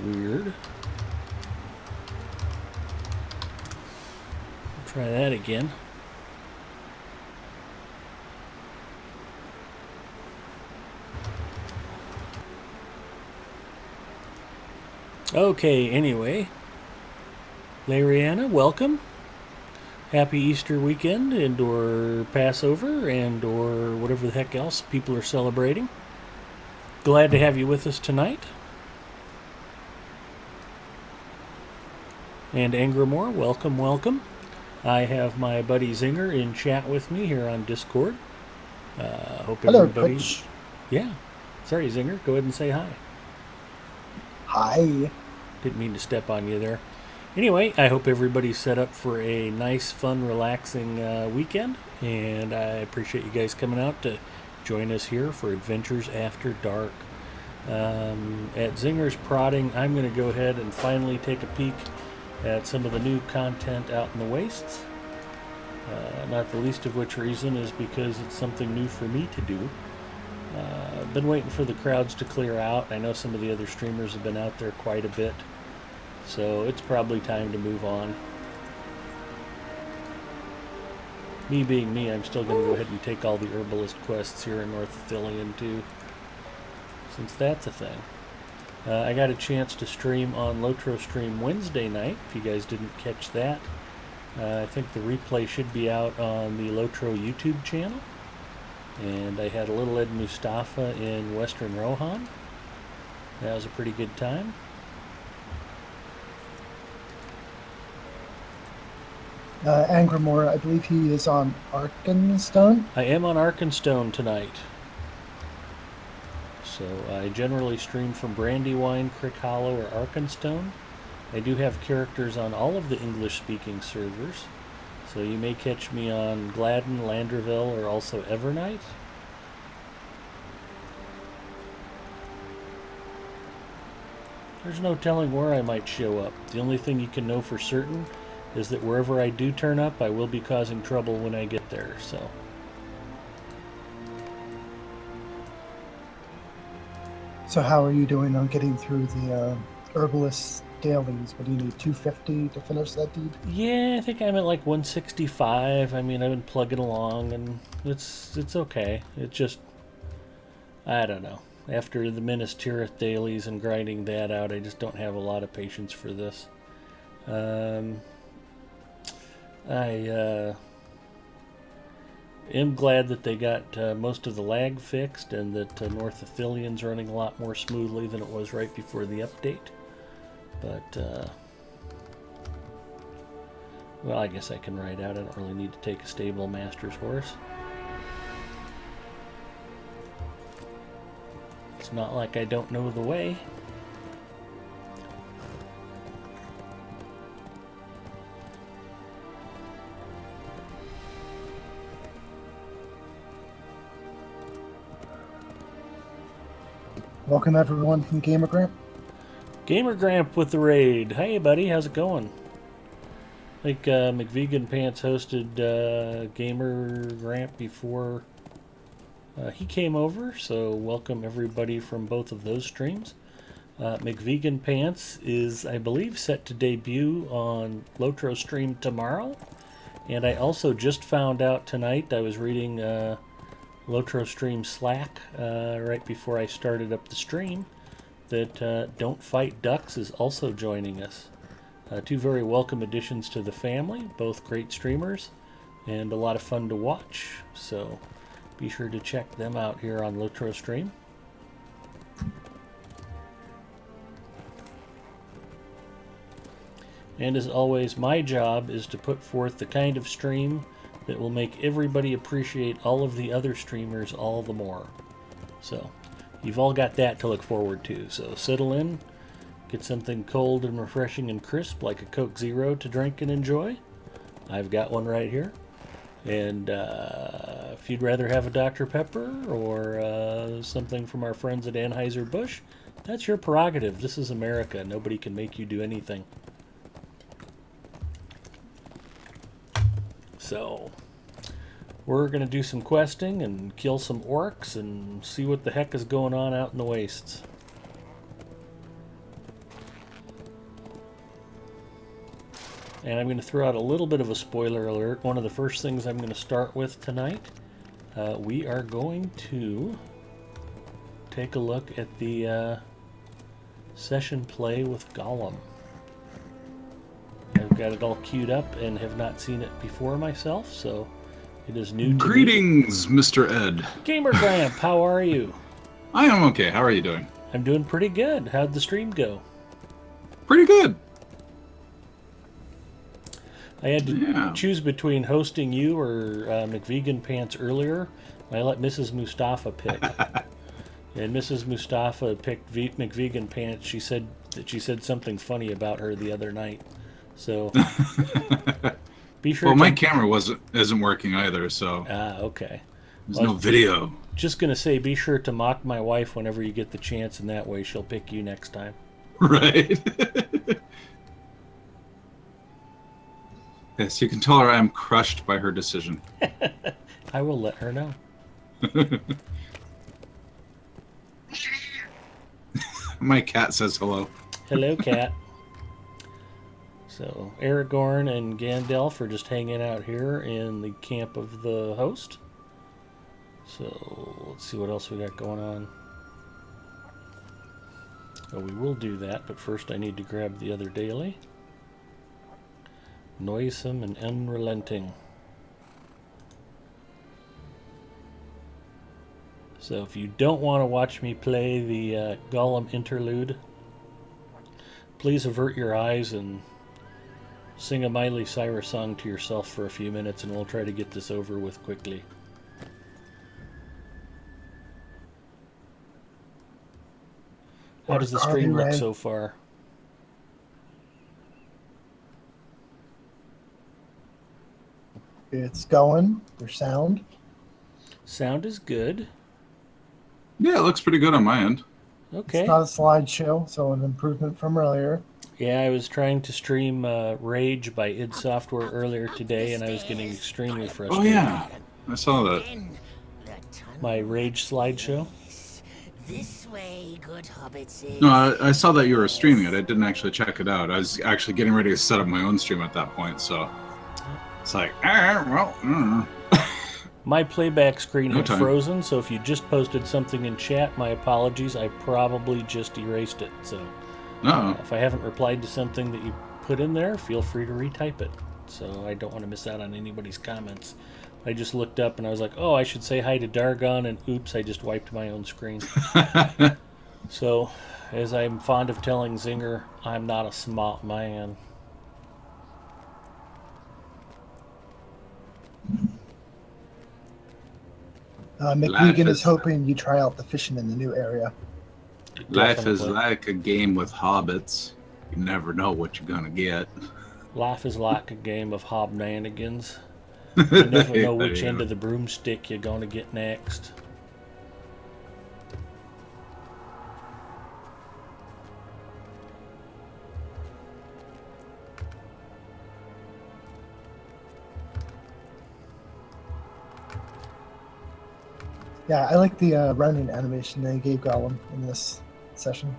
Weird. Try that again. Okay, anyway. Lariana, welcome. Happy Easter weekend and or Passover and or whatever the heck else people are celebrating. Glad to have you with us tonight. And Angramore, welcome, welcome. I have my buddy Zinger in chat with me here on Discord. Hope Hello, everybody's... Twitch. Yeah. Sorry, Zinger. Go ahead and say hi. Hi. Didn't mean to step on you there. Anyway, I hope everybody's set up for a nice, fun, relaxing weekend. And I appreciate you guys coming out to join us here for Adventures After Dark. At Zinger's prodding, I'm going to go ahead and finally take a peek at some of the new content out in the wastes. Not the least of which reason is because it's something new for me to do. I've been waiting for the crowds to clear out. I know some of the other streamers have been out there quite a bit. So it's probably time to move on. Me being me, I'm still going to go ahead and take all the herbalist quests here in North Athelion too, since that's a thing. I got a chance to stream on Lotro Stream Wednesday night, if you guys didn't catch that. I think the replay should be out on the Lotro YouTube channel. And I had a little Ed Mustafa in Western Rohan. That was a pretty good time. Angramore, I believe he is on Arkenstone. I am on Arkenstone tonight. So I generally stream from Brandywine, Crick Hollow, or Arkenstone. I do have characters on all of the English-speaking servers. So you may catch me on Gladden, Landerville, or also Evernight. There's no telling where I might show up. The only thing you can know for certain is that wherever I do turn up, I will be causing trouble when I get there, so. So how are you doing on getting through the herbalist dailies? What do you need, 250 to finish that deed? Yeah, I think I'm at like 165. I mean, I've been plugging along, and it's okay. It just, I don't know. After the Minas Tirith dailies and grinding that out, I just don't have a lot of patience for this. I am glad that they got most of the lag fixed and that North Athelion's running a lot more smoothly than it was right before the update. But, well, I guess I can ride out. I don't really need to take a stable master's horse. It's not like I don't know the way. Welcome everyone from Gamer Gramp. Gamer Gramp with the raid. Hey buddy, how's it going? I think McVegan Pants hosted Gamer Gramp before he came over, so welcome everybody from both of those streams. McVegan Pants is, I believe, set to debut on Lotro Stream tomorrow, and I also just found out tonight, I was reading Lotro Stream Slack right before I started up the stream, that Don't Fight Ducks is also joining us. Two very welcome additions to the family, both great streamers and a lot of fun to watch. So be sure to check them out here on Lotro Stream. And as always, my job is to put forth the kind of stream that will make everybody appreciate all of the other streamers all the more. So you've all got that to look forward to. So settle in, get something cold and refreshing and crisp like a Coke Zero to drink and enjoy. I've got one right here. And if you'd rather have a Dr. Pepper or something from our friends at Anheuser-Busch, that's your prerogative. This is America. Nobody can make you do anything. So we're going to do some questing and kill some orcs and see what the heck is going on out in the wastes. And I'm going to throw out a little bit of a spoiler alert. One of the first things I'm going to start with tonight, we are going to take a look at the session play with Gollum. I've got it all queued up and have not seen it before myself, so it is new to me. Greetings, Mr. Ed. Gamer Gramp, how are you? I am okay. How are you doing? I'm doing pretty good. How'd the stream go? Pretty good. I had to choose between hosting you or McVegan Pants earlier. I let Mrs. Mustafa pick. And Mrs. Mustafa picked McVegan Pants. She said that she said something funny about her the other night. So be sure. Well, my camera isn't working either, so okay. There's no video. Just gonna say, be sure to mock my wife whenever you get the chance, and that way she'll pick you next time. Right. Yes, you can tell her I'm crushed by her decision. I will let her know. My cat says hello. Hello, cat. So, Aragorn and Gandalf are just hanging out here in the camp of the host. So, let's see what else we got going on. Well, we will do that, but first I need to grab the other daily. Noisome and unrelenting. So if you don't want to watch me play the Gollum interlude, please avert your eyes and sing a Miley Cyrus song to yourself for a few minutes, and we'll try to get this over with quickly. How does the stream look so far? It's going. Your sound? Sound is good. Yeah, it looks pretty good on my end. Okay. It's not a slideshow, so an improvement from earlier. Yeah, I was trying to stream Rage by id Software earlier today, and I was getting extremely frustrated. Oh, yeah. I saw that. My Rage slideshow? This way, good hobbits. No, I saw that you were streaming it. I didn't actually check it out. I was actually getting ready to set up my own stream at that point, so it's like, My playback screen had frozen, so if you just posted something in chat, my apologies. I probably just erased it. So if I haven't replied to something that you put in there, feel free to retype it. So I don't want to miss out on anybody's comments. I just looked up and I was like, oh, I should say hi to Dargon, and oops, I just wiped my own screen. So, as I'm fond of telling Zinger, I'm not a smart man. McVegan is hoping you try out the fishing in the new area. Life is like a game with hobbits. You never know what you're going to get. Life is like a game of hobnanigans. You never know which end of the broomstick you're going to get next. Yeah, I like the running animation they gave Gollum in this session.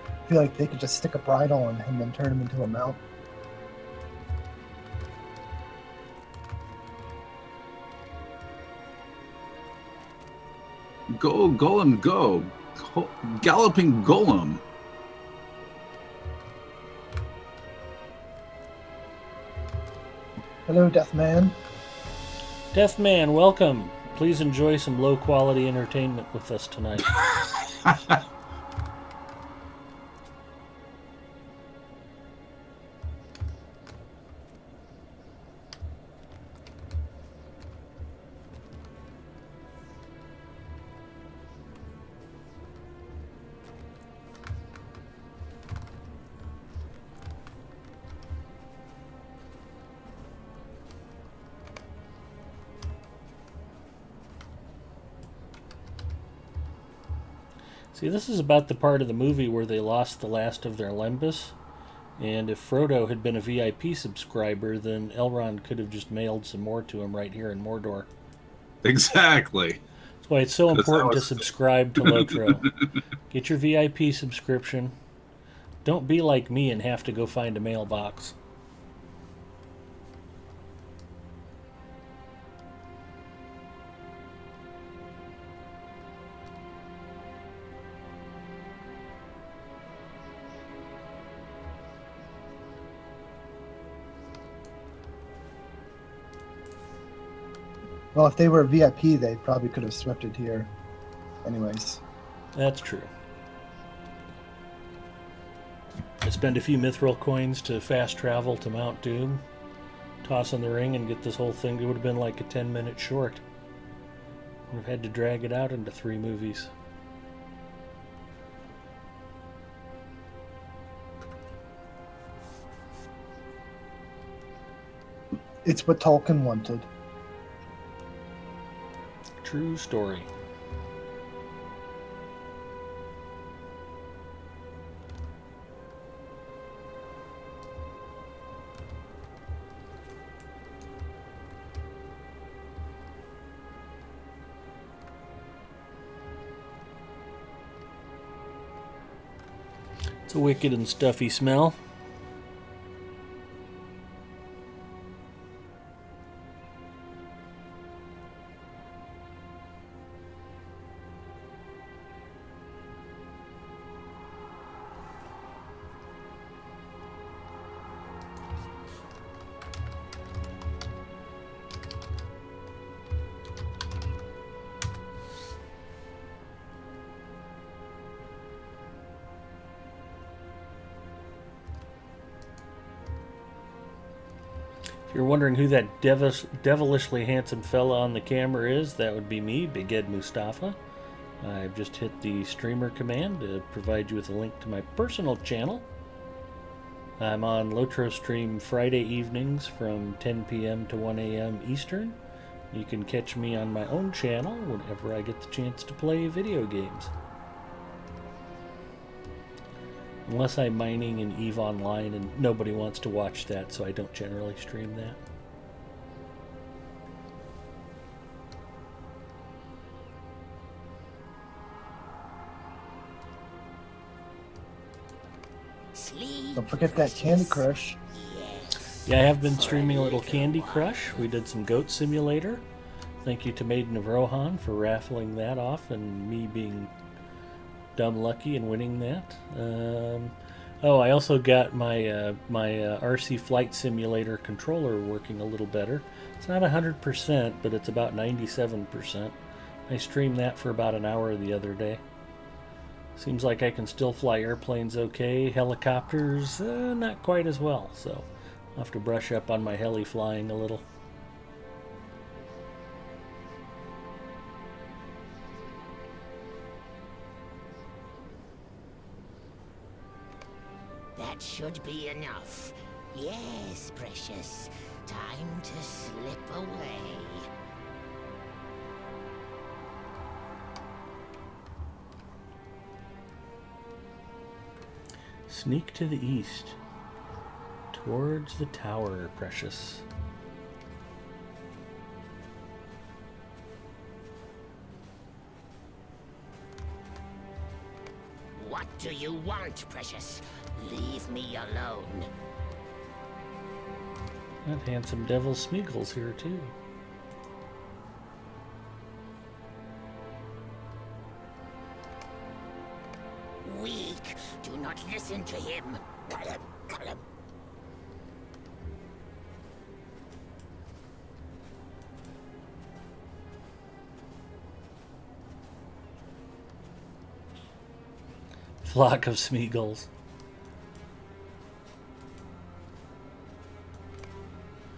I feel like they could just stick a bridle on him and turn him into a mount. Go, Golem, go. Galloping Golem. Hello, Deathman. Deathman, welcome. Please enjoy some low-quality entertainment with us tonight. See, this is about the part of the movie where they lost the last of their Lembas, And if Frodo had been a VIP subscriber, then Elrond could have just mailed some more to him right here in Mordor. Exactly. That's why it's so 'Cause that important to was- subscribe to Lotro. Get your VIP subscription. Don't be like me and have to go find a mailbox. Well, if they were VIP, they probably could have swept it here. Anyways. That's true. I spend a few mithril coins to fast travel to Mount Doom, toss in the ring, and get this whole thing. It would have been like a 10-minute short. We've had to drag it out into 3 movies. It's what Tolkien wanted. True story. It's a wicked and stuffy smell. If you're wondering who that devilishly handsome fella on the camera is, that would be me, Big Ed Mustafa. I've just hit the streamer command to provide you with a link to my personal channel. I'm on Lotro Stream Friday evenings from 10 p.m. to 1 a.m. Eastern. You can catch me on my own channel whenever I get the chance to play video games. Unless I'm mining in EVE Online, and nobody wants to watch that, so I don't generally stream that. Sleep, Don't forget that Candy Crush. Yes. Yeah, I have been streaming a little Candy Crush. We did some Goat Simulator. Thank you to Maiden of Rohan for raffling that off and me being dumb lucky and winning that. Oh, I also got my RC Flight Simulator controller working a little better. It's not 100%, but it's about 97%. I streamed that for about an hour the other day. Seems like I can still fly airplanes okay. Helicopters, not quite as well, so I'll have to brush up on my heli flying a little. That should be enough. Yes, precious. Time to slip away. Sneak to the east. Towards the tower, precious. What do you want, precious? Leave me alone. That handsome devil Smeagol's here too. Weak. Do not listen to him. Flock of Smeagol's.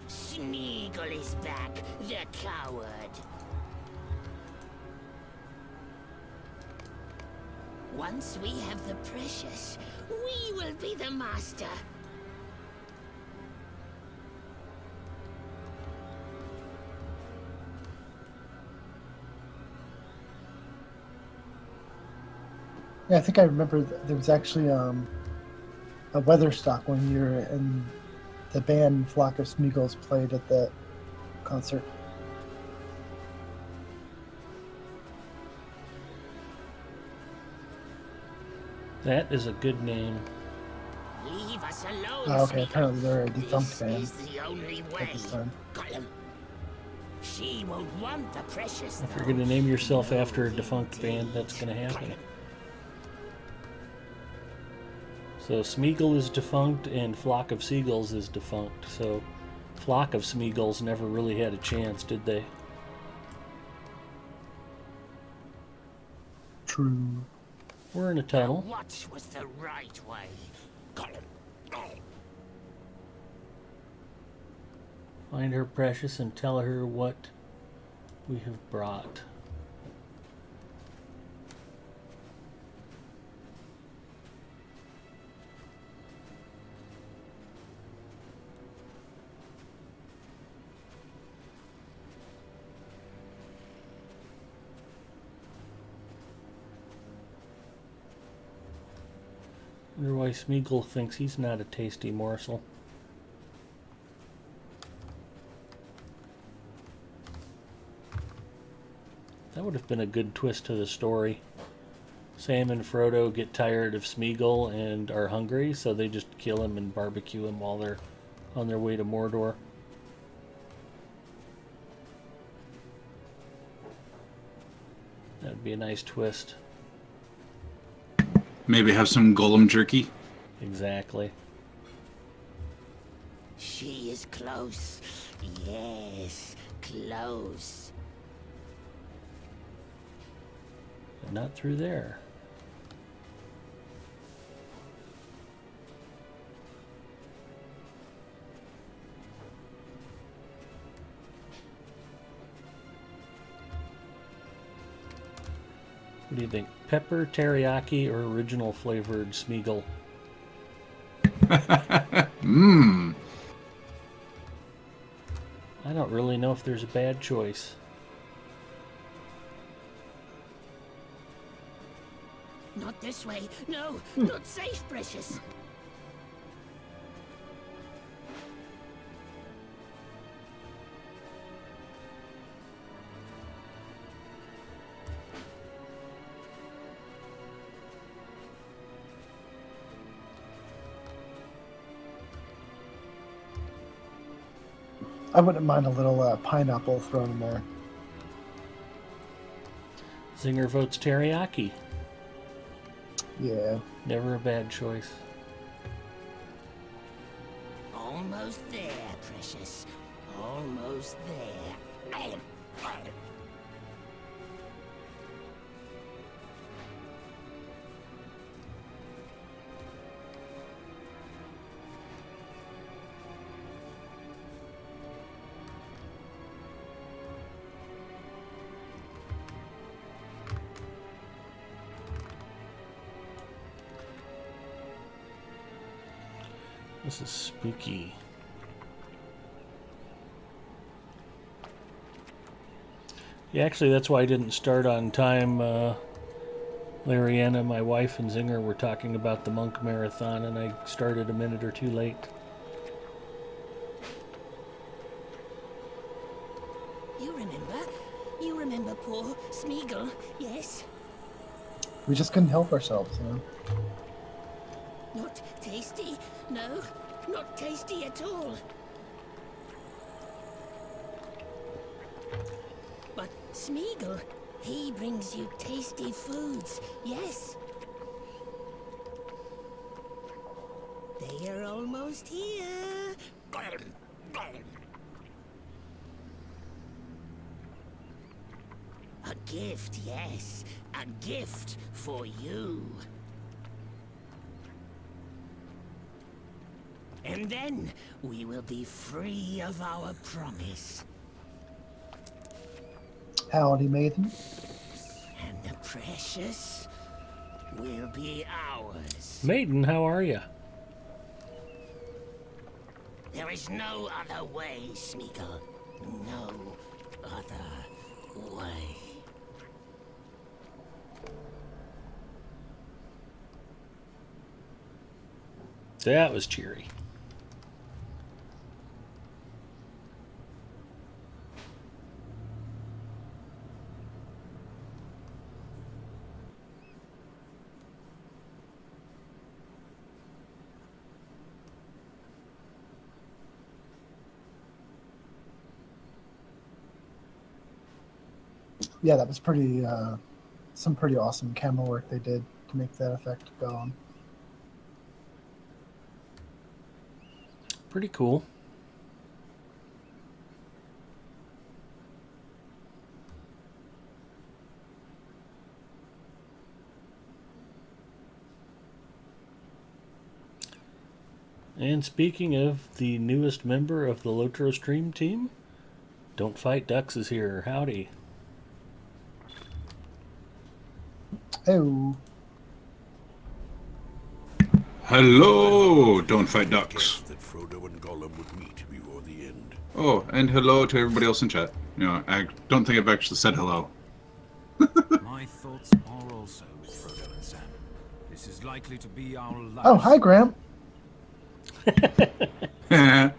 Smeagol is back, the coward. Once we have the precious, we will be the master. Yeah, I think I remember there was actually a a Weatherstock one year, and the band Flock of Smeagol's played at the concert. That is a good name. Leave us alone, Oh, okay, Smeagol. apparently they're a defunct This band is the only way. at this time. Gollum. She won't want the precious, If though. you're going to name yourself No, after a defunct indeed. band, that's going to happen. So Smeagol is defunct and Flock of Seagulls is defunct. So Flock of Smeagol's never really had a chance, did they? True. We're in a tunnel. What was the right way? Gollum. Find her precious and tell her what we have brought. Wonder why Smeagol thinks he's not a tasty morsel. That would have been a good twist to the story. Sam and Frodo get tired of Smeagol and are hungry, so they just kill him and barbecue him while they're on their way to Mordor. That'd be a nice twist. Maybe have some Golem jerky. Exactly. She is close. Yes, close. But not through there. What do you think? Pepper, teriyaki, or original flavored Smeagol? Mmm. I don't really know if there's a bad choice. Not this way. No, not safe, precious. I wouldn't mind a little pineapple thrown in there. Zinger votes teriyaki. Yeah. Never a bad choice. Almost there, precious. Almost there. This is spooky. Yeah, actually, that's why I didn't start on time. Lariana, my wife, and Zinger were talking about the Monk Marathon, and I started a minute or two late. You remember poor Smeagol, yes? We just couldn't help ourselves, you know? Not tasty. No, not tasty at all. But Smeagol, he brings you tasty foods, yes? They are almost here. A gift, yes. A gift for you. And then we will be free of our promise. Howdy, maiden. And the precious will be ours. Maiden, how are you? There is no other way, Smeagol. No other way. That was cheery. Yeah, that was pretty. Some pretty awesome camera work they did to make that effect go on. Pretty cool. And speaking of the newest member of the Lotro Stream team, Don't Fight Ducks is here. Howdy. Oh, Hello, Don't Fight Ducks. That Frodo and Gollum would meet before the end. Oh, and hello to everybody else in chat. You know, I don't think I've actually said hello. My thoughts are also with Frodo and Sam. This is likely to be our last. oh, hi, Graham. Yeah.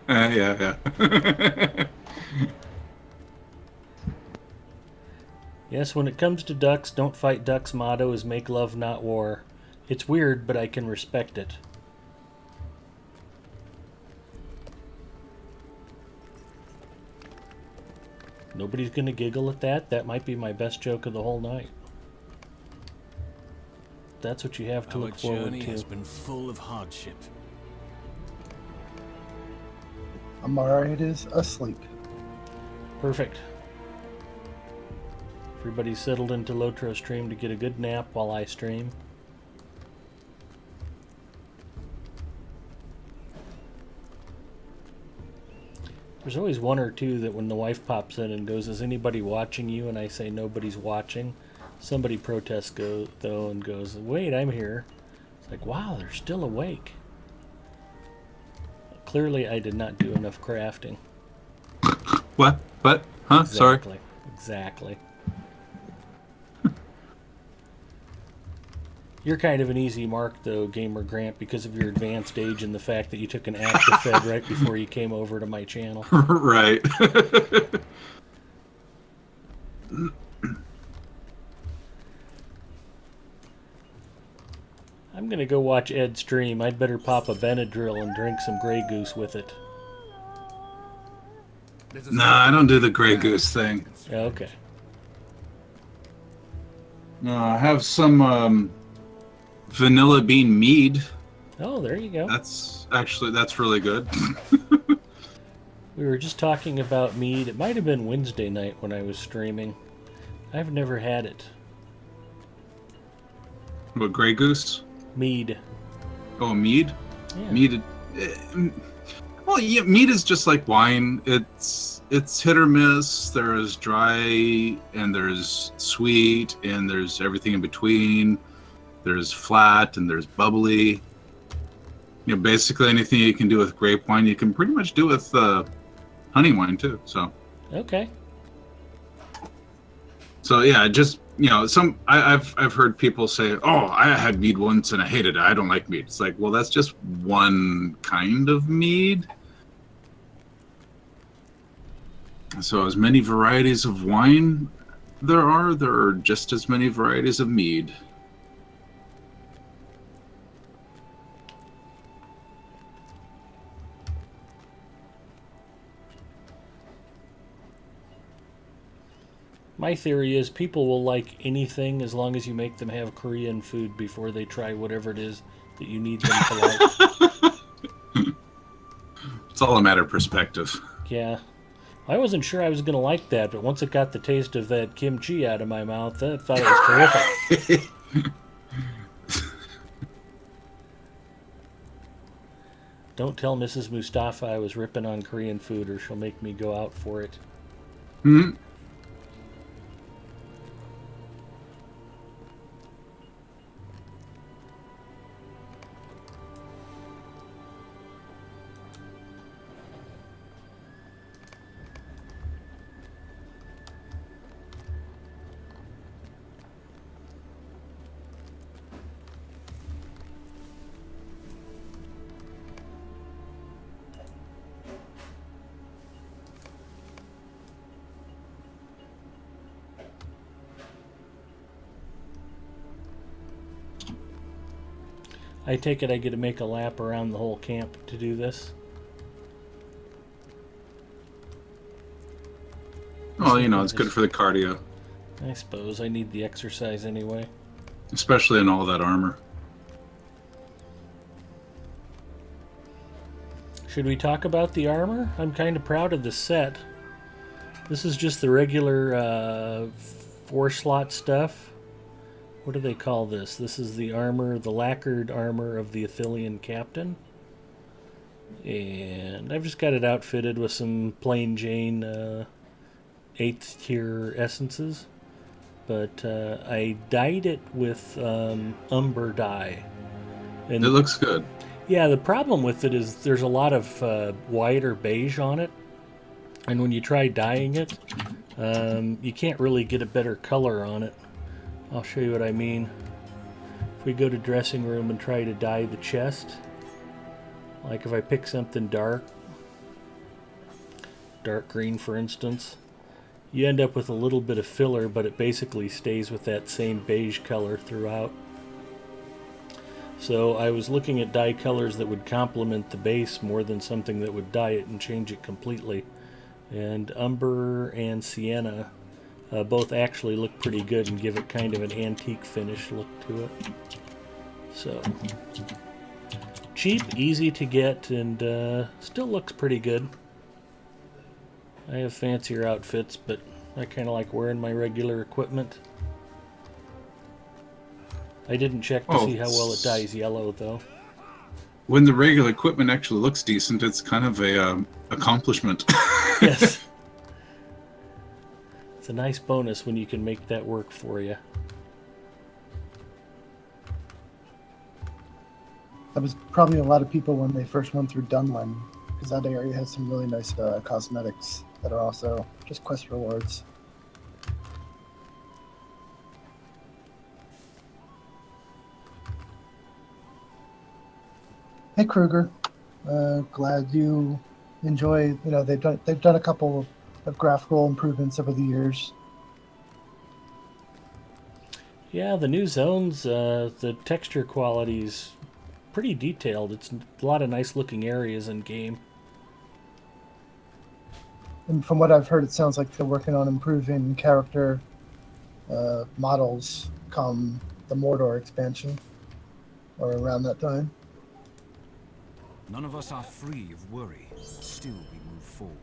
Yes, when it comes to ducks, Don't Fight Ducks' motto is make love, not war. It's weird, but I can respect it. Nobody's gonna giggle at that. That might be my best joke of the whole night. That's what you have to Our look forward journey to. has been full of hardship. Amara is asleep. Perfect. Everybody's settled into Lotro Stream to get a good nap while I stream. There's always one or two that when the wife pops in and goes, "Is anybody watching you?" and I say nobody's watching, somebody protests though and goes, "Wait, I'm here." It's like, wow, they're still awake. Clearly I did not do enough crafting. What? Huh? Sorry. Exactly. You're kind of an easy mark, though, Gamer Grant, because of your advanced age and the fact that you took an active fed right before you came over to my channel. Right. I'm going to go watch Ed stream. I'd better pop a Benadryl and drink some Grey Goose with it. Nah, I don't do the Grey Goose thing. Okay. No, I have some vanilla bean mead. Oh, there you go. That's really good. We were just talking about mead. It might have been Wednesday night when I was streaming. I've never had it. What, Grey Goose? Mead. Oh, mead? Yeah. Mead. Well, yeah, mead is just like wine. It's hit or miss. There's dry and there's sweet and there's everything in between. There's flat and there's bubbly. You know, basically anything you can do with grape wine, you can pretty much do with honey wine too. So Okay. yeah, just I've heard people say, "Oh, I had mead once and I hated it. I don't like mead." It's like, well, that's just one kind of mead. So as many varieties of wine there are just as many varieties of mead. My theory is people will like anything as long as you make them have Korean food before they try whatever it is that you need them to like. It's all a matter of perspective. Yeah. I wasn't sure I was going to like that, but once it got the taste of that kimchi out of my mouth, I thought it was terrific. Don't tell Mrs. Mustafa I was ripping on Korean food or she'll make me go out for it. Hmm. I take it I get to make a lap around the whole camp to do this. Well, it's good for the cardio, I suppose I need the exercise anyway. especially in all that armor. Should we talk about the armor? I'm kind of proud of the set. This is just the regular 4-slot stuff. What do they call this? This is the armor, the lacquered armor of the Athelian captain. And I've just got it outfitted with some plain Jane 8th tier essences. But I dyed it with umber dye. And It looks good. yeah, the problem with it is there's a lot of white or beige on it. And when you try dyeing it, you can't really get a better color on it. I'll show you what I mean. If we go to dressing room and try to dye the chest, like if I pick something dark green for instance, you end up with a little bit of filler, but it basically stays with that same beige color throughout. So I was looking at dye colors that would complement the base more than something that would dye it and change it completely. And umber and sienna both actually look pretty good and give it kind of an antique finish look to it. So cheap, easy to get, and still looks pretty good. I have fancier outfits, but I kind of like wearing my regular equipment. I didn't check to see how well it dyes yellow, though. When the regular equipment actually looks decent, it's kind of a accomplishment. Yes. It's a nice bonus when you can make that work for you. That was probably a lot of people when they first went through Dunlin, because that area has some really nice cosmetics that are also just quest rewards. Hey Kruger, glad you enjoy. They've done a couple of graphical improvements over the years. Yeah, the new zones, the texture quality's pretty detailed. It's a lot of nice looking areas in game. And from what I've heard, it sounds like they're working on improving character models come the Mordor expansion, or around that time. None of us are free of worry. Still we move forward.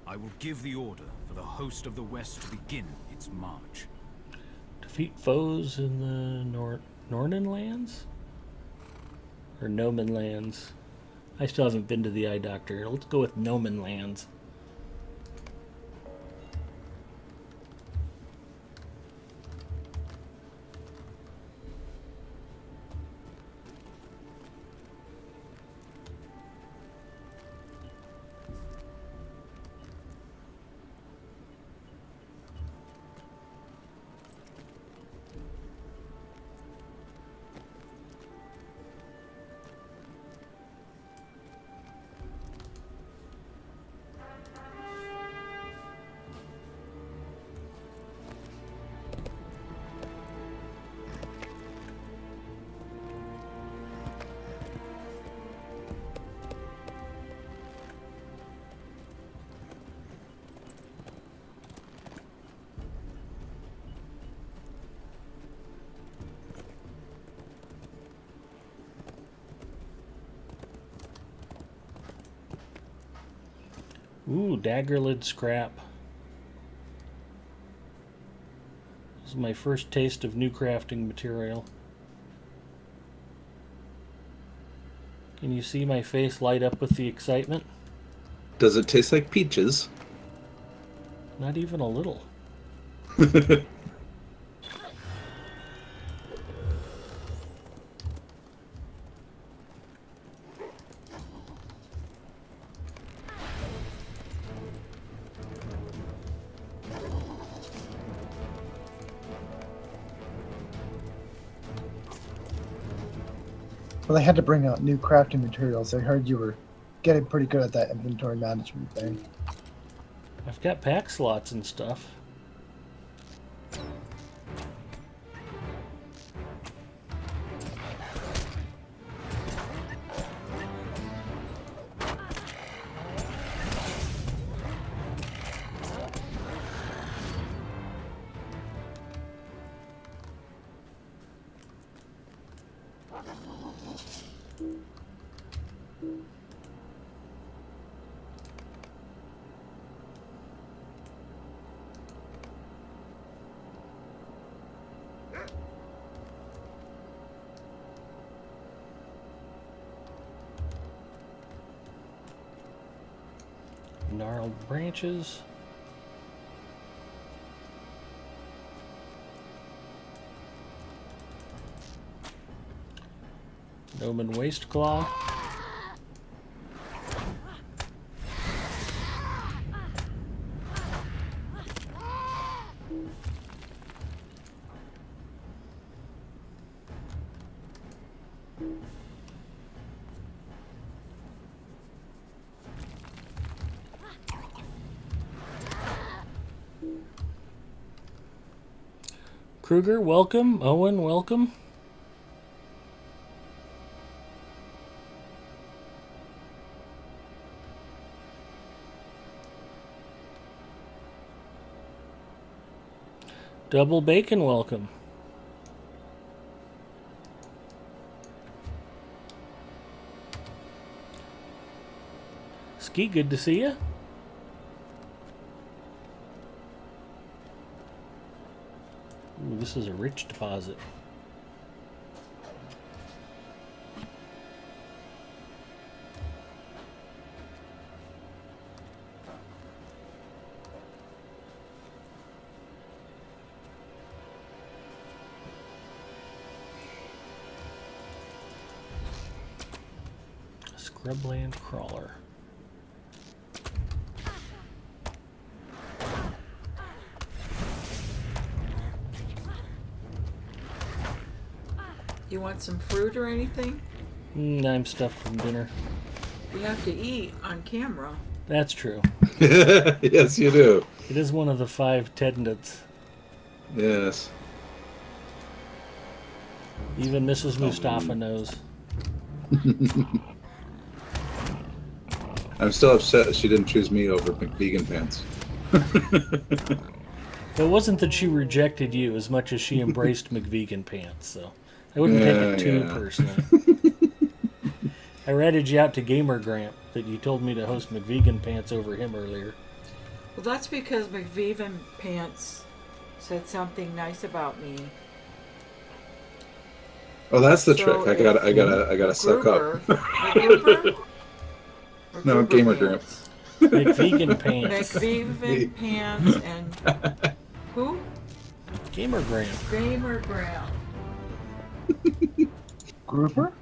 I will give the order for the host of the West to begin its march. Defeat foes in the Nornan lands? Or Noman lands? I still haven't been to the Eye Doctor. Let's go with Noman lands. Ooh, daggerlid scrap. This is my first taste of new crafting material. Can you see my face light up with the excitement? Does it taste like peaches? Not even a little. Well, they had to bring out new crafting materials. I heard you were getting pretty good at that inventory management thing. I've got pack slots and stuff. gnarled branches. Gnomon waste claw. Kruger, welcome. Owen, welcome. Double Bacon, welcome. Ski, good to see you. Ooh, this is a rich deposit. Scrubland crawler. You want some fruit or anything? I'm stuffed from dinner. You have to eat on camera. That's true. Yes, you do. It is one of the 5 tenets. Yes. Even Mrs. Mustafa knows. I'm still upset she didn't choose me over McVegan Pants. It wasn't that she rejected you as much as she embraced McVegan Pants, so I wouldn't take it too personally. I ratted you out to Gamer Gramp that you told me to host McVegan Pants over him earlier. Well, that's because McVegan Pants said something nice about me. Oh, that's the So trick. I gotta suck up. Gruber? Or No, Gruber Gamer Pants? McVegan Pants. McVegan Pants and who? Gamer Gramp. Gamer Gramp. Grouper?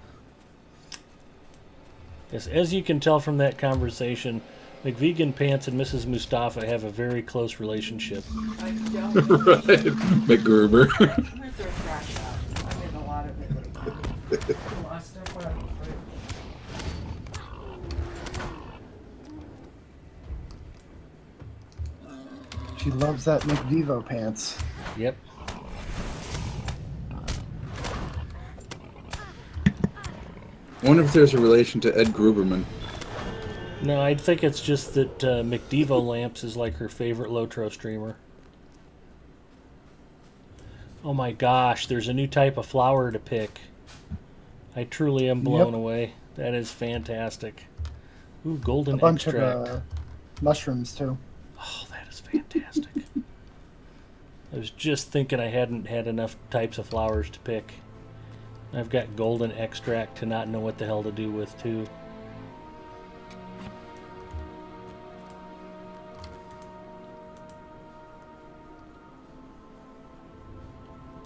Yes, as you can tell from that conversation, McVegan Pants and Mrs. Mustafa have a very close relationship. I don't. Right. McGruber. I'm gonna throw trash out. I'm in a lot of it. A lot of stuff out of the fridge. She loves that McVivo pants. Yep. I wonder if there's a relation to Ed Gruberman. No, I think it's just that McDevo Lamps is like her favorite Lotro streamer. Oh my gosh, there's a new type of flower to pick. I truly am blown away. That is fantastic. Ooh, golden A bunch extract. of mushrooms, too. Oh, that is fantastic. I was just thinking I hadn't had enough types of flowers to pick. I've got golden extract to not know what the hell to do with, too.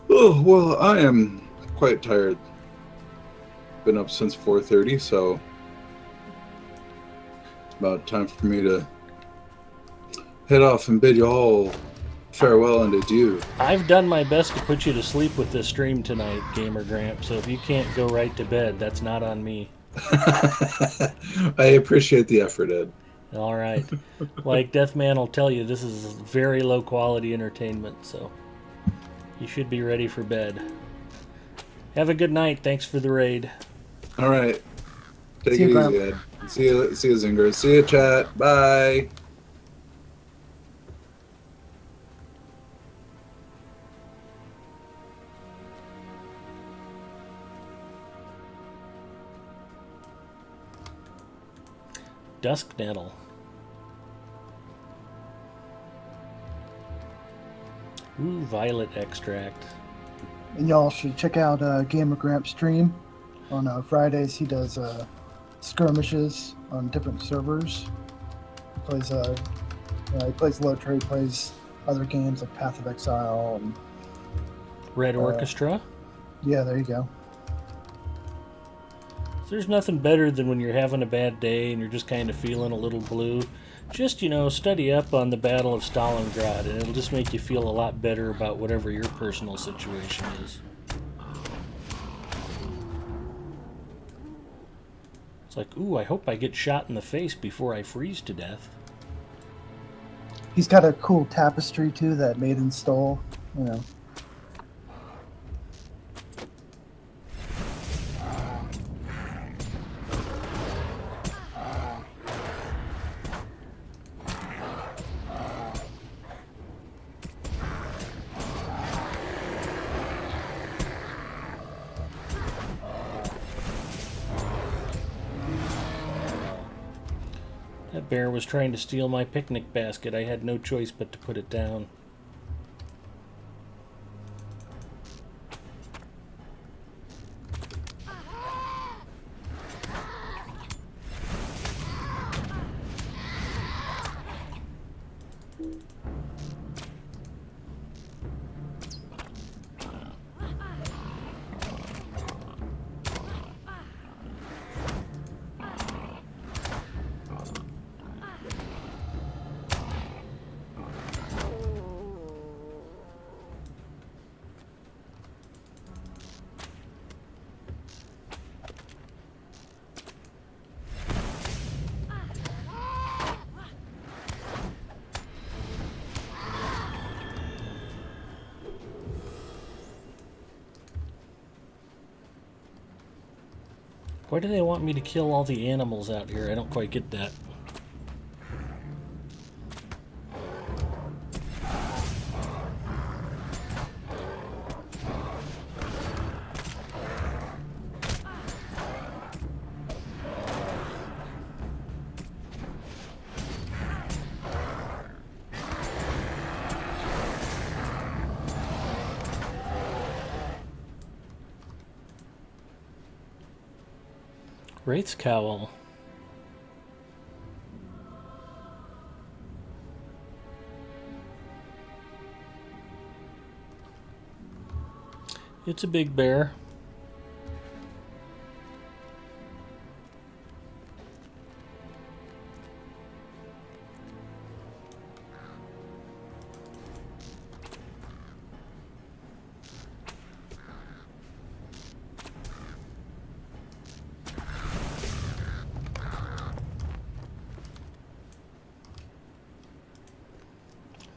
Oh, well, I am quite tired. Been up since 4:30, so it's about time for me to head off and bid you all farewell and adieu. I've done my best to put you to sleep with this stream tonight, Gamer Gramp, so if you can't go right to bed, that's not on me. I appreciate the effort, Ed. All right. Like Deathman will tell you, this is very low quality entertainment, so you should be ready for bed. Have a good night. Thanks for the raid. All right. Take See it you, easy, Graham. Ed. See you, Zinger. See you, chat. Bye. Dusk Nettle. Ooh, violet extract. And y'all should check out Gamer Gramp stream. On Fridays, he does skirmishes on different servers. plays he plays Lotra, he plays other games like Path of Exile, and Red Orchestra. yeah, there you go. There's nothing better than when you're having a bad day and you're just kind of feeling a little blue. Just, study up on the Battle of Stalingrad, and it'll just make you feel a lot better about whatever your personal situation is. It's like, ooh, I hope I get shot in the face before I freeze to death. He's got a cool tapestry too that Maiden stole. That bear was trying to steal my picnic basket. I had no choice but to put it down. Why do they want me to kill all the animals out here? I don't quite get that. Wraith's Cowl. It's a big bear.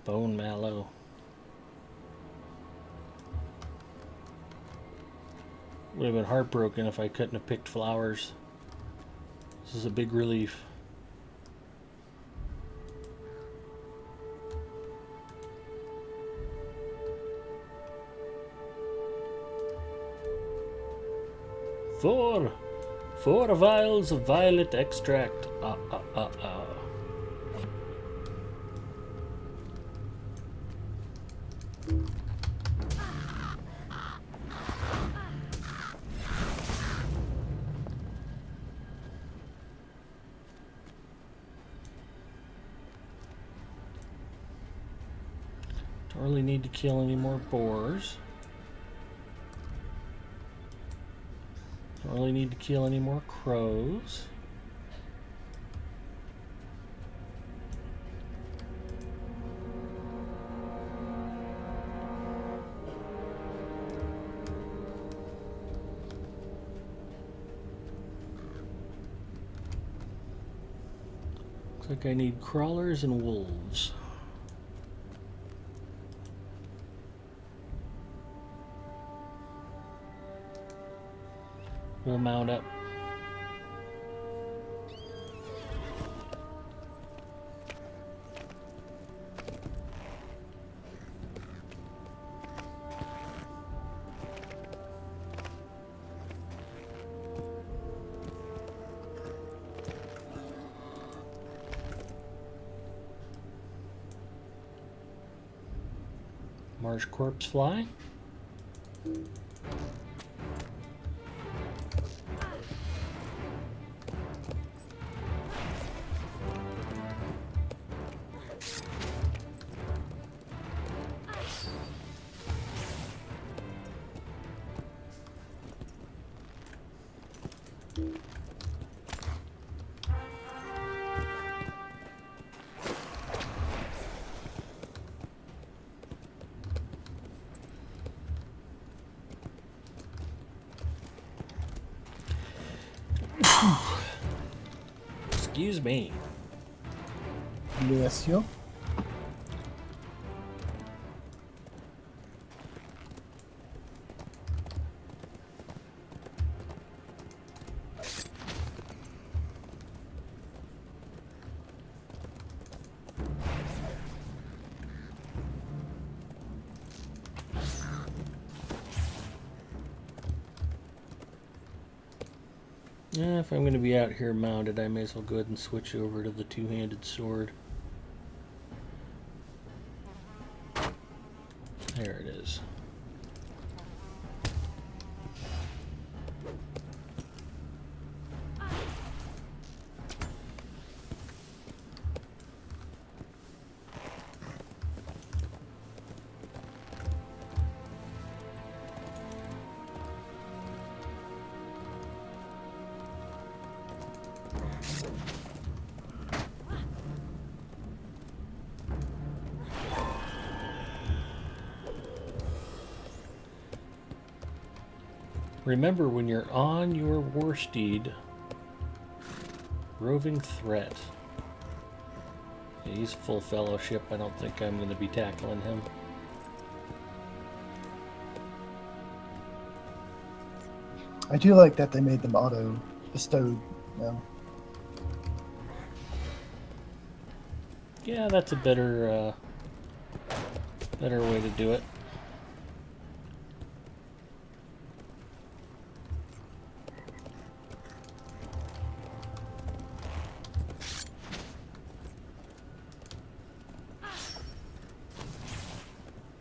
Bone mallow. Would have been heartbroken if I couldn't have picked flowers. This is a big relief. Four vials of violet extract. Don't really need to kill any more boars. Don't really need to kill any more crows. Looks like I need crawlers and wolves. We'll mount up. Marsh corpse fly. Excuse me. Monsieur. Yeah, if I'm going to be out here mounted, I may as well go ahead and switch over to the two-handed sword. There it is. Remember, when you're on your war steed, roving threat. Yeah, he's full fellowship. I don't think I'm going to be tackling him. I do like that they made them auto bestowed now. Yeah, that's a better way to do it.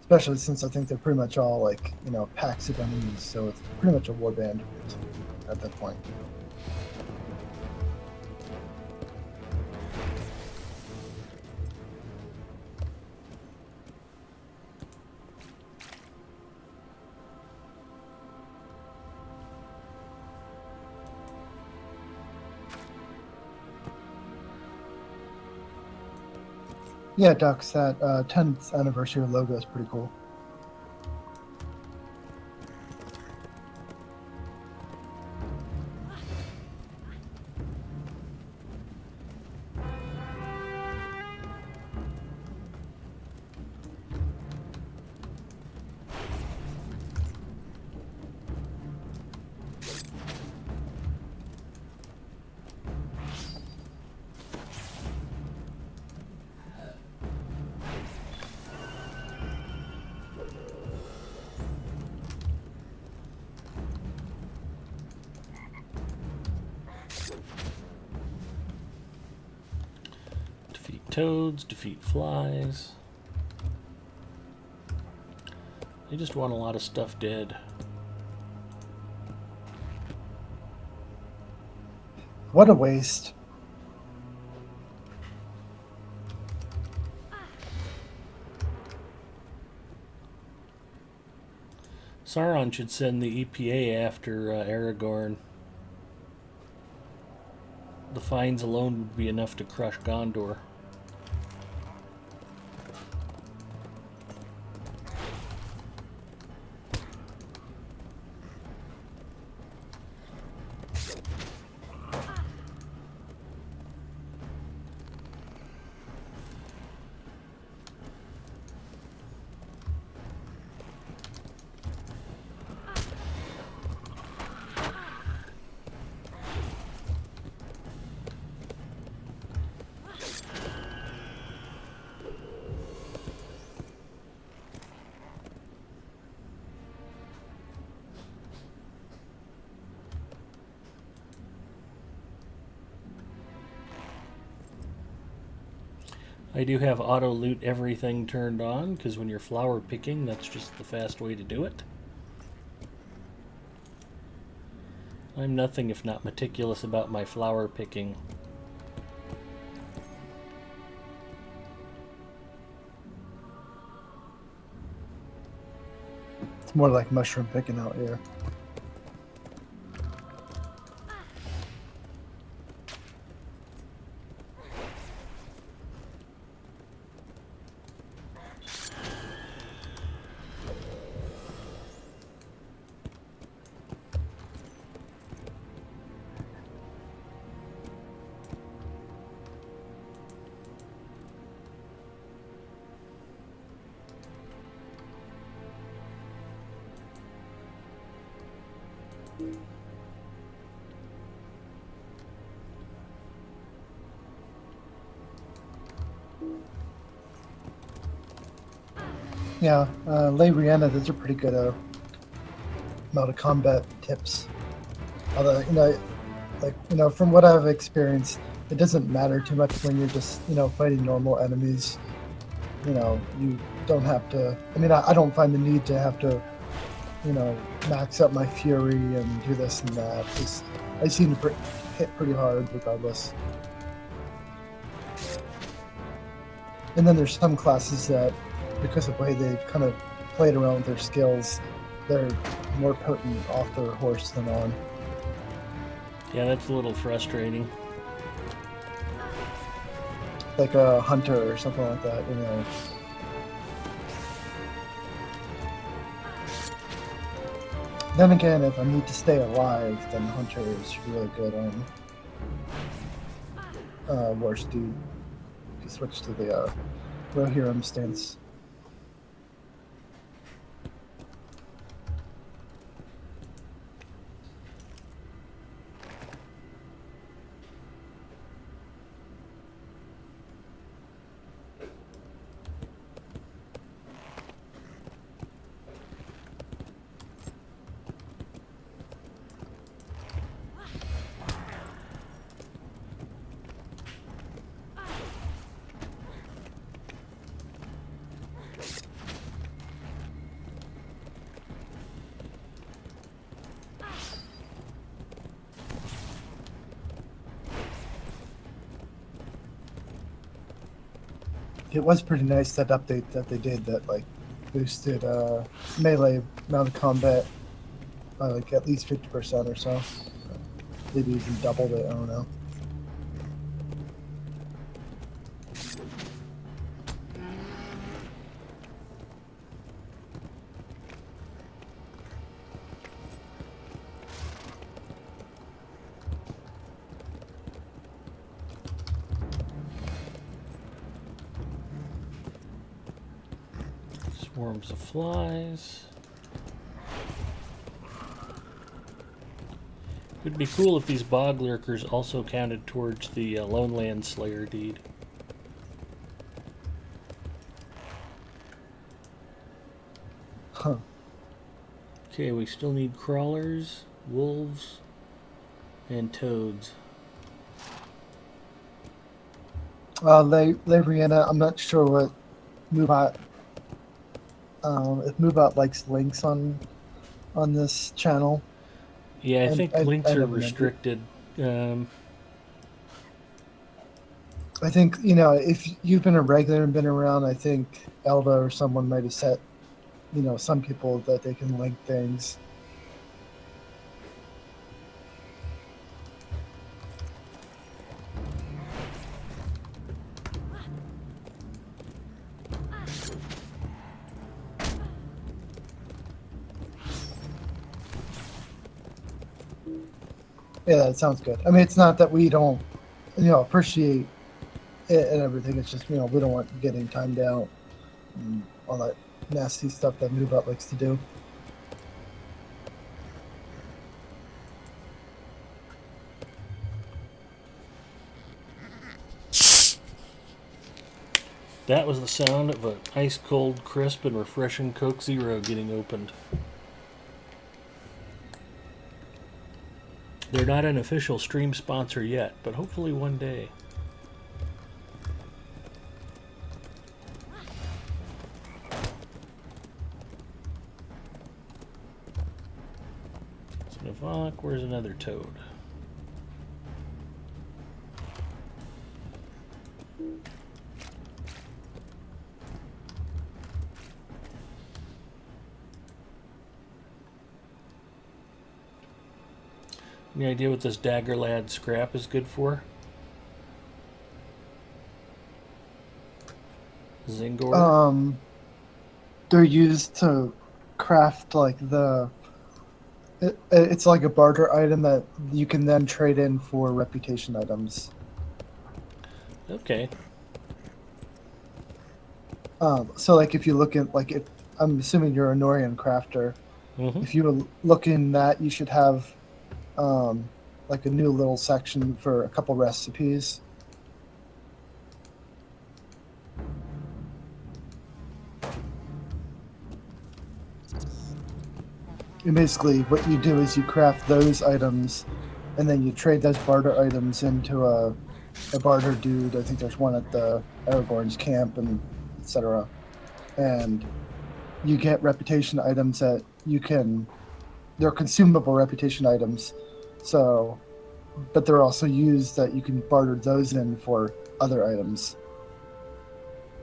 Especially since I think they're pretty much all like, you know, packs of enemies, so it's pretty much a warband at that point. Yeah, Dux, that 10th anniversary logo is pretty cool. Defeat toads, defeat flies. They just want a lot of stuff dead. What a waste. Sauron should send the EPA after Aragorn. The fines alone would be enough to crush Gondor. I do have auto loot everything turned on, because when you're flower picking, that's just the fast way to do it. I'm nothing if not meticulous about my flower picking. It's more like mushroom picking out here. Yeah, Lay Rihanna, those are pretty good amount of combat tips. Although, from what I've experienced, it doesn't matter too much when you're just, fighting normal enemies. You don't have to. I mean, I don't find the need to have to, max up my fury and do this and that. Just, I seem to hit pretty hard regardless. And then there's some classes that, because of the way they've kind of played around with their skills, they're more potent off their horse than on. Yeah, that's a little frustrating. Like a hunter or something like that, Then again, if I need to stay alive, then hunter is really good on worst dude. You switch to the Rohirrim stance. It was pretty nice, that update that they did that boosted melee mounted combat by at least 50% or so. Maybe even doubled it, I don't know. Swarms of flies. It'd be cool if these bog lurkers also counted towards the Lone Land Slayer deed. Huh. Okay, we still need crawlers, wolves, and toads. Lavriana, I'm not sure what Moobot, if Moobot likes links on this channel. Yeah, I think links I are never restricted. I think, if you've been a regular and been around, I think Elda or someone might have set, some people that they can link things. Yeah, that sounds good. I mean, it's not that we don't, appreciate it and everything. It's just, we don't want getting timed out and all that nasty stuff that Moobot likes to do. That was the sound of an ice cold, crisp, and refreshing Coke Zero getting opened. They're not an official stream sponsor yet, but hopefully one day. Snivok, where's another toad? Any idea what this Dagger Lad scrap is good for? Zingor? They're used to craft it's like a barter item that you can then trade in for reputation items. Okay. So if you look at I'm assuming you're a Norian crafter. Mm-hmm. If you look in that, you should have a new little section for a couple recipes. And basically, what you do is you craft those items, and then you trade those barter items into a barter dude. I think there's one at the Aragorn's camp, and etc. And you get reputation items that you can. They're consumable reputation items, so, but they're also used that you can barter those in for other items.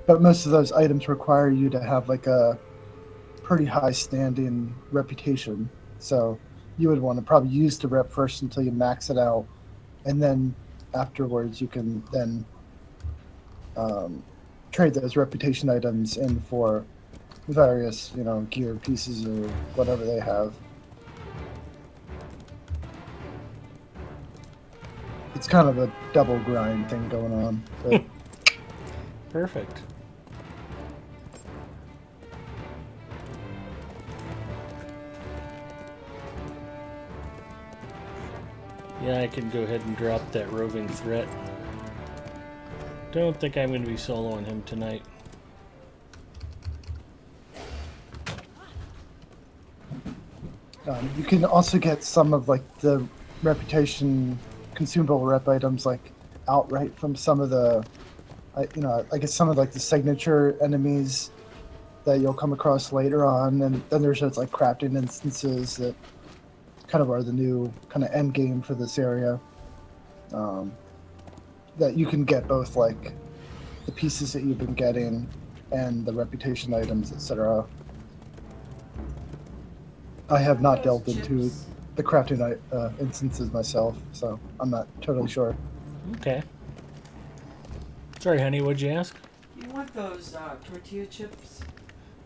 But most of those items require you to have like a pretty high standing reputation. So you would want to probably use the rep first until you max it out, and then afterwards you can then trade those reputation items in for various, gear pieces or whatever they have. It's kind of a double grind thing going on. But Perfect. Yeah, I can go ahead and drop that roving threat. Don't think I'm going to be soloing him tonight. you can also get some of like the reputation consumable rep items like outright from some of the, I guess some of like the signature enemies that you'll come across later on, and then there's just like crafting instances that kind of are the new kind of end game for this area. That you can get both like the pieces that you've been getting and the reputation items, etc. I have not delved into the crafting instances myself, so I'm not totally sure. Okay. Sorry, honey, what'd you ask? You want those tortilla chips?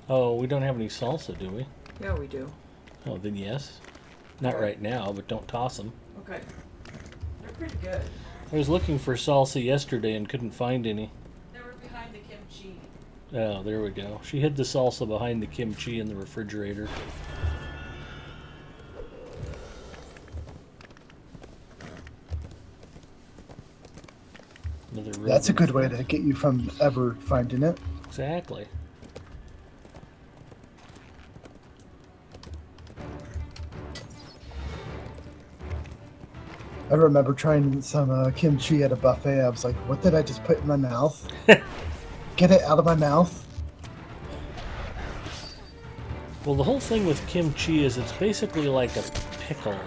Oh, we don't have any salsa, do we? Yeah, we do. Oh, then yes. Not right now, but don't toss them. Okay. They're pretty good. I was looking for salsa yesterday and couldn't find any. They were behind the kimchi. Oh, there we go. She hid the salsa behind the kimchi in the refrigerator. That's a good way to get you from ever finding it. Exactly. I remember trying some kimchi at a buffet. I was like, what did I just put in my mouth? Get it out of my mouth. Well, the whole thing with kimchi is it's basically like a pickle.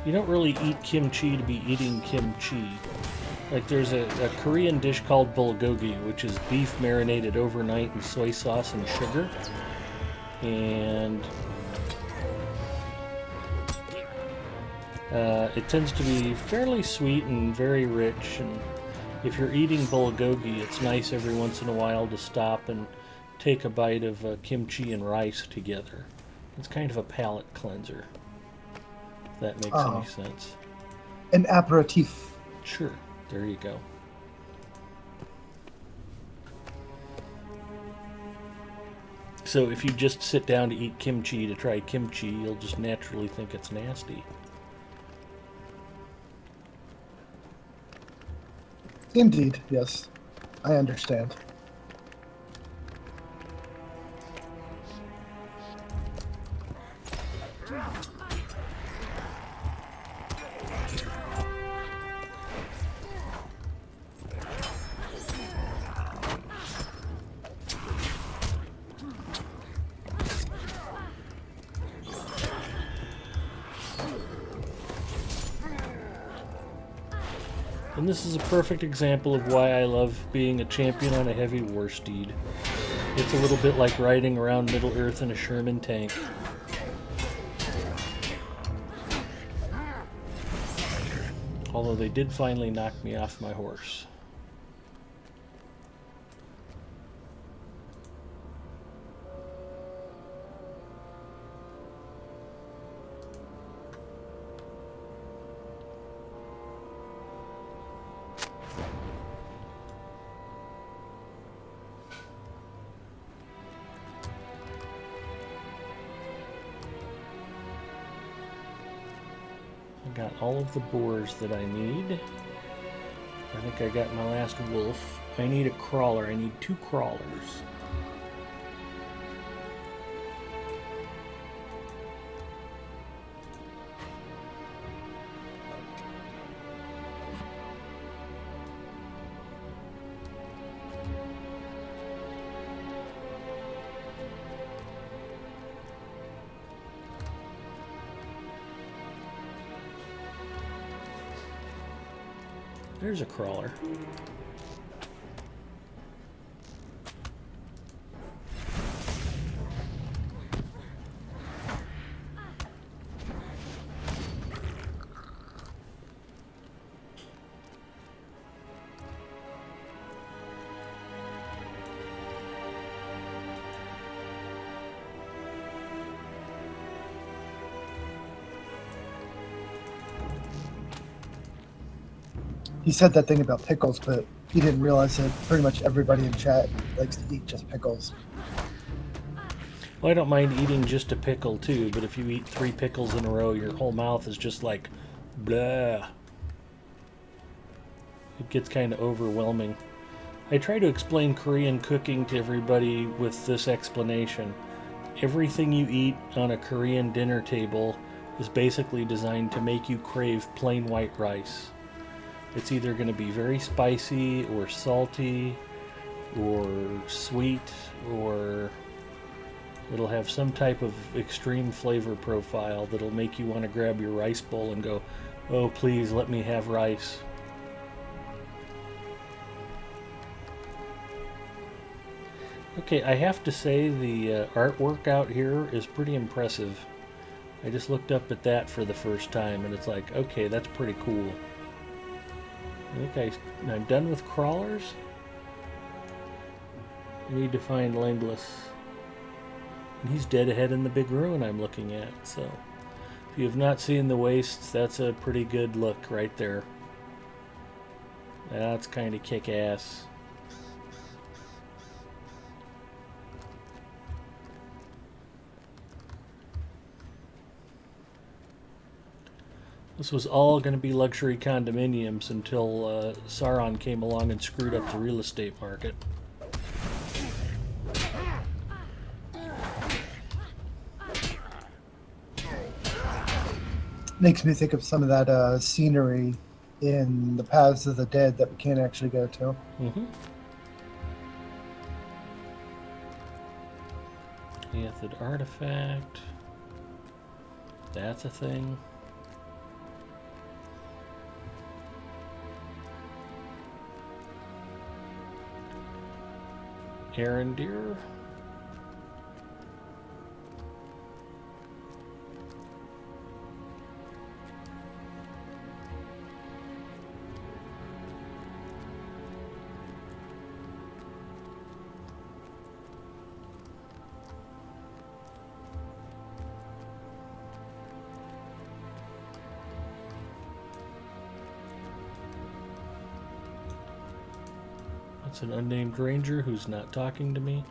You don't really eat kimchi to be eating kimchi. Like there's a Korean dish called bulgogi, which is beef marinated overnight in soy sauce and sugar. And it tends to be fairly sweet and very rich. And if you're eating bulgogi, it's nice every once in a while to stop and take a bite of kimchi and rice together. It's kind of a palate cleanser, if that makes any sense. An aperitif. Sure. There you go. So if you just sit down to eat kimchi to try kimchi, you'll just naturally think it's nasty. Indeed, yes. I understand. And this is a perfect example of why I love being a champion on a heavy war steed. It's a little bit like riding around Middle-earth in a Sherman tank. Although they did finally knock me off my horse. I got all of the boars that I need. I think I got my last wolf. I need a crawler. I need 2 crawlers. There's a crawler. He said that thing about pickles, but he didn't realize that pretty much everybody in chat likes to eat just pickles. Well, I don't mind eating just a pickle too, but if you eat 3 pickles in a row, your whole mouth is just like, blah. It gets kind of overwhelming. I try to explain Korean cooking to everybody with this explanation. Everything you eat on a Korean dinner table is basically designed to make you crave plain white rice. It's either going to be very spicy or salty or sweet, or it'll have some type of extreme flavor profile that'll make you want to grab your rice bowl and go, oh please let me have rice. Okay, I have to say the artwork out here is pretty impressive. I just looked up at that for the first time and it's like, okay, that's pretty cool. I think I'm done with crawlers. I need to find Langless. And he's dead ahead in the big ruin I'm looking at, so if you have not seen the wastes, that's a pretty good look right there. That's kind of kick-ass. This was all going to be luxury condominiums until Sauron came along and screwed up the real estate market. Makes me think of some of that scenery in the Paths of the Dead that we can't actually go to. Mm-hmm. Method artifact. That's a thing. Arendir. That's an unnamed ranger who's not talking to me.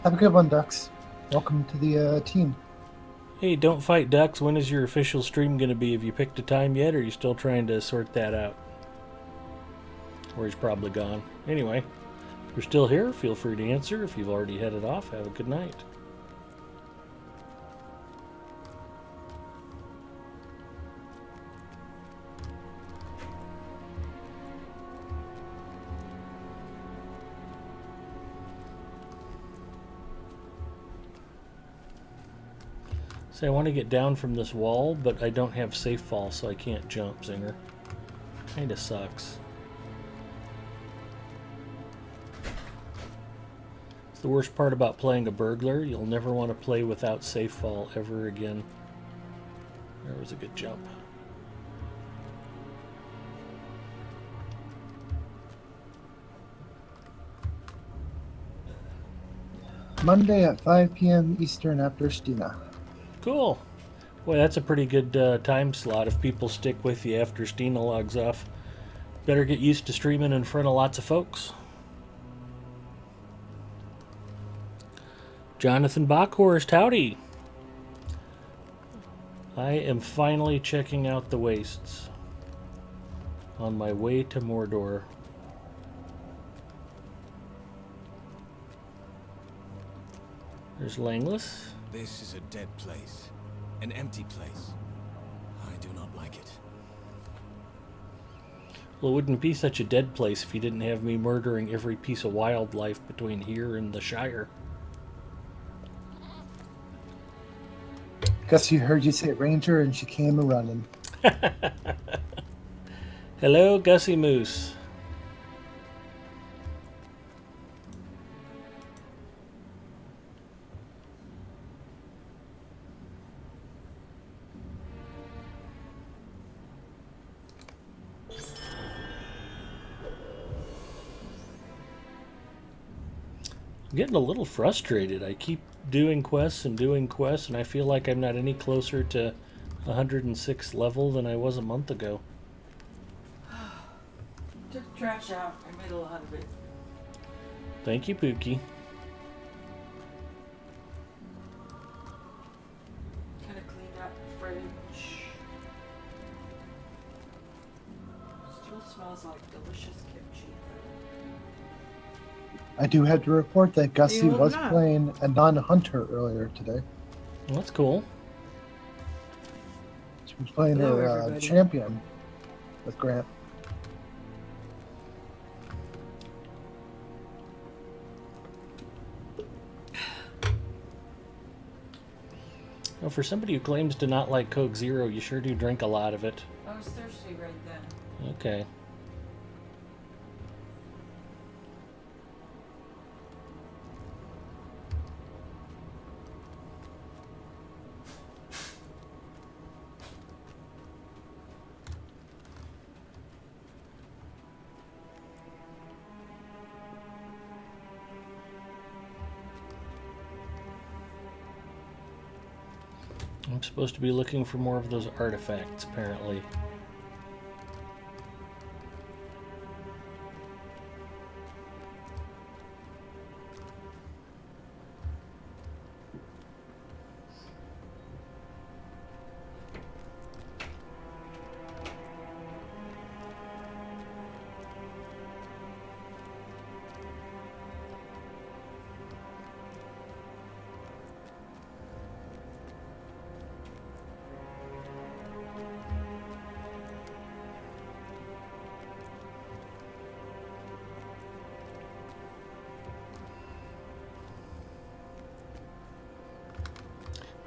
Have a good one, Ducks. Welcome to the team. Hey, don't fight ducks. When is your official stream going to be? Have you picked a time yet, or are you still trying to sort that out? Or he's probably gone. Anyway, if you're still here, feel free to answer. If you've already headed off, have a good night. I want to get down from this wall, but I don't have safe fall, so I can't jump, Zinger. Kinda sucks. It's the worst part about playing a burglar. You'll never want to play without safe fall ever again. There was a good jump. Monday at 5 p.m. Eastern after Stina. Cool. Boy, that's a pretty good time slot if people stick with you after Stina logs off. Better get used to streaming in front of lots of folks. Jonathan Bockhorst, howdy. I am finally checking out the wastes on my way to Mordor. There's Langless. This is a dead place. An empty place. I do not like it. Well, it wouldn't be such a dead place if you didn't have me murdering every piece of wildlife between here and the Shire. Gussie heard you say Ranger and she came a running. Hello, Gussie Moose. I'm getting a little frustrated. I keep doing quests, and I feel like I'm not any closer to 106 level than I was a month ago. Took the trash out. I made a lot of it. Thank you, Pookie. Kind of cleaned out the fridge. Still smells like delicious kimchi. I do have to report that Gussie You was not. playing a non-hunter earlier today. Well, that's cool. She was playing Hello, her everybody. champion with Grant. Well, for somebody who claims to not like Coke Zero, you sure do drink a lot of it. I was thirsty right then. Okay. I'm supposed to be looking for more of those artifacts, apparently.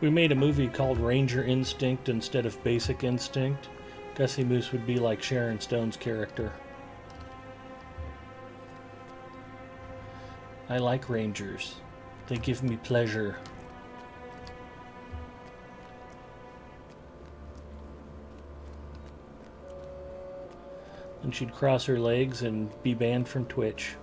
We made a movie called Ranger Instinct instead of Basic Instinct. Gussie Moose would be like Sharon Stone's character. I like Rangers. They give me pleasure. And she'd cross her legs and be banned from Twitch.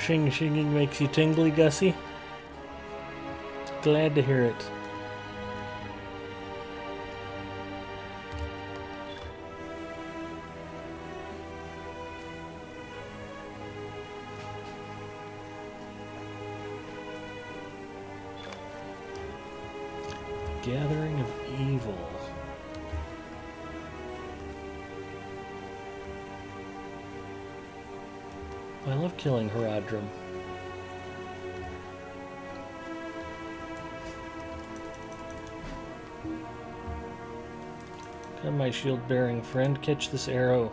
Shinging makes you tingly, Gussie? Glad to hear it. Gathering of Evil. I love killing Haradrim. Come, my shield-bearing friend, catch this arrow.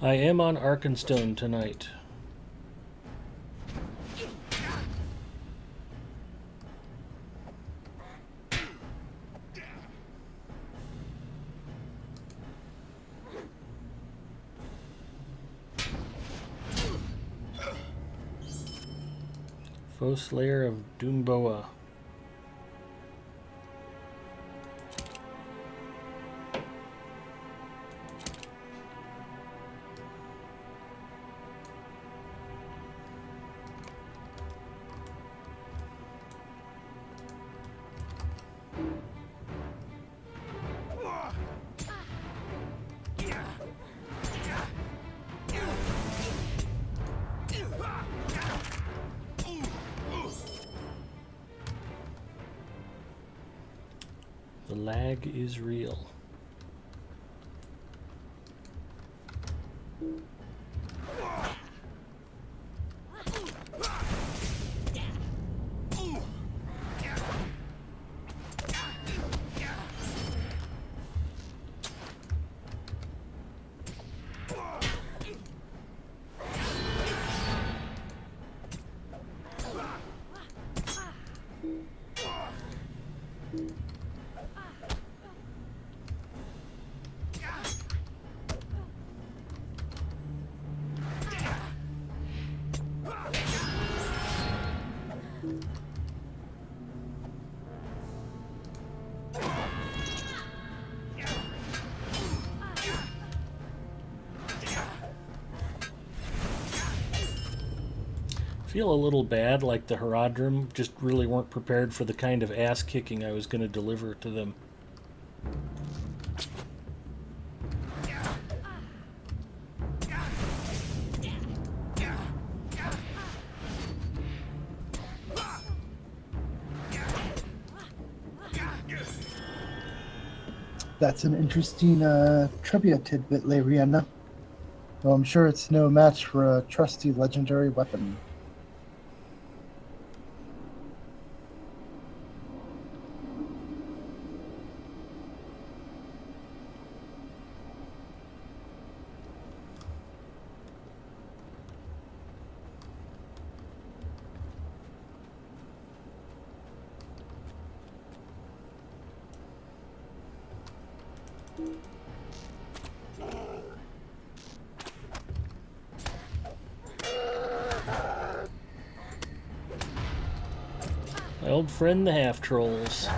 I am on Arkenstone tonight. Post layer of Doomboa. The lag is real. Feel a little bad, like the Haradrim just really weren't prepared for the kind of ass kicking I was going to deliver to them. That's an interesting trivia tidbit, Lariana. Well, I'm sure it's no match for a trusty legendary weapon. My old friend, the half-trolls.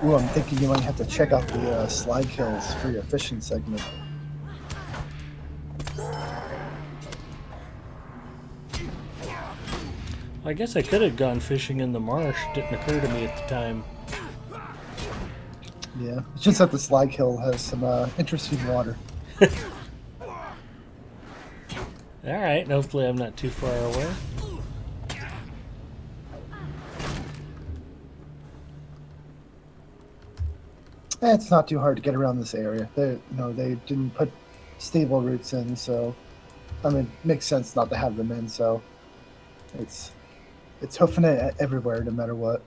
Ooh, I'm thinking you might have to check out the slide kills for your fishing segment. I guess I could have gone fishing in the marsh. Didn't occur to me at the time. Yeah, it's just that the slide kill has some interesting water. Alright, hopefully I'm not too far away. It's not too hard to get around this area. They didn't put stable routes in, so I mean, it makes sense not to have them in. So it's hoofing it everywhere, no matter what.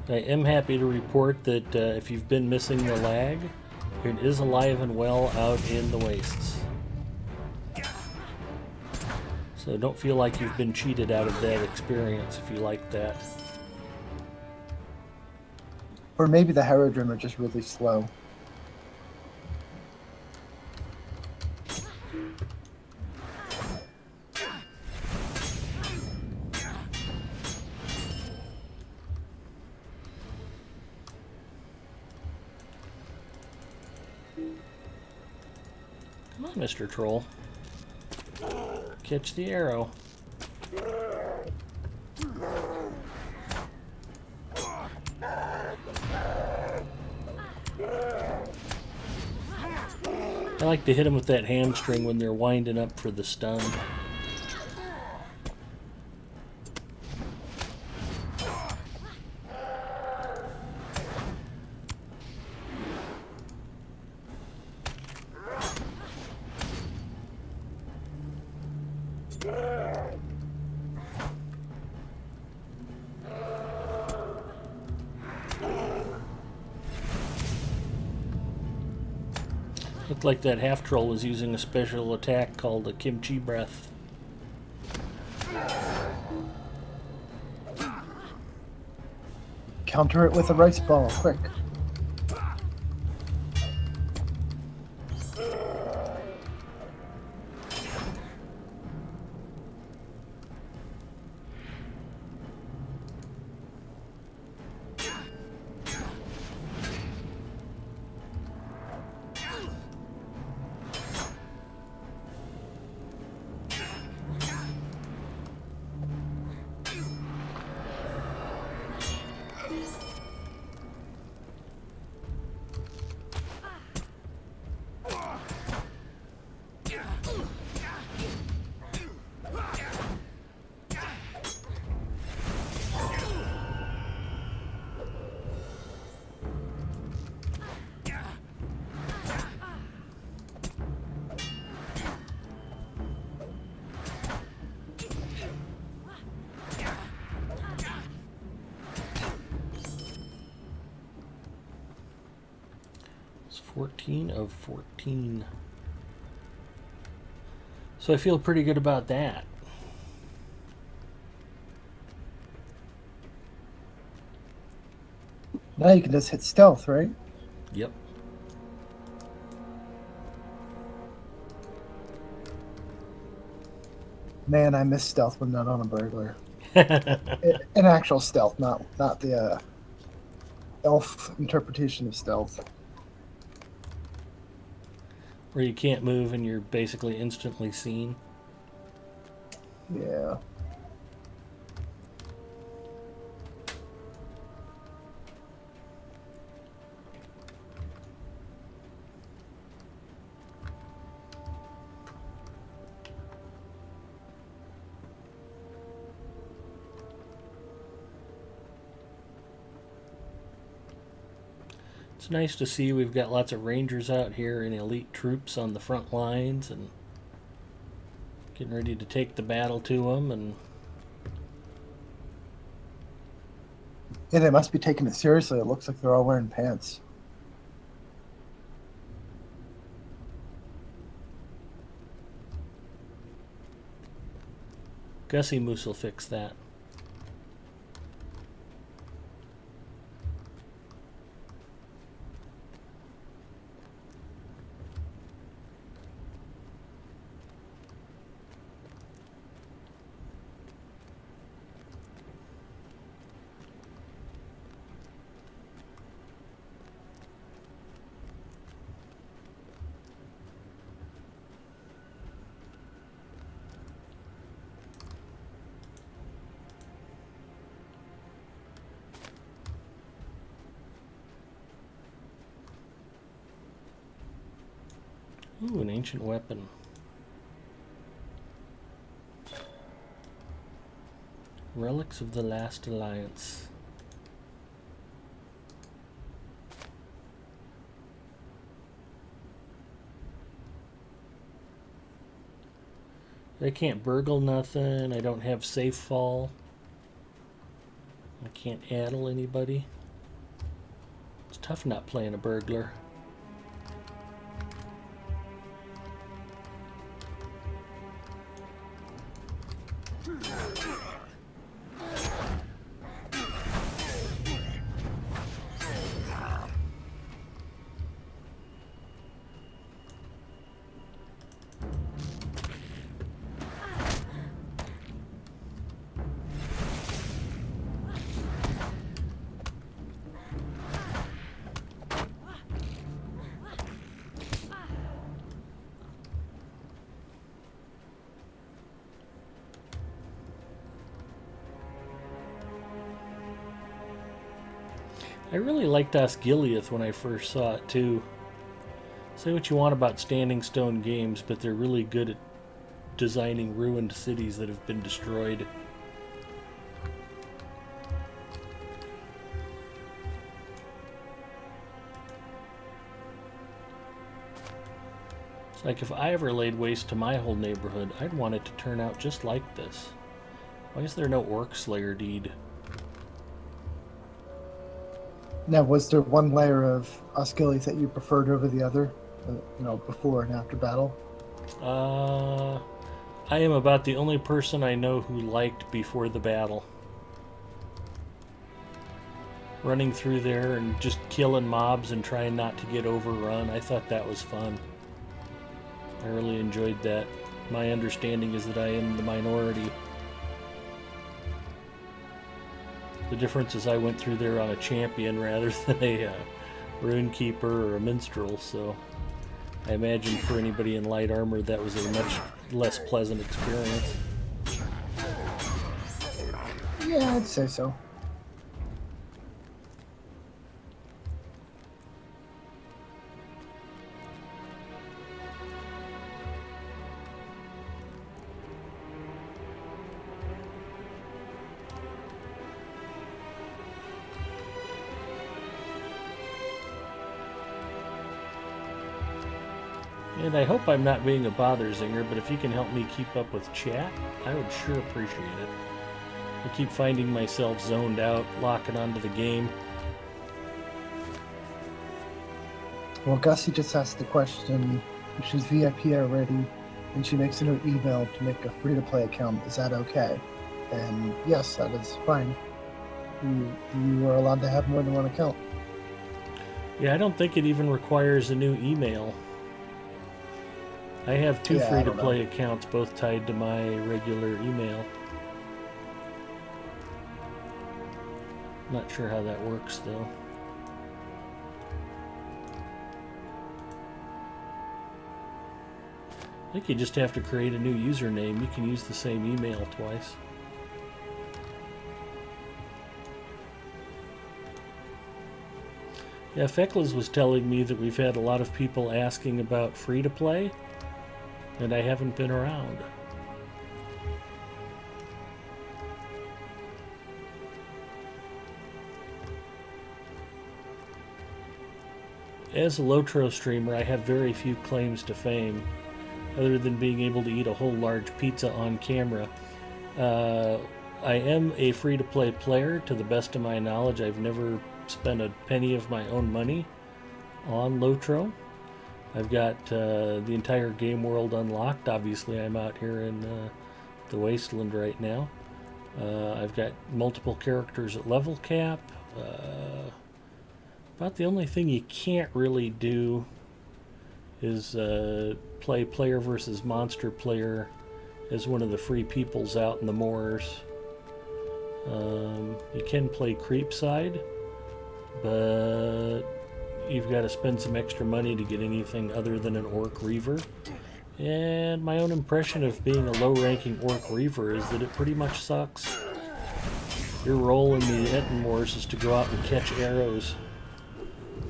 I am happy to report that if you've been missing the lag, it is alive and well out in the wastes. So don't feel like you've been cheated out of that experience if you like that. Or maybe the Haradrim are just really slow. Come on, Mr. Troll. Catch the arrow. I like to hit them with that hamstring when they're winding up for the stun. Looked like that half troll was using a special attack called a kimchi breath. Counter it with a rice ball, quick. It's 14 of 14. So I feel pretty good about that. Now you can just hit stealth, right? Yep. Man, I miss stealth when not on a burglar. An actual stealth, not the elf interpretation of stealth. Where you can't move and you're basically instantly seen. Yeah. It's nice to see we've got lots of rangers out here and elite troops on the front lines and getting ready to take the battle to them. And Yeah, they must be taking it seriously. It looks like they're all wearing pants. Gussie Moose will fix that. Ooh, an ancient weapon. Relics of the Last Alliance. I can't burgle nothing. I don't have safe fall. I can't addle anybody. It's tough not playing a burglar. I really liked Osgiliath when I first saw it too. Say what you want about Standing Stone games, but they're really good at designing ruined cities that have been destroyed. It's like if I ever laid waste to my whole neighborhood, I'd want it to turn out just like this. Why is there no Orc Slayer deed? Now, was there one layer of Osgiliath that you preferred over the other? Before and after battle? I am about the only person I know who liked before the battle. running through there and just killing mobs and trying not to get overrun. I thought that was fun. I really enjoyed that. My understanding is that I am the minority. The difference is I went through there on a champion rather than a runekeeper or a minstrel, so I imagine for anybody in light armor that was a much less pleasant experience. Yeah, I'd say so. And I hope I'm not being a bother zinger, but if you can help me keep up with chat, I would sure appreciate it. I keep finding myself zoned out, locking onto the game. Well, Gussie just asked the question if she's VIP already and she makes a new email to make a free-to-play account. Is that okay? And yes, that is fine. You are allowed to have more than one account. Yeah, I don't think it even requires a new email. I have two Yeah, I don't free-to-play know. accounts, both tied to my regular email. Not sure how that works, though. I think you just have to create a new username. You can use the same email twice. Yeah, Feklas was telling me that we've had a lot of people asking about free-to-play, and I haven't been around. As a Lotro streamer, I have very few claims to fame, other than being able to eat a whole large pizza on camera. I am a free-to-play player, to the best of my knowledge. I've never spent a penny of my own money on Lotro. I've got the entire game world unlocked. Obviously, I'm out here in the wasteland right now. I've got multiple characters at level cap. About the only thing you can't really do is play player versus monster player as one of the free peoples out in the moors. You can play creep side, but you've got to spend some extra money to get anything other than an orc reaver. And my own impression of being a low-ranking orc reaver is that it pretty much sucks. Your role in the Etten Wars is to go out and catch arrows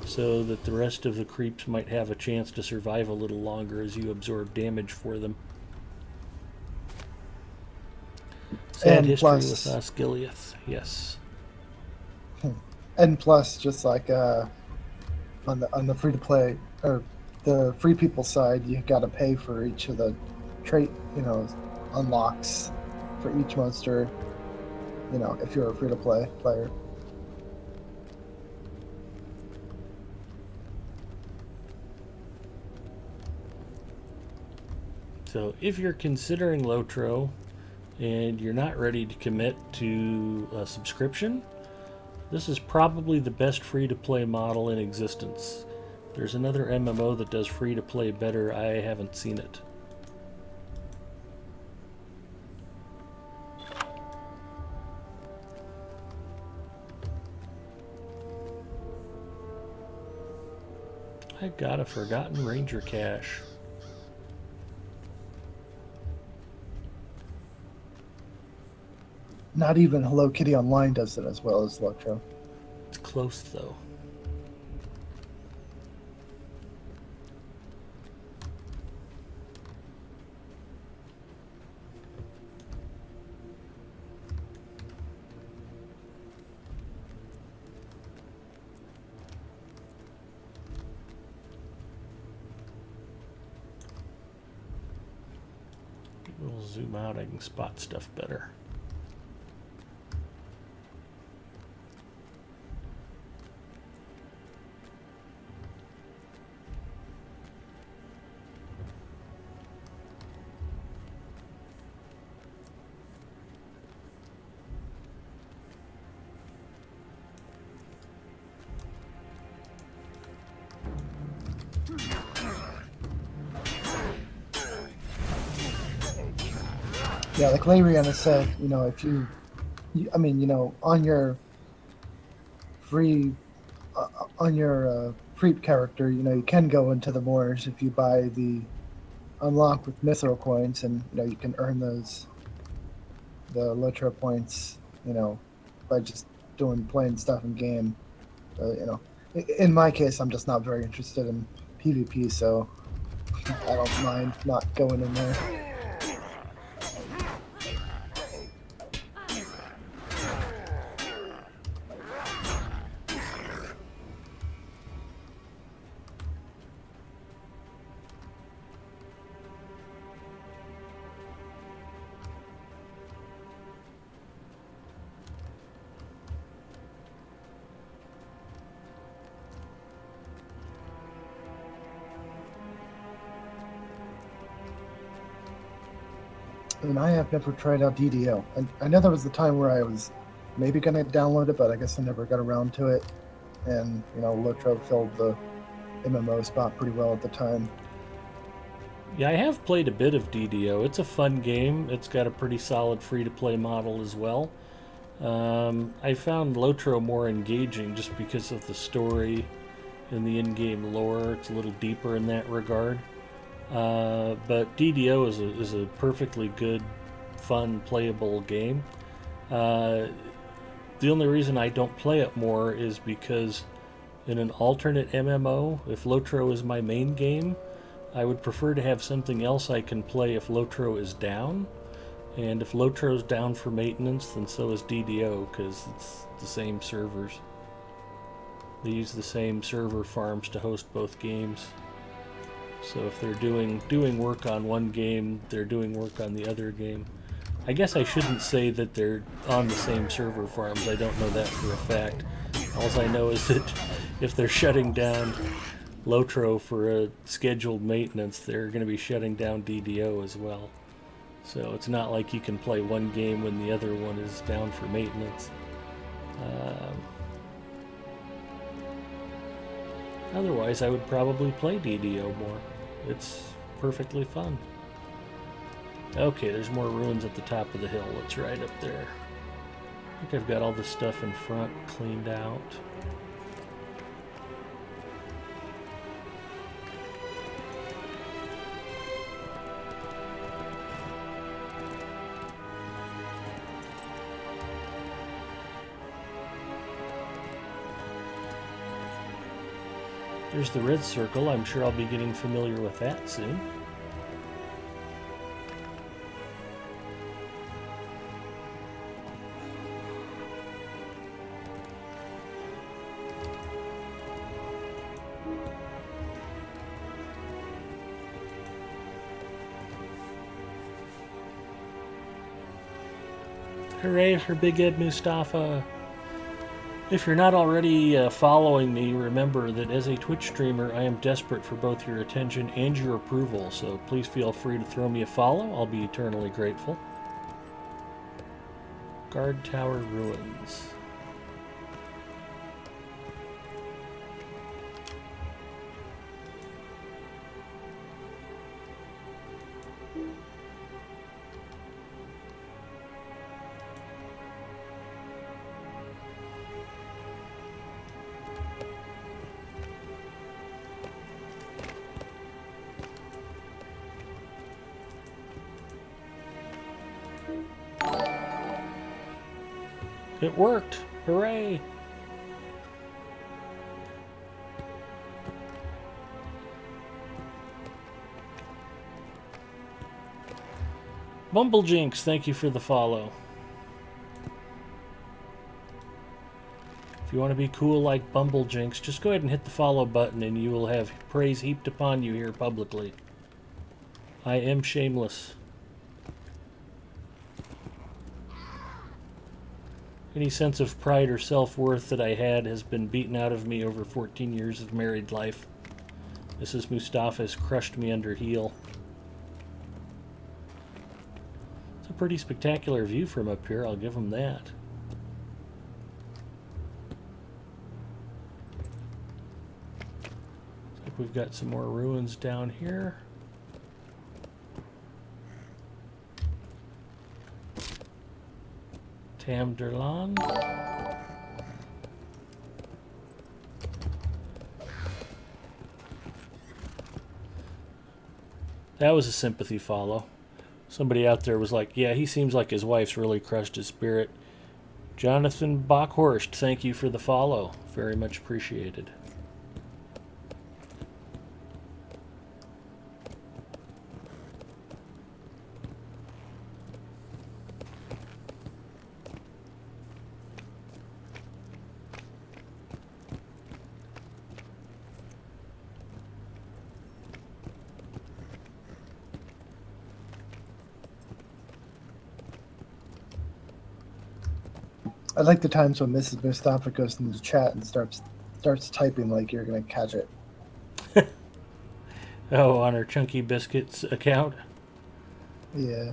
so that the rest of the creeps might have a chance to survive a little longer as you absorb damage for them. Sad And history plus- with Osgiliath, yes. And plus, just like on the free to play or the free people side, you got to pay for each of the trait, unlocks for each monster. If you're a free to play player. So if you're considering Lotro and you're not ready to commit to a subscription, this is probably the best free-to-play model in existence. There's another MMO that does free-to-play better. I haven't seen it. I've got a forgotten ranger cache. Not even Hello Kitty Online does it as well as Lotro. It's close, though. We'll zoom out, I can spot stuff better. Yeah, like Lariana said, if I mean, on your free, on your Freep character, you can go into the moors if you buy the unlock with mithril coins, and you can earn the Lotro points, by just doing plain stuff in game. In my case, I'm just not very interested in PvP, so I don't mind not going in there. And I have never tried out DDO. And I know there was a time where I was maybe going to download it, but I guess I never got around to it. And, Lotro filled the MMO spot pretty well at the time. Yeah, I have played a bit of DDO. It's a fun game. It's got a pretty solid free-to-play model as well. I found Lotro more engaging just because of the story and the in-game lore. It's a little deeper in that regard. But DDO is a perfectly good, fun, playable game. The only reason I don't play it more is because in an alternate MMO, if Lotro is my main game, I would prefer to have something else I can play if Lotro is down. And if Lotro's down for maintenance, then so is DDO, because it's the same servers. They use the same server farms to host both games. So if they're doing work on one game, they're doing work on the other game. I guess I shouldn't say that they're on the same server farms. I don't know that for a fact. All I know is that if they're shutting down Lotro for a scheduled maintenance, they're going to be shutting down DDO as well. So it's not like you can play one game when the other one is down for maintenance. Otherwise, I would probably play DDO more. It's perfectly fun. Okay, there's more ruins at the top of the hill. Let's ride up there. I think I've got all the stuff in front cleaned out. There's the red circle. I'm sure I'll be getting familiar with that soon. Hooray for Big Ed Mustafa! If you're not already following me, remember that as a Twitch streamer, I am desperate for both your attention and your approval, so please feel free to throw me a follow. I'll be eternally grateful. Guard Tower Ruins. It worked! Hooray! Bumblejinx, thank you for the follow. If you want to be cool like Bumblejinx, just go ahead and hit the follow button and you will have praise heaped upon you here publicly. I am shameless. Any sense of pride or self-worth that I had has been beaten out of me over 14 years of married life. Mrs. Mustafa has crushed me under heel. It's a pretty spectacular view from up here, I'll give them that. Looks like we've got some more ruins down here. Tamderlan. That was a sympathy follow. Somebody out there was like, yeah, he seems like his wife's really crushed his spirit. Jonathan Bockhorst, thank you for the follow. Very much appreciated. I like the times when Mrs. Mustafa goes into the chat and starts typing like you're gonna catch it. Oh, on her Chunky Biscuits account? Yeah.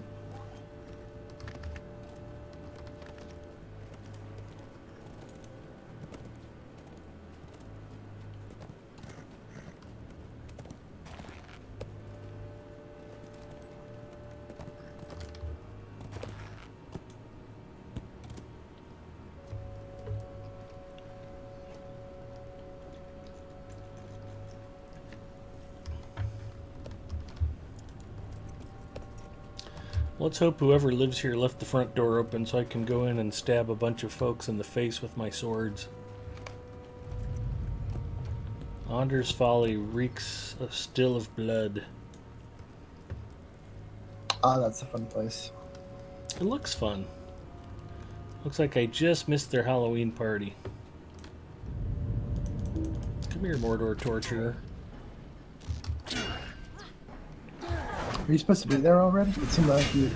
Let's hope whoever lives here left the front door open so I can go in and stab a bunch of folks in the face with my swords. Anders Folly reeks still of blood. Ah, that's a fun place. It looks fun. Looks like I just missed their Halloween party. Come here, Mordor Torturer. Are you supposed to be there already? It seemed like you,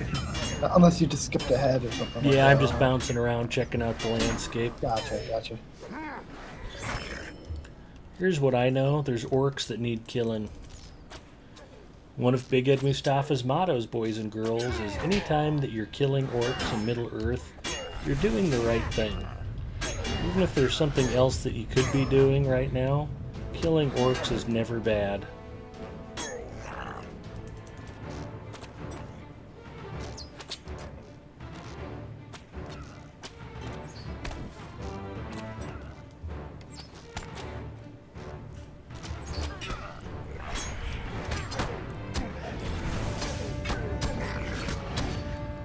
unless you just skipped ahead or something. Yeah, like I'm that. just bouncing around checking out the landscape. Gotcha. Here's what I know. There's orcs that need killing. One of Big Ed Mustafa's mottos, boys and girls, is anytime that you're killing orcs in Middle-earth, you're doing the right thing. Even if there's something else that you could be doing right now, killing orcs is never bad.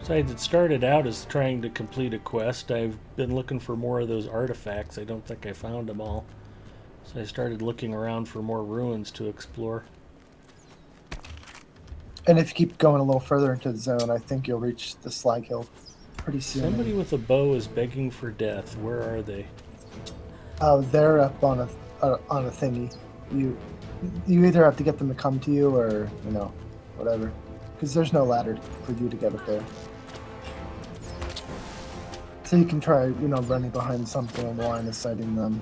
Besides, it started out as trying to complete a quest. I've been looking for more of those artifacts. I don't think I found them all. So I started looking around for more ruins to explore. And if you keep going a little further into the zone, I think you'll reach the Slag Hill pretty soon. Somebody with a bow is begging for death. Where are they? Oh, they're up on a thingy. You either have to get them to come to you, or whatever, because there's no ladder for you to get up there. So you can try, running behind something and line of sighting them.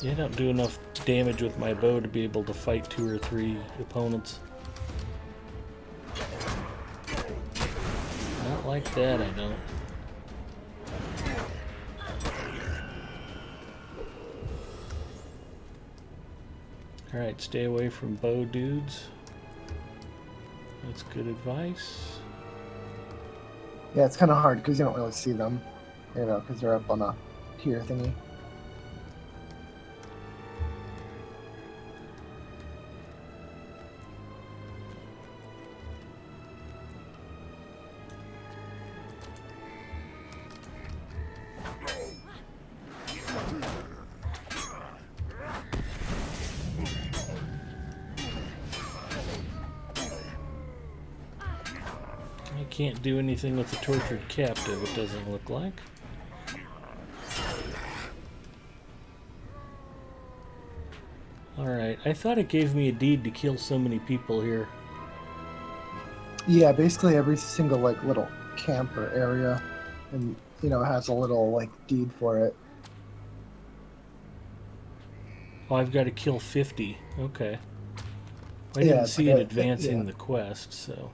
Yeah, I don't do enough damage with my bow to be able to fight 2 or 3 opponents. Not like that, I don't. Alright, stay away from bow dudes. That's good advice. Yeah, it's kind of hard because you don't really see them, because they're up on a tier thingy. Can't do anything with the tortured captive, it doesn't look like. Alright, I thought it gave me a deed to kill so many people here. Yeah, basically every single little camp or area, and has a little deed for it. Oh, I've got to kill 50. Okay. I Yeah, didn't it's see like it a- advancing yeah. the quest, so.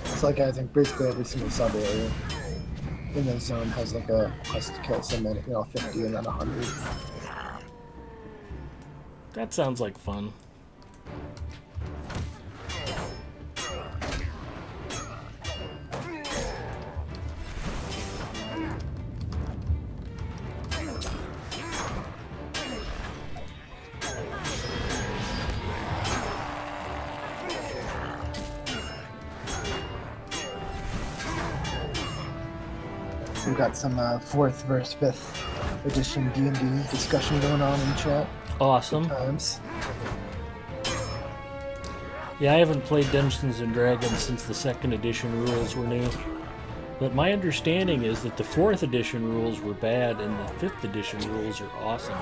It's like I think basically every single sub area in the zone has like a quest to kill someone, 50 and then 100. That sounds like fun. We've got some 4th versus 5th edition D&D discussion going on in chat. Awesome. Good times. Yeah, I haven't played Dungeons and Dragons since the 2nd edition rules were new. But my understanding is that the 4th edition rules were bad and the 5th edition rules are awesome.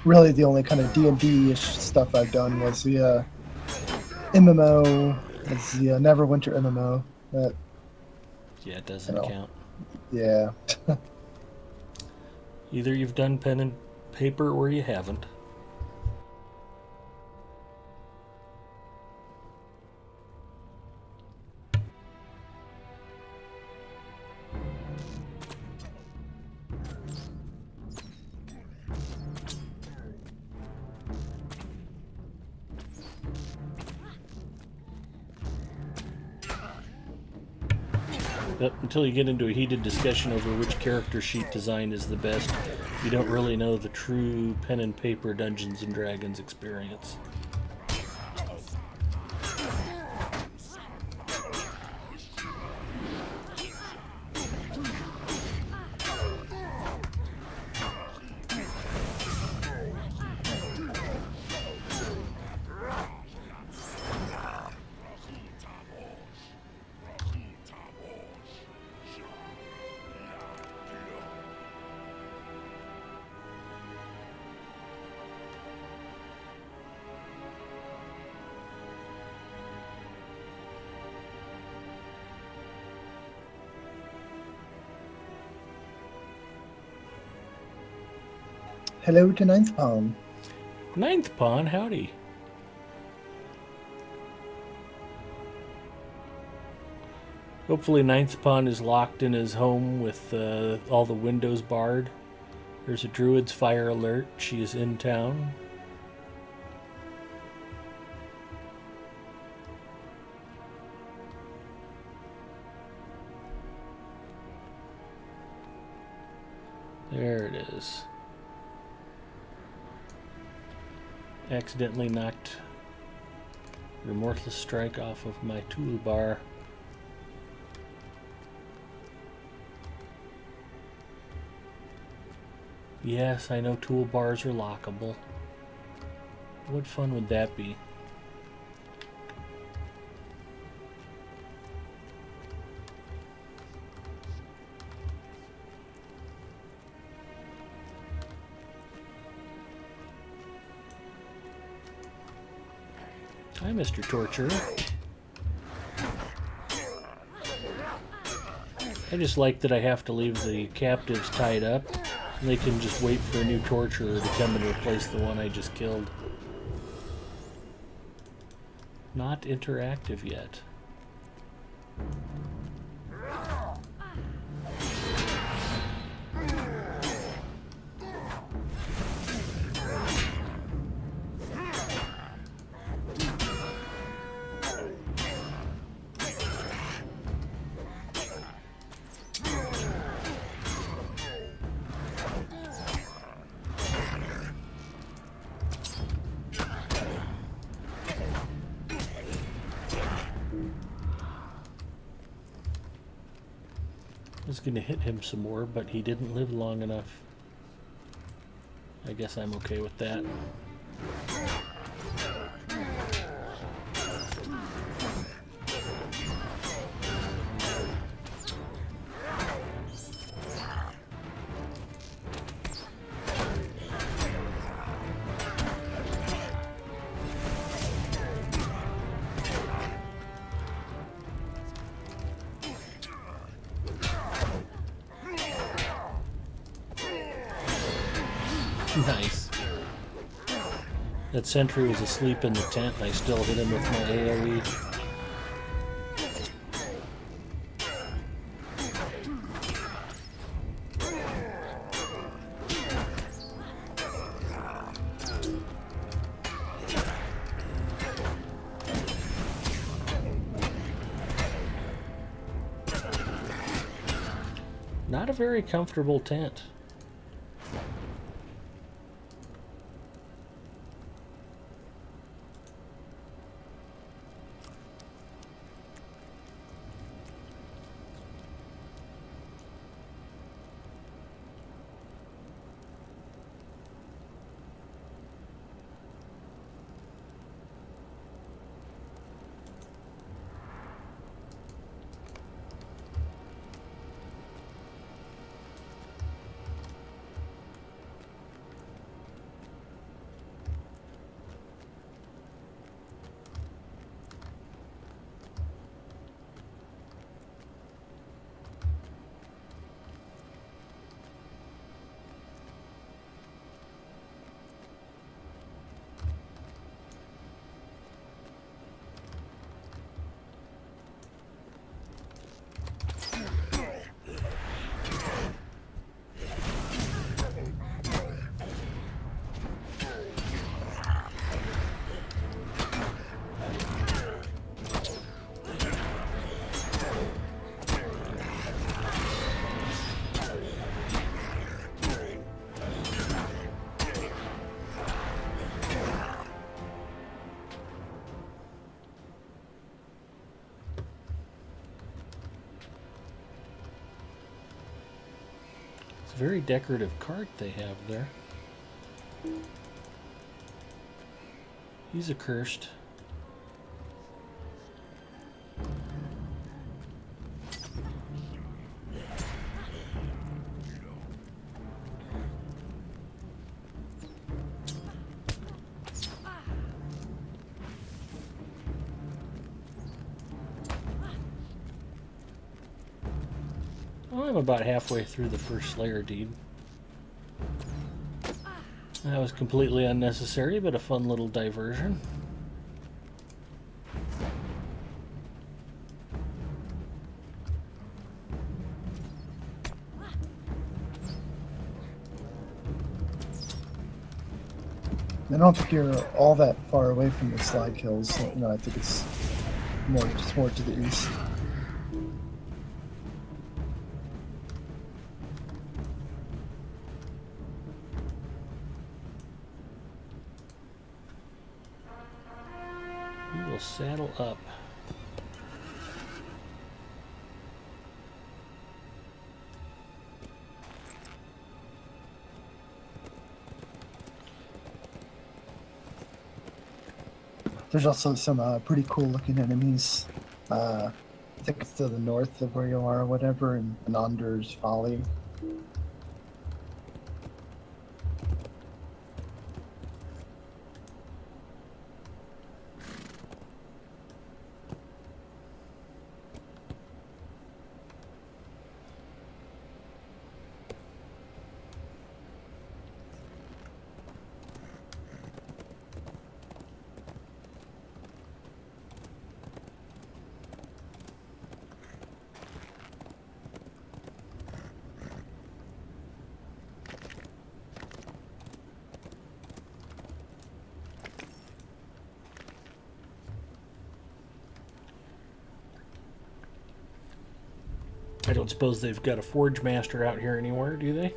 Really, the only kind of D&D-ish stuff I've done was the MMO. It's the Neverwinter MMO. That, Yeah, it doesn't You know. count. yeah. Either you've done pen and paper or you haven't. But until you get into a heated discussion over which character sheet design is the best, you don't really know the true pen and paper Dungeons and Dragons experience. Hello to Ninth Pawn. Ninth Pawn, howdy. Hopefully Ninth Pawn is locked in his home with all the windows barred. There's a druid's fire alert. She is in town. There it is. Accidentally knocked Remorseless Strike off of my toolbar. Yes, I know toolbars are lockable. What fun would that be? Hi, Mr. Torturer. I just like that I have to leave the captives tied up, and they can just wait for a new torturer to come and replace the one I just killed. Not interactive yet. I was going to hit him some more, but he didn't live long enough. I guess I'm okay with that. Nice. That sentry was asleep in the tent and I still hit him with my AoE. Not a very comfortable tent. It's a very decorative cart they have there. He's accursed. I'm about halfway through the first Slayer deed. That was completely unnecessary, but a fun little diversion. I don't think you're all that far away from the slide kills. You know, I think it's more to the east. We will saddle up. There's also some pretty cool looking enemies. I think it's to the north of where you are or whatever, in Anders Folly. I don't suppose they've got a Forge Master out here anywhere, do they?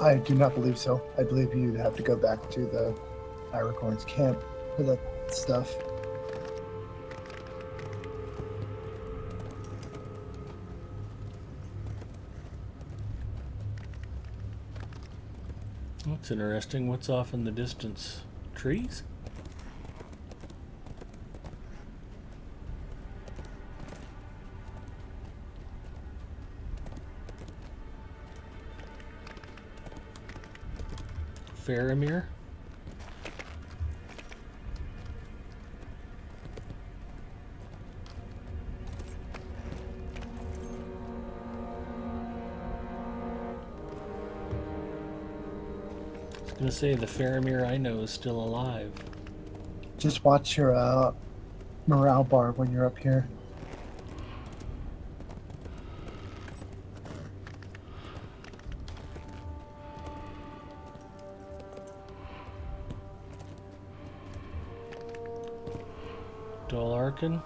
I do not believe so. I believe you'd have to go back to the Iracorn's camp for that stuff. That's interesting. What's off in the distance? Trees? Faramir? gonna say the Faramir I know is still alive. Just watch your morale bar when you're up here. Dol Arkin.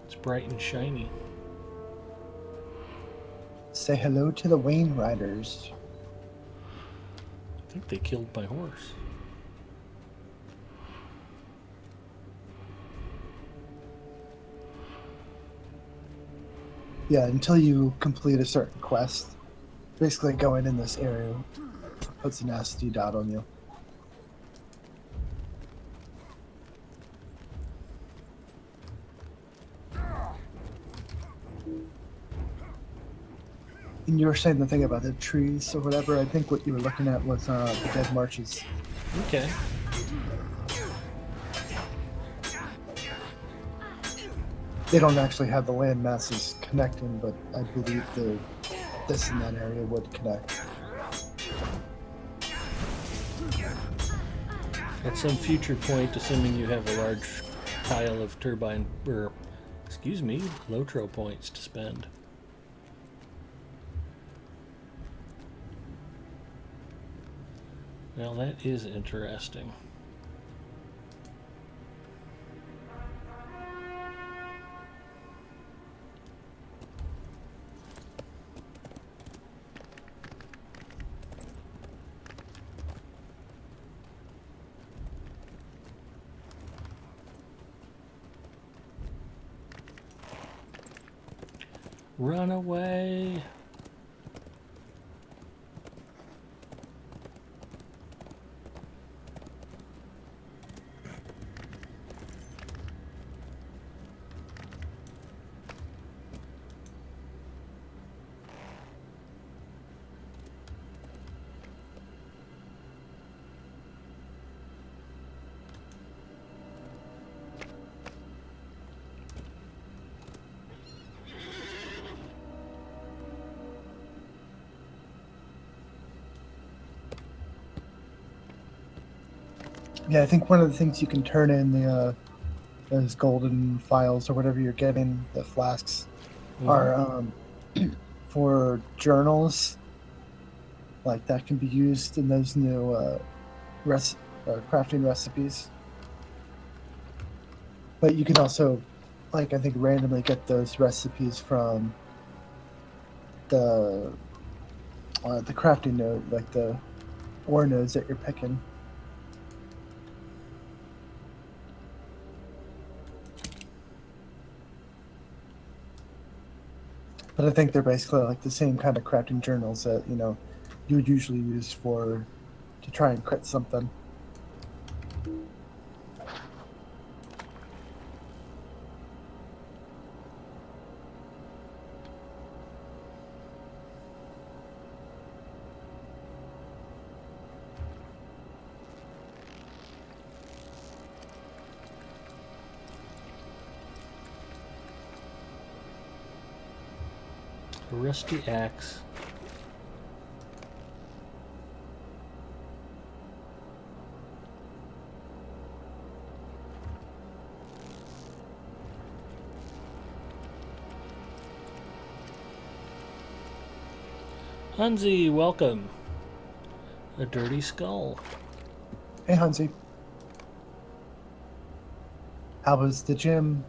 It's bright and shiny. Say hello to the Wayne Riders. I think they killed my horse. Yeah, until you complete a certain quest, basically going in this area puts a nasty dot on you. And you were saying the thing about the trees or whatever. I think what you were looking at was the dead marshes. Okay. They don't actually have the land masses connecting, but I believe this in that area would connect. At some future point, assuming you have a large pile of turbine, or excuse me, Lotro points to spend. Well, that is interesting. Run away! Yeah, I think one of the things you can turn in those golden files or whatever you're getting, the flasks, are for journals. Like that can be used in those new crafting recipes. But you can also, like I think, randomly get those recipes from the crafting node, like the ore nodes that you're picking. But I think they're basically like the same kind of crafting journals that, you know, you would usually use to try and crit something. A rusty axe. Hansi, welcome. A dirty skull. Hey, Hansi. How was the gym?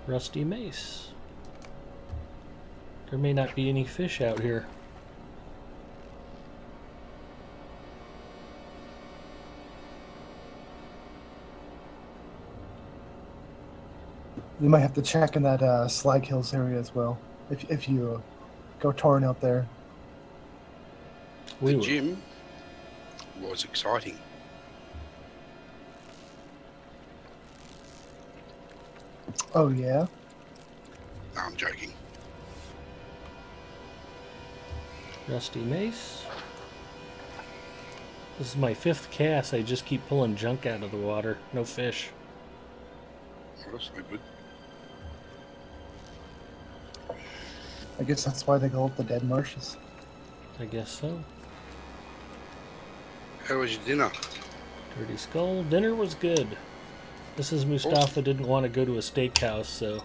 Rusty mace. There may not be any fish out here. You might have to check in that Slag Hills area as well, if you go touring out there. We The will. gym was exciting. Oh, yeah? I'm joking. Rusty mace. This is my 5th cast. I just keep pulling junk out of the water. No fish. Oh, that's no good. I guess that's why they call it the dead marshes. I guess so. How was your dinner? Dirty Skull. Dinner was good. Mrs. Mustafa didn't want to go to a steakhouse, so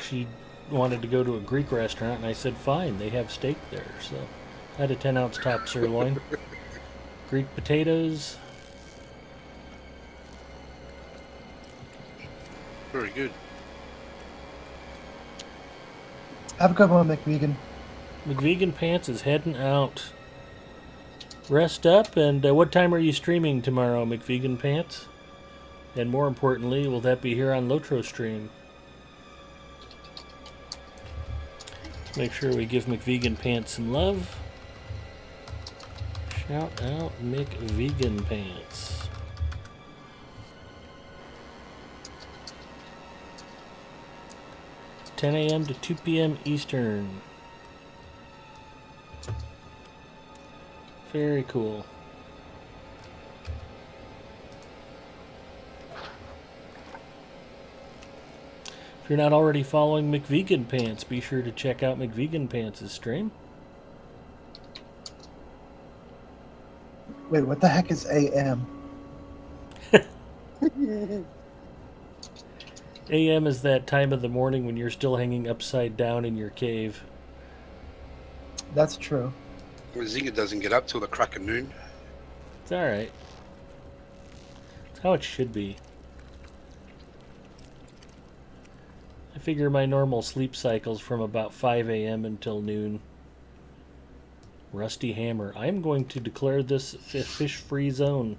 she wanted to go to a Greek restaurant, and I said, fine, they have steak there. So I had a 10-ounce top sirloin. Greek potatoes. Very good. Have a good one, McVegan. McVegan Pants is heading out. Rest up, and what time are you streaming tomorrow, McVegan Pants? And more importantly, will that be here on Lotro Stream? Let's make sure we give McVegan Pants some love. Shout out McVegan Pants. (10 a.m. to 2 p.m. Eastern). Very cool. If you're not already following McVegan Pants, be sure to check out McVegan Pants' stream. Wait, what the heck is AM? AM is that time of the morning when you're still hanging upside down in your cave. That's true. Well, Zinger doesn't get up till the crack of noon. It's alright. It's how it should be. I figure my normal sleep cycle's from about 5 a.m. until noon. Rusty Hammer. I'm going to declare this fish-free zone.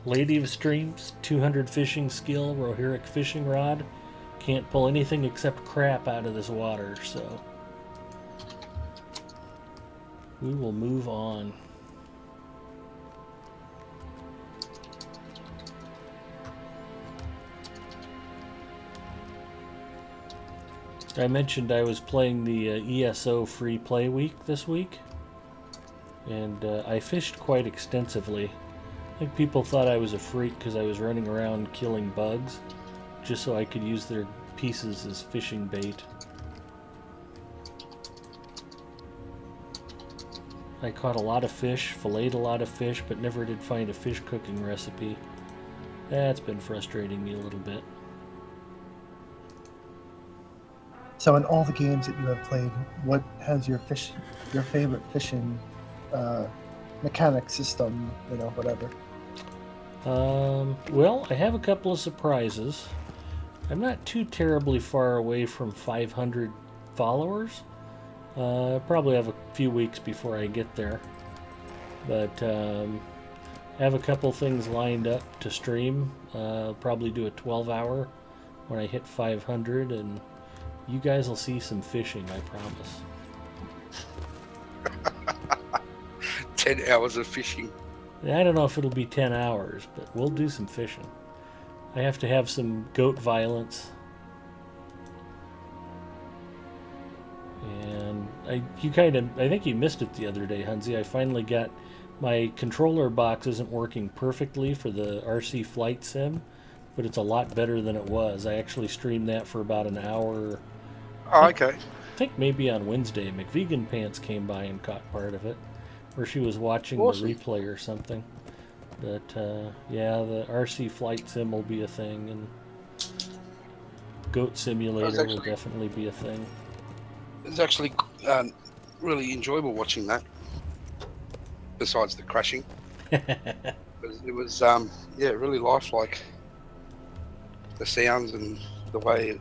Lady of Streams, 200 fishing skill, Rohirric fishing rod. Can't pull anything except crap out of this water, so we will move on. I mentioned I was playing the ESO free play week this week, and I fished quite extensively. I think people thought I was a freak because I was running around killing bugs just so I could use their pieces as fishing bait. I caught a lot of fish, filleted a lot of fish, but never did find a fish cooking recipe. That's been frustrating me a little bit. So in all the games that you have played, what has your favorite fishing mechanic system, whatever? Well, I have a couple of surprises. I'm not too terribly far away from 500 followers. Probably have a few weeks before I get there. But I have a couple things lined up to stream. Probably do a 12-hour when I hit 500, and you guys will see some fishing, I promise. 10 hours of fishing. I don't know if it'll be 10 hours, but we'll do some fishing. I have to have some goat violence. And I think you missed it the other day, Hunzi. I finally got my controller box isn't working perfectly for the RC Flight Sim, but it's a lot better than it was. I actually streamed that for about an hour. Oh, okay. I think maybe on Wednesday. McVegan Pants came by and caught part of it, where she was watching Awesome. the replay or something. But yeah, the RC Flight Sim will be a thing, and Goat Simulator will definitely be a thing. It's actually really enjoyable watching that. Besides the crashing, it was really lifelike. The sounds and the way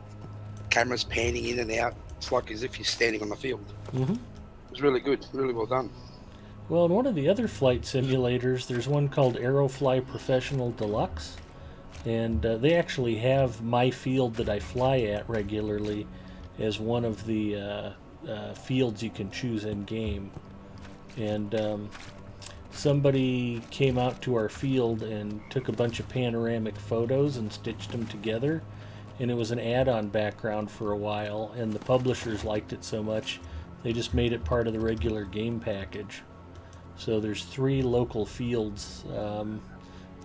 cameras panning in and out. It's like as if you're standing on the field. Mm-hmm. It was really good, really well done. Well, in one of the other flight simulators, there's one called Aerofly Professional Deluxe, and they actually have my field that I fly at regularly as one of the fields you can choose in game. and somebody came out to our field and took a bunch of panoramic photos and stitched them together, and it was an add-on background for a while, and the publishers liked it so much they just made it part of the regular game package. So there's 3 local fields, the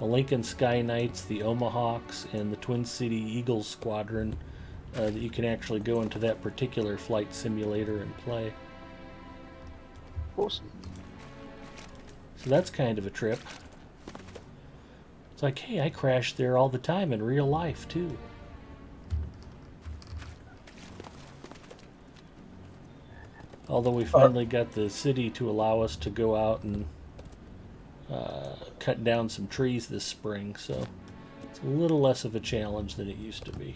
Lincoln Sky Knights, the Omahawks, and the Twin City Eagles Squadron, that you can actually go into that particular flight simulator and play. Awesome. So that's kind of a trip. It's like, hey, I crash there all the time in real life, too. Although we finally got the city to allow us to go out and cut down some trees this spring, so it's a little less of a challenge than it used to be.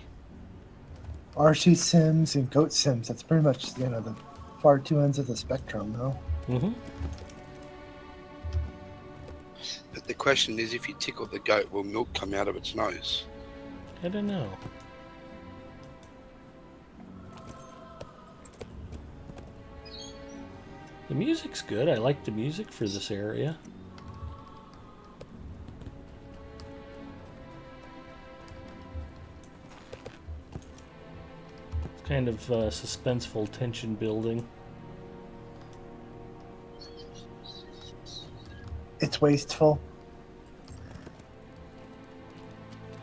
RC Sims and Goat Sims, that's pretty much, the far 2 ends of the spectrum, though. Mm-hmm. But the question is, if you tickle the goat, will milk come out of its nose? I don't know. The music's good. I like the music for this area. It's kind of suspenseful, tension building. It's wasteful.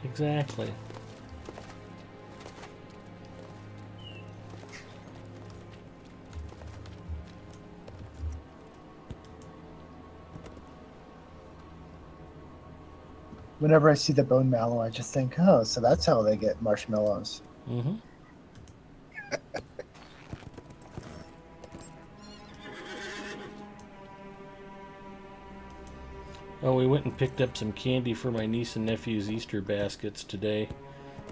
Exactly. Whenever I see the bone mallow, I just think, oh, so that's how they get marshmallows. Mm-hmm. Oh, we went and picked up some candy for my niece and nephew's Easter baskets today.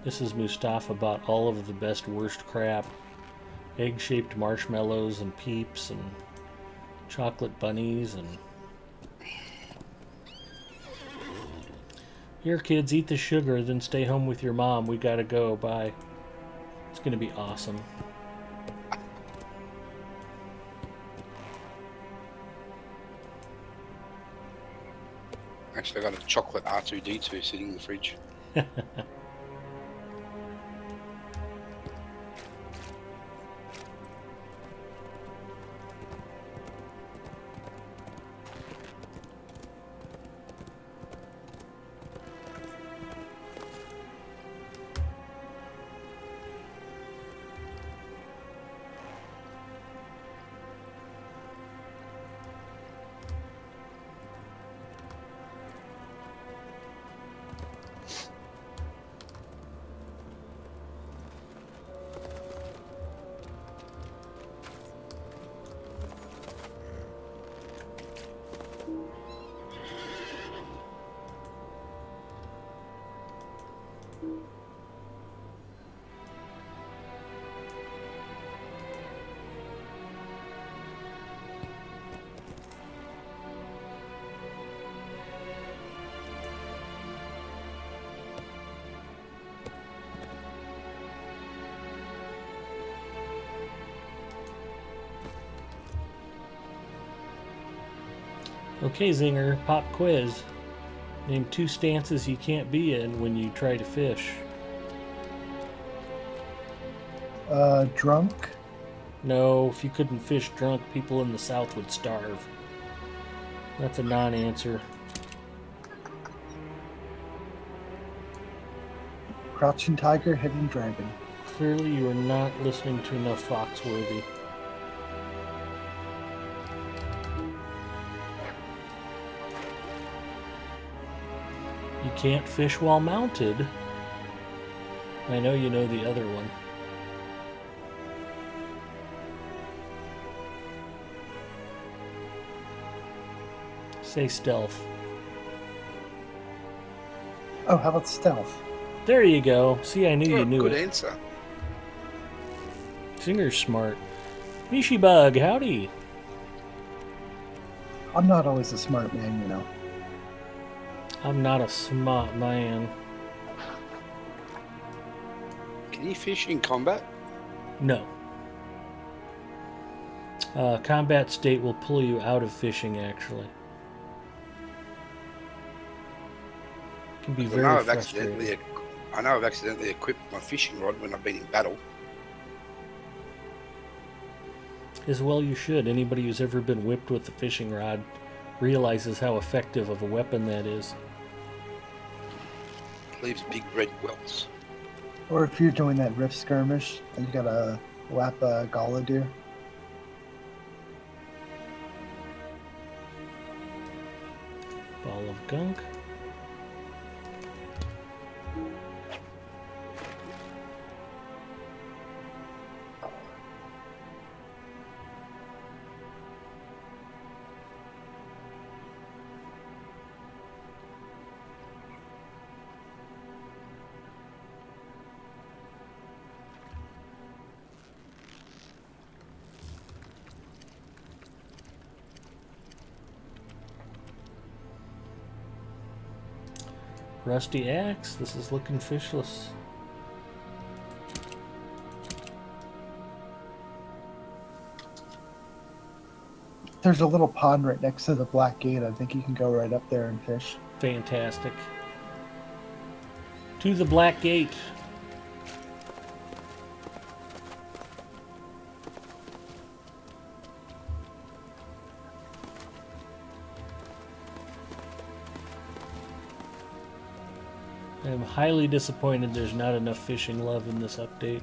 This is Mustafa bought all of the best worst crap. Egg-shaped marshmallows and peeps and chocolate bunnies and... Here, kids, eat the sugar, then stay home with your mom. We gotta go. Bye. It's gonna be awesome. Actually, I got a chocolate R2-D2 sitting in the fridge. Okay, Zinger, pop quiz. Name 2 stances you can't be in when you try to fish. Drunk. No, if you couldn't fish drunk, people in the South would starve. That's a non-answer. Crouching Tiger, Hidden Dragon. Clearly you are not listening to enough Foxworthy. You can't fish while mounted. I know you know the other one. Say stealth. Oh, how about stealth? There you go. See, I knew you knew Good it. answer. Singer's smart. Mishi Bug, howdy. I'm not always a smart man, you know. I'm not a smart man. Can you fish in combat? No. Combat state will pull you out of fishing, actually. Can be I know very I've frustrating. I've accidentally equipped my fishing rod when I've been in battle. As well you should. Anybody who's ever been whipped with the fishing rod realizes how effective of a weapon that is. It leaves big red welts. Or if you're doing that rift skirmish and you gotta lap a gala deer. Ball of gunk. Rusty axe. This is looking fishless. There's a little pond right next to the black gate. I think you can go right up there and fish. Fantastic. To the Black Gate. I am highly disappointed there's not enough fishing love in this update.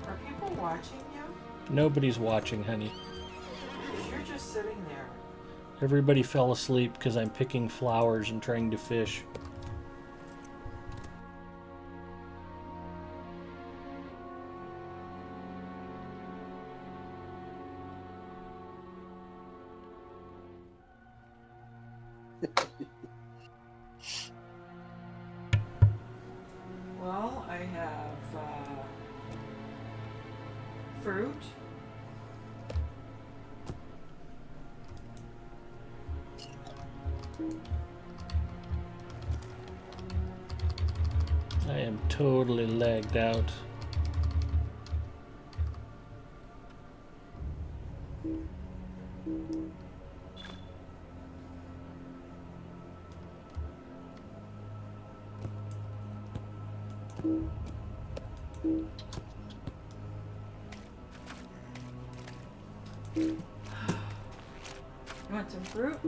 Are people watching you? Nobody's watching, honey. You're just sitting there. Everybody fell asleep because I'm picking flowers and trying to fish. Well, I have fruit. I am totally lagged out. You want some fruit?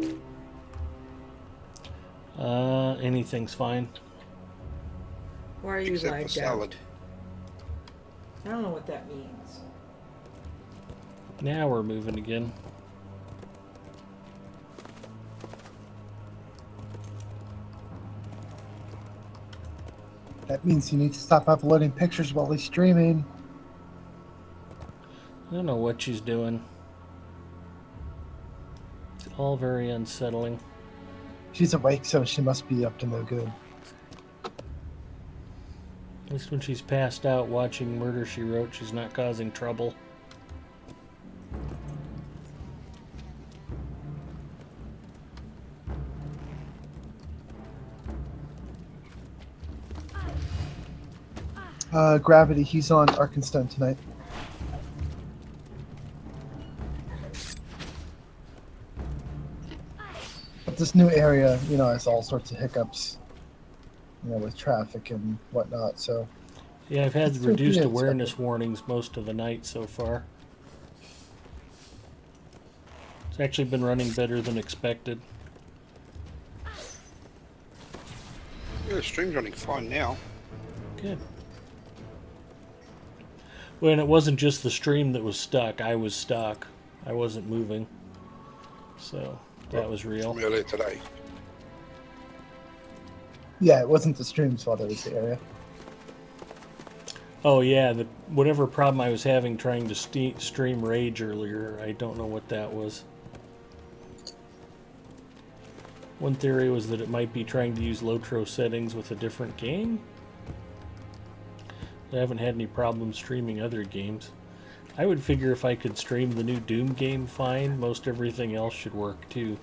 Anything's fine. Why are you Except for lagged salad. out? I don't know what that means. Now we're moving again. That means you need to stop uploading pictures while he's streaming. I don't know what she's doing. It's all very unsettling. She's awake, so she must be up to no good. At least when she's passed out watching Murder, She Wrote, she's not causing trouble. Gravity, he's on Arkansas tonight. But this new area, you know, has all sorts of hiccups, you know, with traffic and whatnot, so... Yeah, I've had It's to reduced be awareness expected. warnings most of the night so far. It's actually been running better than expected. Yeah, the stream's running fine now. Good. When it wasn't just the stream that was stuck, I was stuck. I wasn't moving. So that was real. From earlier today. Yeah, it wasn't the stream's fault. It was the area. Oh yeah, whatever problem I was having trying to stream Rage earlier, I don't know what that was. One theory was that it might be trying to use Lotro settings with a different game. I haven't had any problems streaming other games. I would figure if I could stream the new Doom game fine, most everything else should work too.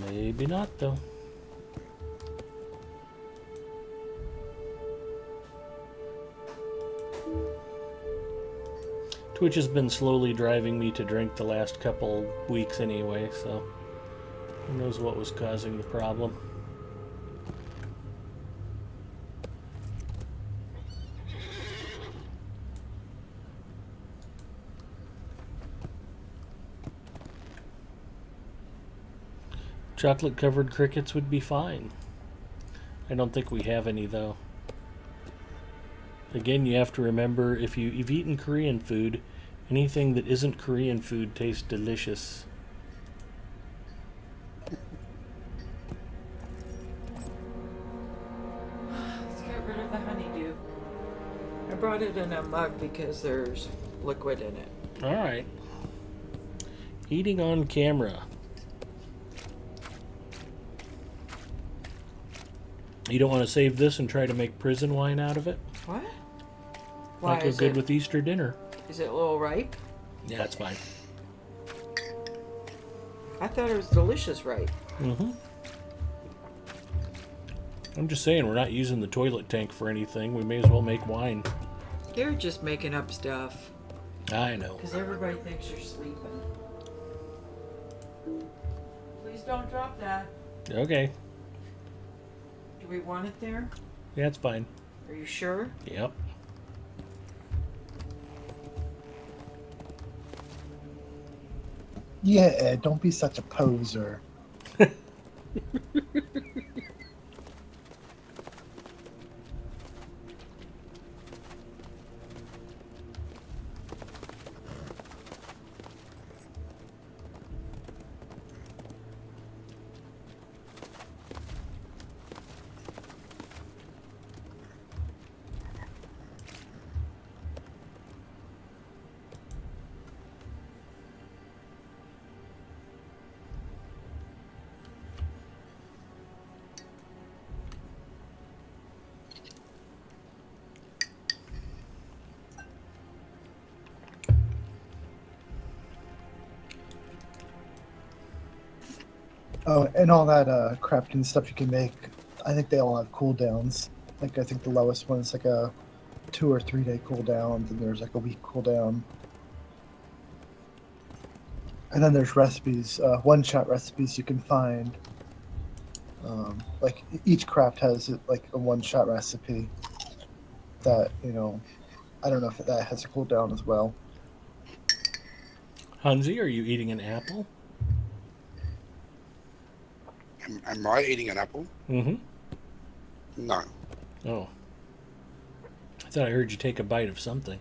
Maybe not though. Twitch has been slowly driving me to drink the last couple weeks anyway, so who knows what was causing the problem. Chocolate covered crickets would be fine. I don't think we have any though. Again, you have to remember if you've eaten Korean food, anything that isn't Korean food tastes delicious. Let's get rid of the honeydew. I brought it in a mug because there's liquid in it. Alright. Eating on camera. You don't want to save this and try to make prison wine out of it? What? Why Might go is good it? with Easter dinner. Is it a little ripe? Yeah, that's fine. I thought it was delicious ripe. Mm-hmm. I'm just saying, we're not using the toilet tank for anything. We may as well make wine. You're just making up stuff. I know. Because everybody thinks you're sleeping. Please don't drop that. Okay. Do we want it there? Yeah, that's fine. Are you sure? Yep. Yeah, Ed, don't be such a poser. Oh, and all that crafting stuff you can make, I think they all have cooldowns. Like, I think the lowest one is like a 2 or 3 day cooldown, then there's like a week cooldown. And then there's recipes, one-shot recipes you can find. Like, each craft has like a one-shot recipe that, you know, I don't know if that has a cooldown as well. Hansi, are you eating an apple? Am I eating an apple? Mm-hmm. No. Oh. I thought I heard you take a bite of something.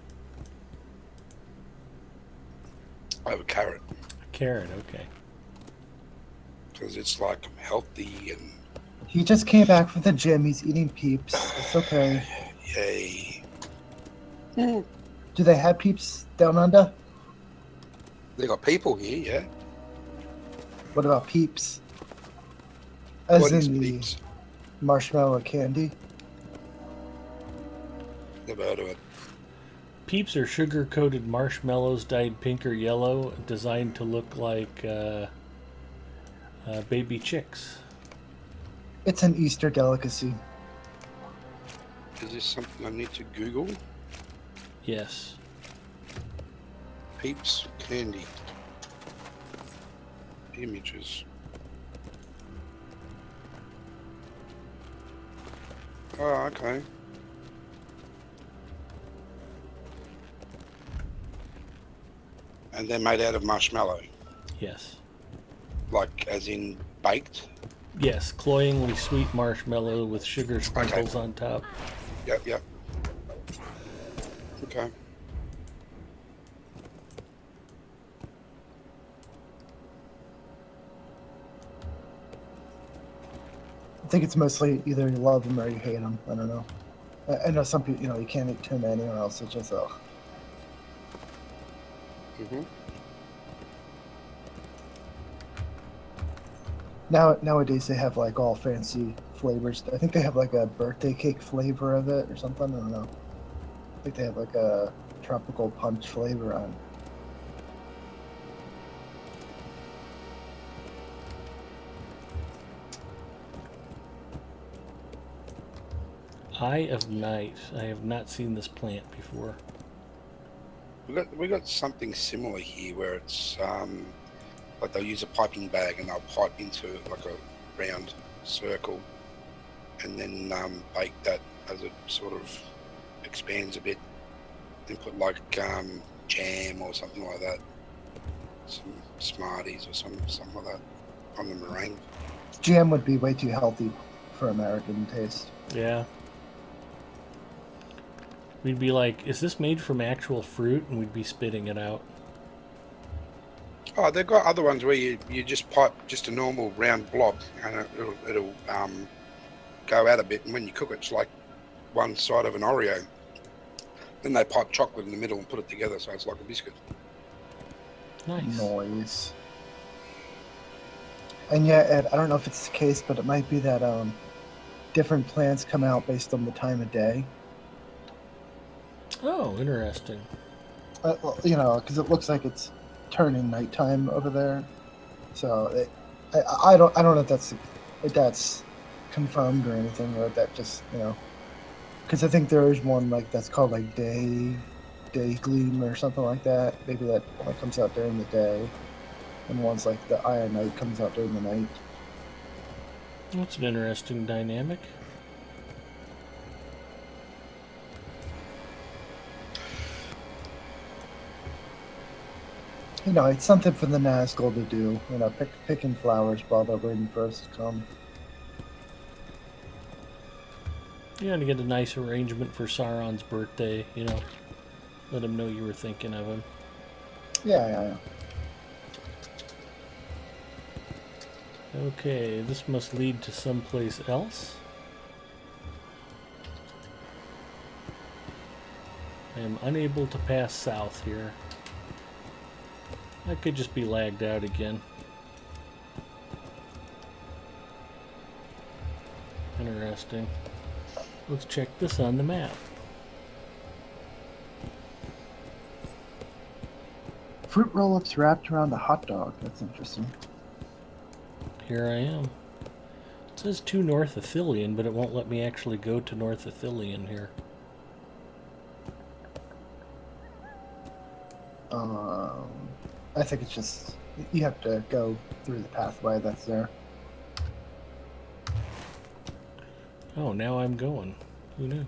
I have a carrot. A carrot, okay. Because it's like healthy and He just came back from the gym, he's eating Peeps. It's okay. yay. Do they have Peeps down under? They got people here, yeah. What about Peeps? As What is in the peeps? marshmallow candy? Never heard of it. Peeps are sugar-coated marshmallows dyed pink or yellow, designed to look like baby chicks. It's an Easter delicacy. Is this something I need to Google? Yes. Peeps candy. Images. Oh, okay. And they're made out of marshmallow, Yes. like as in baked. Yes, cloyingly sweet marshmallow with sugar sprinkles on top. Yep, yep. Okay. I think it's mostly either you love them or you hate them. I don't know. I know some people, you can't eat too many or else it's just, ugh. Mm-hmm. Nowadays they have like all fancy flavors. I think they have like a birthday cake flavor of it or something. I don't know. I think they have like a tropical punch flavor on. Eye of Night. I have not seen this plant before. We got something similar here where it's like they'll use a piping bag and they'll pipe into like a round circle, and then bake that as it sort of expands a bit. Then put like jam or something like that, some Smarties or something like that on the meringue. Jam would be way too healthy for American taste. Yeah. We'd be like, is this made from actual fruit? And we'd be spitting it out. Oh, they've got other ones where you just pipe just a normal round blob and it'll go out a bit, and when you cook it, it's like one side of an Oreo. Then they pipe chocolate in the middle and put it together, so it's like a biscuit. Nice. Noise. And yeah, Ed, I don't know if it's the case, but it might be that different plants come out based on the time of day. Oh, interesting. Well, because it looks like it's turning nighttime over there. So I don't know if that's confirmed or anything, or if that just because I think there is one like that's called like day gleam or something like that. Maybe that one comes out during the day, and one's like the eye of night comes out during the night. That's an interesting dynamic. It's something for the Nazgul to do. Picking flowers while they're waiting for us to come. You want to get a nice arrangement for Sauron's birthday, Let him know you were thinking of him. Yeah. Okay, this must lead to someplace else. I am unable to pass south here. I could just be lagged out again. Interesting. Let's check this on the map. Fruit roll-ups wrapped around a hot dog. That's interesting. Here I am. It says to North Athelion, but it won't let me actually go to North Athelion here. I think it's just you have to go through the pathway that's there. Oh, now I'm going. Who knew?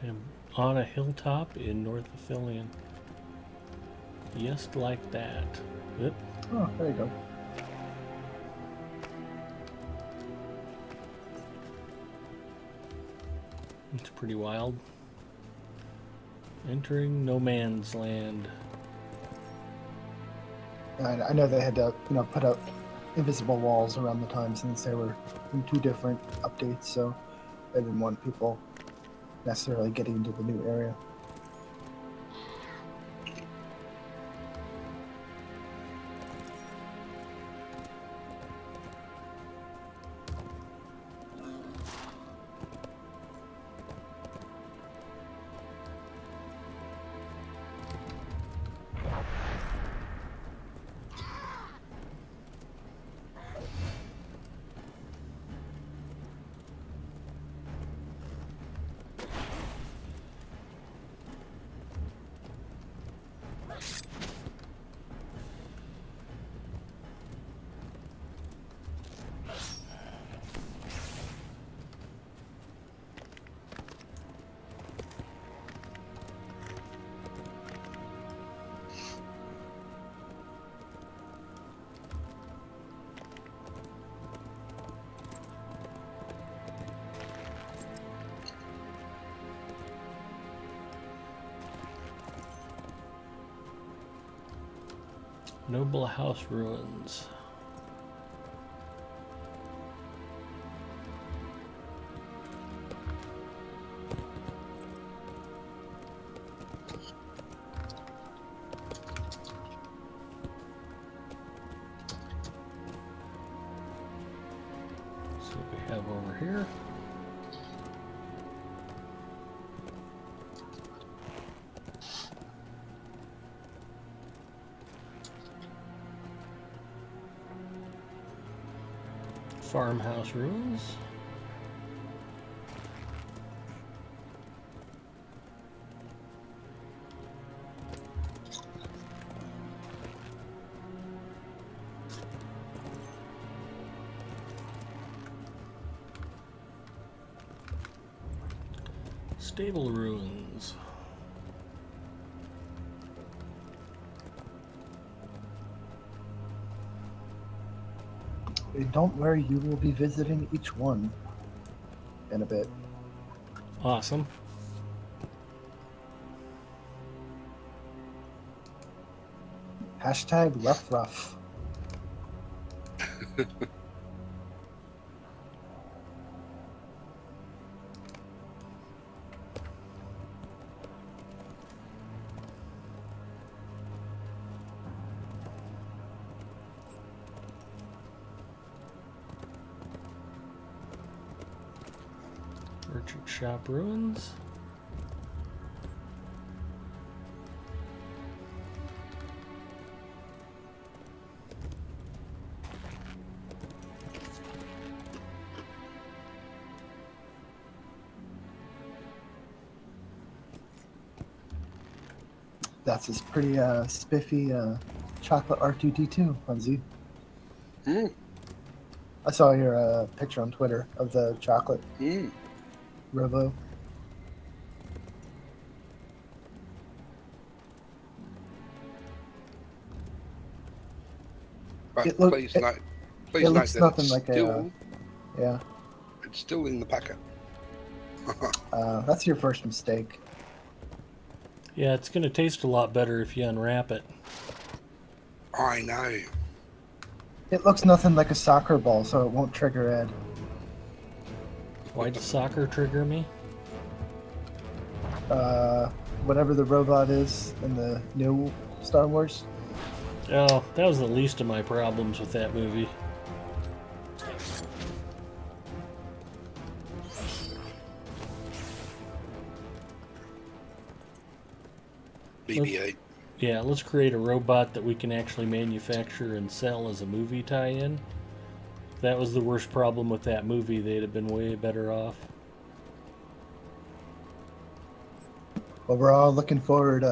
I am on a hilltop in North Athelion. Yes, like that. Yep. Oh, there you go. It's pretty wild. Entering no man's land. I know they had to, put up invisible walls around the time since they were in two different updates, so they didn't want people necessarily getting into the new area. Noble House Ruins. See what we have over here. Farmhouse Ruins. Stable Ruins. Don't worry, you will be visiting each one in a bit. Awesome. Hashtag rough. Merchant Shop Ruins. That's this pretty spiffy chocolate R2D2, Hunzi. Mm. I saw your picture on Twitter of the chocolate Robo. But It look- please it- note, it looks that nothing it's like still, Yeah, it's still in the packet. that's your first mistake. Yeah, it's going to taste a lot better if you unwrap it. I know. It looks nothing like a soccer ball, so it won't trigger Ed. Why does soccer trigger me? Whatever the robot is in the new Star Wars. Oh, that was the least of my problems with that movie. BB-8. Yeah, let's create a robot that we can actually manufacture and sell as a movie tie-in. If that was the worst problem with that movie, they'd have been way better off. Well, we're all looking forward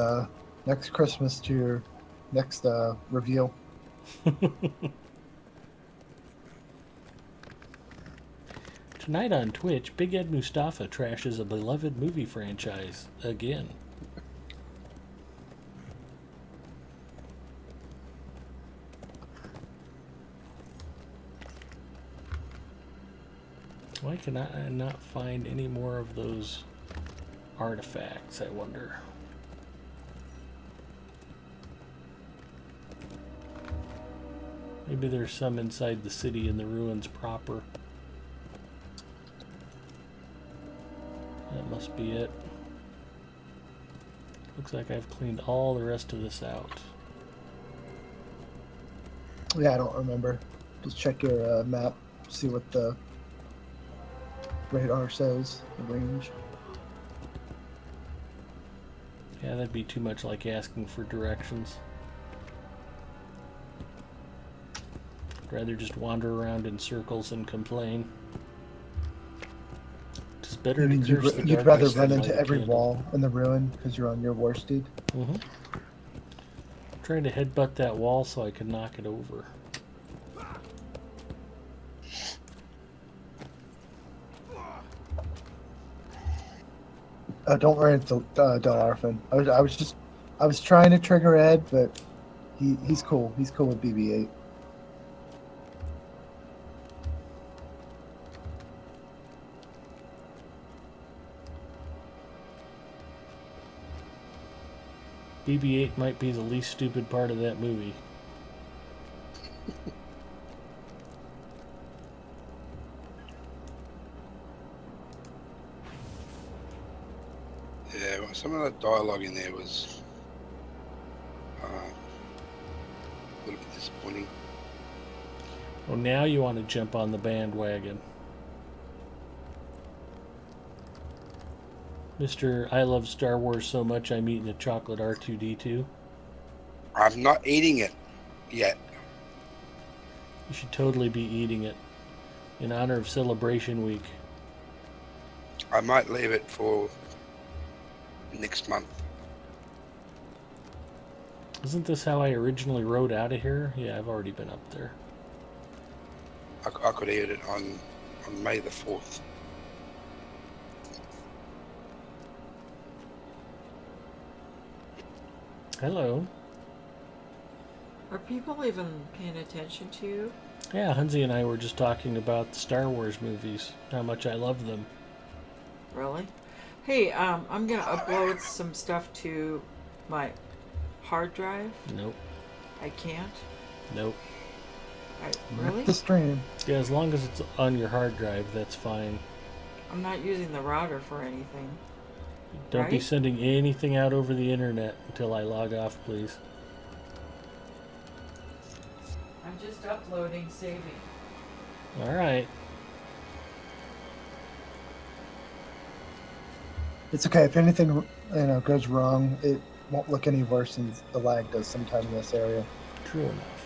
next Christmas to your next reveal. Tonight on Twitch, Big Ed Mustafa trashes a beloved movie franchise again. Why can I not find any more of those artifacts, I wonder? Maybe there's some inside the city in the ruins proper. That must be it. Looks like I've cleaned all the rest of this out. Yeah, I don't remember. Just check your map, see what the radar says, the range. Yeah, that'd be too much like asking for directions. I'd rather just wander around in circles and complain. It's better to curse the You'd darkness rather than run light into a every candle. wall in the ruin because you're on your war steed. Mm-hmm. Trying to headbutt that wall so I can knock it over. Don't worry, it's Delarfin. I was trying to trigger Ed, but he's cool. He's cool with BB-8. BB-8 might be the least stupid part of that movie. Yeah, well, some of the dialogue in there was a little bit disappointing. Well, now you want to jump on the bandwagon. Mr. I love Star Wars so much I'm eating a chocolate R2-D2. I'm not eating it yet. You should totally be eating it in honor of Celebration Week. I might leave it for next month. Isn't this how I originally rode out of here? Yeah, I've already been up there. I could eat it on May the 4th. Hello. Are people even paying attention to you? Yeah, Hunzi and I were just talking about the Star Wars movies, how much I love them. Really? Hey, I'm gonna upload some stuff to my hard drive. Nope. I can't. Nope. Really? The stream. Yeah, as long as it's on your hard drive, that's fine. I'm not using the router for anything. Don't be Right? sending anything out over the internet until I log off, please. I'm just uploading, saving. Alright. It's okay. If anything, goes wrong, it won't look any worse than the lag does sometimes in this area. True enough.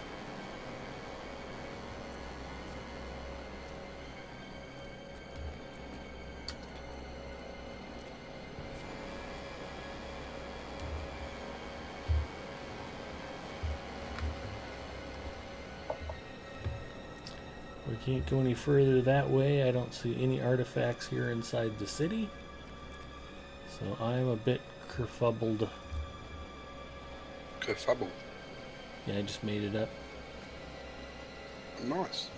We can't go any further that way. I don't see any artifacts here inside the city. So I'm a bit kerfuffled. Kerfubble. Yeah, I just made it up. Nice.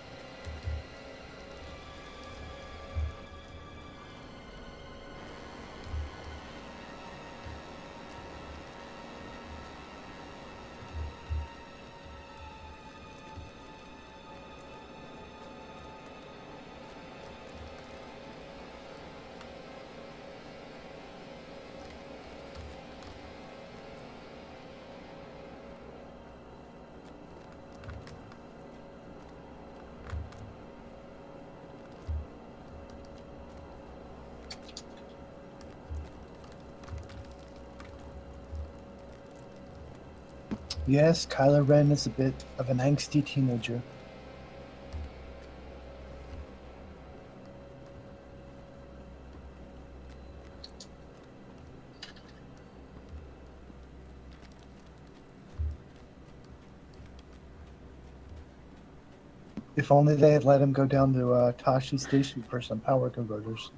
Yes, Kylo Ren is a bit of an angsty teenager. If only they had let him go down to Tashi Station for some power converters.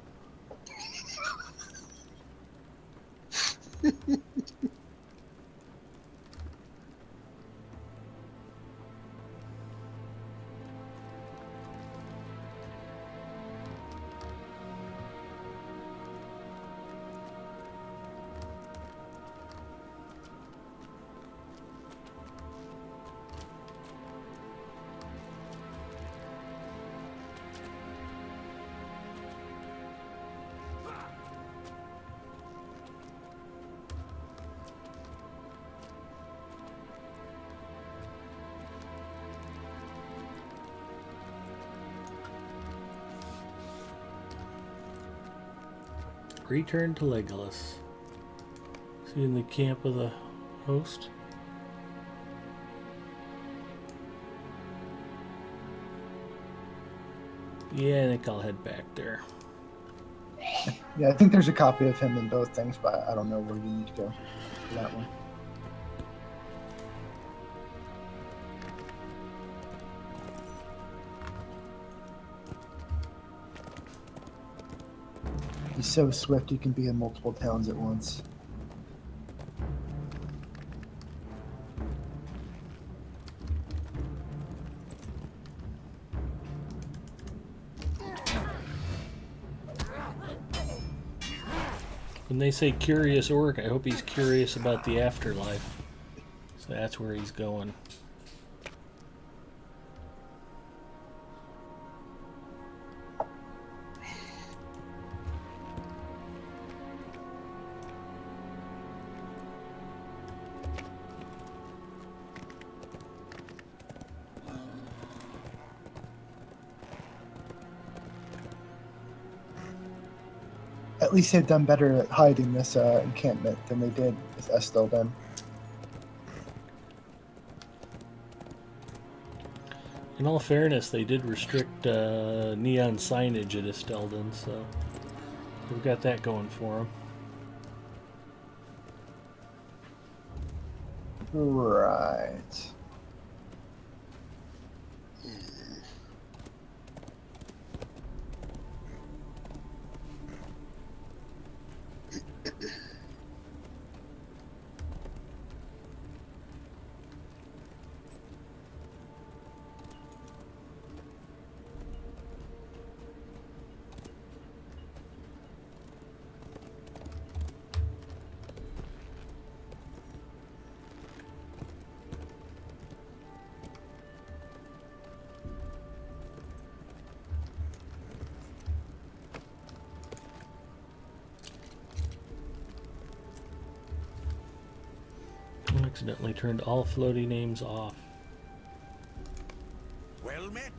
Return to Legolas. See in the camp of the host. Yeah, I think I'll head back there. Yeah, I think there's a copy of him in both things, but I don't know where you need to go for that one. He's so swift he can be in multiple towns at once. When they say curious orc, I hope he's curious about the afterlife. So that's where he's going. at least they've done better at hiding this encampment than they did with Estelden. In all fairness, they did restrict neon signage at Estelden, so they've got that going for them. Right. I accidentally turned all floaty names off. Well met.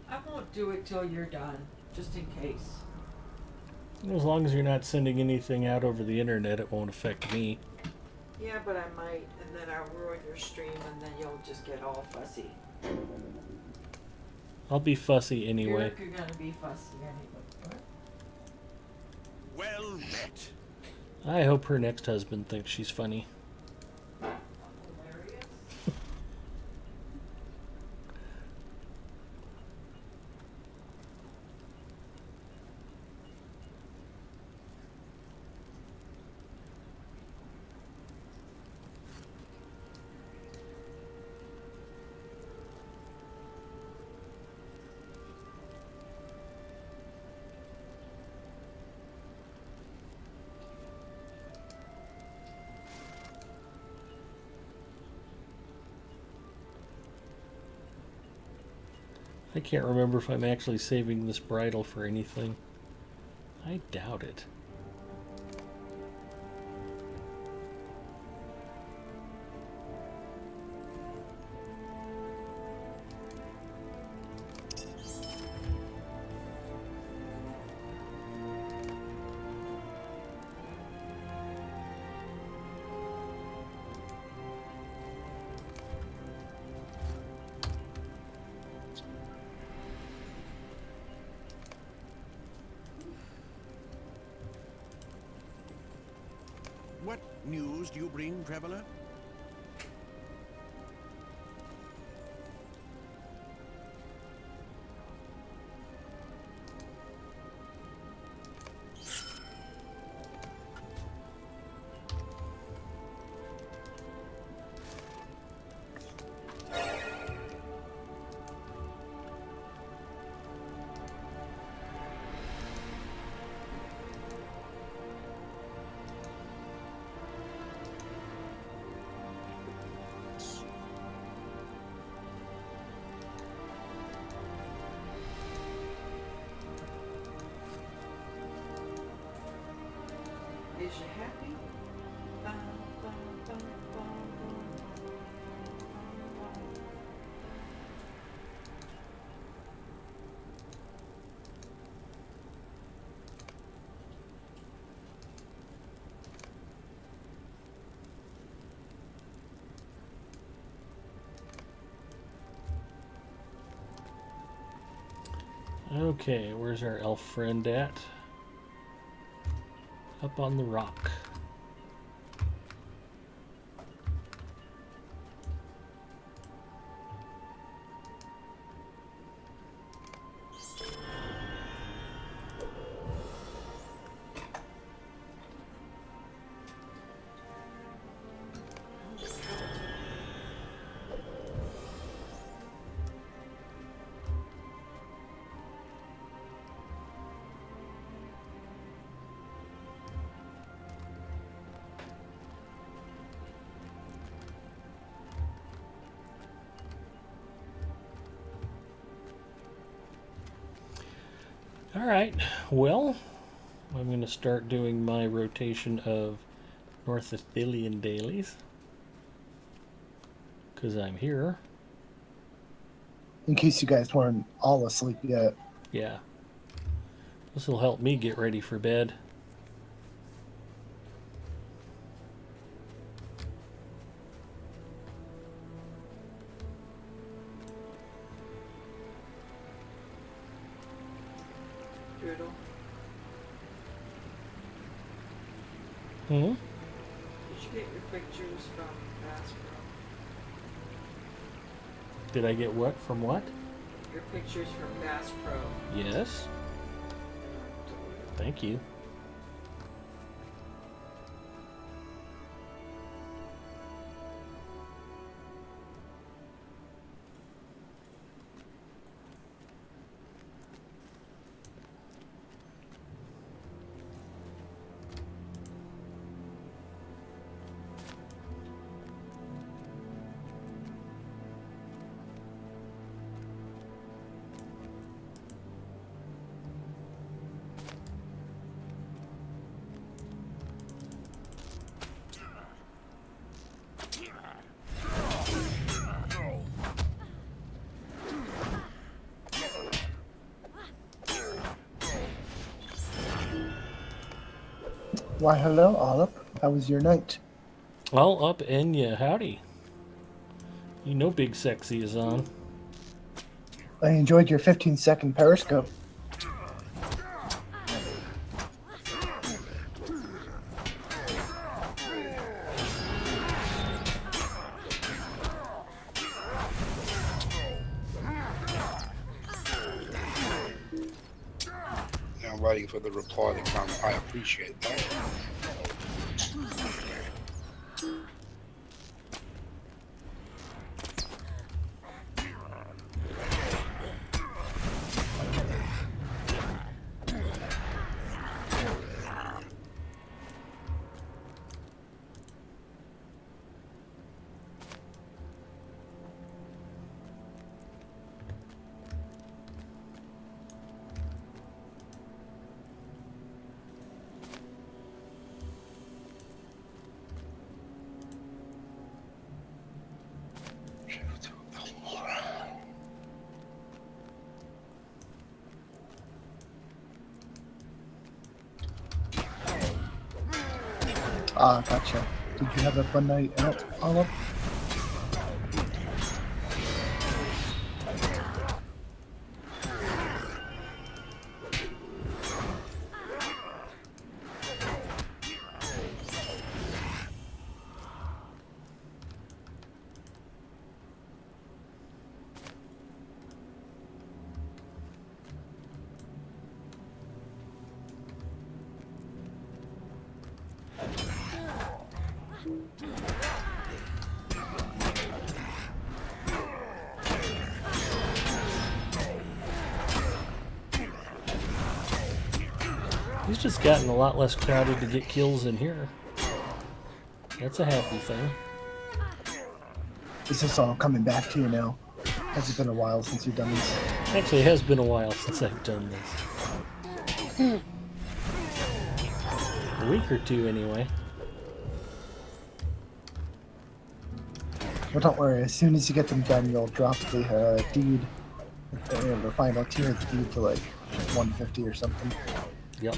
I won't do it till you're done, just in case. As long as you're not sending anything out over the internet, it won't affect me. Yeah, but I might, and then I'll ruin your stream, and then you'll just get all fussy. I'll be fussy anyway. You're gonna be fussy anyway. What? Well met. I hope her next husband thinks she's funny. Hilarious. I can't remember if I'm actually saving this bridle for anything. I doubt it. What news do you bring, traveler? Is you happy? Bum, bum, bum, bum, bum. Okay, where's our elf friend at? Up on the rock. Alright, well, I'm going to start doing my rotation of North Athelian dailies. Because I'm here. In case you guys weren't all asleep yet. Yeah. This will help me get ready for bed. Doodle. Hmm? Did you get your pictures from Bass Pro? Did I get what from what? Your pictures from Bass Pro. Yes. Thank you. Why, hello, Olive. How was your night? All up in ya. Howdy. You know Big Sexy is on. I enjoyed your 15-second Periscope. Now I'm waiting for the reply to come. I appreciate that. Ah, gotcha. Did you have a fun night out, Olive? He's just gotten a lot less crowded to get kills in here. That's a happy thing. Is this all coming back to you now? Has it been a while since you've done this? Actually, it has been a while since I've done this. A week or two, anyway. Well, don't worry. As soon as you get them done, you'll drop the deed, the final tier of the deed to like 150 or something. Yep.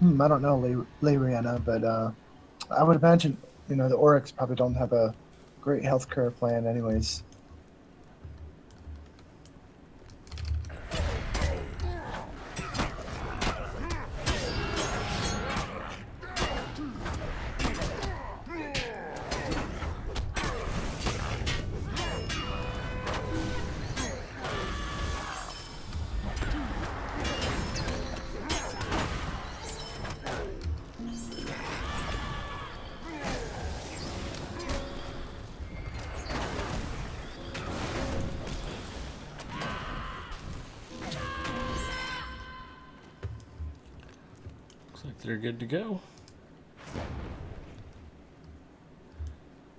I don't know Lariana, but I would imagine the Oryx probably don't have a great healthcare plan, anyways. Looks like they're good to go.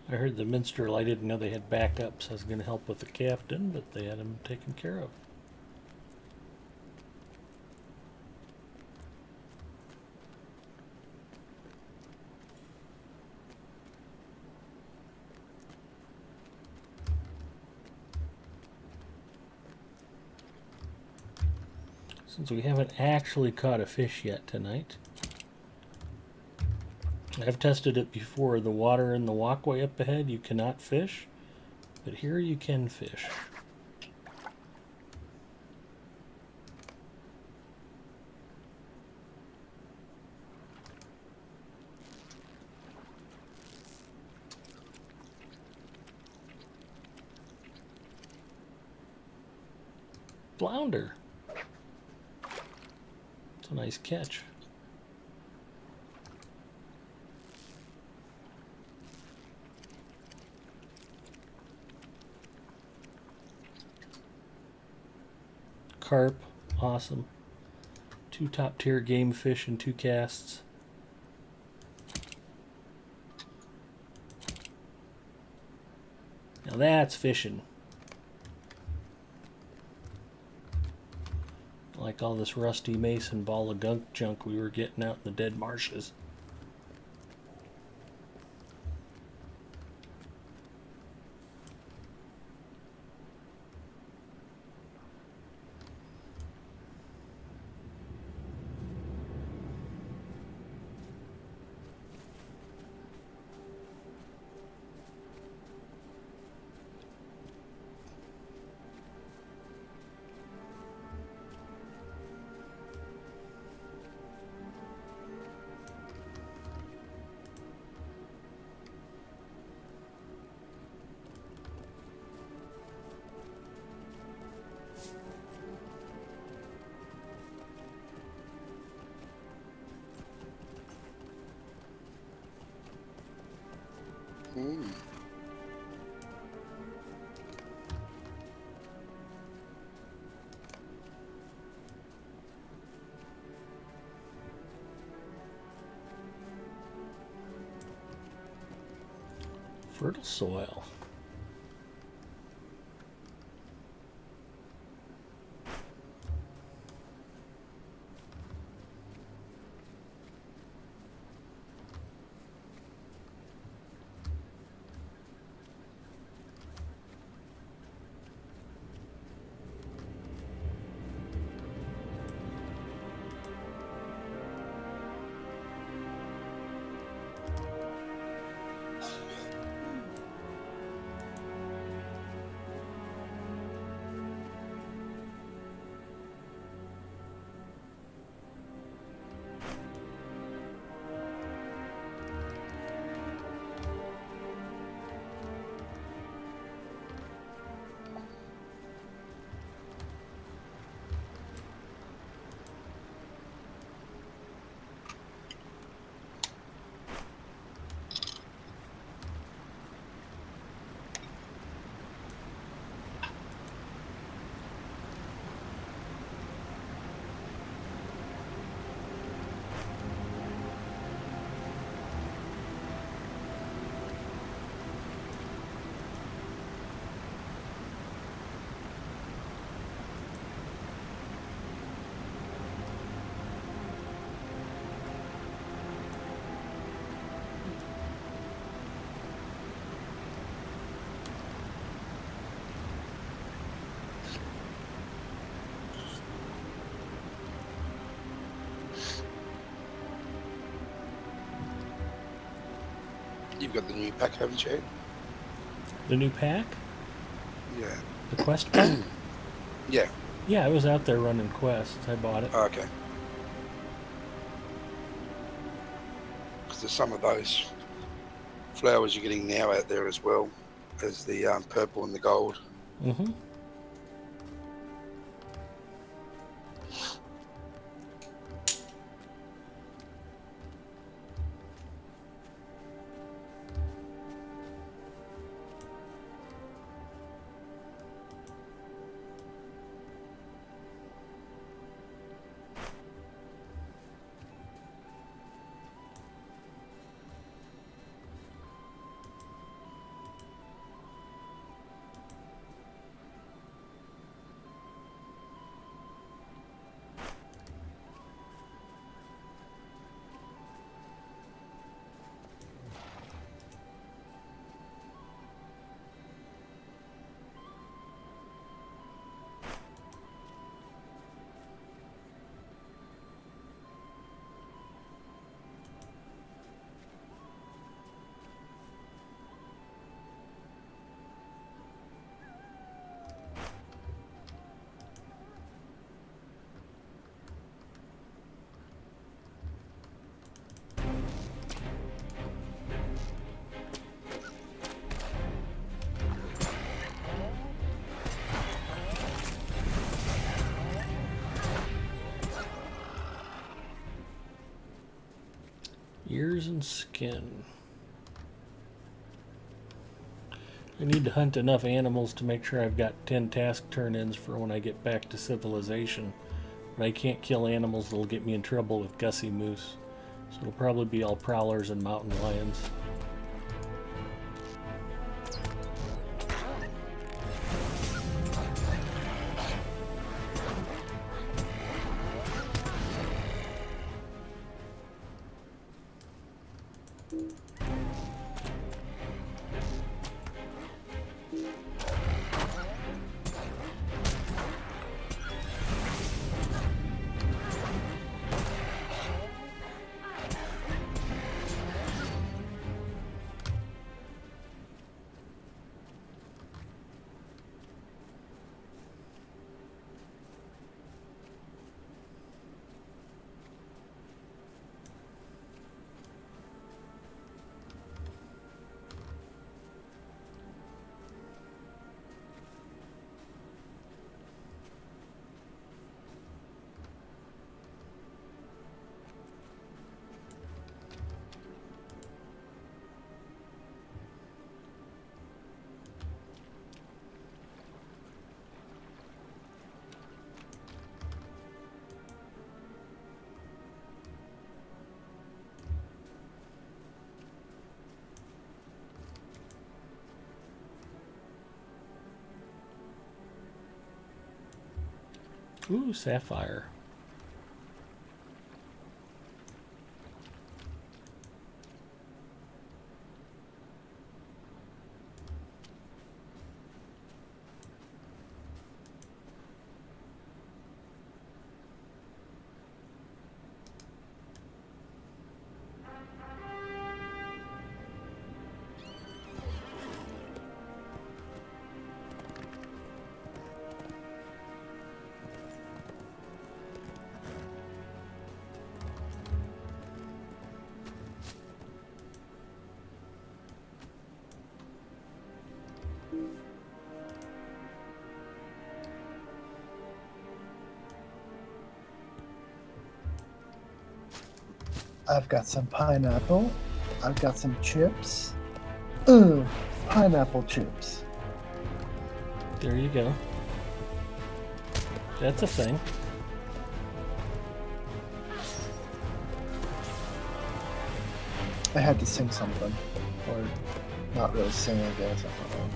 I heard the minstrel. I didn't know they had backups. I was going to help with the captain, but they had him taken care of. Since we haven't actually caught a fish yet tonight, I've tested it before. The water in the walkway up ahead, you cannot fish, but here you can fish. Flounder. It's a nice catch. Carp, awesome. 2 top-tier game fish in 2 casts. Now that's fishing. Like all this rusty mason ball of gunk junk we were getting out in the dead marshes. Mm. Fertile soil. You've got the new pack, haven't you? The new pack? Yeah. The quest pack? Yeah. Yeah, I was out there running quests. I bought it. Oh, okay. Because there's some of those flowers you're getting now out there as well as the purple and the gold. Mm-hmm. Ears and skin. I need to hunt enough animals to make sure I've got 10 task turn-ins for when I get back to civilization. But I can't kill animals that'll get me in trouble with Gussie Moose. So it'll probably be all prowlers and mountain lions. Ooh, sapphire. I've got some pineapple. I've got some chips. Ooh, pineapple chips. There you go. That's a thing. I had to sing something. Or not really sing, I guess. I don't know.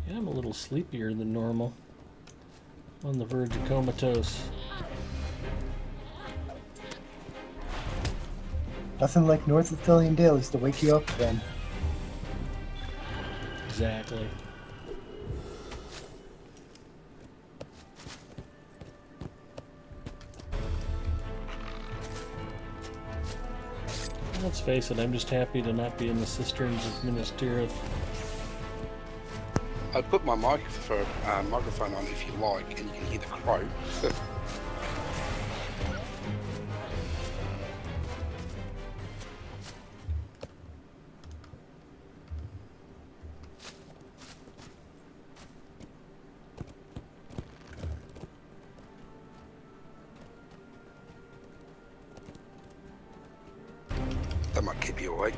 Yeah, I'm a little sleepier than normal. On the verge of comatose. Nothing like North Sicilian dailies to wake you up then. Exactly. Let's face it, I'm just happy to not be in the cisterns of Minas Tirith. I'd put my microphone on if you like, and you can hear the crow. That might keep you awake.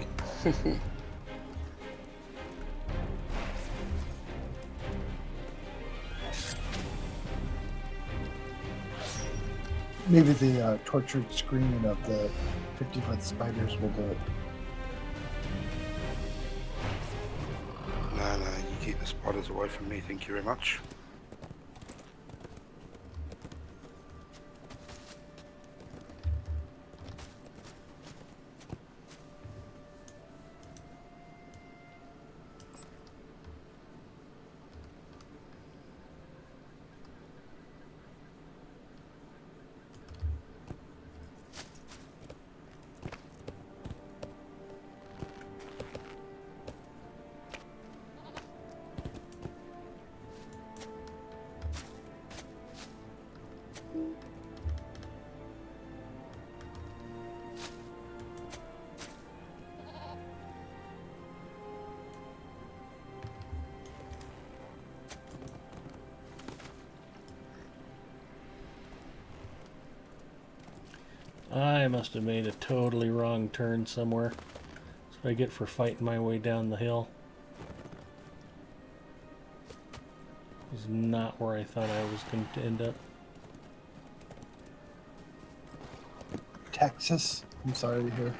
Maybe the tortured screaming of the 50-foot spiders will do it. No, you keep the spiders away from me, thank you very much. I must have made a totally wrong turn somewhere. That's what I get for fighting my way down the hill. It was not where I thought I was going to end up. Texas? I'm sorry to hear.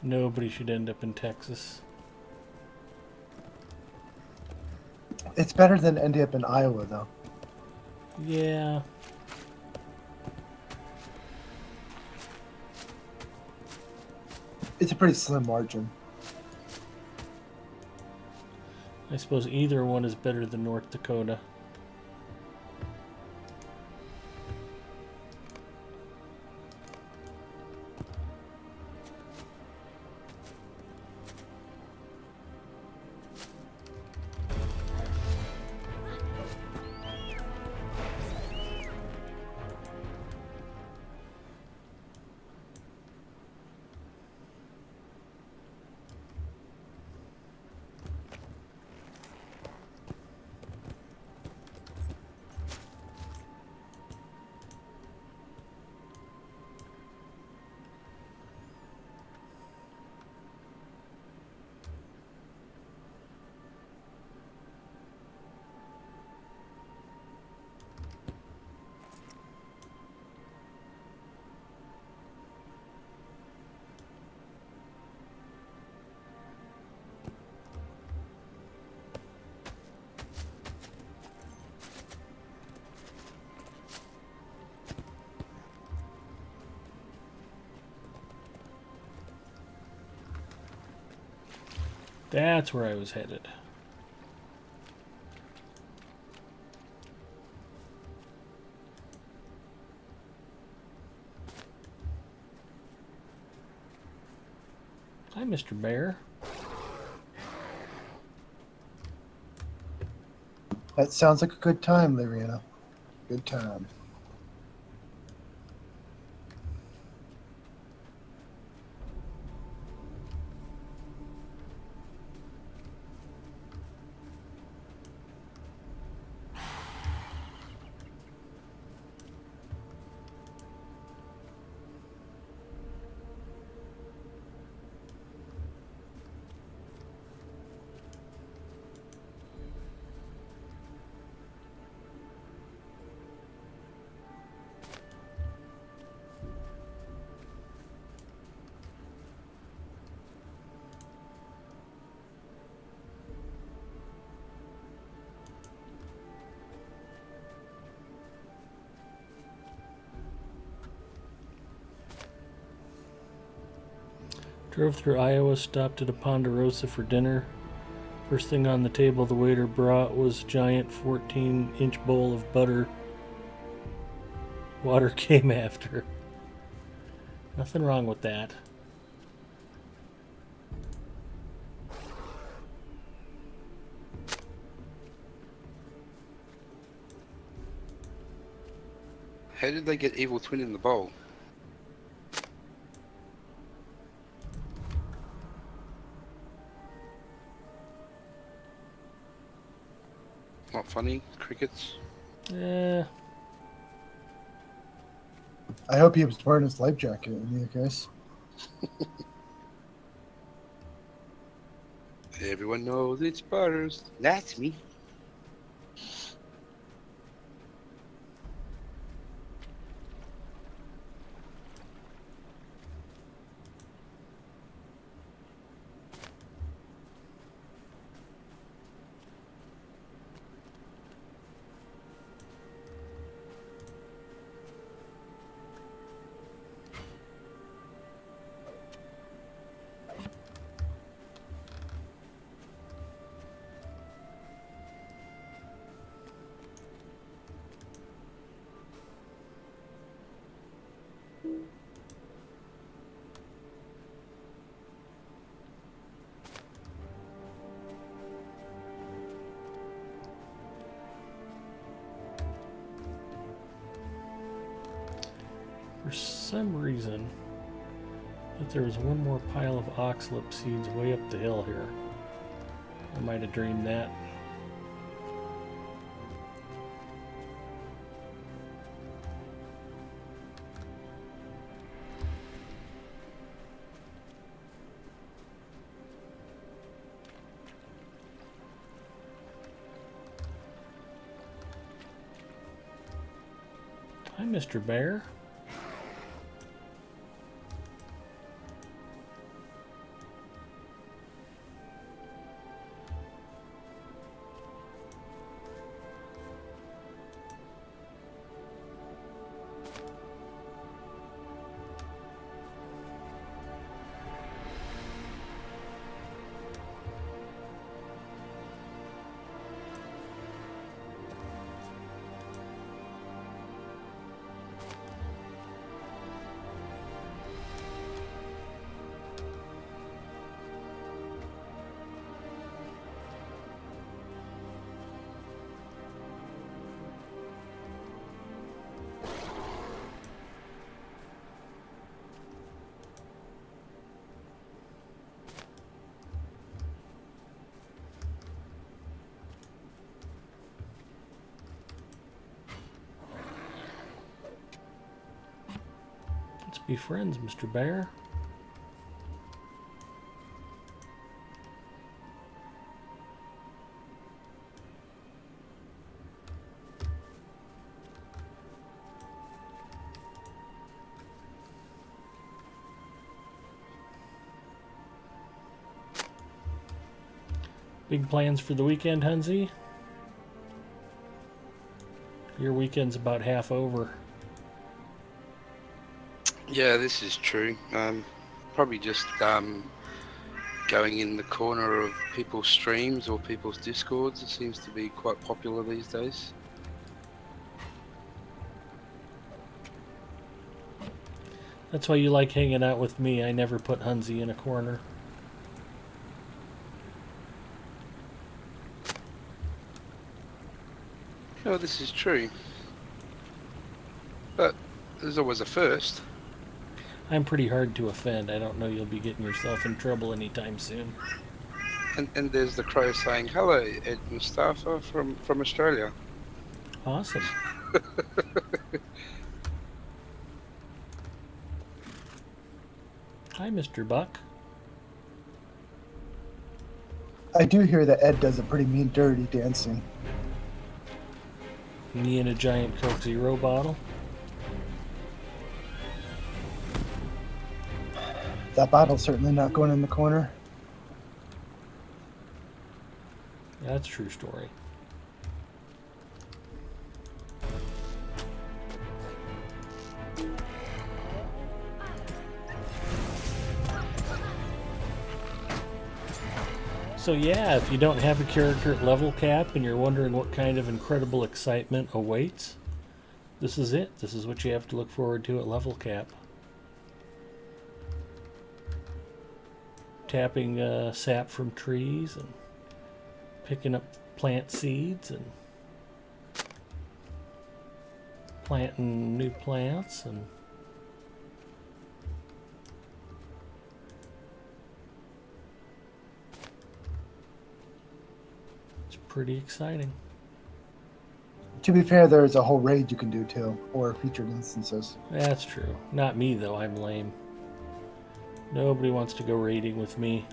Nobody should end up in Texas. It's better than ending up in Iowa, though. Yeah. It's a pretty slim margin. I suppose either one is better than North Dakota. That's where I was headed. Hi, Mr. Bear. That sounds like a good time, Liriana. Good time. Drove through Iowa, stopped at a Ponderosa for dinner. First thing on the table the waiter brought was a giant 14-inch bowl of butter. Water came after. Nothing wrong with that. How did they get Evil Twin in the bowl? Not funny, crickets. Yeah. I hope he was wearing his life jacket in either case. Everyone knows it's Butters. That's me. For some reason, but there was one more pile of oxlip seeds way up the hill here. I might have dreamed that. Hi, Mr. Bear. Let's be friends, Mr. Bear. Big plans for the weekend, Hunzy? Your weekend's about half over. Yeah, this is true. Probably just going in the corner of people's streams or people's discords. It seems to be quite popular these days. That's why you like hanging out with me. I never put Hunzy in a corner. Oh, this is true. But there's always a first. I'm pretty hard to offend. I don't know you'll be getting yourself in trouble anytime soon. And there's the crow saying, hello, Ed Mustafa from Australia. Awesome. Hi, Mr. Buck. I do hear that Ed does a pretty mean dirty dancing. Me in a giant Coke Zero bottle. That bottle's certainly not going in the corner. That's a true story. So yeah, if you don't have a character at level cap and you're wondering what kind of incredible excitement awaits, this is it. This is what you have to look forward to at level cap. Tapping sap from trees and picking up plant seeds and planting new plants and it's pretty exciting. To be fair, there's a whole raid you can do too, or featured instances. That's true. Not me though, I'm lame. Nobody wants to go raiding with me.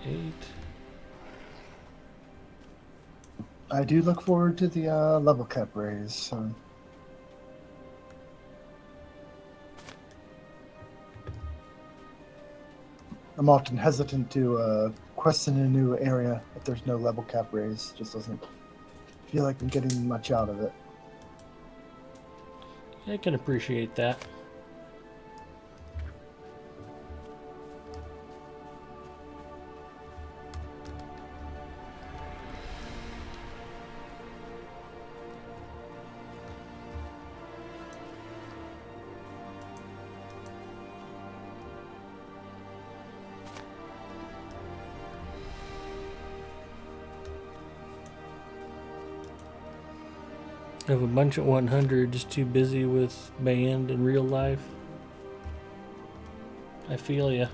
Eight. I do look forward to the level cap raise. So. I'm often hesitant to quest in a new area if there's no level cap raise. Just doesn't feel like I'm getting much out of it. I can appreciate that. I have a bunch of 100s too busy with band and real life. I feel ya.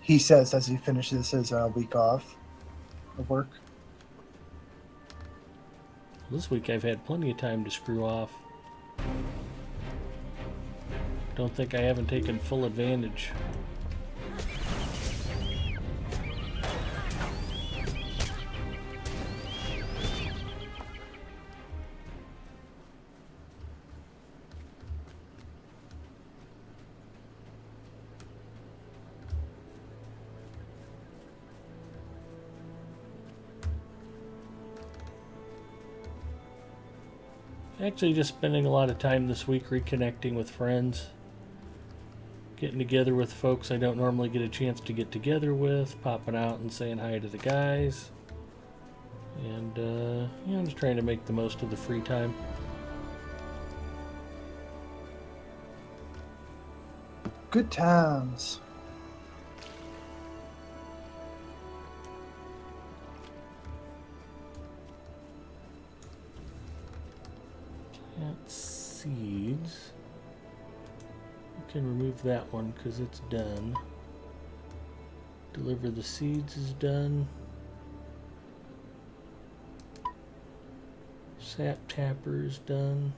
He says as he finishes his week off of work. This week I've had plenty of time to screw off. Don't think I haven't taken full advantage. Actually just spending a lot of time this week reconnecting with friends. Getting together with folks I don't normally get a chance to get together with. Popping out and saying hi to the guys. And, you know, just trying to make the most of the free time. Good times. Plant seeds. We can remove that one because it's done. Deliver the seeds is done. Sap tapper is done.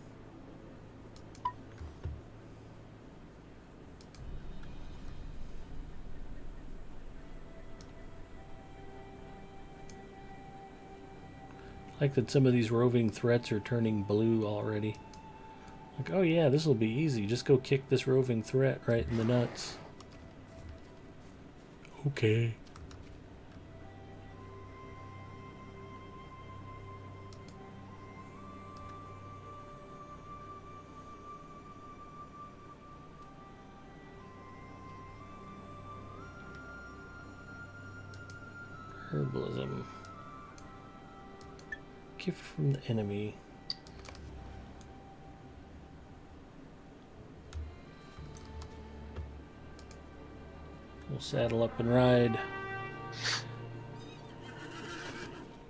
I like that some of these roving threats are turning blue already. Like, oh yeah, this will be easy. Just go kick this roving threat right in the nuts. Okay. Herbalism. Gift from the enemy. We'll saddle up and ride.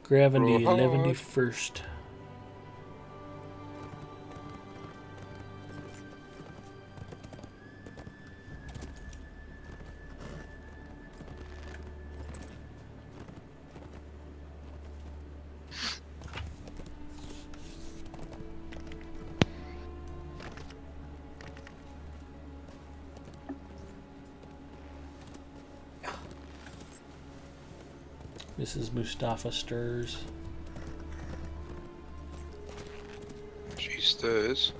Gravity 11st. Mrs. Mustafa stirs. She stirs.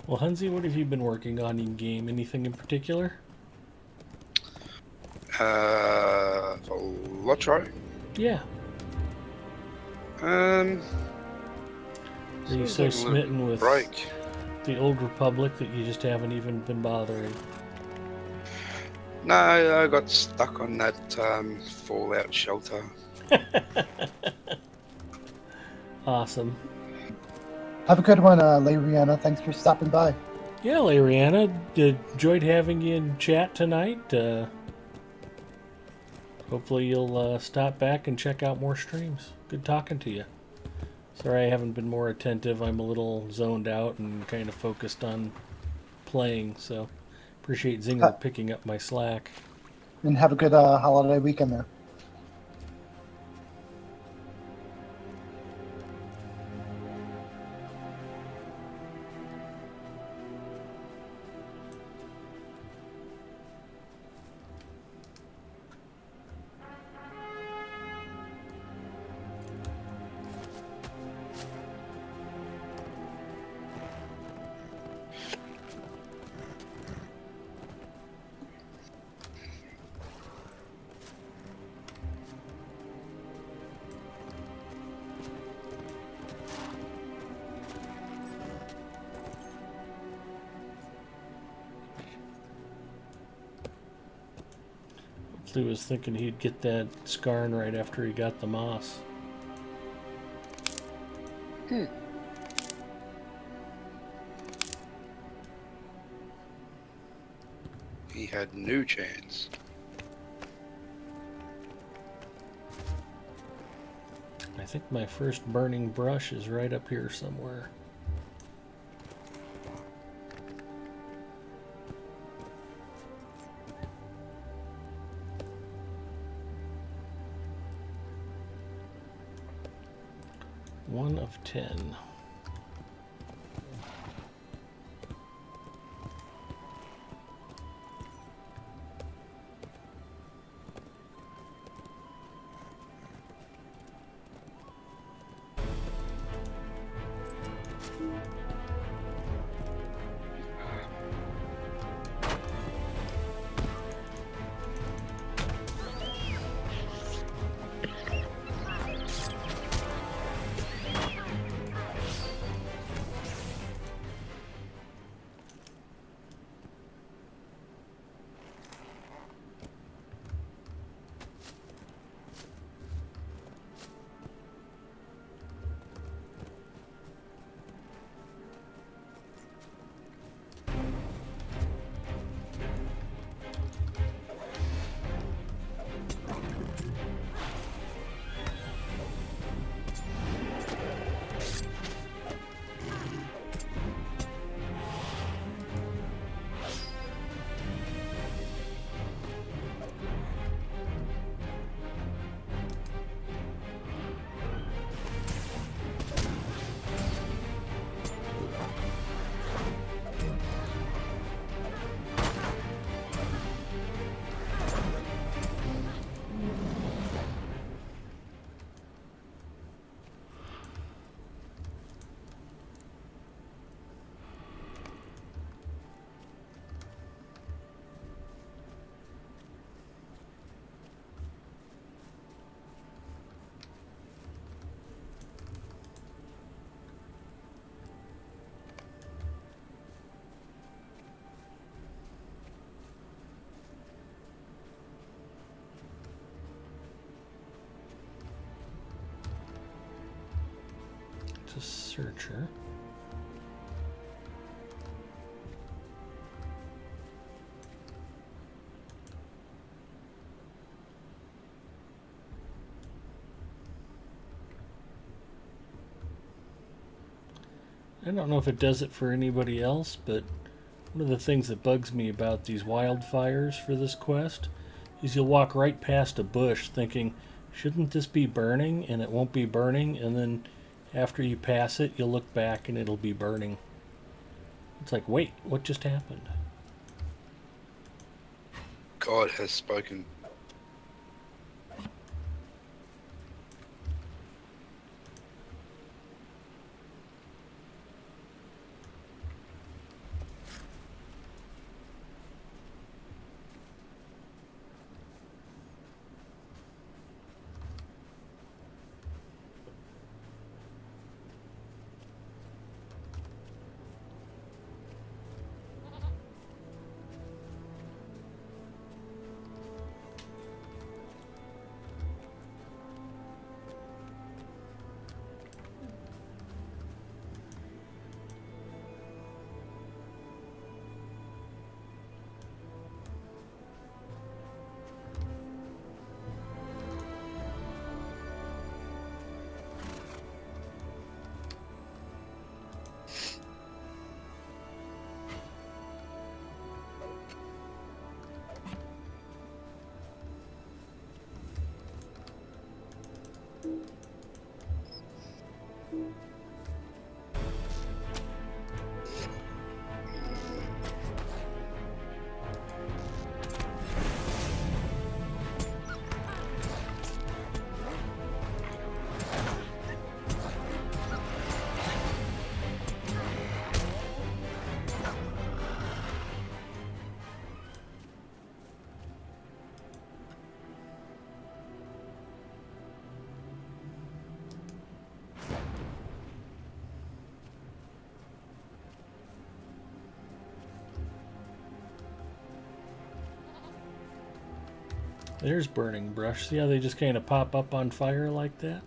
Well, Hunzi, what have you been working on in game? Anything in particular? For Lotro. Yeah. Um, Are you seems so like a little bit smitten of a with break? the Old Republic that you just haven't even been bothering? No, I got stuck on that Fallout shelter. Awesome. Have a good one, Rihanna. Thanks for stopping by. Yeah, Lariana, enjoyed having you in chat tonight. Hopefully you'll stop back and check out more streams. Good talking to you. Sorry I haven't been more attentive. I'm a little zoned out and kind of focused on playing, so appreciate Zinger picking up my slack. And have a good holiday weekend there. He was thinking he'd get that Skarn right after he got the moss. He had no chance. I think my first burning brush is right up here somewhere. One of 10. To searcher. I don't know if it does it for anybody else, but one of the things that bugs me about these wildfires for this quest is you'll walk right past a bush thinking, shouldn't this be burning? And it won't be burning, and then after you pass it, you'll look back and it'll be burning. It's like, wait, what just happened? God has spoken. There's burning brush. See how they just kind of pop up on fire like that?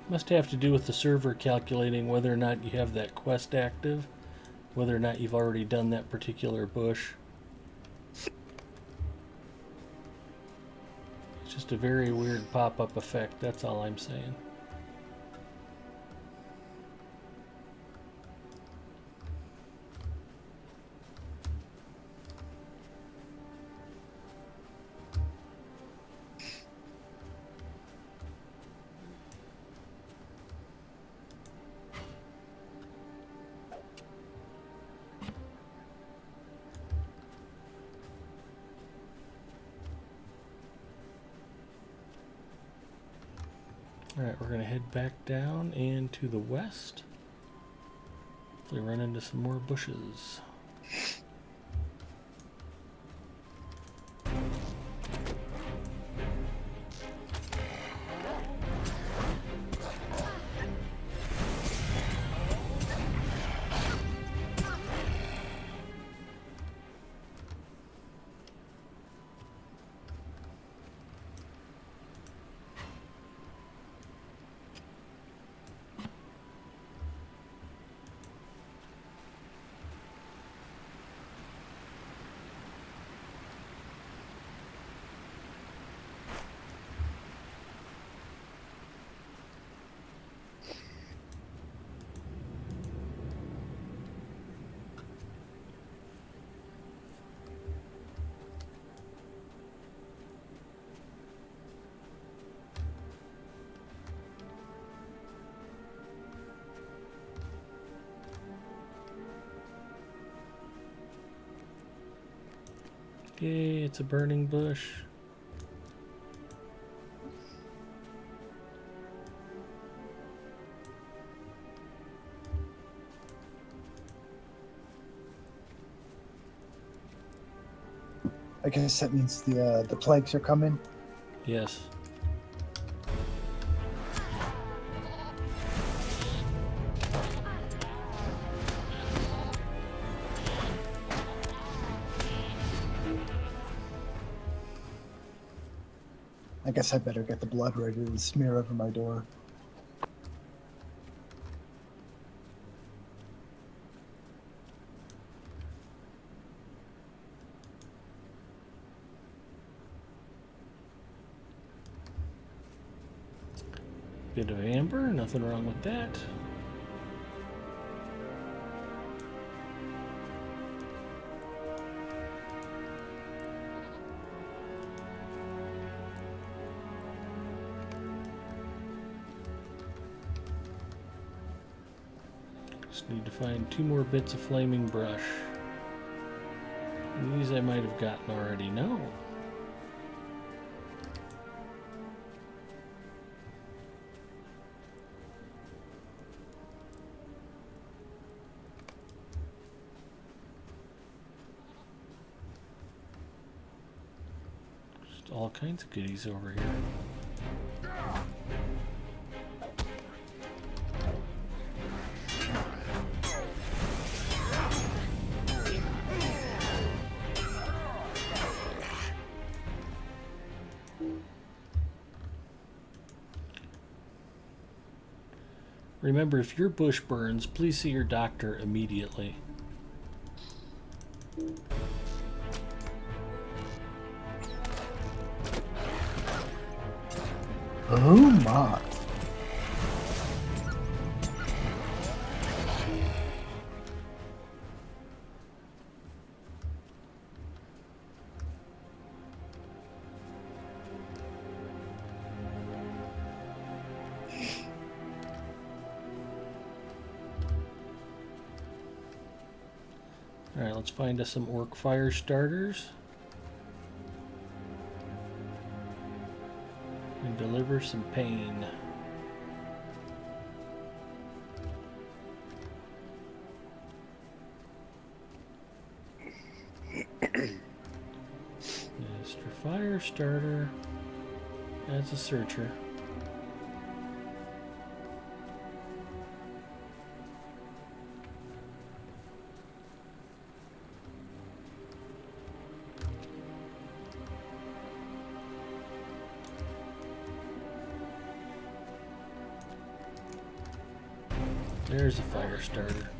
Must have to do with the server calculating whether or not you have that quest active, whether or not you've already done that particular bush. It's just a very weird pop-up effect, that's all I'm saying. Alright, we're going to head back down and to the west. Hopefully run into some more bushes. Yay, it's a burning bush. I guess that means the plagues are coming. Yes. I guess I better get the blood ready to smear over my door. Bit of amber, nothing wrong with that. Just need to find 2 more bits of flaming brush. And these I might have gotten already. No. Just all kinds of goodies over here. Remember, if your bush burns, please see your doctor immediately. Oh my. Alright, let's find us some orc fire starters. And deliver some pain. Mr. Firestarter as a searcher. There's a fire starter.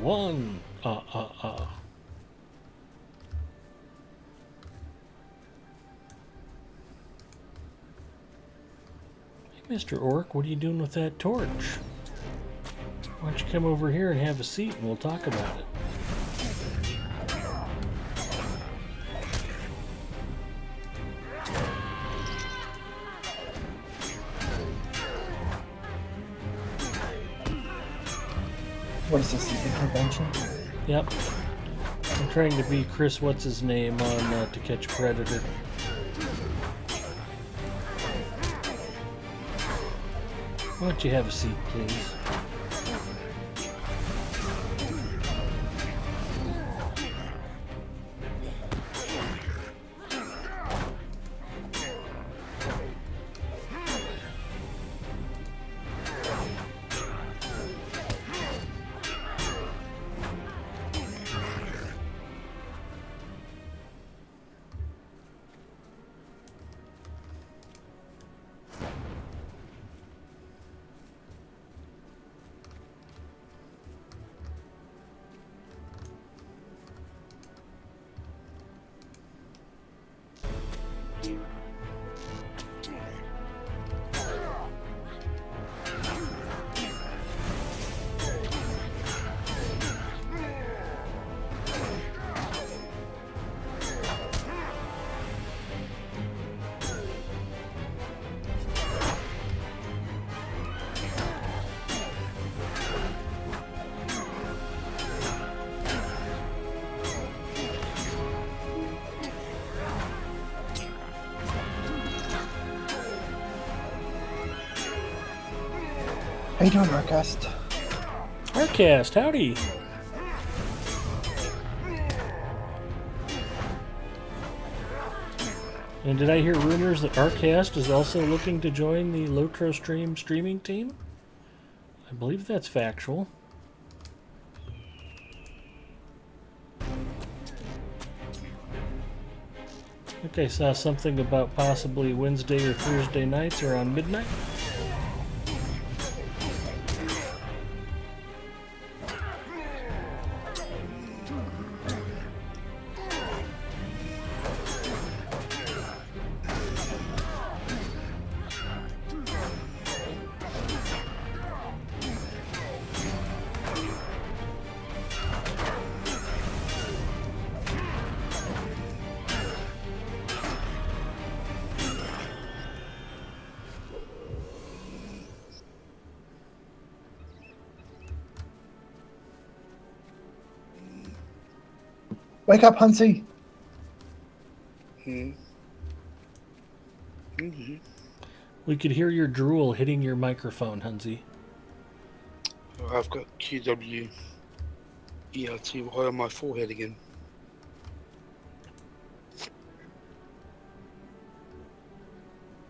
One. Hey, Mr. Orc, what are you doing with that torch? Why don't you come over here and have a seat and we'll talk about it. What is this, a convention? Yep. I'm trying to be Chris What's-His-Name on To Catch a Predator. Why don't you have a seat, please? How you doing, Arcast? Arcast, howdy! And did I hear rumors that Arcast is also looking to join the Lotro Stream streaming team? I believe that's factual. I think I saw something about possibly Wednesday or Thursday nights around midnight. Wake up, Hansi! We could hear your drool hitting your microphone, Hunzi. I've got QWERTY on my forehead again.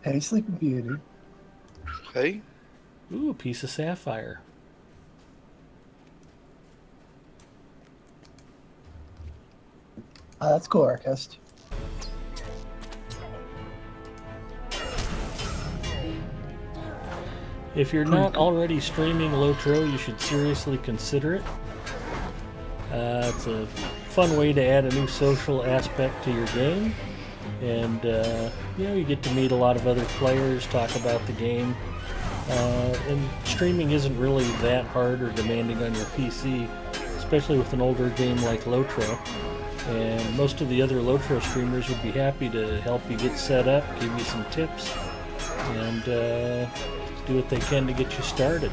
Hey, Sleeping Beauty. Hey, Ooh, a piece of sapphire. That's cool, Arcast. If you're Pretty not cool. already streaming Lotro, you should seriously consider it. It's a fun way to add a new social aspect to your game. And, you get to meet a lot of other players, talk about the game. And streaming isn't really that hard or demanding on your PC, especially with an older game like Lotro. And most of the other Lotro streamers would be happy to help you get set up, give you some tips, and do what they can to get you started.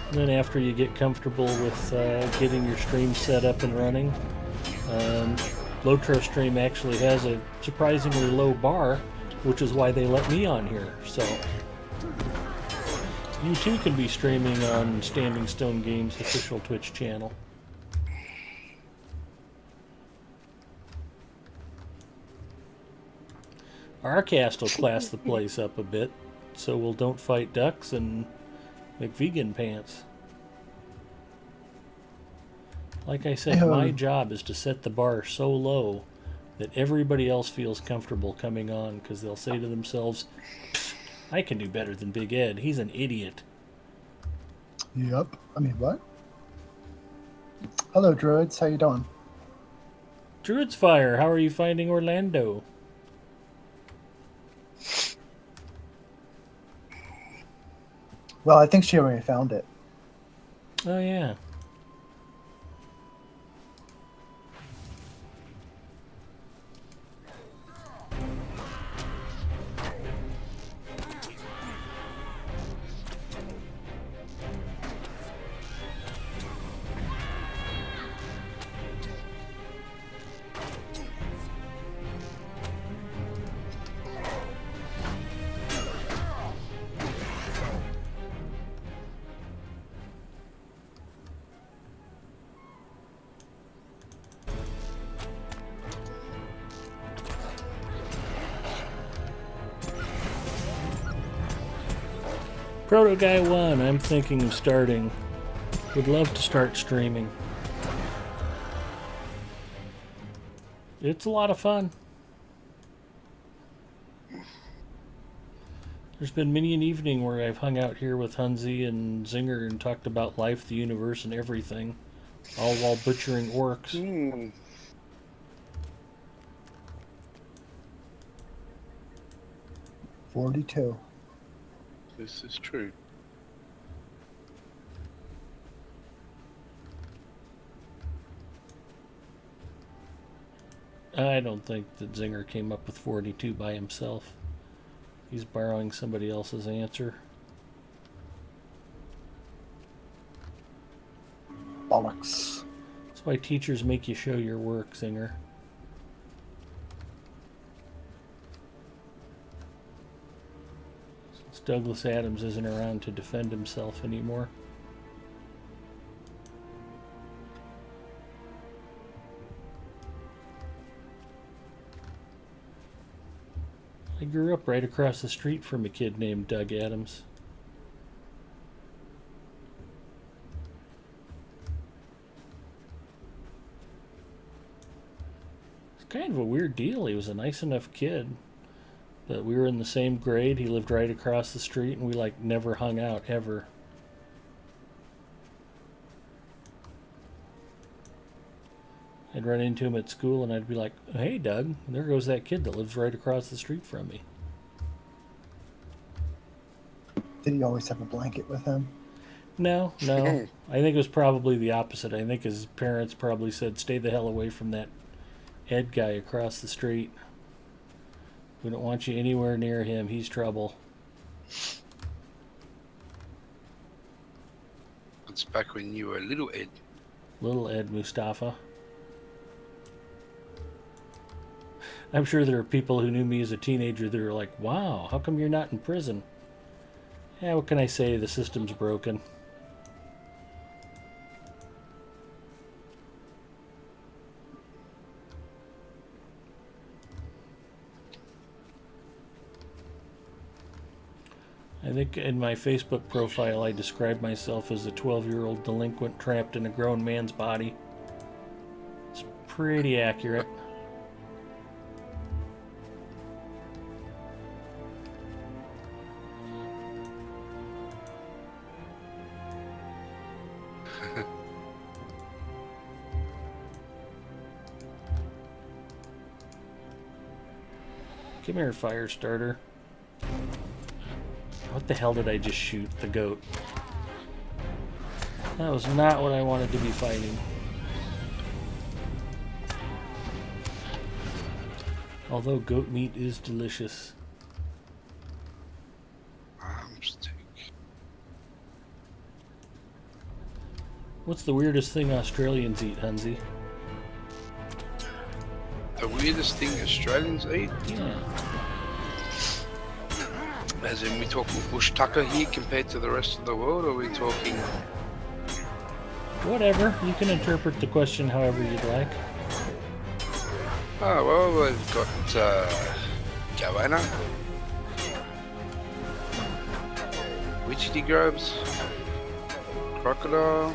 And then after you get comfortable with getting your stream set up and running, Lotro Stream actually has a surprisingly low bar, which is why they let me on here. So you too can be streaming on Standing Stone Games' official Twitch channel. Our cast will class the place up a bit, so we'll Don't Fight Ducks and McVegan Pants. Like I said, my job is to set the bar so low that everybody else feels comfortable coming on, because they'll say to themselves, I can do better than Big Ed. He's an idiot. Yep. I mean, what? Hello, Druids. How you doing? Druid's Fire, how are you finding Orlando? Well, I think she already found it. Oh, yeah. Proto Guy 1, I'm thinking of starting. Would love to start streaming. It's a lot of fun. There's been many an evening where I've hung out here with Hunzi and Zinger and talked about life, the universe, and everything, all while butchering orcs. 42. this is true. I don't think that Zinger came up with 42 by himself. He's borrowing somebody else's answer. Bollocks. That's why teachers make you show your work, Zinger. Since Douglas Adams isn't around to defend himself anymore. I grew up right across the street from a kid named Doug Adams. It's kind of a weird deal. He was a nice enough kid, but we were in the same grade. He lived right across the street, and we never hung out ever. I'd run into him at school, and I'd be like, "Hey, Doug, there goes that kid that lives right across the street from me." Did he always have a blanket with him? No. I think it was probably the opposite. I think his parents probably said, "Stay the hell away from that Ed guy across the street. We don't want you anywhere near him. He's trouble." It's back when you were little Ed. Little Ed Mustafa. I'm sure there are people who knew me as a teenager that are like, "Wow, how come you're not in prison?" Yeah, what can I say? The system's broken. I think in my Facebook profile I describe myself as a 12-year-old delinquent trapped in a grown man's body. It's pretty accurate. Come here, fire starter. What the hell did I just shoot? The goat. That was not what I wanted to be fighting. Although goat meat is delicious. Stick. What's the weirdest thing Australians eat, Hunzy? The weirdest thing Australians eat? Yeah. As in, we talking bush tucker here compared to the rest of the world, or are we talking... Whatever. You can interpret the question however you'd like. Oh, well, we've got goanna, widgety grubs, crocodile.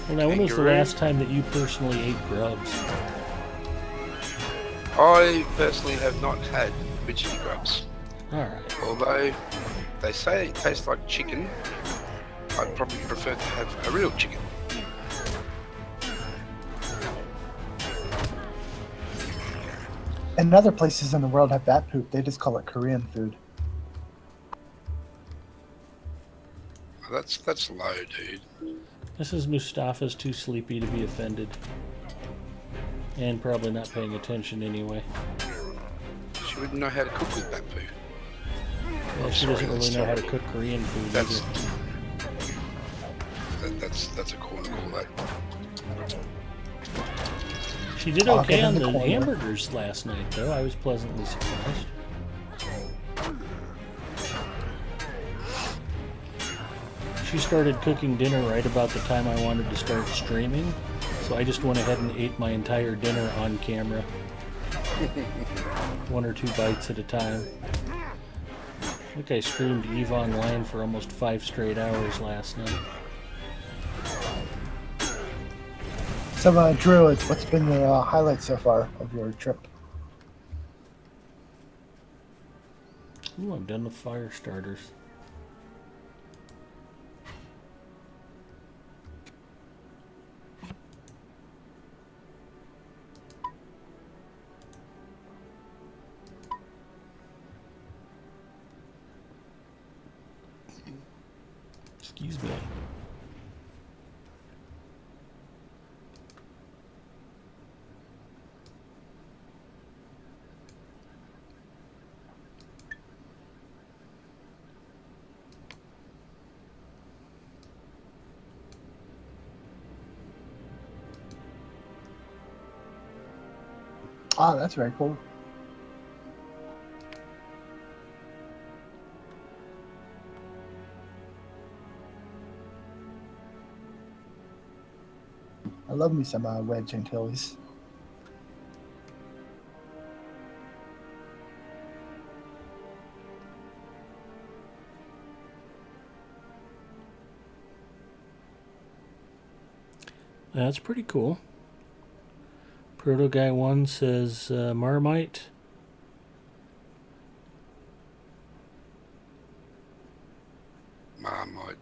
Well, now, when was the Kangaroo. last time that you personally ate grubs? I personally have not had widgety grubs. Alright. Although they say it tastes like chicken, I'd probably prefer to have a real chicken. And other places in the world have bat poop. They just call it Korean food. That's low, dude. Mrs. Mustafa's too sleepy to be offended. And probably not paying attention anyway. She wouldn't know how to cook with bat poo. Well, she Sorry, doesn't really that's know how to terrible. cook Korean food That's either. that's a corner call that. She did I'll okay get on in the the corner. hamburgers last night, though. I was pleasantly surprised. She started cooking dinner right about the time I wanted to start streaming, so I just went ahead and ate my entire dinner on camera. One or two bites at a time. I think I streamed EVE Online for almost 5 straight hours last night. So, Drew, what's been the highlight so far of your trip? Ooh, I'm done with fire starters. Excuse me. Ah, that's very cool. I love me some wedge Antilles. That's pretty cool. Proto Guy 1 says Marmite. Marmite.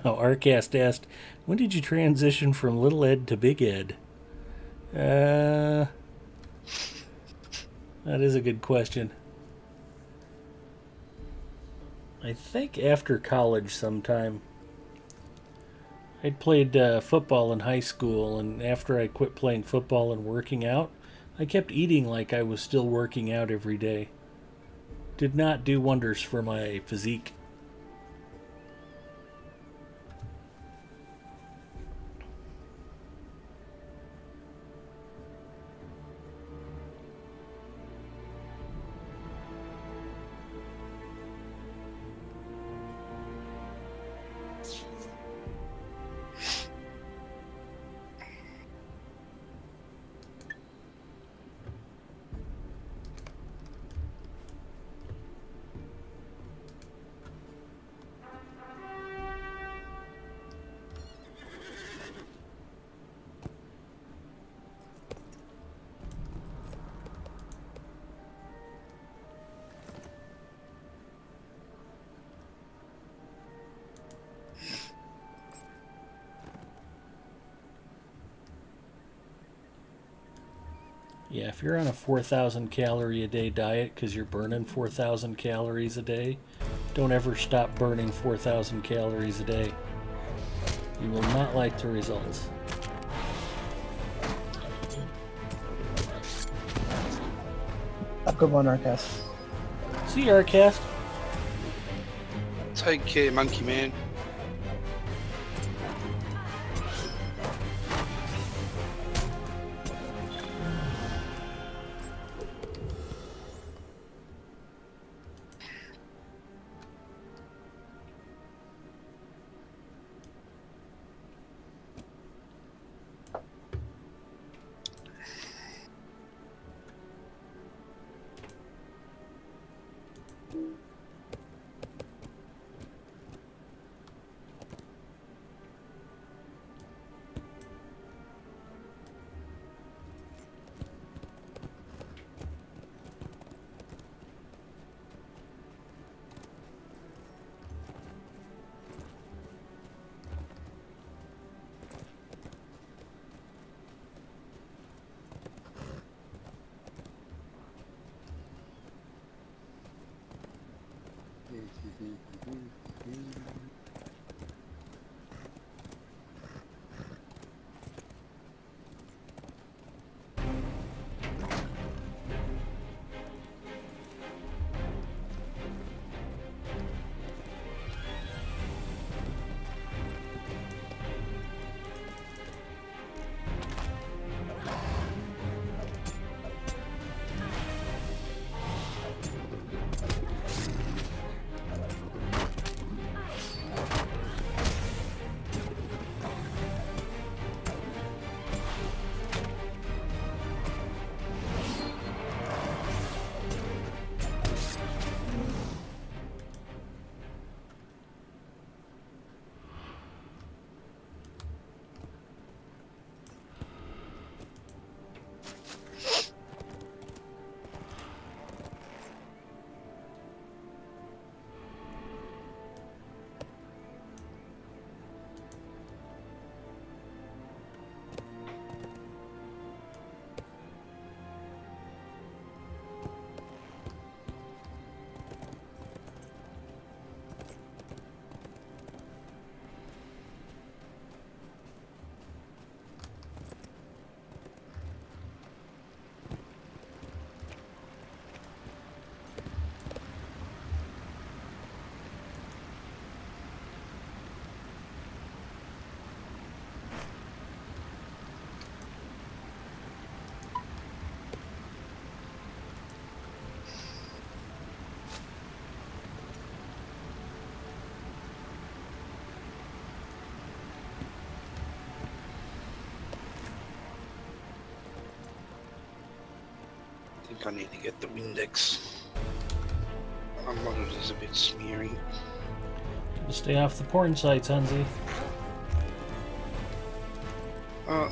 Arcast asked, when did you transition from Little Ed to Big Ed? That is a good question. I think after college sometime. I'd played football in high school, and after I quit playing football and working out, I kept eating like I was still working out every day. Did not do wonders for my physique. Yeah, if you're on a 4,000 calorie a day diet because you're burning 4,000 calories a day, don't ever stop burning 4,000 calories a day. You will not like the results. Have a good one, Arcast. See you, Arcast. Take care, Monkey Man. I think I need to get the Windex. My monitor's a bit smeary. Stay off the porn sites, Hunzy.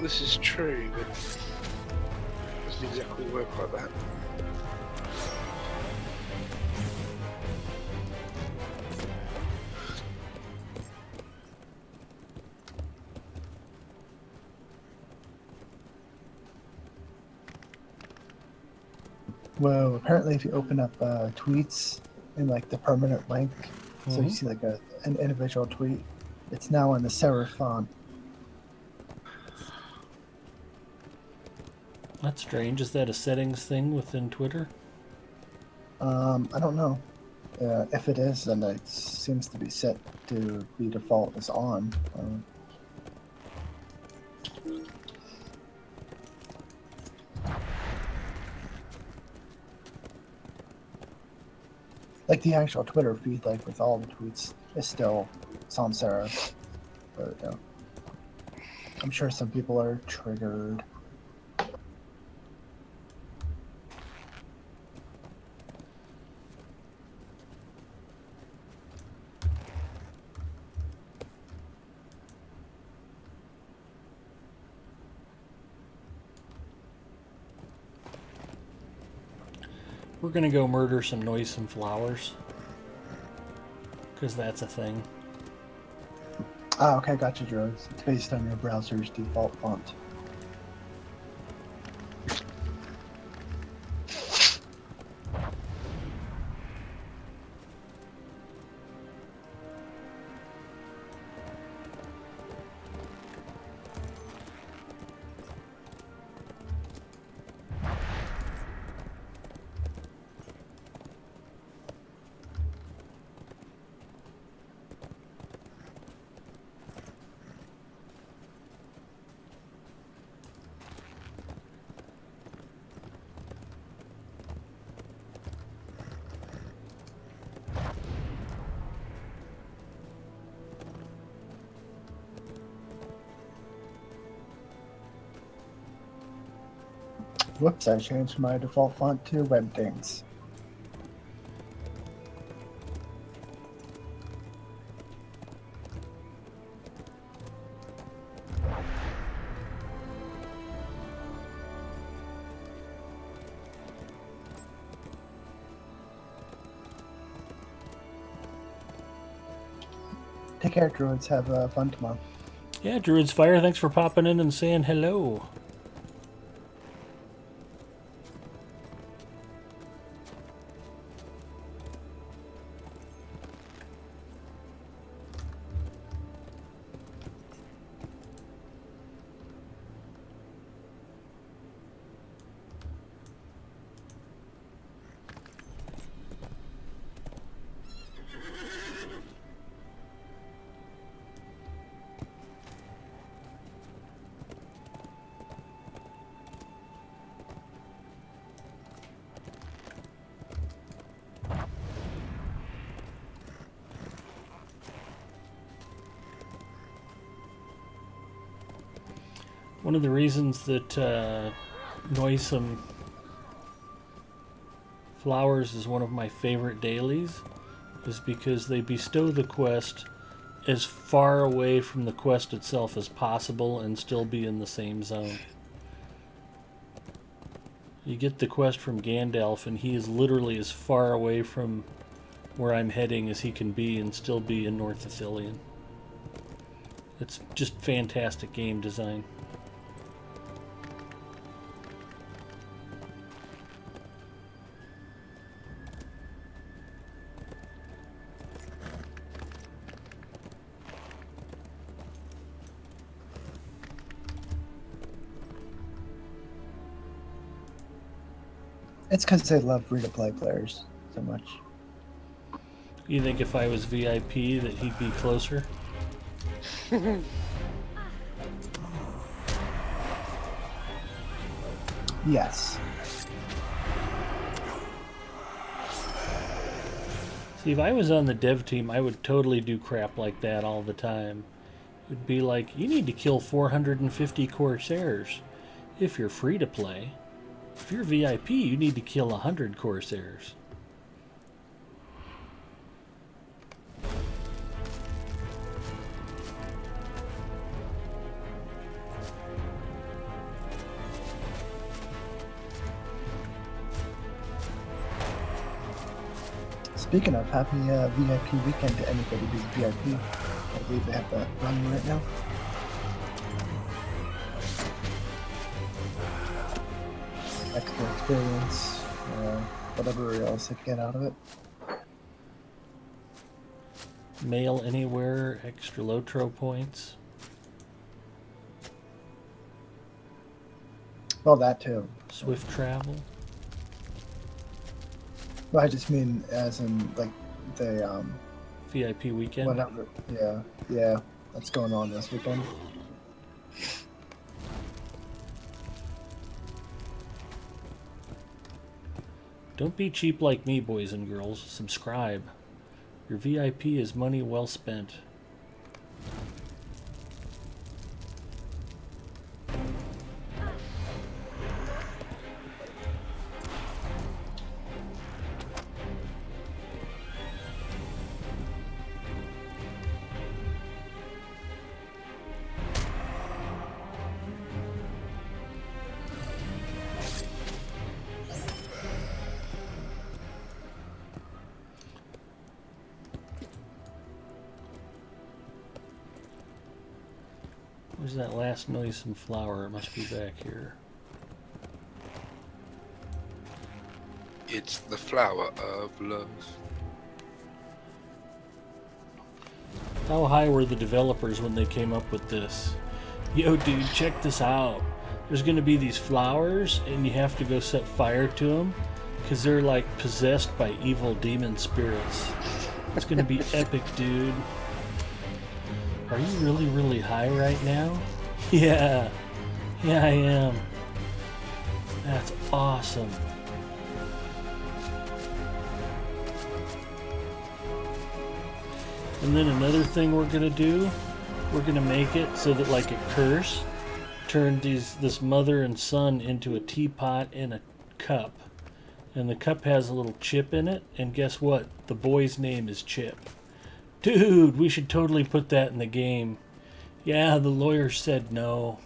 This is true, but it doesn't exactly work like that. Whoa, apparently if you open up tweets in like the permanent link, so you see like an individual tweet, it's now in the serif font. That's strange. Is that a settings thing within Twitter? I don't know. If it is, then it seems to be set to be default as on. Like the actual Twitter feed, like with all the tweets, is still sans serif. But I'm sure some people are triggered. We're gonna go murder some noisome flowers. Because that's a thing. Ah, okay, gotcha, Drones. It's based on your browser's default font. Whoops, I changed my default font to Webdings. Take care, druids. Have fun tomorrow. Yeah, Druid's Fire, thanks for popping in and saying hello. One of the reasons that Noisome Flowers is one of my favorite dailies is because they bestow the quest as far away from the quest itself as possible and still be in the same zone. You get the quest from Gandalf and he is literally as far away from where I'm heading as he can be and still be in North Ithilien. It's just fantastic game design. It's because they love free-to-play players so much. You think if I was VIP that he'd be closer? Yes. See, if I was on the dev team, I would totally do crap like that all the time. It would be like, you need to kill 450 Corsairs if you're free to play. If you're VIP, you need to kill 100 Corsairs. Speaking of, happy VIP weekend to anybody who's VIP. I believe they have that running right now. Extra experience, whatever else they can get out of it. Mail anywhere, extra Lotro points. Well, that too. Swift travel. Well, I just mean as in, like, the, VIP weekend. whatever. Yeah, that's going on this weekend. Don't be cheap like me, boys and girls. Subscribe. Your VIP is money well spent. Where's that last noisome flower? It must be back here. It's the flower of love. How high were the developers when they came up with this? Yo, dude, check this out. There's gonna be these flowers, and you have to go set fire to them, because they're like possessed by evil demon spirits. It's gonna be epic, dude. Are you really, really high right now? Yeah. Yeah, I am. That's awesome. And then another thing we're gonna do, we're gonna make it so that like a curse turned this mother and son into a teapot and a cup. And the cup has a little chip in it. And guess what? The boy's name is Chip. Dude, we should totally put that in the game. Yeah, the lawyer said no.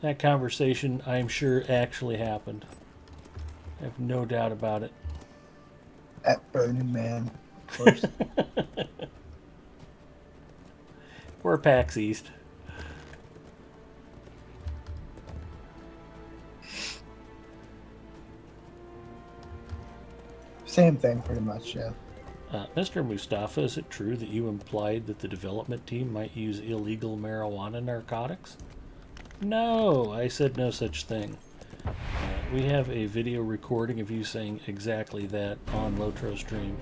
That conversation, I'm sure, actually happened. I have no doubt about it. At Burning Man, of course. We're PAX East. Same thing, pretty much, yeah. Mr. Mustafa, is it true that you implied that the development team might use illegal marijuana narcotics? No, I said no such thing. We have a video recording of you saying exactly that on Lotro stream.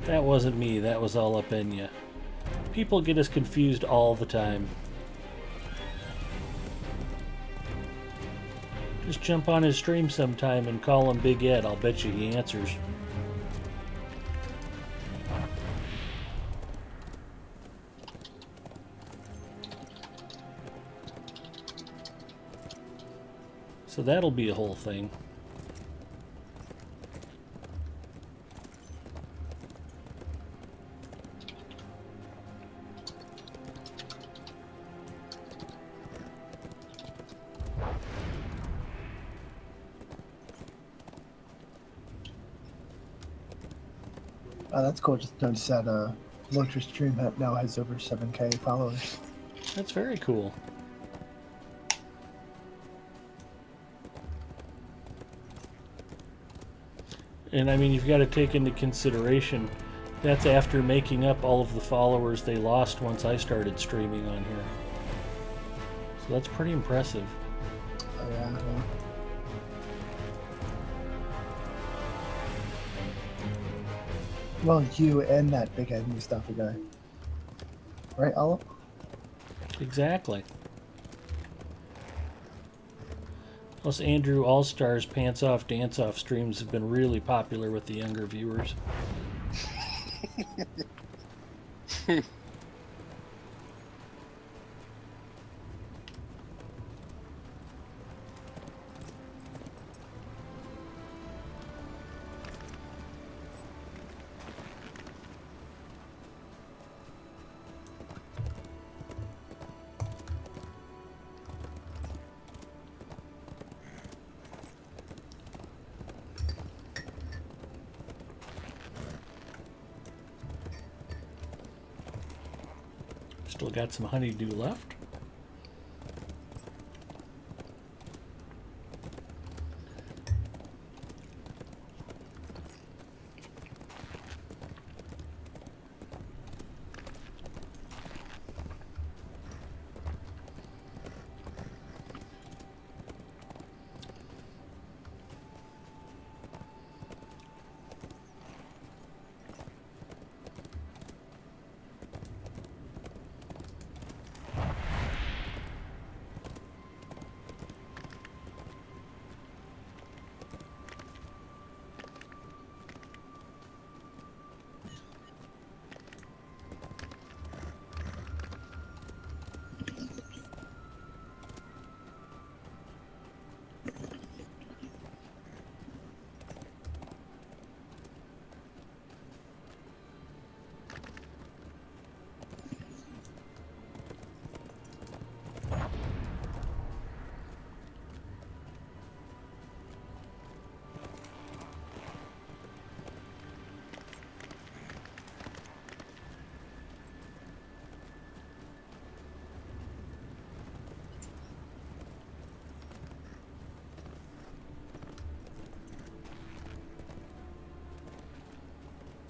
That wasn't me, that was all up in ya. People get us confused all the time. Just jump on his stream sometime and call him Big Ed. I'll bet you he answers. So that'll be a whole thing. That's cool. Just noticed that Lotro stream now has over 7K followers. That's very cool. And I mean, you've got to take into consideration that's after making up all of the followers they lost once I started streaming on here. So that's pretty impressive. Oh, yeah. Well, you and that big head Mustafa guy. Right, Olive? Exactly. Plus, Andrew All-Star's Pants Off Dance Off streams have been really popular with the younger viewers. Still got some honeydew left.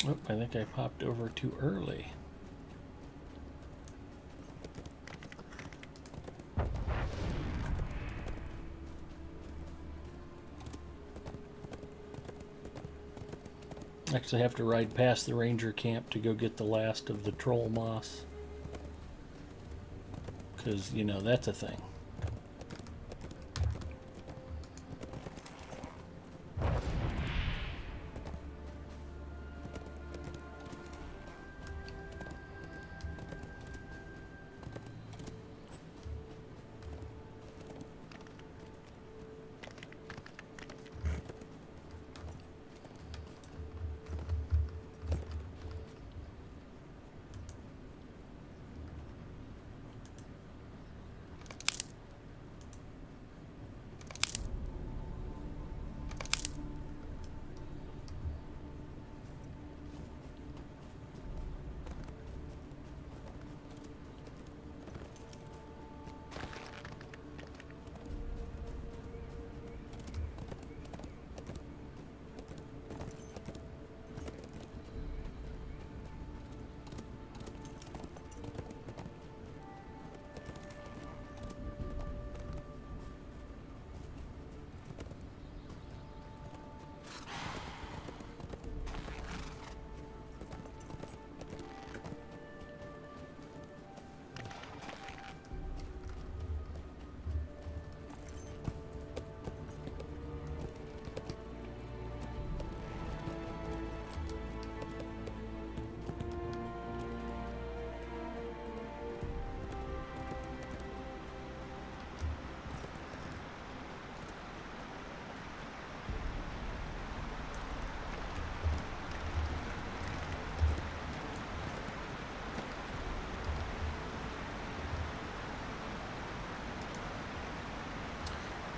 Oh, I think I popped over too early. Actually, I have to ride past the ranger camp to go get the last of the troll moss. Because, you know, that's a thing.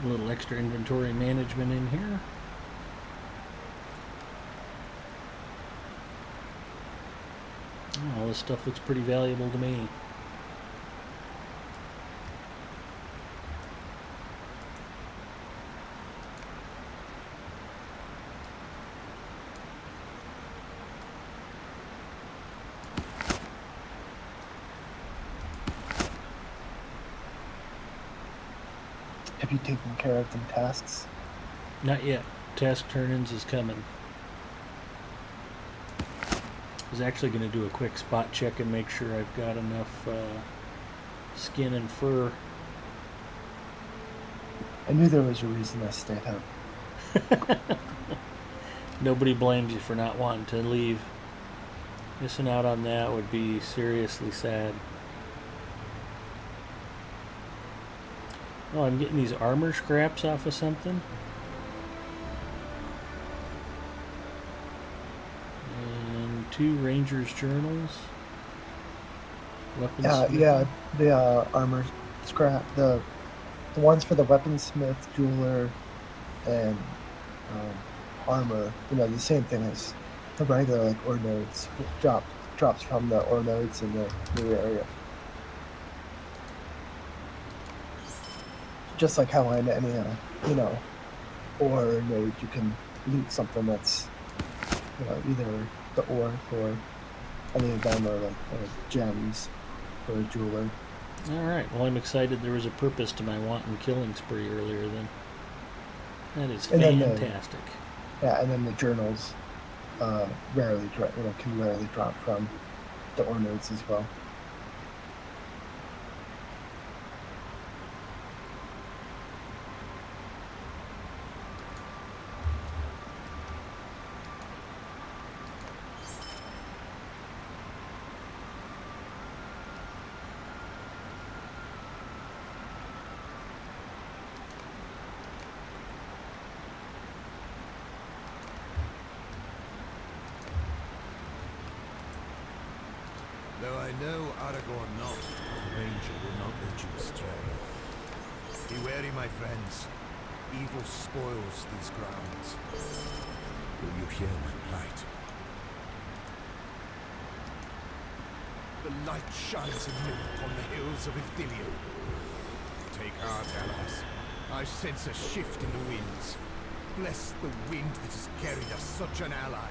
A little extra inventory management in here. All this stuff looks pretty valuable to me. Have you taken care of them tasks? Not yet. Task turn-ins is coming. I was actually going to do a quick spot check and make sure I've got enough skin and fur. I knew there was a reason I stayed home. Nobody blames you for not wanting to leave. Missing out on that would be seriously sad. Oh, I'm getting these armor scraps off of something. And 2 Rangers journals. Weaponsmith. Yeah, the armor scrap, the ones for the weaponsmith, jeweler, and armor. You know, the same thing as the regular like ore nodes. Drops from the ore nodes in the new area. Just like how in any ore node you can loot something that's either the ore for any of them or like gems for a jeweler. Alright, well I'm excited there was a purpose to my wanton killing spree earlier then. That is And fantastic. And then the journals can rarely drop from the ore nodes as well. Though I know Aragorn not, the Ranger will not let you astray. Be wary, my friends. Evil spoils these grounds. Will you hear my plight? The light shines anew upon the hills of Ithilien. Take heart, allies. I sense a shift in the winds. Bless the wind that has carried us such an ally.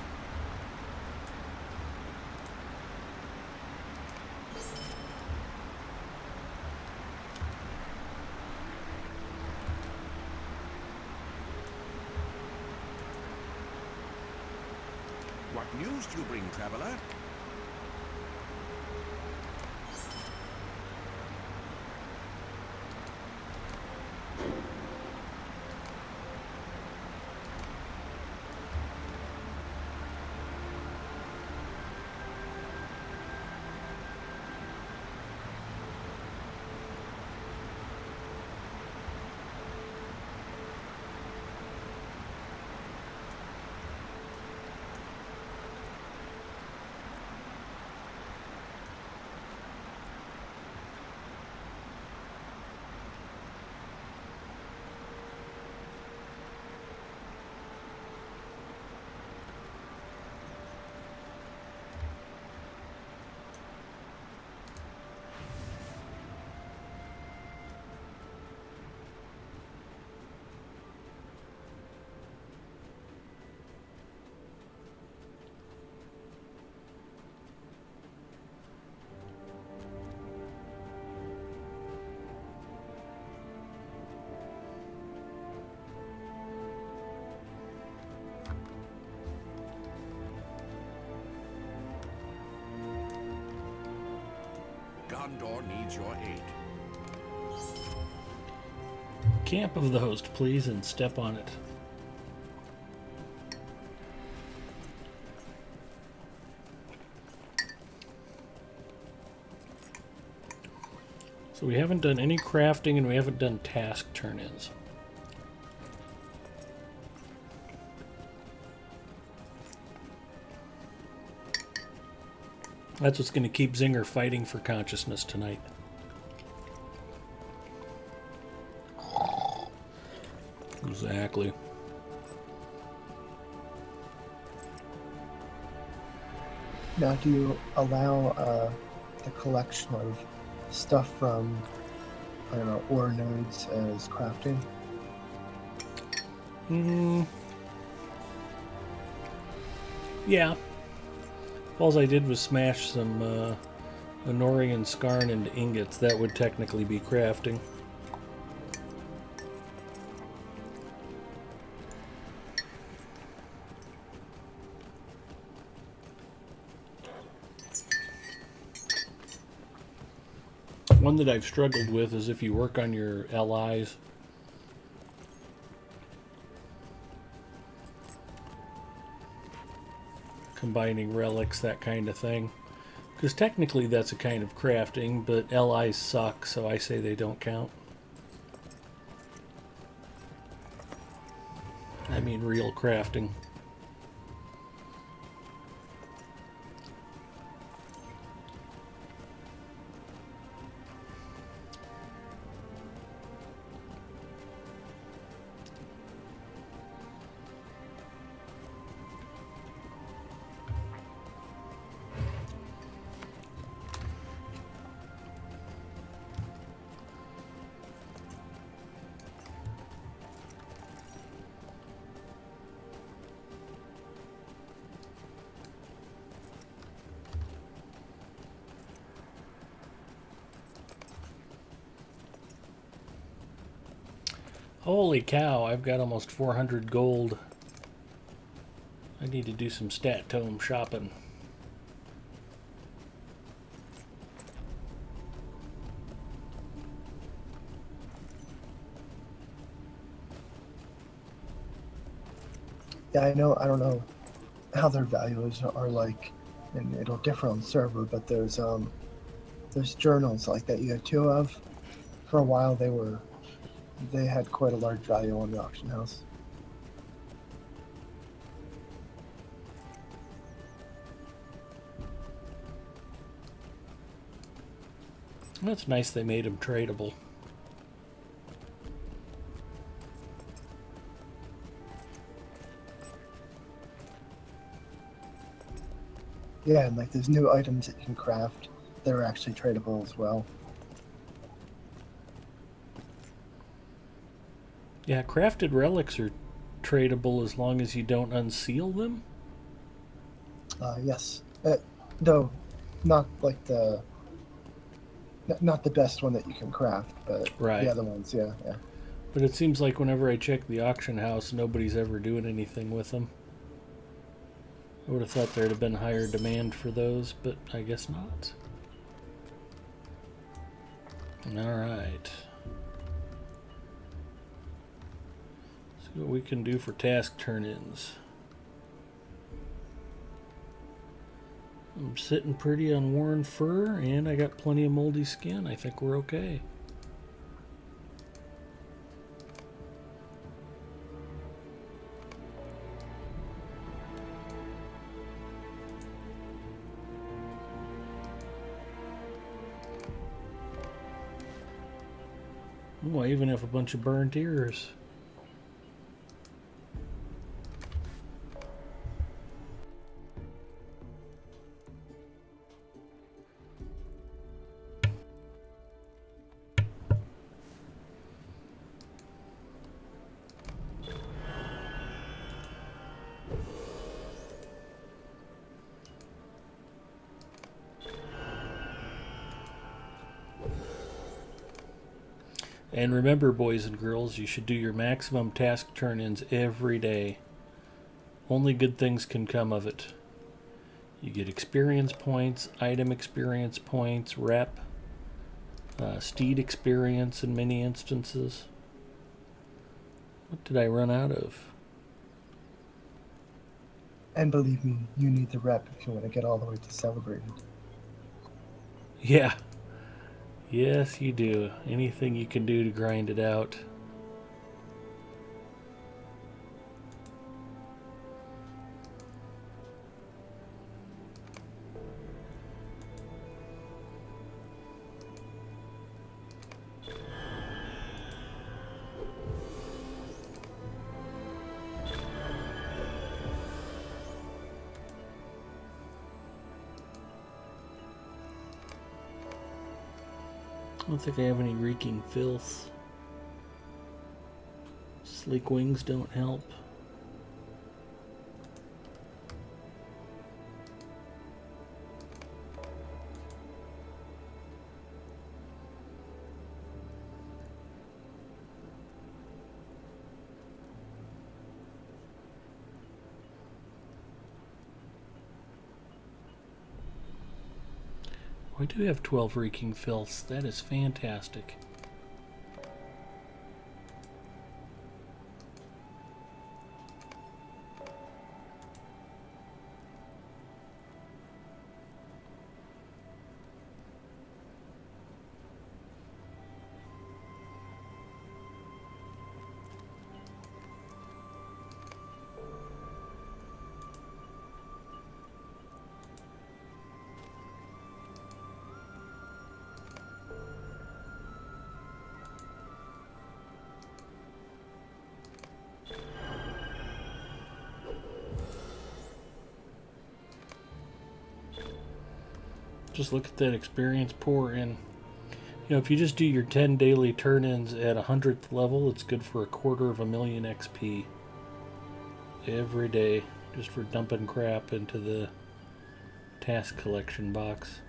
What news do you bring, traveler? Gondor needs your aid. Camp of the host, please, and step on it. So we haven't done any crafting and we haven't done task turn-ins. That's what's going to keep Zinger fighting for consciousness tonight. Exactly. Now, do you allow the collection of stuff from, I don't know, ore nodes as crafting? Yeah. All I did was smash some Honorian Skarn into ingots. That would technically be crafting. One that I've struggled with is if you work on your allies. Combining relics, that kind of thing. Because technically that's a kind of crafting, but allies suck, so I say they don't count. I mean real crafting. Holy cow, I've got almost 400 gold. I need to do some stat tome shopping. Yeah, I know. I don't know how their values are like, and it'll differ on server. But there's journals like that you have two of. For a while, they had quite a large value on the auction house. That's nice they made them tradable. Yeah, and like there's new items that you can craft that are actually tradable as well. Yeah, crafted relics are tradable as long as you don't unseal them. Yes, though not like not the best one that you can craft, but Right. the other ones, yeah. But it seems like whenever I check the auction house, nobody's ever doing anything with them. I would have thought there'd have been higher demand for those, but I guess not. Alright. See what we can do for task turn-ins. I'm sitting pretty on worn fur, and I got plenty of moldy skin. I think we're okay. Oh, I even have a bunch of burnt ears. And remember, boys and girls, you should do your maximum task turn-ins every day. Only good things can come of it. You get experience points, item experience points, rep, steed experience in many instances. What did I run out of? And believe me, you need the rep if you want to get all the way to celebrated. Yeah. Yes, you do. Anything you can do to grind it out. I don't think I have any reeking filth. Sleek wings don't help. I do have 12 reeking filths. That is fantastic. Just look at that experience pour in. You know, if you just do your 10 daily turn-ins at 100th level, it's good for 250,000 XP. Every day, just for dumping crap into the task collection box.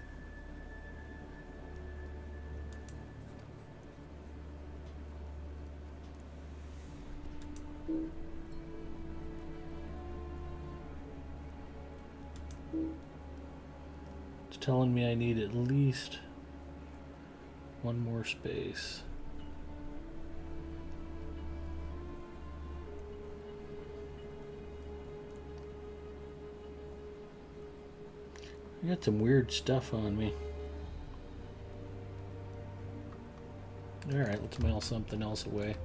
It's telling me I need at least one more space. I got some weird stuff on me. Alright, let's mail something else away.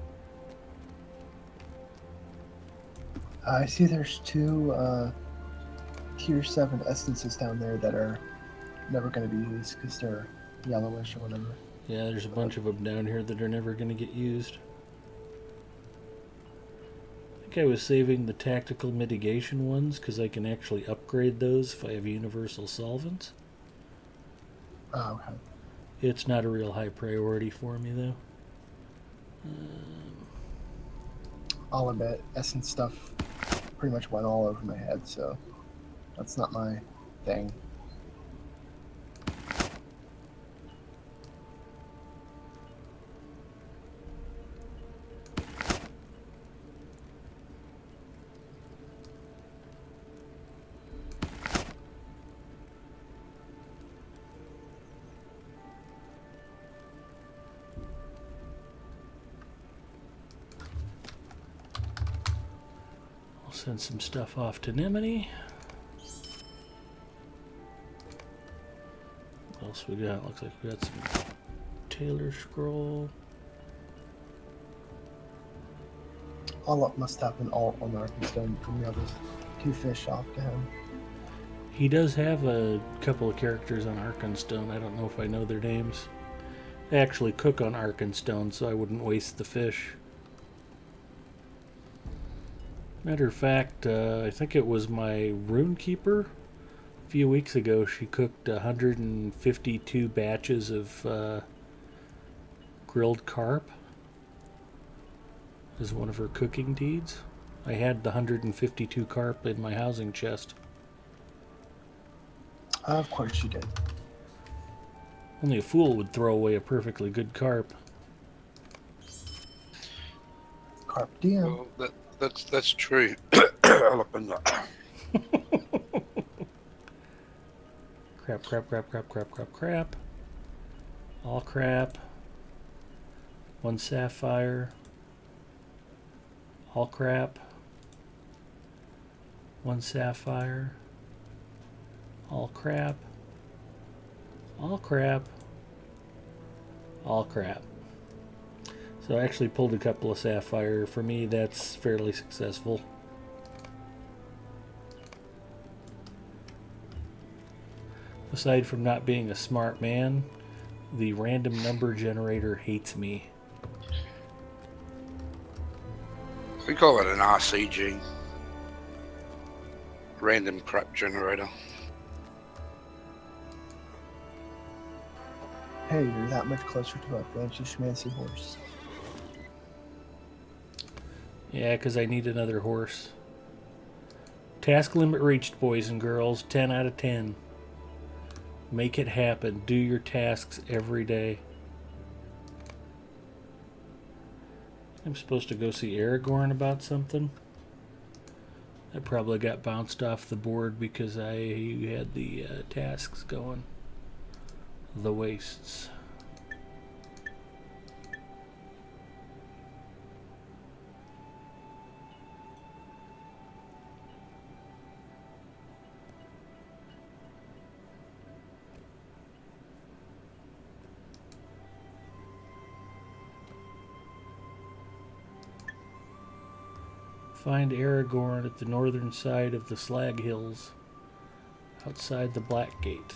I see there's two tier 7 essences down there that are never going to be used because they're yellowish or whatever. Yeah, there's a bunch of them down here that are never going to get used. I think I was saving the tactical mitigation ones because I can actually upgrade those if I have universal solvents. Oh, okay. It's not a real high priority for me though. I'll admit, essence stuff pretty much went all over my head, so that's not my thing. I'll send some stuff off to Nimini. What else we got? Looks like we got some Taylor scroll. I'll up Mustafa and alt on Arkenstone and the others 2 fish off to him. He does have a couple of characters on Arkenstone. I don't know if I know their names. I actually cook on Arkenstone, so I wouldn't waste the fish. Matter of fact, I think it was my Runekeeper. A few weeks ago, she cooked 152 batches of grilled carp as one of her cooking deeds. I had the 152 carp in my housing chest. Of course you did. Only a fool would throw away a perfectly good carp. Carp diem. Well, that's true. I'll open that. Crap, crap, crap, crap, crap, crap, crap. All crap. 1 sapphire. All crap. 1 sapphire. All crap. All crap. All crap. So I actually pulled a couple of sapphire. For me, that's fairly successful. Aside from not being a smart man, the random number generator hates me. We call it an RCG. Random crap generator. Hey, you're that much closer to a fancy schmancy horse. Yeah, because I need another horse. Task limit reached, boys and girls. 10 out of 10. Make it happen. Do your tasks every day. I'm supposed to go see Aragorn about something. I probably got bounced off the board because I had the tasks going. The wastes. Find Aragorn at the northern side of the Slag Hills, outside the Black Gate.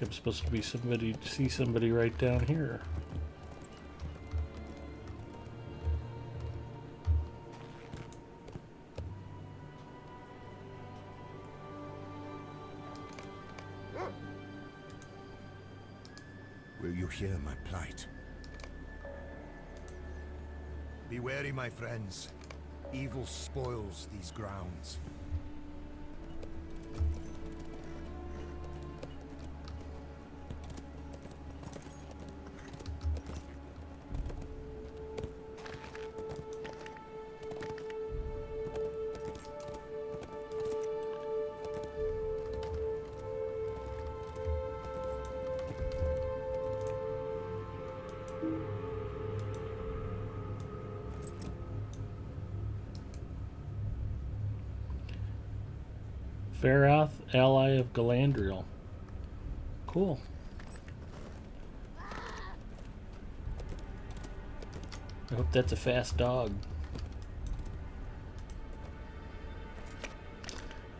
I'm supposed to be somebody to see somebody right down here. Will you hear my plight? Be wary, my friends. Evil spoils these grounds. Farath, ally of Galadriel. Cool. I hope that's a fast dog.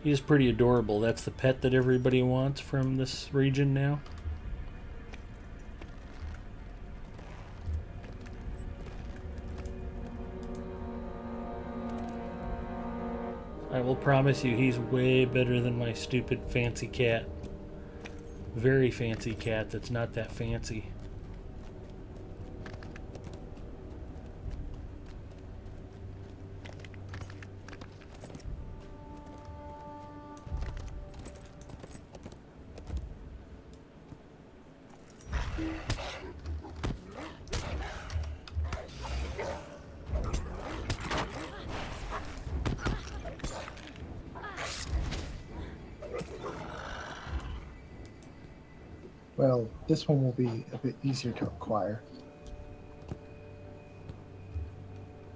He is pretty adorable. That's the pet that everybody wants from this region now. I will promise you he's way better than my stupid fancy cat. Very fancy cat that's not that fancy. Well, this one will be a bit easier to acquire.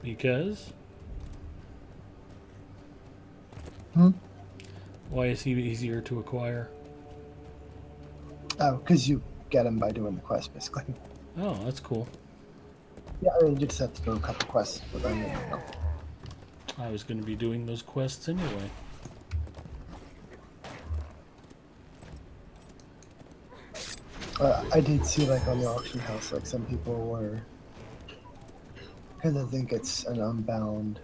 Because? Hmm? Why is he easier to acquire? Oh, because you get him by doing the quest, basically. Oh, that's cool. Yeah, I mean, you just have to do a couple quests, but then, you know. I was going to be doing those quests anyway. I did see, like, on the auction house, like, some people were... Because I think it's an unbound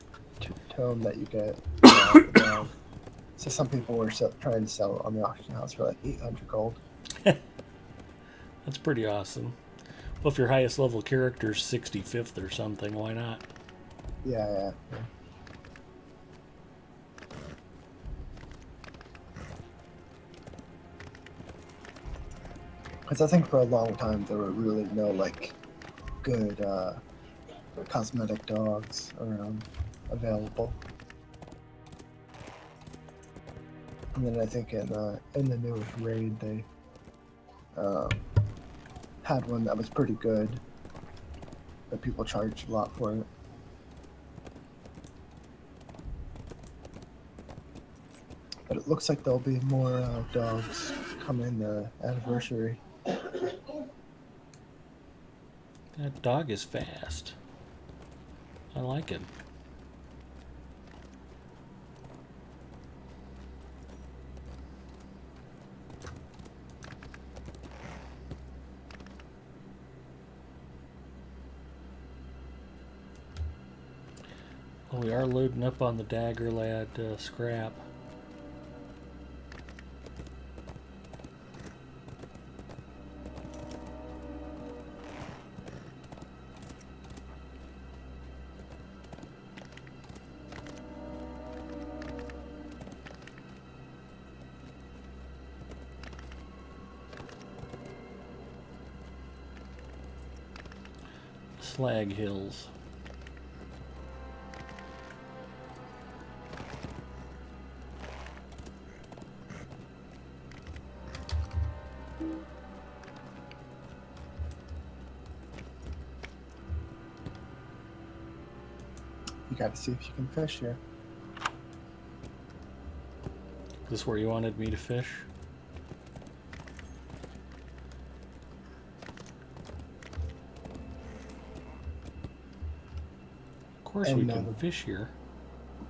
tome that you get. So some people were trying to sell it on the auction house for, like, 800 gold. That's pretty awesome. Well, if your highest level character is 65th or something, why not? Yeah. Because I think for a long time there were really no, like, good cosmetic dogs around available. And then I think in the newest raid they had one that was pretty good, but people charged a lot for it. But it looks like there'll be more dogs coming the anniversary. That dog is fast. I like it. Oh, we are loading up on the Dagger Lad scrap. Slag Hills. You gotta see if you can fish here. Is this where you wanted me to fish? Of course we can fish here.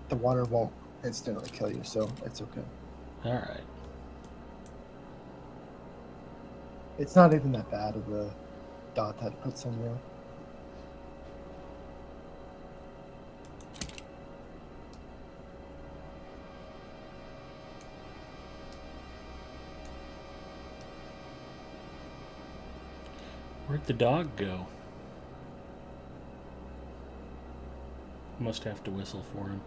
The water won't instantly kill you, so it's okay. Alright. It's not even that bad of a dot that puts on you. Where'd the dog go? Must have to whistle for him.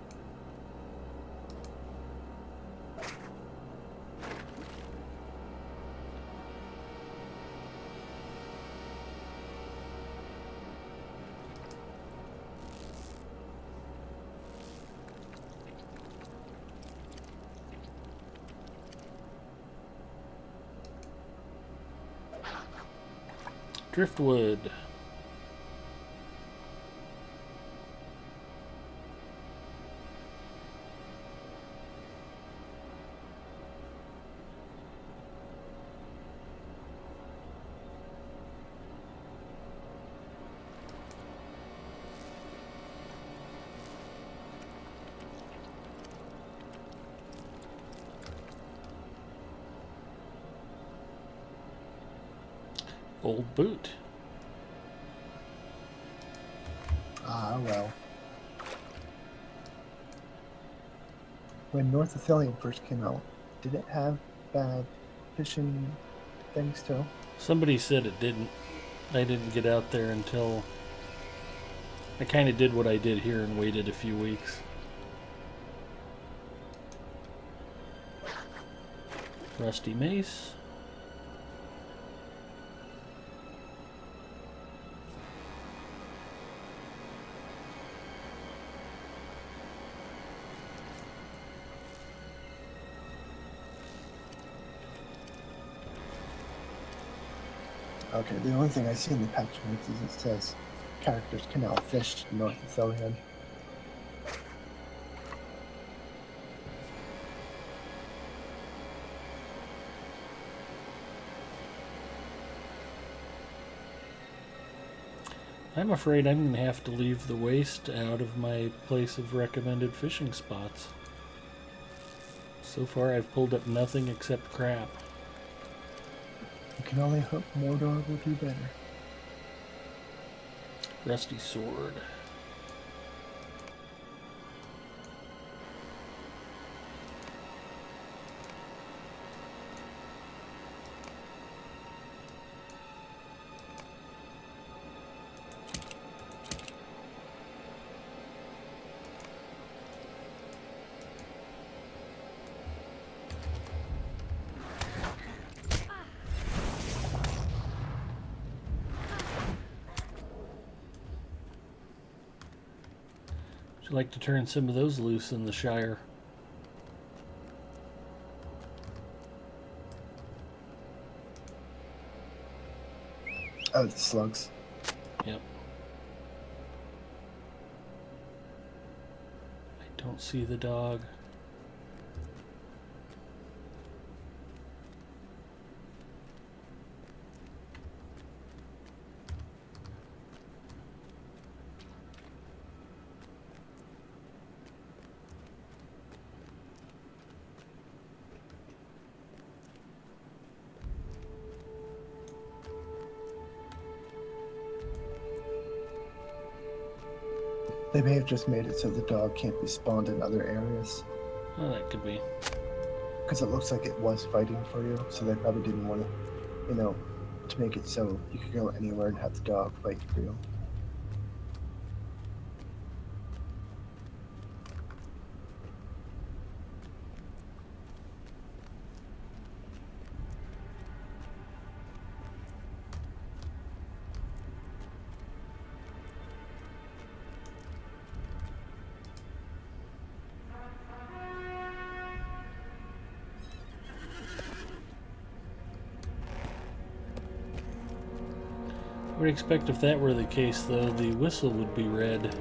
Driftwood. Old boot. Ah, well. When North Athelion first came out, did it have bad fishing things too? Somebody said it didn't. I didn't get out there until I kind of did what I did here and waited a few weeks. Rusty mace. Okay, the only thing I see in the patch notes is it says characters can now fish North Athelion. I'm afraid I'm going to have to leave the waste out of my place of recommended fishing spots. So far I've pulled up nothing except crap. You can only hope Mordor will do better. Rusty sword. Would you like to turn some of those loose in the Shire? Oh, the slugs. Yep. I don't see the dog. They may have just made it so the dog can't be spawned in other areas. Oh, that could be. Because it looks like it was fighting for you, so they probably didn't want to, to make it so you could go anywhere and have the dog fight for you. I would expect if that were the case, though, the whistle would be red.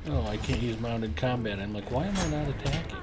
Oh, I can't use mounted combat. I'm like, why am I not attacking?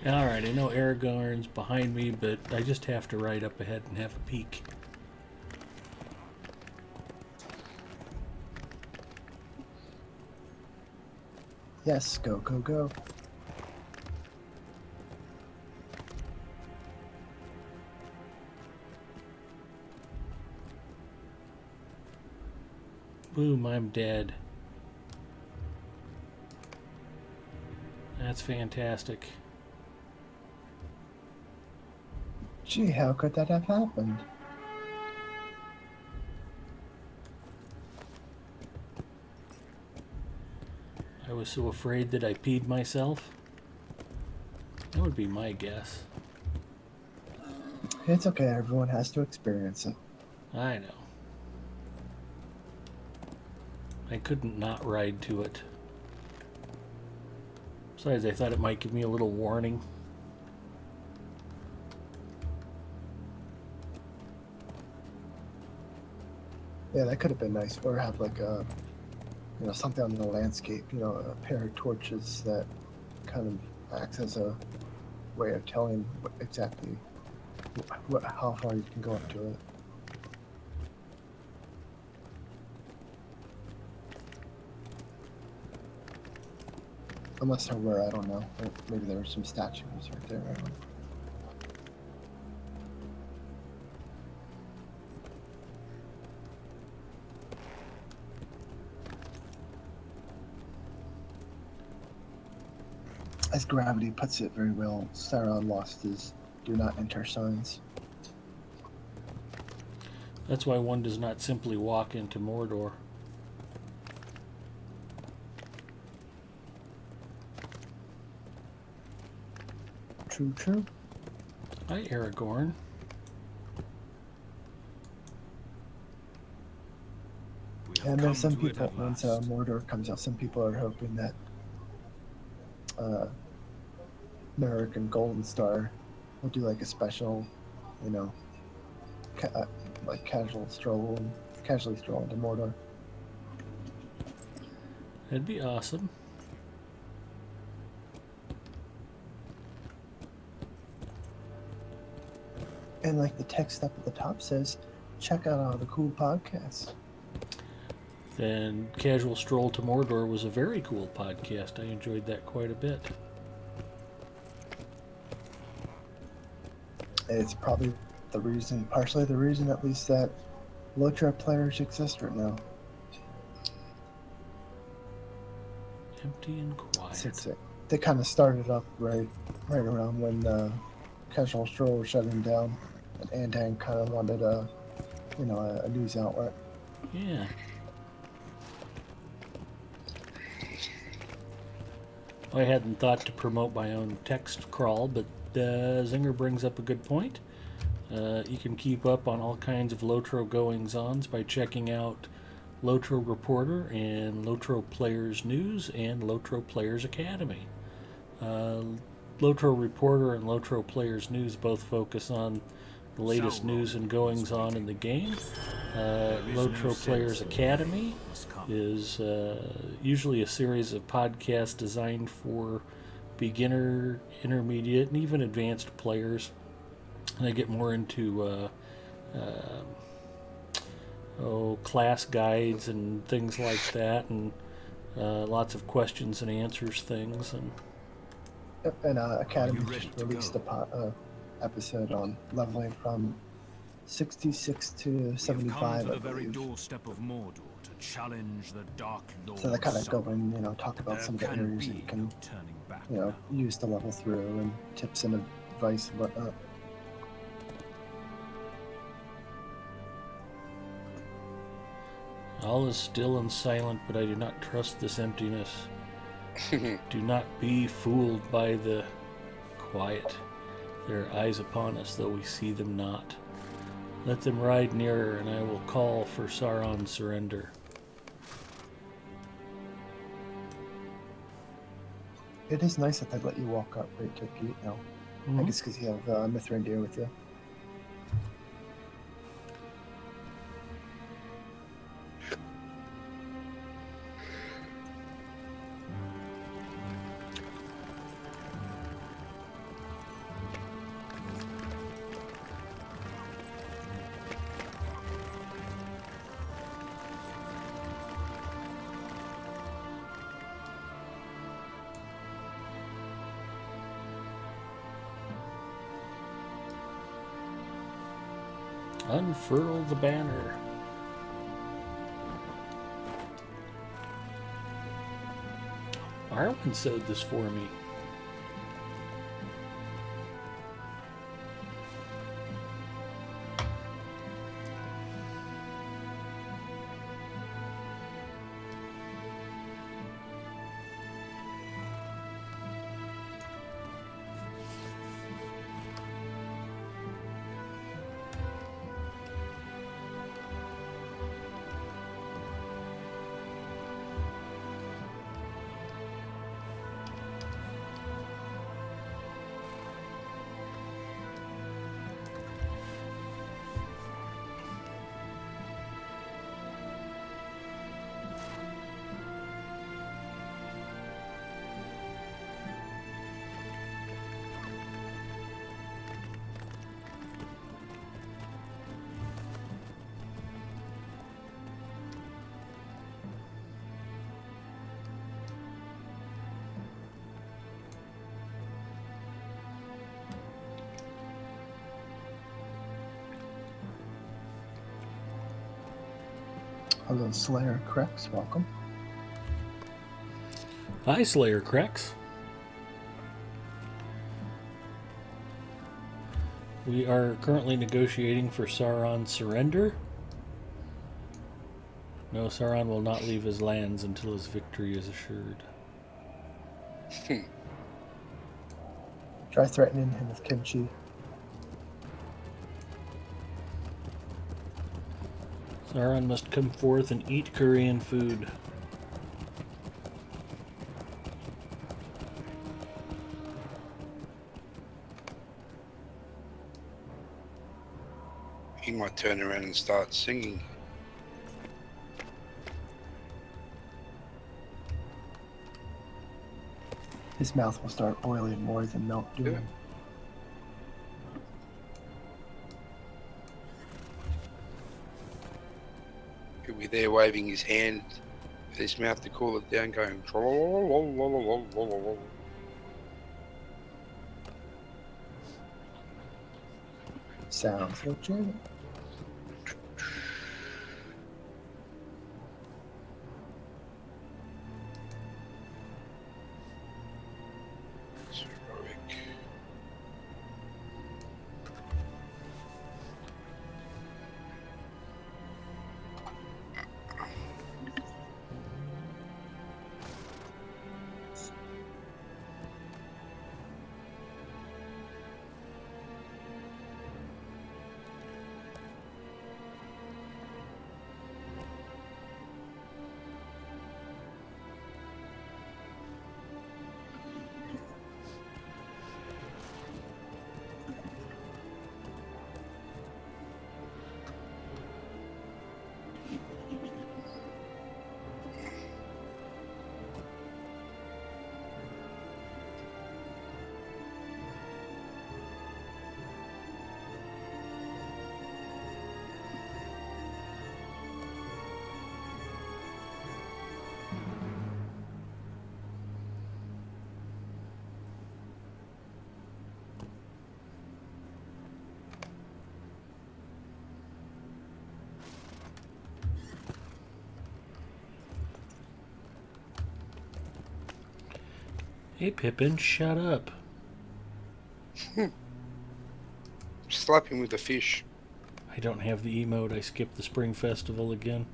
Alright, I know Aragorn's behind me, but I just have to ride up ahead and have a peek. Yes, go, go, go. Boom, I'm dead. That's fantastic. Gee, how could that have happened? I was so afraid that I peed myself. That would be my guess. It's okay, everyone has to experience it. I know. I couldn't not ride to it. Besides, I thought it might give me a little warning. Yeah, that could have been nice. Or have like a, something on the landscape, a pair of torches that kind of acts as a way of telling exactly how far you can go up to it. Unless there were, I don't know. Maybe there were some statues right there. I don't know. As Gravity puts it very well, Sauron lost his do not enter signs. That's why one does not simply walk into Mordor. True, true. Hi, Aragorn. And there's some people, once Mordor comes out, some people are hoping that Merrick and Golden Star will do like a special, like casually stroll into Mordor. That'd be awesome. And like the text up at the top says, check out all the cool podcasts. And Casual Stroll to Mordor was a very cool podcast. I enjoyed that quite a bit. It's probably partially the reason at least that Lotra players exist right now. Empty and quiet. they kind of started up right around when Casual Stroll was shutting down, and Antang kind of wanted a news outlet. Yeah. I hadn't thought to promote my own text crawl, but Zinger brings up a good point. You can keep up on all kinds of Lotro goings-ons by checking out Lotro Reporter and Lotro Players News and Lotro Players Academy. Lotro Reporter and Lotro Players News both focus on the latest news and goings-on in the game. Lotro Players Academy is usually a series of podcasts designed for beginner, intermediate, and even advanced players. And they get more into class guides and things like that, and lots of questions and answers things. And Yep, and Academy just released a episode on leveling from 66 to 75. To the very doorstep of Mordor to challenge the Dark Lord. So they kind of go and talk about some of the areas that you can use to level through, and tips and advice and whatnot. all is still and silent, but I do not trust this emptiness. Do not be fooled by the quiet. There are eyes upon us, though we see them not. Let them ride nearer, and I will call for Sauron's surrender. It is nice that they let you walk up right to the gate now. Mm-hmm. I guess because you have Mithrandir with you. Unfurl the banner. Arwen sewed this for me. Hello, Slayer Crex. Welcome. Hi, Slayer Crex. We are currently negotiating for Sauron's surrender. No, Sauron will not leave his lands until his victory is assured. Try threatening him with kimchi. Sauron must come forth and eat Korean food. He might turn around and start singing. His mouth will start oiling more than Mount Doom. Yeah. He'll be there waving his hand with his mouth to cool it down, going. Sounds legit. Hey Pippin, shut up. Slap him with a fish. I don't have the emote. I skipped the Spring Festival again.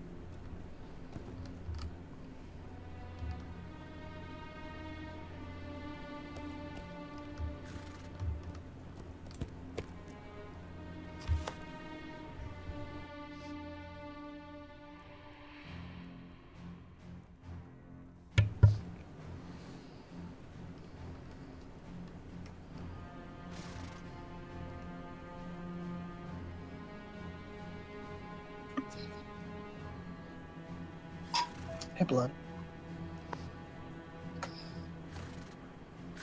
Hey, Blood.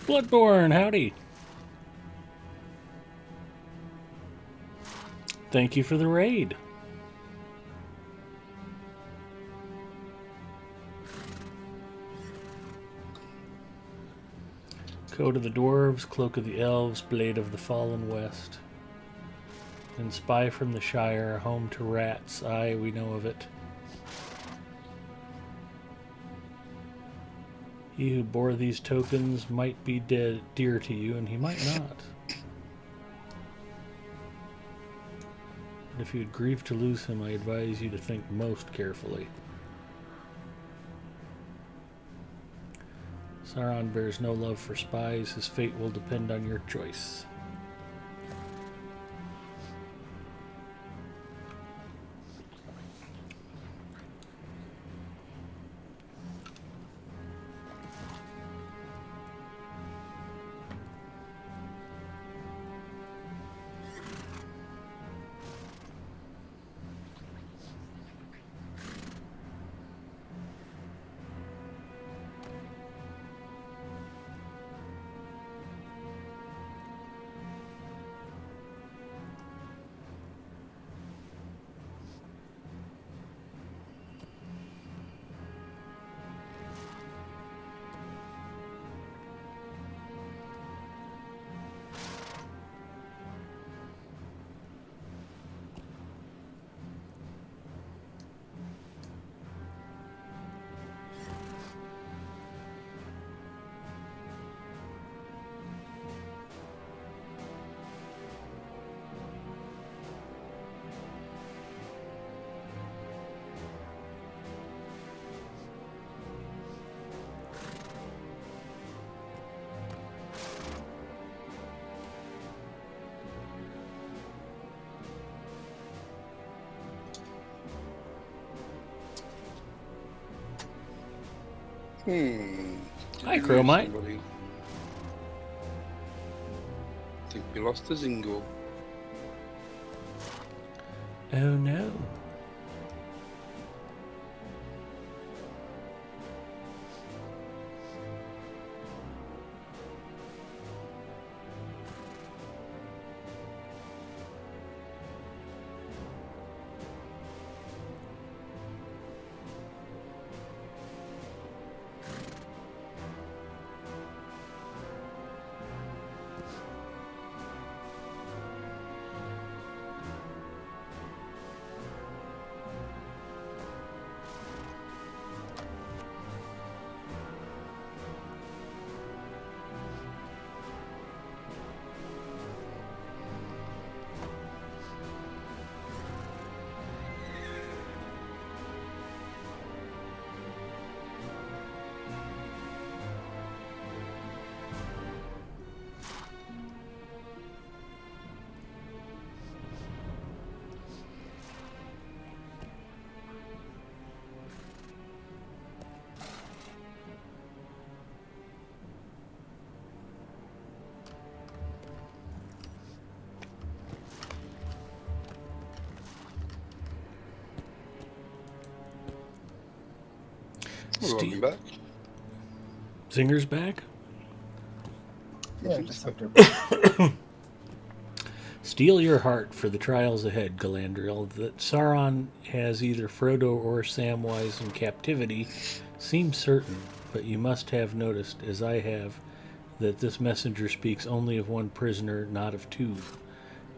Bloodborne, howdy. Thank you for the raid. Coat of the Dwarves, Cloak of the Elves, Blade of the Fallen West. And Spy from the Shire, home to rats. Aye, we know of it. He who bore these tokens might be dear to you, and he might not. But if you would grieve to lose him, I advise you to think most carefully. Sauron bears no love for spies. His fate will depend on your choice. Hi, Chromite. Somebody. I think we lost the Zingo. Oh no. Welcome back. Zinger's back? Yeah, just like they're Steel your heart for the trials ahead, Galadriel. That Sauron has either Frodo or Samwise in captivity seems certain, but you must have noticed, as I have, that this messenger speaks only of one prisoner, not of two.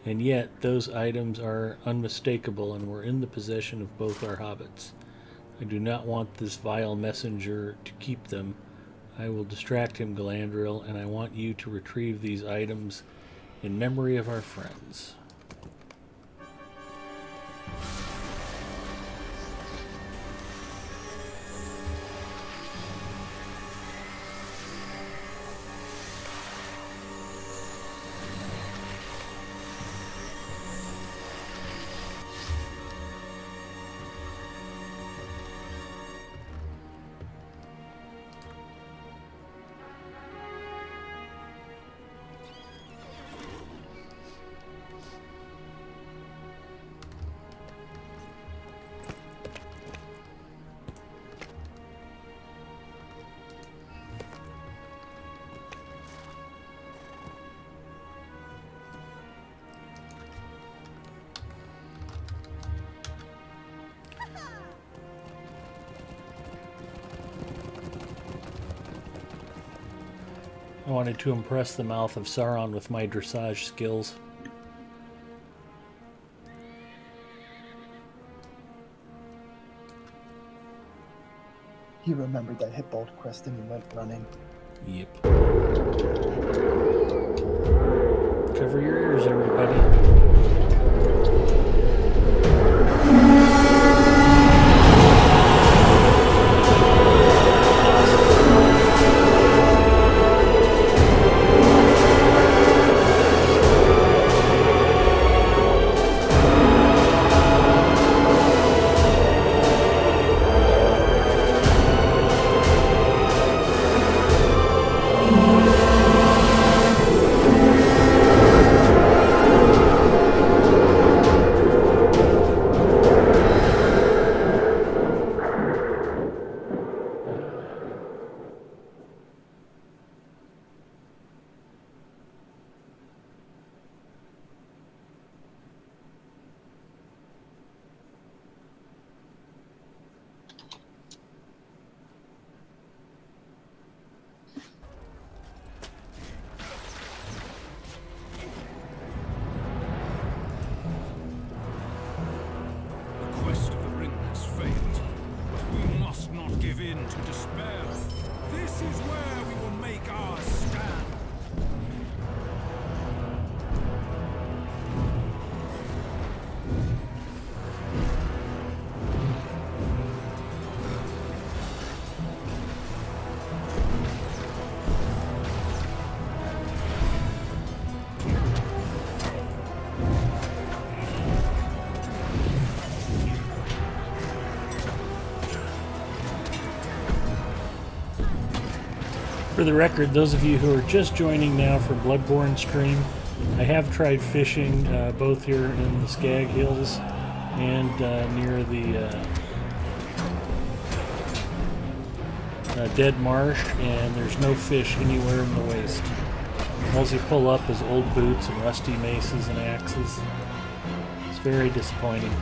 And yet, those items are unmistakable and were in the possession of both our hobbits. I do not want this vile messenger to keep them. I will distract him, Galandriel, and I want you to retrieve these items in memory of our friends. I wanted to impress the mouth of Sauron with my dressage skills. He remembered that Hitbolt quest and he went running. Yep. Cover your ears, everybody. For the record, those of you who are just joining now for Bloodborne stream, I have tried fishing both here in the Skag Hills and near the Dead Marsh, and there's no fish anywhere in the waste. All you pull up is old boots and rusty maces and axes. It's very disappointing.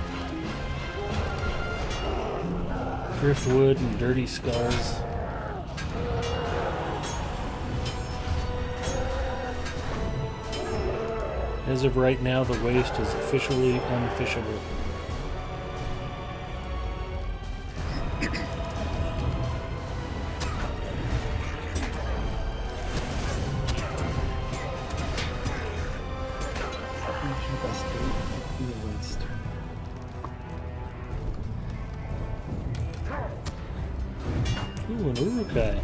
Driftwood and dirty skulls. As of right now, the waste is officially unfishable. Ooh, an Urukai.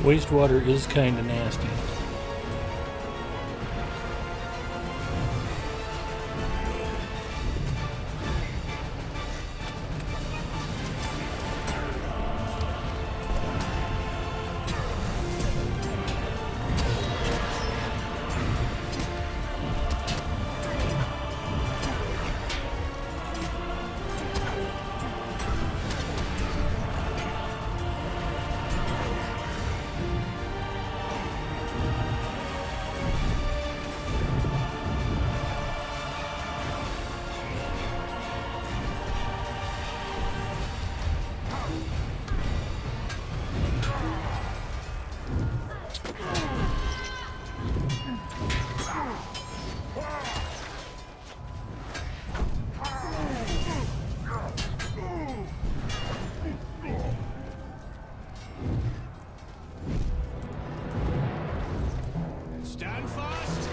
Wastewater is kind of nasty. Stand fast!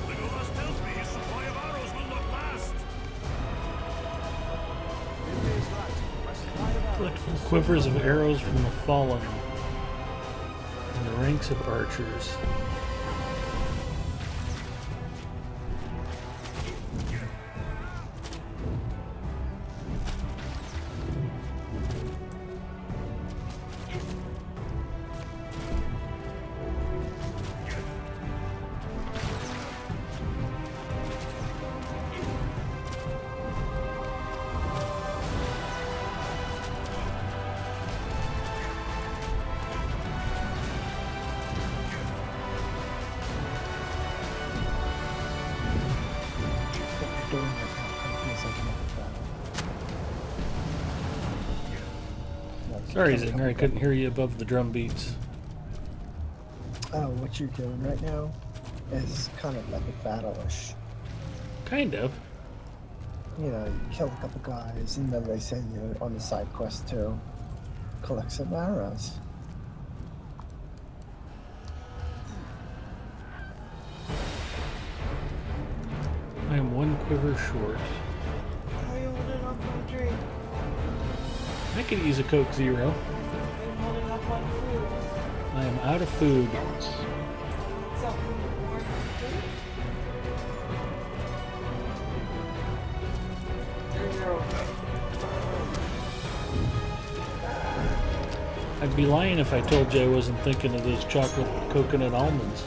Legolas tells me his supply of arrows will not last. Collect quivers of arrows from the fallen in the ranks of archers. Doing it feels like another battle. Like, Sorry, coming Zinger, I up couldn't hear you above the drum beats. What you're doing right now is kind of like a battle-ish. Kind of. You know, you kill a couple guys, and then they send you on the side quest to collect some arrows. I am one quiver short. How are you holding up on drink? I could use a Coke Zero. I'm holding up on food. I am out of food. Something more food? There's your I'd be lying if I told you I wasn't thinking of those chocolate coconut almonds.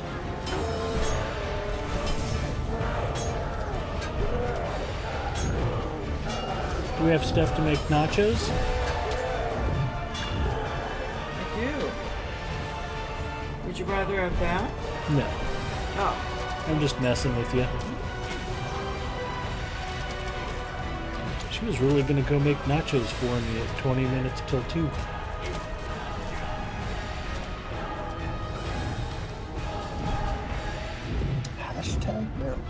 Do we have stuff to make nachos? I do. Would you rather have that? No. Oh. I'm just messing with you. She was really gonna go make nachos for me at 20 minutes till 2. Hashtag marriage.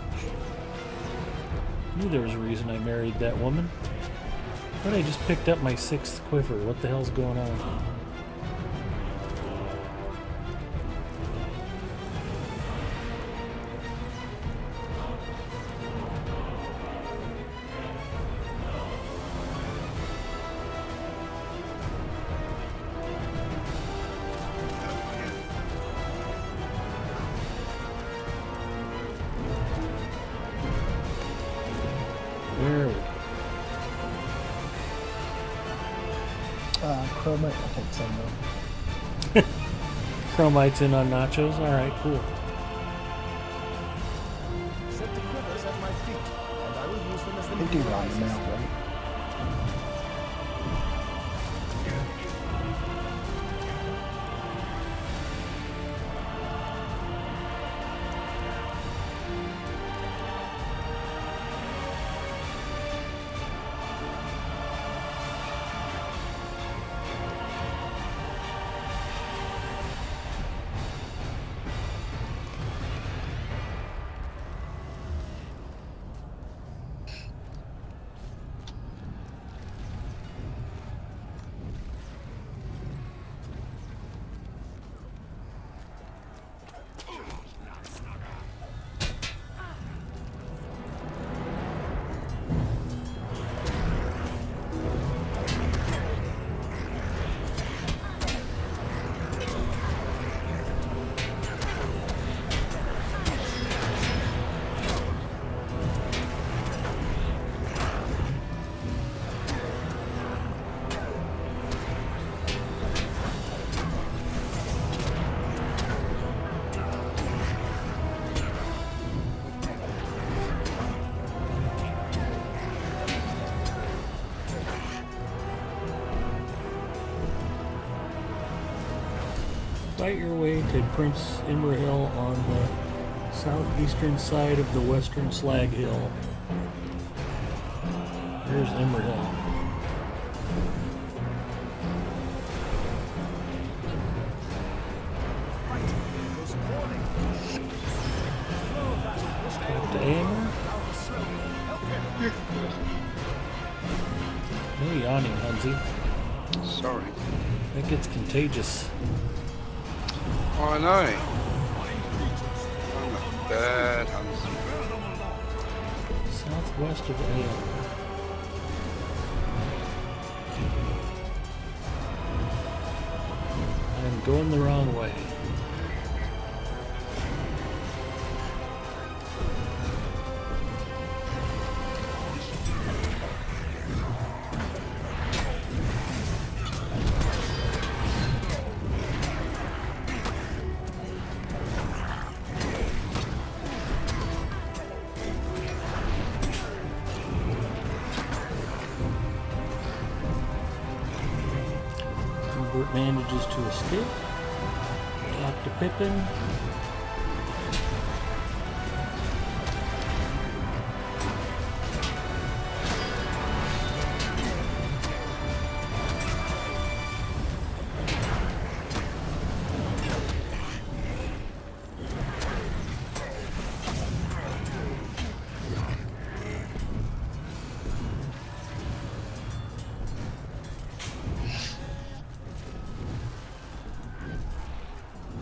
Knew there was a reason I married that woman. But I just picked up my 6th quiver. What the hell's going on? Where are we? Chromite, I'll take some though. Chromite's in on nachos. All right, cool. Set the quivers at my feet, and I will use them as the They do need run arises. now, right? Fight your way to Prince Imrahil on the southeastern side of the western Slag Hill. Here's Imrahil. Goes poorly. Slow battle. Talk to Aemir. Now the slow. Help him. No yawning, Hunzy. Sorry. That gets contagious. I know. I'm a bad hunter. Southwest of Aemir. I'm going the wrong way. Hubert manages to escape. Talk to Pippin.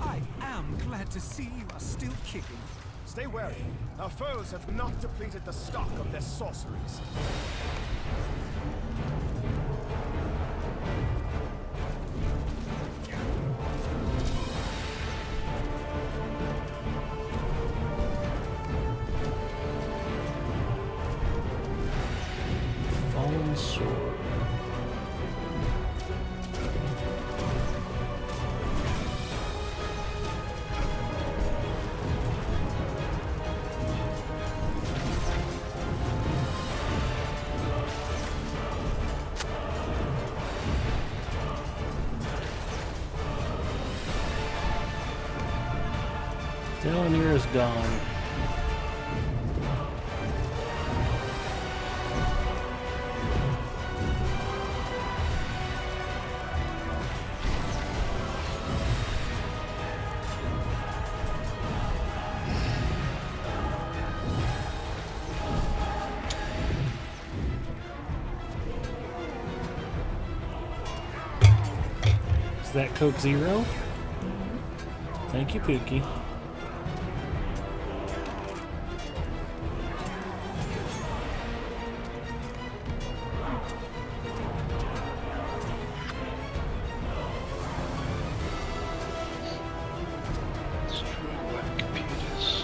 I am glad to see you are still kicking. Stay wary. Our foes have not depleted the stock of their sorceries. Fallen Sword. Delanir is gone. Is that Coke Zero? Thank you, Pookie. Computers.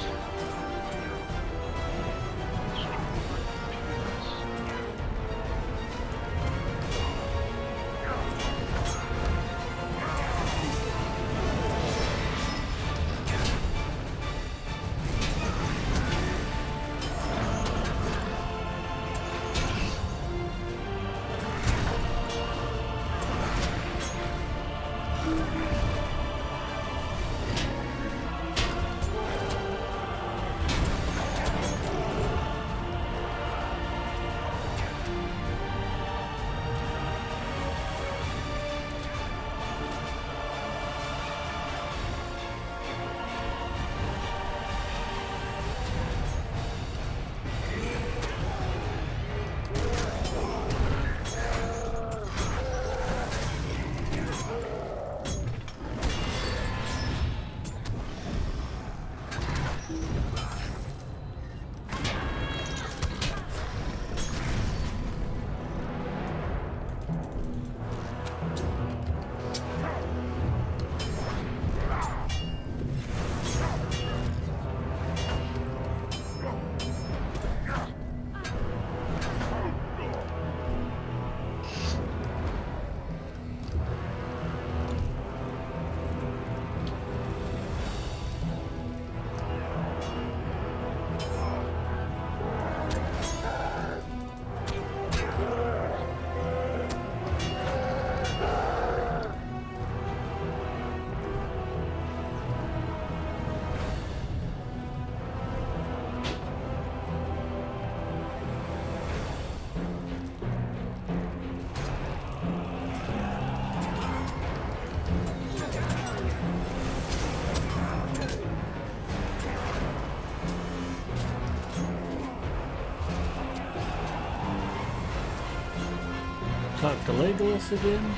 Talk to Legolas again.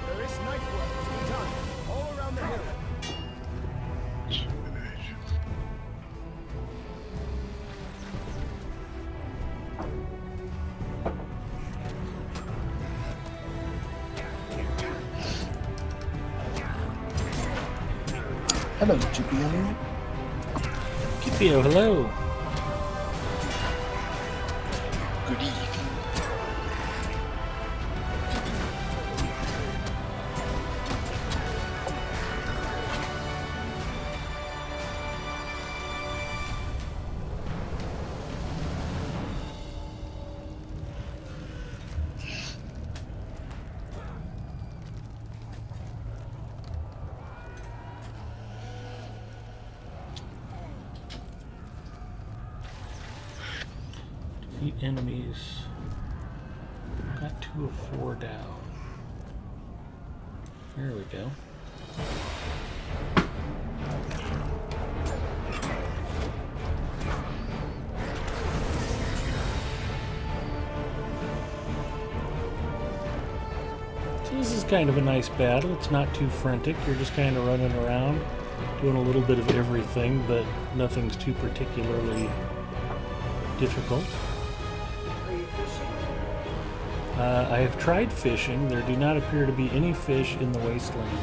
There is night work to be done all around the hill. Hello, Chippy. Kipio, hello. Good evening. Defeat enemies. Got 2 of 4 down. There we go. So this is kind of a nice battle. It's not too frantic. You're just kind of running around, doing a little bit of everything, but nothing's too particularly difficult. Are you fishing? I have tried fishing. There do not appear to be any fish in the wasteland.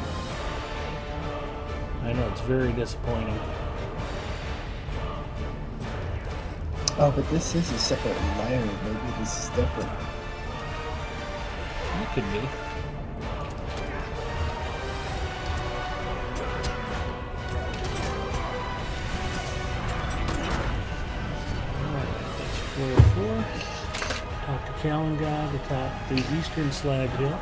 I know, it's very disappointing. Oh, but this is a separate layer. Maybe this is different. That could be. Alright, that's 404. Talk to Kalangad atop the eastern slag hill.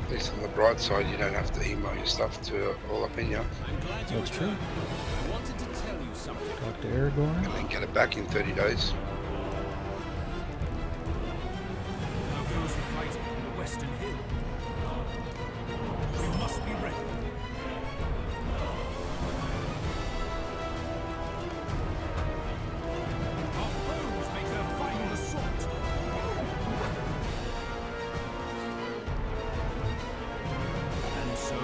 At least on the bright side, you don't have to email your stuff to all up in you That's true. I wanted to tell you something. Talk to Aragorn. and then get it back in 30 days. How goes the fight on the Western Hill? We must be ready. Our foes make their final assault. And so we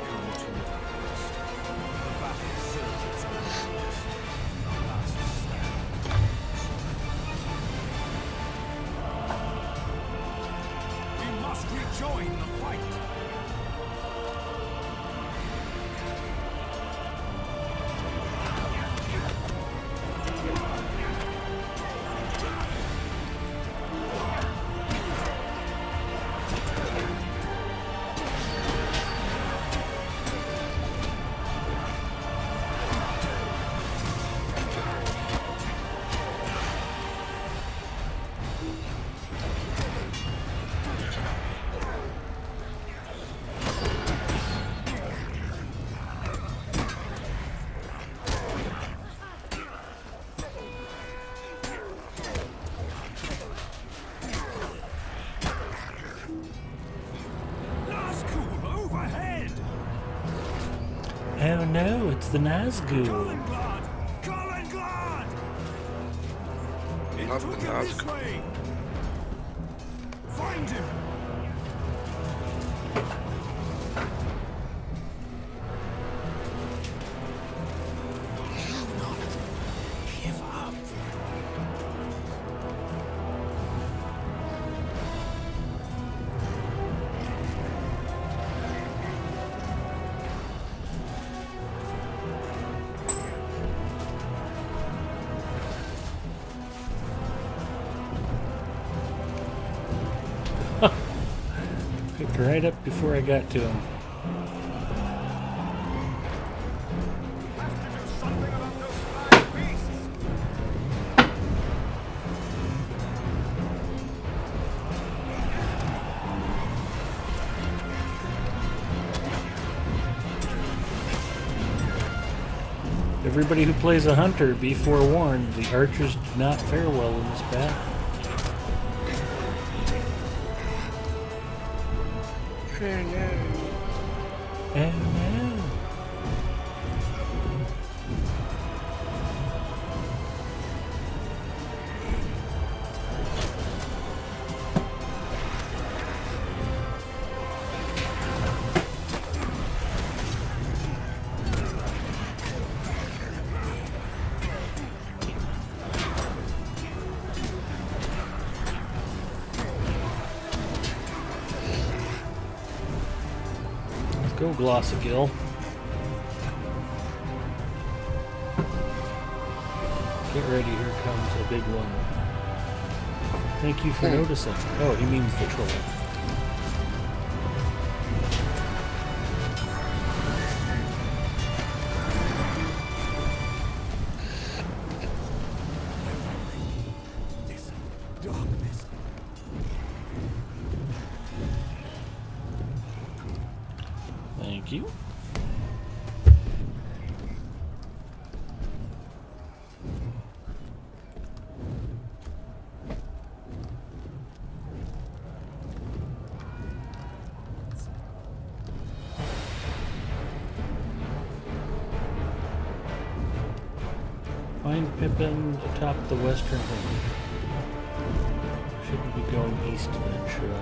come to the last. The battle surges over us. Our last stand. We must rejoin the fight. Nazgul overhead! Oh no, it's the Nazgul. Kallenglad! Kallenglad! It Not took the him this Nazgul. way! Find him! Do not give up. Picked right up before I got to him. Have to do something about those flying beasts. Everybody who plays a hunter, be forewarned, the archers do not fare well in this battle. Oh no. Go Glossagill. Get ready, here comes a big one. Thank you for noticing. Oh, he means the troll. Thank you. Find Pippin atop the western rim. Shouldn't be going east then, should I?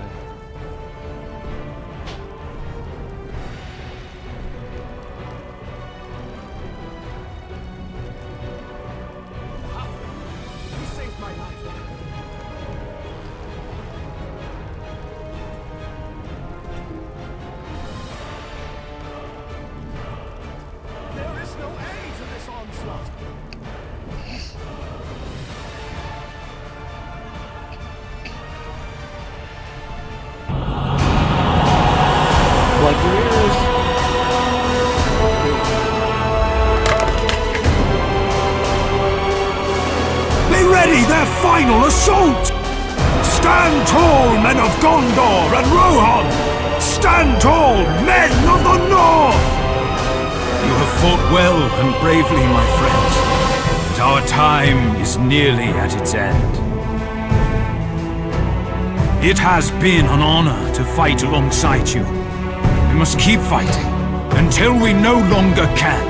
You saved my life. There is no end to this onslaught. Plug your ears. Be ready, their final assault! Stand tall, men of Gondor and Rohan! Stand tall, men of the North! You have fought well and bravely, my friends, but our time is nearly at its end. It has been an honor to fight alongside you. We must keep fighting until we no longer can.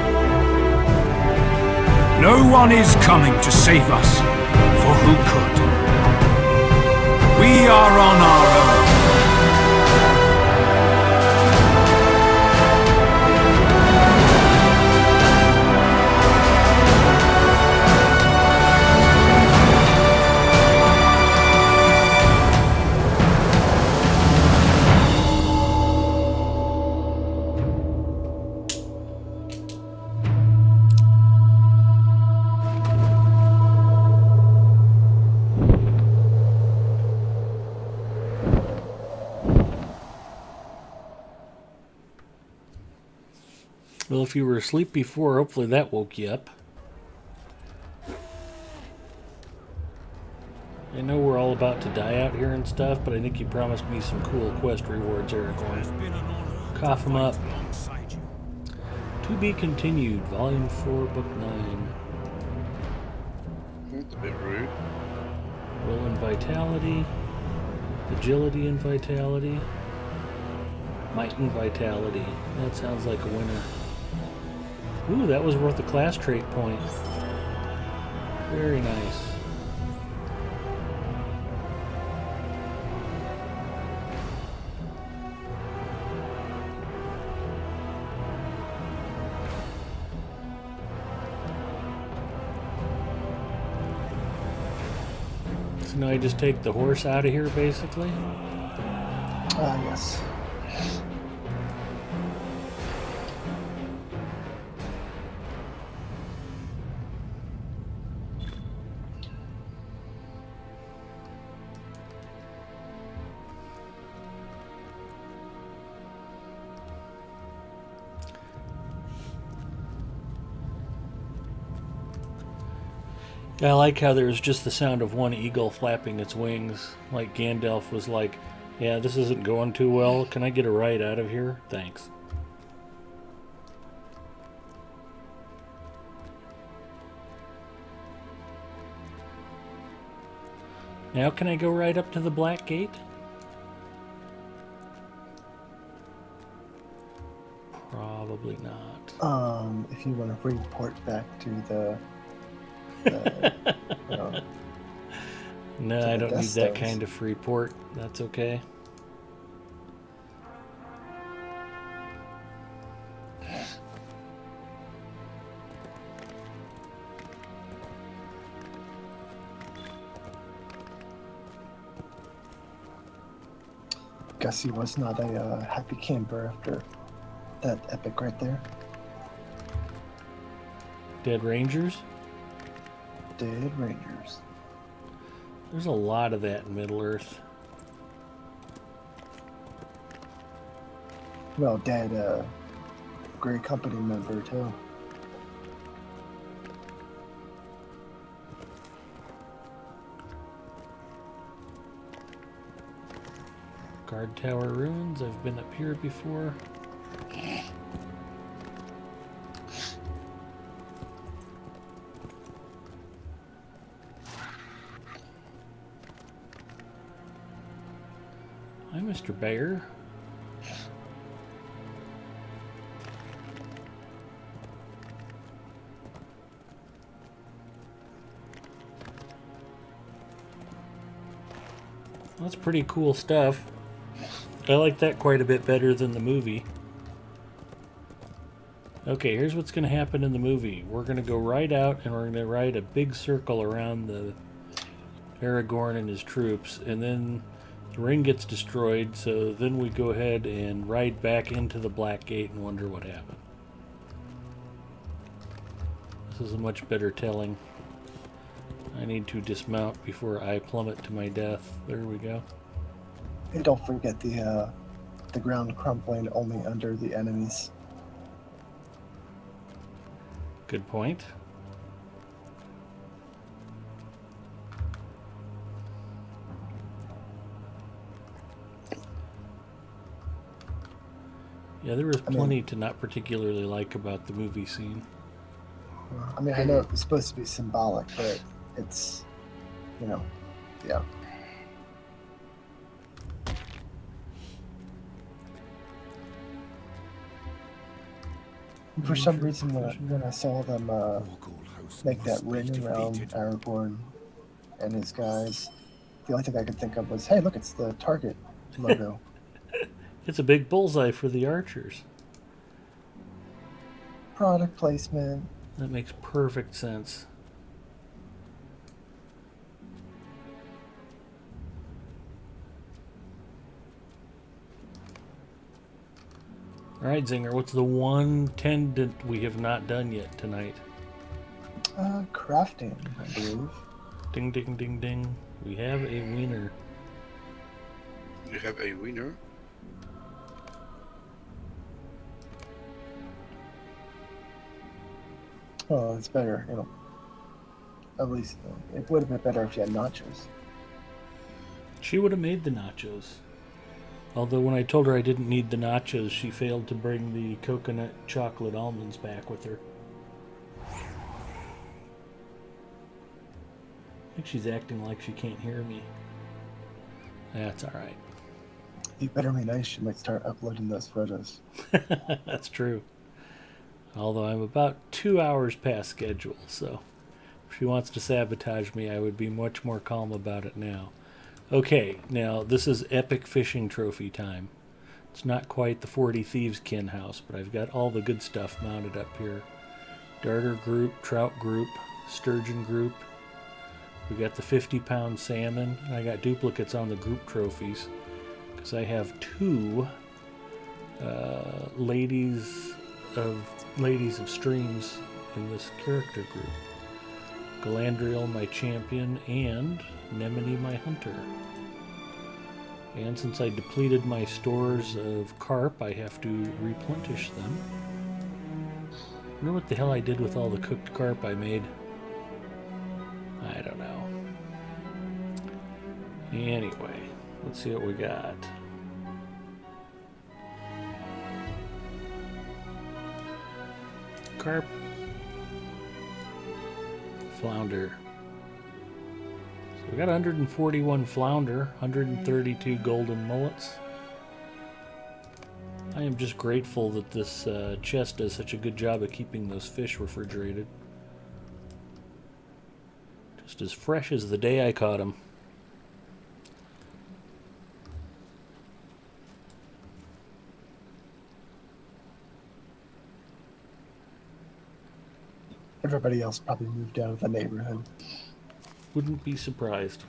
No one is coming to save us, for who could? We are on our own. Well, if you were asleep before, hopefully that woke you up. I know we're all about to die out here and stuff, but I think you promised me some cool quest rewards, Aragorn. Cough them up. To be continued, Volume 4, Book 9. It's a bit rude. Will and Vitality. Agility and Vitality. Might and Vitality. That sounds like a winner. Ooh, that was worth a class trait point. Very nice. So now I just take the horse out of here, basically? Yes. I like how there's just the sound of one eagle flapping its wings. Like Gandalf was like, yeah, this isn't going too well. Can I get a ride out of here? Thanks. Now can I go right up to the Black Gate? Probably not. If you want to report back to you know, No, to I the don't Death need that Stones. kind of free port. That's okay. Guess he was not a happy camper after that epic right there. Dead Rangers? Dead Rangers. There's a lot of that in Middle-earth. Well, dead Grey Company member too. Guard Tower Ruins. I've been up here before. Hi, Mr. Bear. That's pretty cool stuff. I like that quite a bit better than the movie. Okay, here's what's going to happen in the movie. We're going to go right out and we're going to ride a big circle around the Aragorn and his troops, and then the ring gets destroyed, so then we go ahead and ride back into the Black Gate and wonder what happened. This is a much better telling. I need to dismount before I plummet to my death. There we go. And don't forget the ground crumbling only under the enemies. Good point. Yeah, there was plenty to not particularly like about the movie scene. I mean, I know it's supposed to be symbolic, but it's, you know, yeah. For some reason, when I saw them make that ring around Aragorn and his guys, the only thing I could think of was, hey, look, it's the Target logo. It's a big bullseye for the archers. Product placement. That makes perfect sense. All right, Zinger, what's the one tendant we have not done yet tonight? Crafting, I believe. Ding, ding, ding, ding. We have a wiener. You have a winner. Well, it's better, you know. At least it would have been better if you had nachos. She would have made the nachos. Although when I told her I didn't need the nachos, she failed to bring the coconut chocolate almonds back with her. I think she's acting like she can't hear me. That's alright. You better be nice, you might start uploading those photos. That's true. Although I'm about 2 hours past schedule, so if she wants to sabotage me, I would be much more calm about it now. Okay, now this is epic fishing trophy time. It's not quite the 40 Thieves kin house, but I've got all the good stuff mounted up here. Darter group, trout group, sturgeon group. We got the 50-pound salmon. I got duplicates on the group trophies because I have two ladies of streams in this character group. Galadriel, my champion, and Nemini, my hunter. And since I depleted my stores of carp, I have to replenish them. I wonder what the hell I did with all the cooked carp I made. I don't know. Anyway, let's see what we got. Carp. Flounder. So We got 141 flounder, 132 golden mullets. I am just grateful that this chest does such a good job of keeping those fish refrigerated. Just as fresh as the day I caught them. Everybody else probably moved out of the neighborhood. Wouldn't be surprised.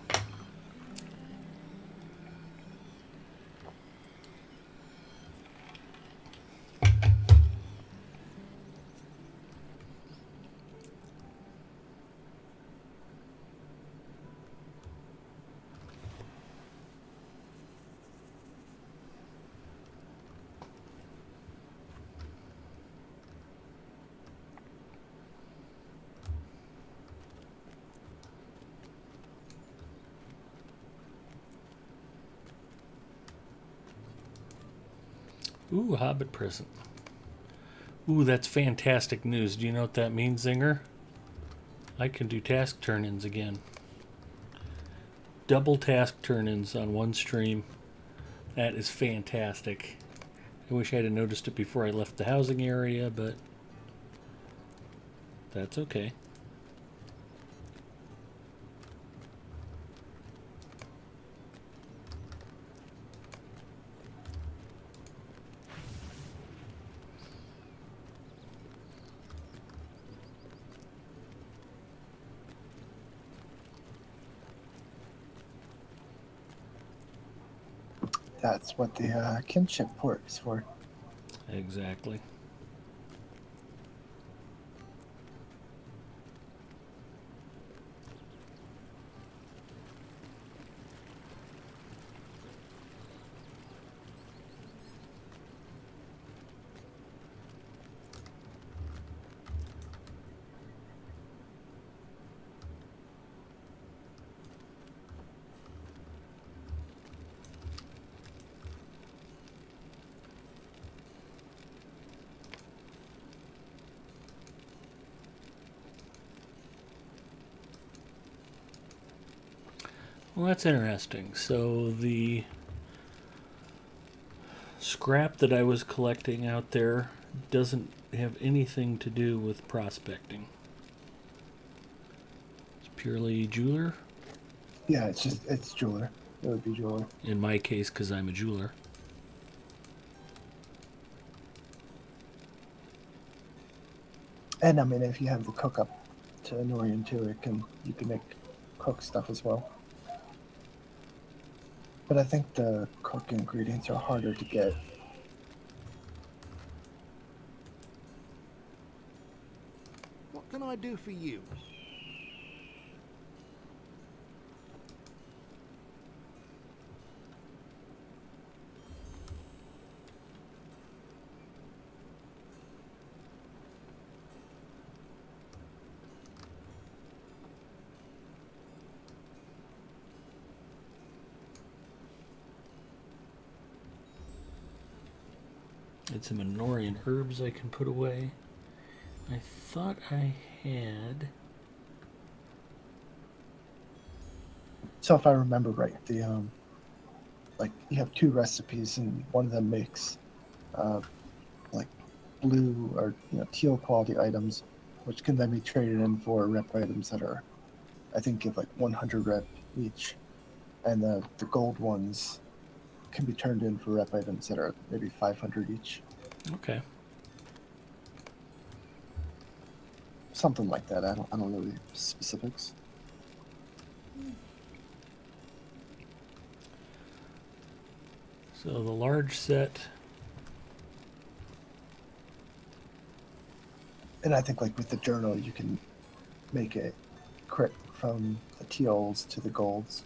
Ooh, Hobbit present. Ooh, that's fantastic news. Do you know what that means, Zinger? I can do task turn-ins again. Double task turn-ins on one stream. That is fantastic. I wish I had noticed it before I left the housing area, but that's okay. That's what the kinship port is for. Exactly. Well, that's interesting. So the scrap that I was collecting out there doesn't have anything to do with prospecting. It's purely jeweler? Yeah, it's jeweler. It would be jeweler. In my case, because I'm a jeweler. And I mean, if you have the cook up to Norian too, you can make cook stuff as well. But I think the cook ingredients are harder to get. What can I do for you? It's some Norian herbs I can put away. I thought I had... So if I remember right, the like you have two recipes, and one of them makes like blue or teal quality items, which can then be traded in for rep items that are, I think, give like 100 rep each, and the gold ones can be turned in for rep items that are maybe 500 each. Okay. Something like that. I don't know the specifics. So the large set... And I think like with the journal, you can make it crit from the teals to the golds.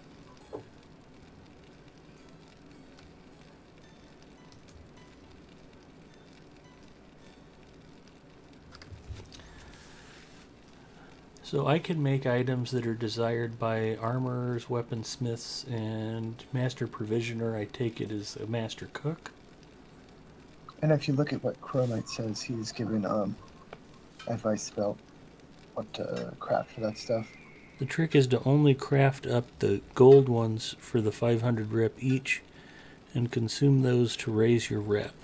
So I can make items that are desired by armorers, weaponsmiths, and master provisioner. I take it as a master cook. And if you look at what Chromite says, he's given advice about what to craft for that stuff. The trick is to only craft up the gold ones for the 500 rep each and consume those to raise your rep.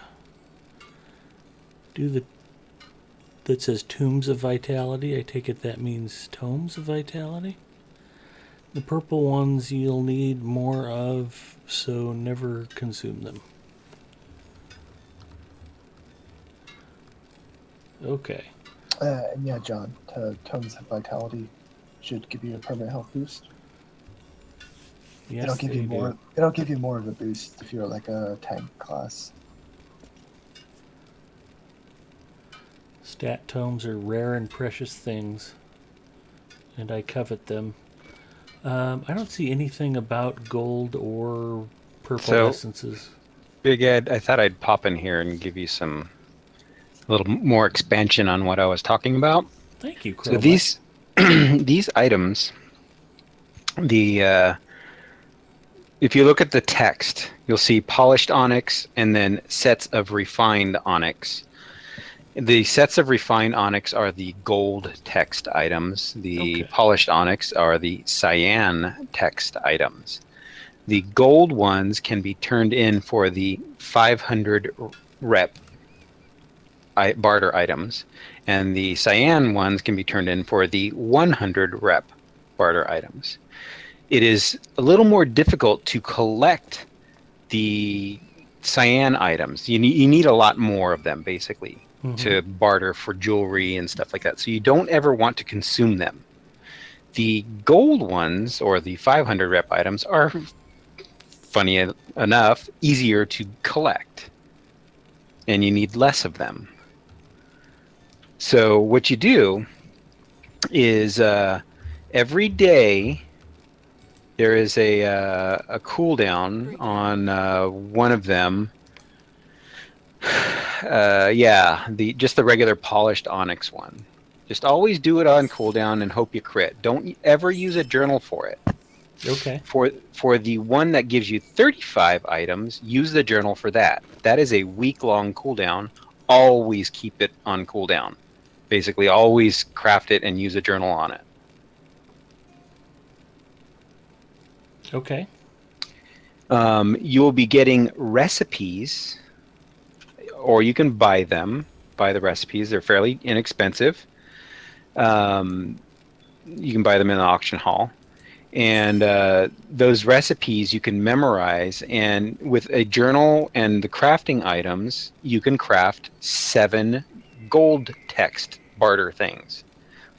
That says Tombs of Vitality. I take it that means Tomes of Vitality. The purple ones you'll need more of, so never consume them. Okay. And yeah, John, Tones of Vitality should give you a permanent health boost. Yes, It'll give you they more. do. It'll give you more of a boost if you're like a tank class. Stat tomes are rare and precious things, and I covet them. I don't see anything about gold or purple So- essences. Big Ed, I thought I'd pop in here and give you a little more expansion on what I was talking about. Thank you, So Crowbutt. these items, if you look at the text, you'll see polished onyx and then sets of refined onyx. The sets of refined onyx are the gold text items. The Okay. polished onyx are the cyan text items. The gold ones can be turned in for the 500 rep barter items, and the cyan ones can be turned in for the 100 rep barter items. It is a little more difficult to collect the cyan items. You need a lot more of them, basically, to barter for jewelry and stuff like that. So you don't ever want to consume them. The gold ones, or the 500 rep items, are, funny enough, easier to collect, and you need less of them. So what you do is every day there is a cooldown on one of them. Just the regular polished onyx one. Just always do it on cooldown and hope you crit. Don't ever use a journal for it. Okay. For the one that gives you 35 items, use the journal for that. That is a week-long cooldown. Always keep it on cooldown. Basically, always craft it and use a journal on it. Okay. You'll be getting recipes, or you can buy them. Buy the recipes. They're fairly inexpensive. You can buy them in the auction hall. And those recipes you can memorize, and with a journal and the crafting items, you can craft 7 gold text barter things.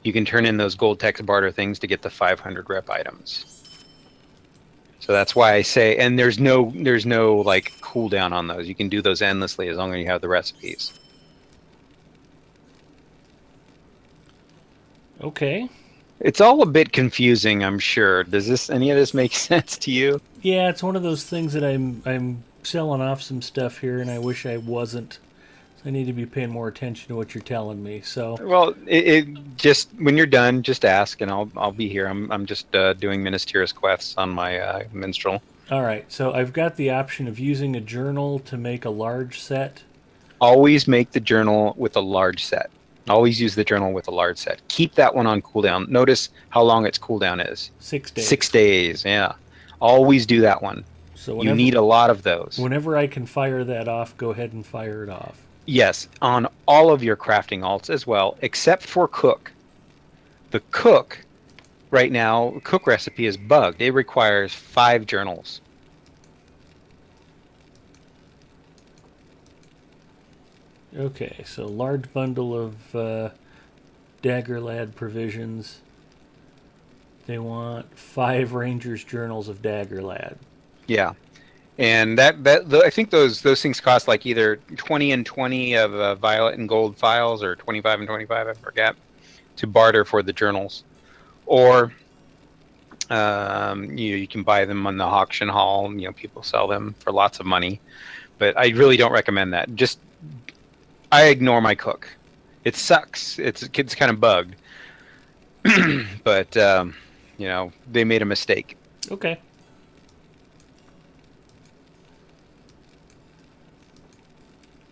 You can turn in those gold text barter things to get the 500 rep items. So that's why I say, and there's no like cooldown on those. You can do those endlessly as long as you have the recipes. Okay. It's all a bit confusing, I'm sure. Does any of this make sense to you? Yeah, it's one of those things that I'm selling off some stuff here, and I wish I wasn't. I need to be paying more attention to what you're telling me. So, Well, it just when you're done, just ask, and I'll be here. I'm just doing Ministerious quests on my minstrel. all right. So I've got the option of using a journal to make a large set. Always make the journal with a large set. Always use the journal with a large set. Keep that one on cooldown. Notice how long its cooldown is. 6 days. 6 days, yeah. Always do that one. So You need a lot of those. Whenever I can fire that off, go ahead and fire it off. Yes, on all of your crafting alts as well, except for cook. The cook, right now, cook recipe is bugged. It requires 5 journals. Okay, so large bundle of Dagger Lad provisions. They want 5 Rangers journals of Dagger Lad. Yeah, and I think those things cost like either 20 and 20 of violet and gold files, or 25 and 25, I forget, to barter for the journals, or you can buy them on the auction hall. People sell them for lots of money, but I really don't recommend that. I ignore my cook. It sucks. It's kind of bugged, but they made a mistake. Okay.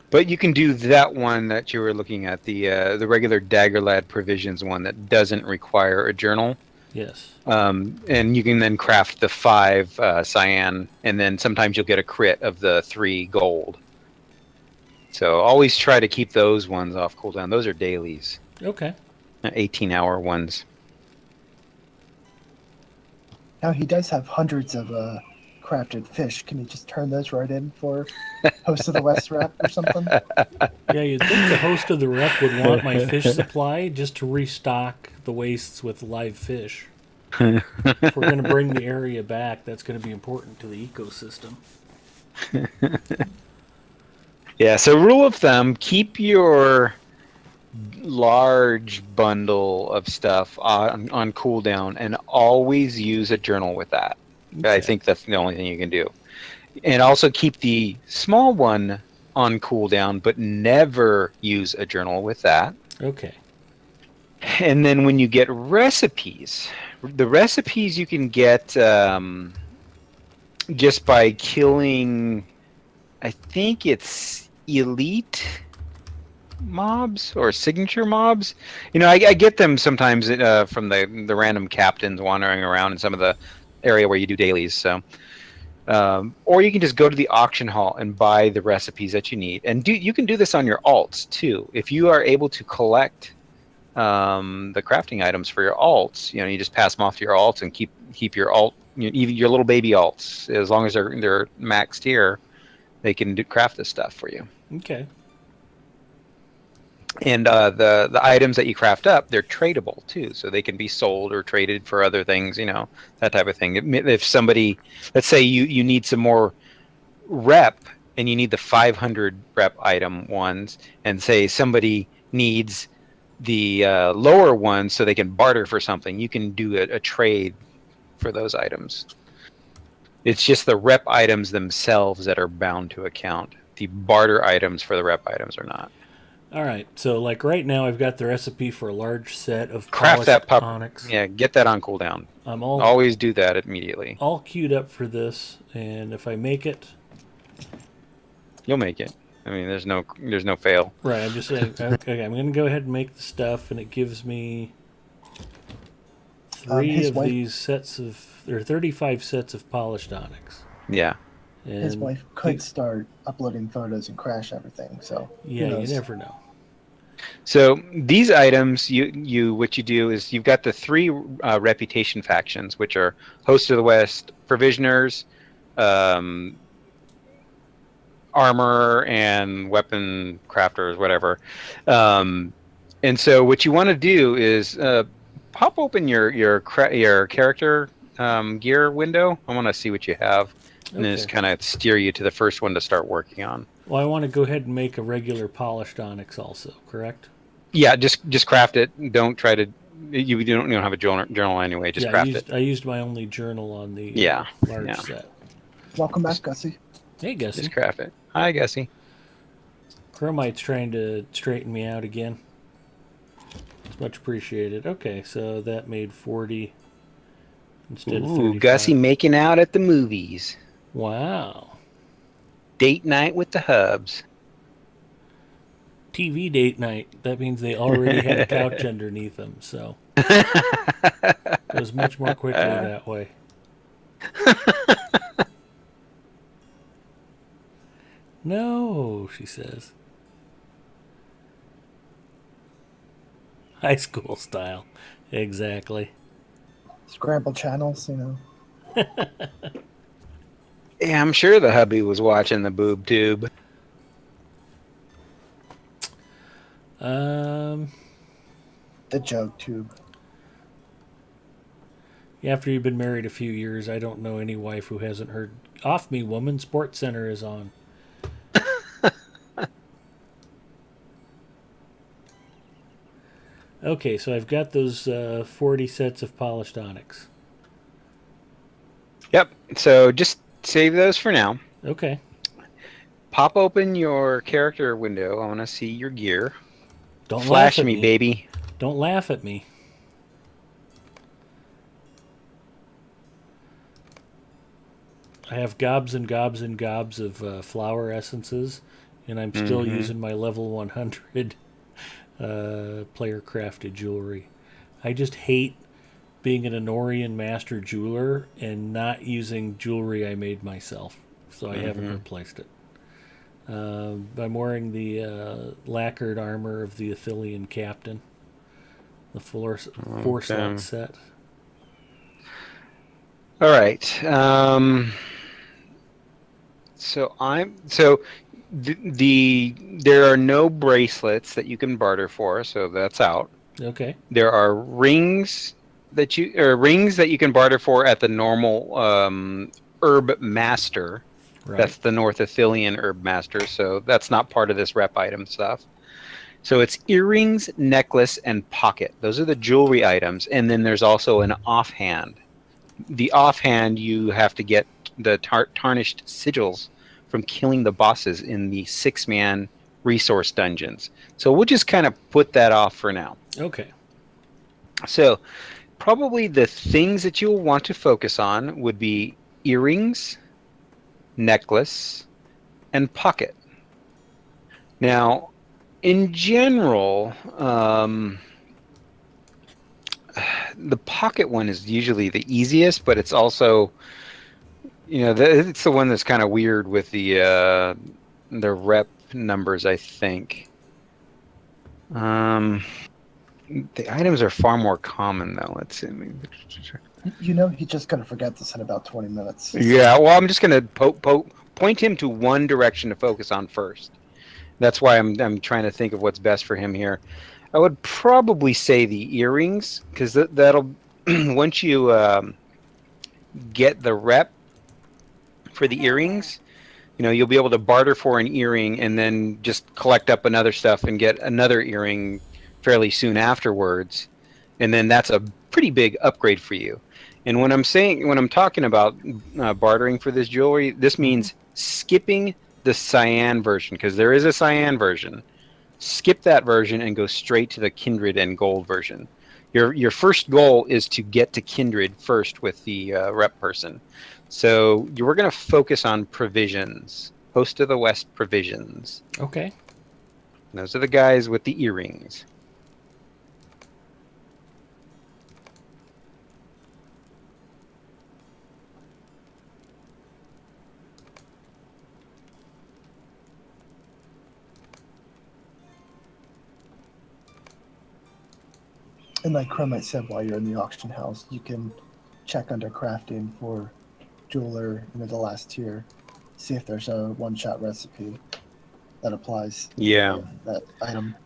But you can do that one that you were looking at, the regular Dagger Lad provisions one that doesn't require a journal. Yes. And you can then craft the 5 cyan, and then sometimes you'll get a crit of the 3 gold. So always try to keep those ones off cooldown. Those are dailies. Okay. 18-hour ones. Now he does have hundreds of crafted fish. Can you just turn those right in for Host of the West rep or something? Yeah, you'd think the host of the rep would want my fish supply just to restock the wastes with live fish. If we're going to bring the area back, that's going to be important to the ecosystem. Yeah, so rule of thumb, keep your large bundle of stuff on cooldown and always use a journal with that. Okay. I think that's the only thing you can do. And also keep the small one on cooldown, but never use a journal with that. Okay. And then when you get recipes, the recipes you can get just by killing, I think it's elite mobs or signature mobs. You know, I get them sometimes from the random captains wandering around in some of the area where you do dailies. So, or you can just go to the auction hall and buy the recipes that you need. And you can do this on your alts too. If you are able to collect the crafting items for your alts, you know, you just pass them off to your alts and keep your alt, even your little baby alts, as long as they're maxed here, they can craft this stuff for you. Okay. And the items that you craft up, they're tradable too, so they can be sold or traded for other things, you know, that type of thing. If somebody, let's say you need some more rep and you need the 500 rep item ones, and say somebody needs the lower ones so they can barter for something, you can do a trade for those items. It's just the rep items themselves that are bound to account. The barter items for the rep items are not. All right. So, like right now, I've got the recipe for a large set of Craft polished that onyx. Yeah, get that on cooldown. I'm always do that immediately. All queued up for this, and if I make it, you'll make it. I mean, there's no fail. Right. I'm just saying. Okay, I'm going to go ahead and make the stuff, and it gives me 35 sets of polished onyx. Yeah. And his wife could start uploading photos and crash everything. So yeah, you never know. So these items, what you do is you've got the 3 reputation factions, which are Host of the West, Provisioners, Armor, and Weapon Crafters, whatever. And so what you want to do is pop open your character gear window. I want to see what you have. And then just kind of steer you to the first one to start working on. Well, I want to go ahead and make a regular polished onyx also, correct? Yeah, just craft it. Don't try to. You don't have a journal anyway. Just craft it. I used my only journal on the large set. Welcome back, Gussie. Hey, Gussie. Just craft it. Hi, Gussie. Chromite's trying to straighten me out again. It's much appreciated. Okay, so that made 40 instead of 35. Gussie making out at the movies. Wow. Date night with the hubs. TV date night. That means they already had a couch underneath them, so it goes much more quickly that way. No, she says. High school style. Exactly. Scramble channels, you know. Yeah, I'm sure the hubby was watching the boob tube. The joke tube. After you've been married a few years, I don't know any wife who hasn't heard "Off Me, Woman, Sports Center is on." Okay, so I've got those 40 sets of polished onyx. Yep. So just save those for now. Okay. Pop open your character window. I want to see your gear. Don't flash laugh at me, baby. Don't laugh at me. I have gobs and gobs and gobs of flower essences, and I'm still using my level 100 player crafted jewelry. I just hate being an Honorian master jeweler and not using jewelry I made myself, so I haven't replaced it. I'm wearing the lacquered armor of the Athelian captain, the four slot set. All right. There are no bracelets that you can barter for, so that's out. Okay. There are rings that you can barter for at the normal herb master. Right. That's the North Athelian herb master, so that's not part of this rep item stuff. So it's earrings, necklace, and pocket. Those are the jewelry items, and then there's also an offhand. The offhand, you have to get the tarnished sigils from killing the bosses in the 6-man resource dungeons. So we'll just kind of put that off for now. Okay. So probably the things that you'll want to focus on would be earrings, necklace, and pocket. Now, in general, the pocket one is usually the easiest, but it's also, it's the one that's kind of weird with the rep numbers, I think. The items are far more common, though. Let's see. He's just going to forget this in about 20 minutes. Yeah, well, I'm just going to point him to one direction to focus on first. That's why I'm trying to think of what's best for him here. I would probably say the earrings, because that'll once you get the rep for the earrings, you'll be able to barter for an earring and then just collect up another stuff and get another earring fairly soon afterwards, and then that's a pretty big upgrade for you. And when I'm talking about bartering for this jewelry, this means skipping the cyan version, because there is a cyan version. Skip that version and go straight to the kindred and gold version. Your first goal is to get to kindred first with the rep person. So we're going to focus on provisions. Host of the West provisions. Okay. Those are the guys with the earrings. And like Chromite said, while you're in the auction house, you can check under crafting for jeweler in the last tier, see if there's a one-shot recipe that applies. Yeah. That item.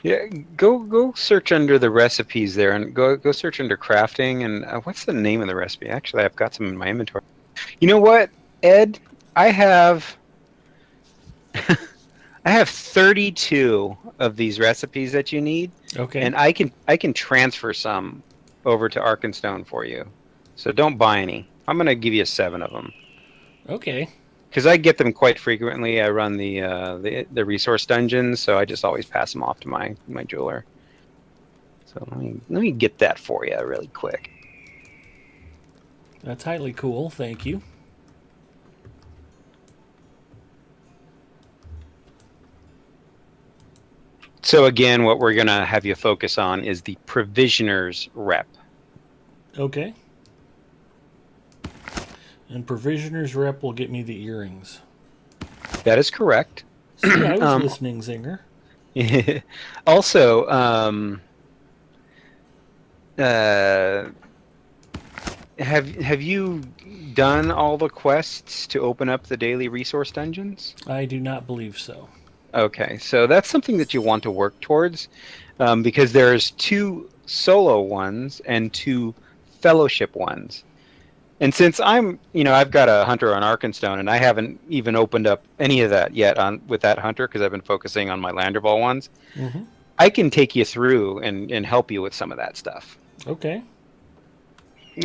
Yeah, go search under the recipes there, and go search under crafting. And what's the name of the recipe? Actually, I've got some in my inventory. You know what, Ed? I have 32 of these recipes that you need. Okay. And I can transfer some over to Arkenstone for you. So don't buy any. I'm going to give you 7 of them. Okay. Because I get them quite frequently. I run the resource dungeons, so I just always pass them off to my jeweler. So let me get that for you really quick. That's highly cool. Thank you. So again, what we're going to have you focus on is the Provisioner's rep. Okay. And Provisioner's rep will get me the earrings. That is correct. See, I was listening, Zinger. Also, have you done all the quests to open up the daily resource dungeons? I do not believe so. Okay, so that's something that you want to work towards, because there's 2 solo ones and 2 fellowship ones. And since I've got a hunter on Arkenstone, and I haven't even opened up any of that yet with that hunter, because I've been focusing on my Landerball ones, I can take you through and help you with some of that stuff. Okay.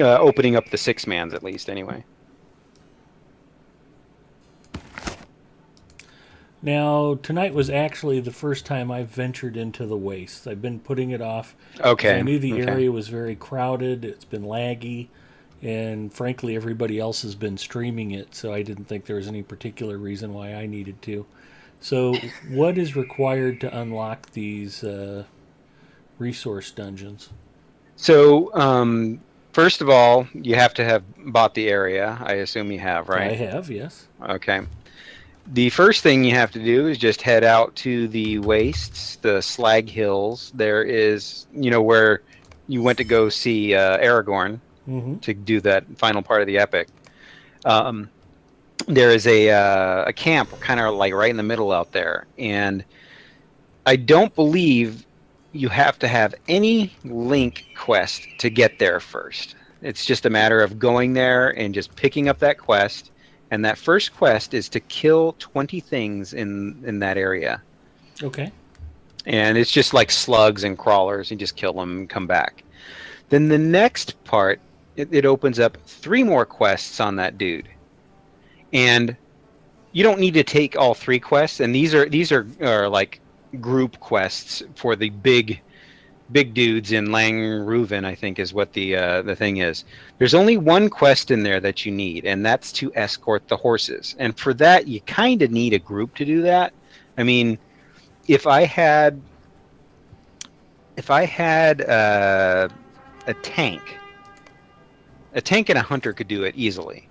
Opening up the 6-mans at least, anyway. Now, tonight was actually the first time I've ventured into the Wastes. I've been putting it off. Okay. I knew the area was very crowded. It's been laggy. And frankly, everybody else has been streaming it, so I didn't think there was any particular reason why I needed to. So what is required to unlock these resource dungeons? So, first of all, you have to have bought the area. I assume you have, I right? have, yes. Okay. The first thing you have to do is just head out to the wastes, the Slag Hills. There is, where you went to go see Aragorn Mm-hmm. to do that final part of the epic. Um, there is a camp kind of like right in the middle out there, and I don't believe you have to have any link quest to get there first. It's just a matter of going there and just picking up that quest. And that first quest is to kill 20 things in that area. Okay. And it's just like slugs and crawlers. You just kill them and come back. Then the next part, it opens up 3 more quests on that dude. And you don't need to take all 3 quests. And these are like group quests for the big dudes in Langruven, I think is what the thing is. There's only one quest in there that you need, and that's to escort the horses. And for that, you kind of need a group to do that. I mean, if I had a tank, and a hunter could do it easily.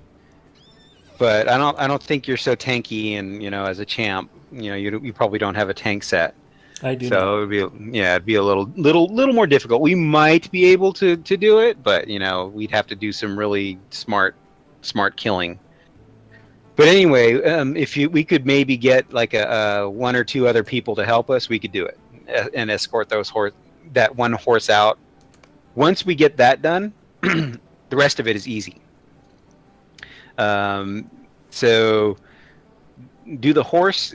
But I don't think you're so tanky, and as a champ, you probably don't have a tank set. I do So not. it'd be a little more difficult. We might be able to do it, but we'd have to do some really smart killing. But anyway, if we could maybe get like a 1 or 2 other people to help us, we could do it and escort that one horse out. Once we get that done, the rest of it is easy. So do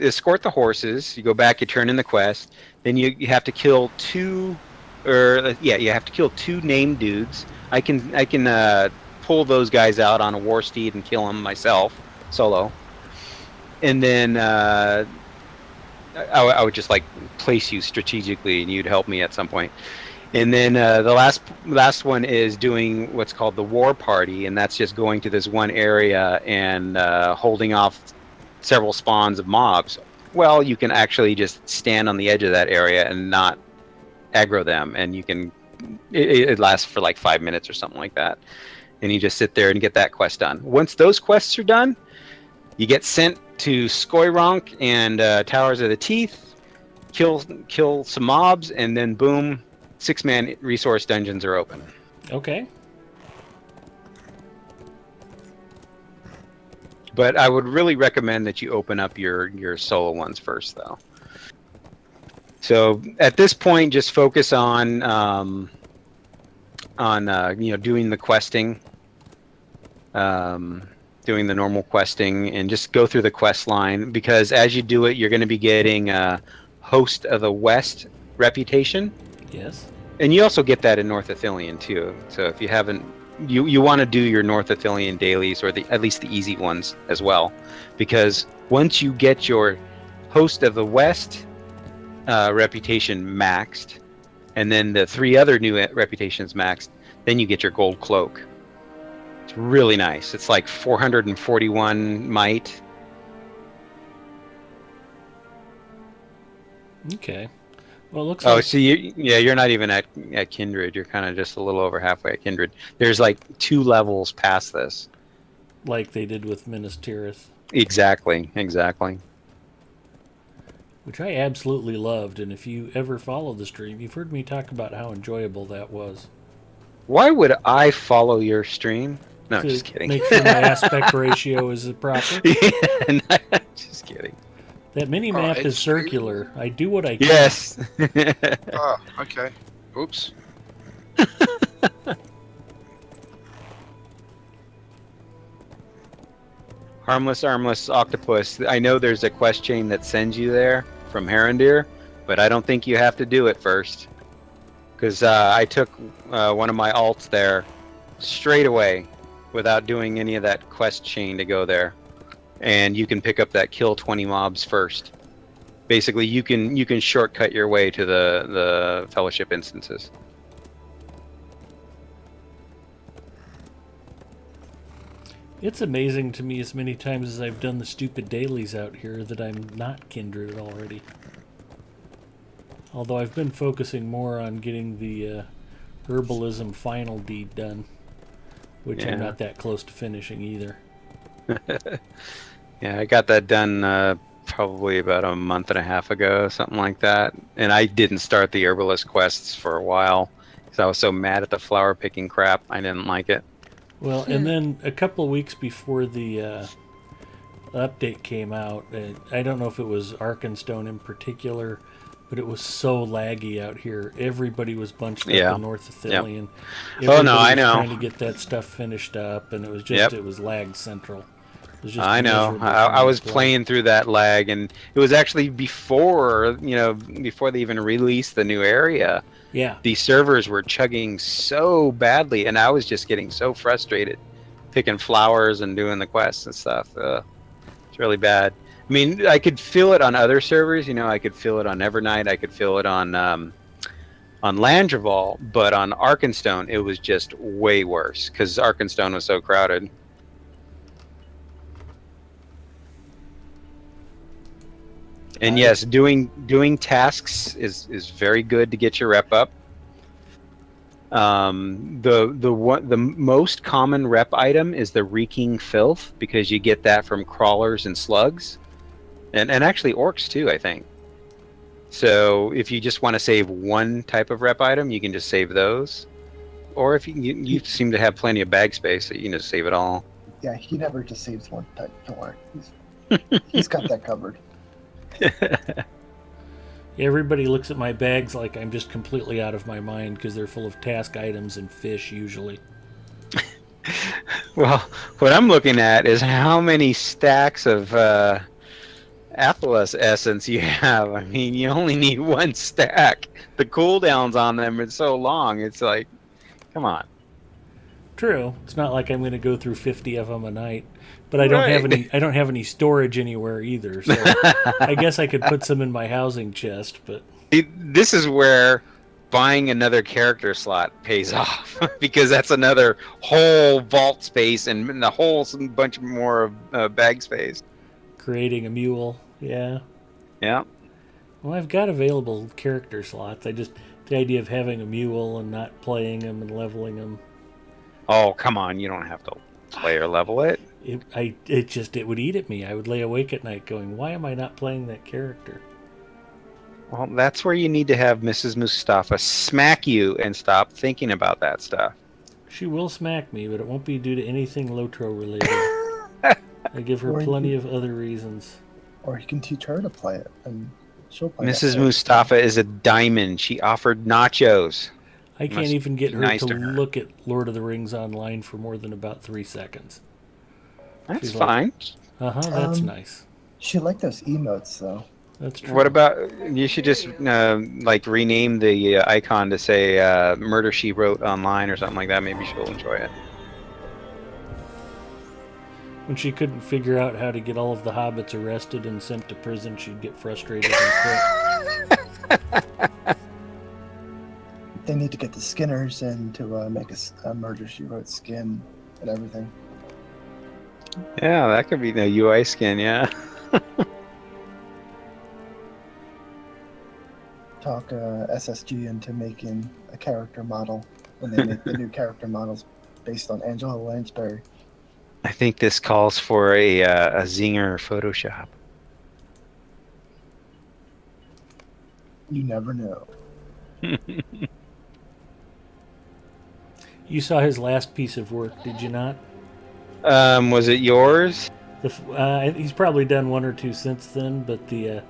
escort the horses. You go back, you turn in the quest. Then you have to kill 2, you have to kill 2 named dudes. I can pull those guys out on a war steed and kill them myself solo. And then I would just like place you strategically, and you'd help me at some point. And then the last one is doing what's called the war party, and that's just going to this one area and holding off several spawns of mobs. Well, you can actually just stand on the edge of that area and not aggro them, and it lasts for like 5 minutes or something like that. And you just sit there and get that quest done. Once those quests are done, you get sent to Skoyronk and Towers of the Teeth, kill some mobs, and then boom, 6-man resource dungeons are open. Okay. But I would really recommend that you open up your solo ones first, though. So at this point, just focus on doing the questing, doing the normal questing, and just go through the quest line, because as you do it, you're going to be getting Host of the West reputation. Yes. And you also get that in North Ithilien too. So if you haven't, you want to do your North Ithilien dailies, or at least the easy ones as well, because once you get your Host of the West reputation maxed, and then the 3 other new reputations maxed, then you get your gold cloak. It's really nice. It's like 441 might. Okay. Well, it looks Oh, like... so you're not even at Kindred. You're kind of just a little over halfway at Kindred. There's like 2 levels past this. Like they did with Minas Tirith. Exactly. Which I absolutely loved, and if you ever follow the stream, you've heard me talk about how enjoyable that was. Why would I follow your stream? No, To just kidding. make sure my aspect ratio is proper. Just kidding. That mini-map is circular. I do what I can. Yes. Oh, okay. Oops. Harmless, armless octopus. I know there's a quest chain that sends you there from Herondir, but I don't think you have to do it first. Because I took one of my alts there straight away without doing any of that quest chain to go there. And you can pick up that kill 20 mobs first. Basically, you can shortcut your way to the Fellowship instances. It's amazing to me as many times as I've done the stupid dailies out here that I'm not Kindred already. Although I've been focusing more on getting the herbalism final deed done, which Yeah. I'm not that close to finishing either. Yeah, I got that done probably about a month and a half ago, something like that. And I didn't start the herbalist quests for a while because I was so mad at the flower picking crap. I didn't like it. Well, and then a couple of weeks before the update came out, I don't know if it was Arkenstone in particular, but it was so laggy out here. Everybody was bunched up Yeah. in North Yep. Athelion. Oh, no, I was know. trying to get that stuff finished up, and it was just Yep. it was lag central. It was just I know. miserable I trying was to play. playing through that lag, and it was actually before, before they even released the new area. Yeah. The servers were chugging so badly, and I was just getting so frustrated picking flowers and doing the quests and stuff. It's really bad. I mean, I could feel it on other servers. I could feel it on Evernight. I could feel it on Landreval, but on Arkenstone, it was just way worse because Arkenstone was so crowded. And yes, doing tasks is very good to get your rep up. The most common rep item is the reeking filth because you get that from crawlers and slugs, and actually orcs too, I think. So if you just want to save one type of rep item, you can just save those. Or if you seem to have plenty of bag space, so you can just save it all. Yeah, he never just saves one type. Don't worry. He's got that covered. Everybody looks at my bags like I'm just completely out of my mind because they're full of task items and fish usually. Well, what I'm looking at is how many stacks of Athelas essence you have. I mean, you only need one stack. The cooldowns on them are so long. It's like, come on. True. It's not like I'm going to go through 50 of them a night, but I don't have any. I don't have any storage anywhere either. So I guess I could put some in my housing chest. But this is where buying another character slot pays off because that's another whole vault space and a whole bunch more of bag space. Creating a mule, yeah. Yeah. Well, I've got available character slots. The idea of having a mule and not playing them and leveling them. Oh, come on! You don't have to play or level it. It would eat at me. I would lay awake at night going, why am I not playing that character? Well, that's where you need to have Mrs. Mustafa smack you and stop thinking about that stuff. She will smack me, but it won't be due to anything Lotro related. I give her plenty of other reasons. Or you can teach her to play it, and she'll play Mrs. Mustafa is a diamond. She offered nachos. I can't even get her to look at Lord of the Rings online for more than about 3 seconds. That's fine. That's nice. She liked those emotes, though. That's true. What about, you should just rename the icon to say Murder She Wrote online or something like that. Maybe she'll enjoy it. When she couldn't figure out how to get all of the hobbits arrested and sent to prison, she'd get frustrated and quit. They need to get the Skinners in to make a Murder She Wrote skin and everything. Yeah, that could be the UI skin, yeah. Talk SSG into making a character model when they make the new character models based on Angela Lansbury. I think this calls for a Zinger Photoshop. You never know. You saw his last piece of work, did you not? Was it yours? He's probably done 1 or 2 since then, but the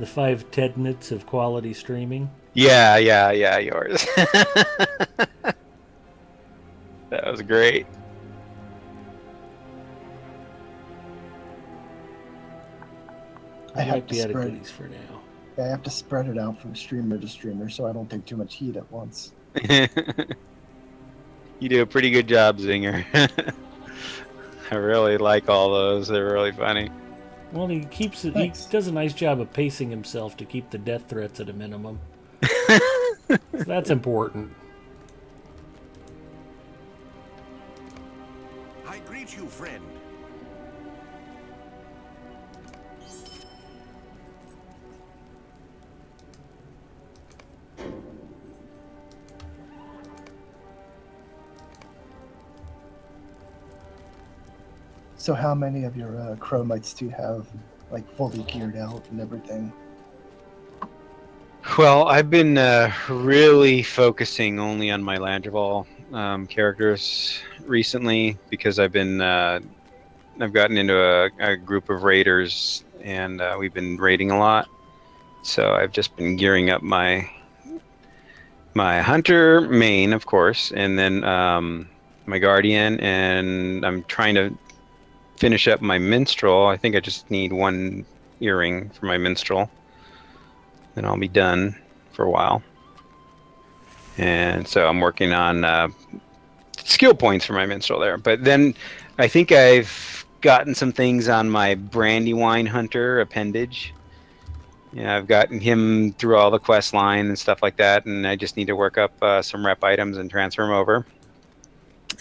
5 tenets of quality streaming. Yeah, yours. That was great. I might be out of goodies for now. Yeah, I have to spread it out from streamer to streamer so I don't take too much heat at once. You do a pretty good job, Zinger. I really like all those. They're really funny. Well, he does a nice job of pacing himself to keep the death threats at a minimum. So that's important. I greet you, friend. So how many of your chromites do you have, like, fully geared out and everything? Well, I've been really focusing only on my Landreval characters recently because I've gotten into a group of raiders and we've been raiding a lot. So I've just been gearing up my hunter main, of course, and then my guardian, and I'm trying to finish up my minstrel. I think I just need one earring for my minstrel. Then I'll be done for a while. And so I'm working on skill points for my minstrel there. But then I think I've gotten some things on my Brandywine Hunter appendage. Yeah, I've gotten him through all the quest line and stuff like that, and I just need to work up some rep items and transfer them over.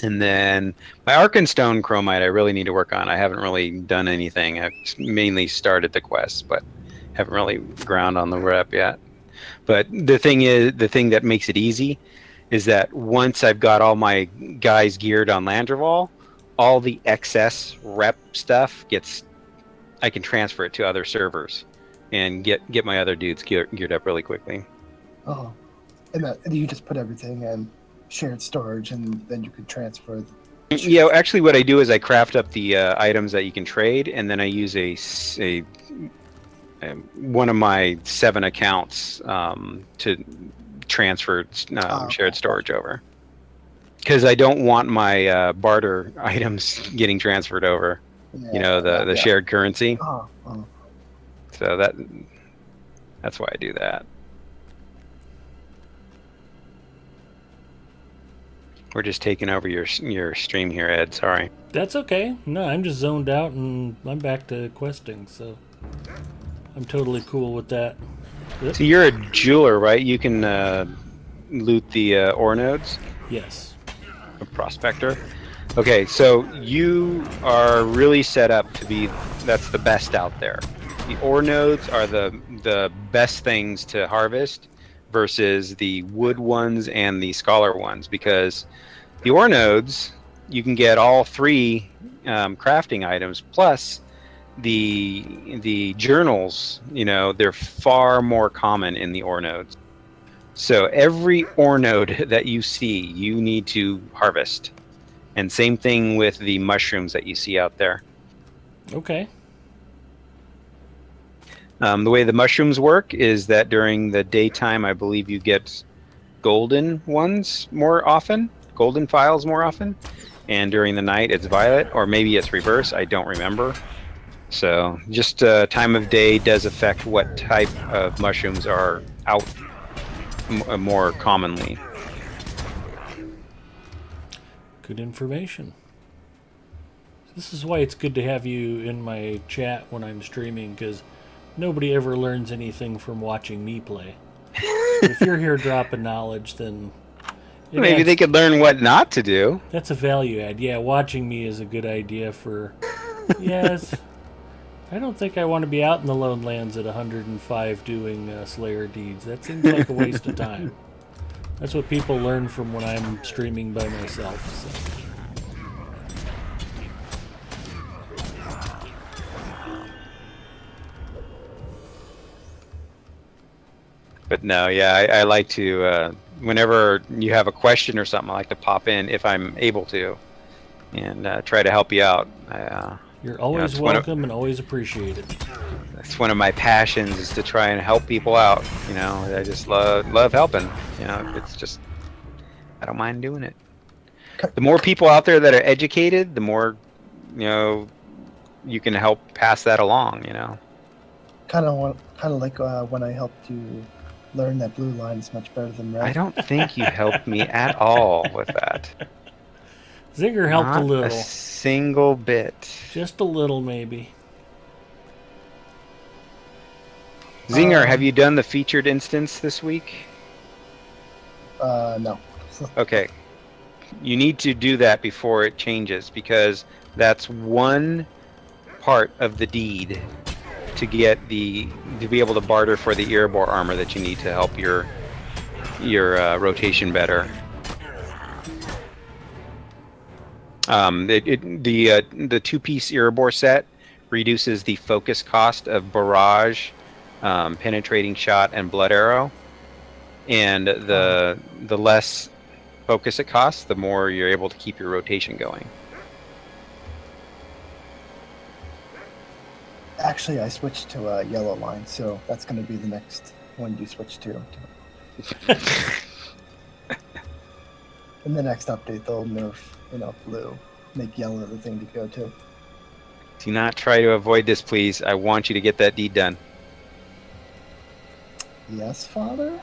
And then my Arkenstone Chromite I really need to work on. I haven't really done anything. I've mainly started the quests, but haven't really ground on the rep yet. But the thing that makes it easy is that once I've got all my guys geared on Landreval, all the excess rep stuff I can transfer it to other servers and get my other dudes geared up really quickly. Oh, and you just put everything in shared storage, and then you could transfer. Yeah, actually, what I do is I craft up the items that you can trade, and then I use a one of my 7 accounts to transfer shared storage over. Because I don't want my barter items getting transferred over. Yeah, the shared currency. Oh. So that's why I do that. We're just taking over your stream here, Ed. Sorry. That's okay. No, I'm just zoned out and I'm back to questing, so I'm totally cool with that. Yep. So you're a jeweler, right? You can loot the ore nodes? Yes. A prospector? Okay, so you are really set up to be, that's the best out there. The ore nodes are the best things to harvest versus the wood ones and the scholar ones, because the ore nodes, you can get all 3 crafting items plus the journals. They're far more common in the ore nodes. So every ore node that you see, you need to harvest. And same thing with the mushrooms that you see out there. Okay. The way the mushrooms work is that during the daytime, I believe you get golden ones more often, golden files more often, and during the night it's violet, or maybe it's reverse. I don't remember. So just time of day does affect what type of mushrooms are out more commonly. Good information. This is why it's good to have you in my chat when I'm streaming, because nobody ever learns anything from watching me play. If you're here dropping knowledge, then maybe they could learn what not to do. That's a value add. Yeah, watching me is a good idea for... Yes. I don't think I want to be out in the Lone Lands at 105 doing Slayer deeds. That seems like a waste of time. That's what people learn from when I'm streaming by myself. So. But no, yeah, I like to, whenever you have a question or something, I like to pop in if I'm able to and try to help you out. You're always welcome and always appreciated. That's one of my passions, is to try and help people out. I just love helping. It's just, I don't mind doing it. The more people out there that are educated, the more, you can help pass that along. Kind of like when I helped you learn that blue line is much better than red. I don't think you helped me at all with that. Zinger helped Not a little. a single bit. Just a little, maybe. Zinger, have you done the featured instance this week? No. Okay. You need to do that before it changes, because that's one part of the deed to be able to barter for the Erebor armor that you need to help your rotation better. The two-piece Erebor set reduces the focus cost of barrage, penetrating shot, and blood arrow, and the less focus it costs, the more you're able to keep your rotation going. Actually, I switched to a yellow line, so that's going to be the next one you switch to. In the next update, they'll nerf, blue, make yellow the thing to go to. Do not try to avoid this, please. I want you to get that deed done. Yes, Father?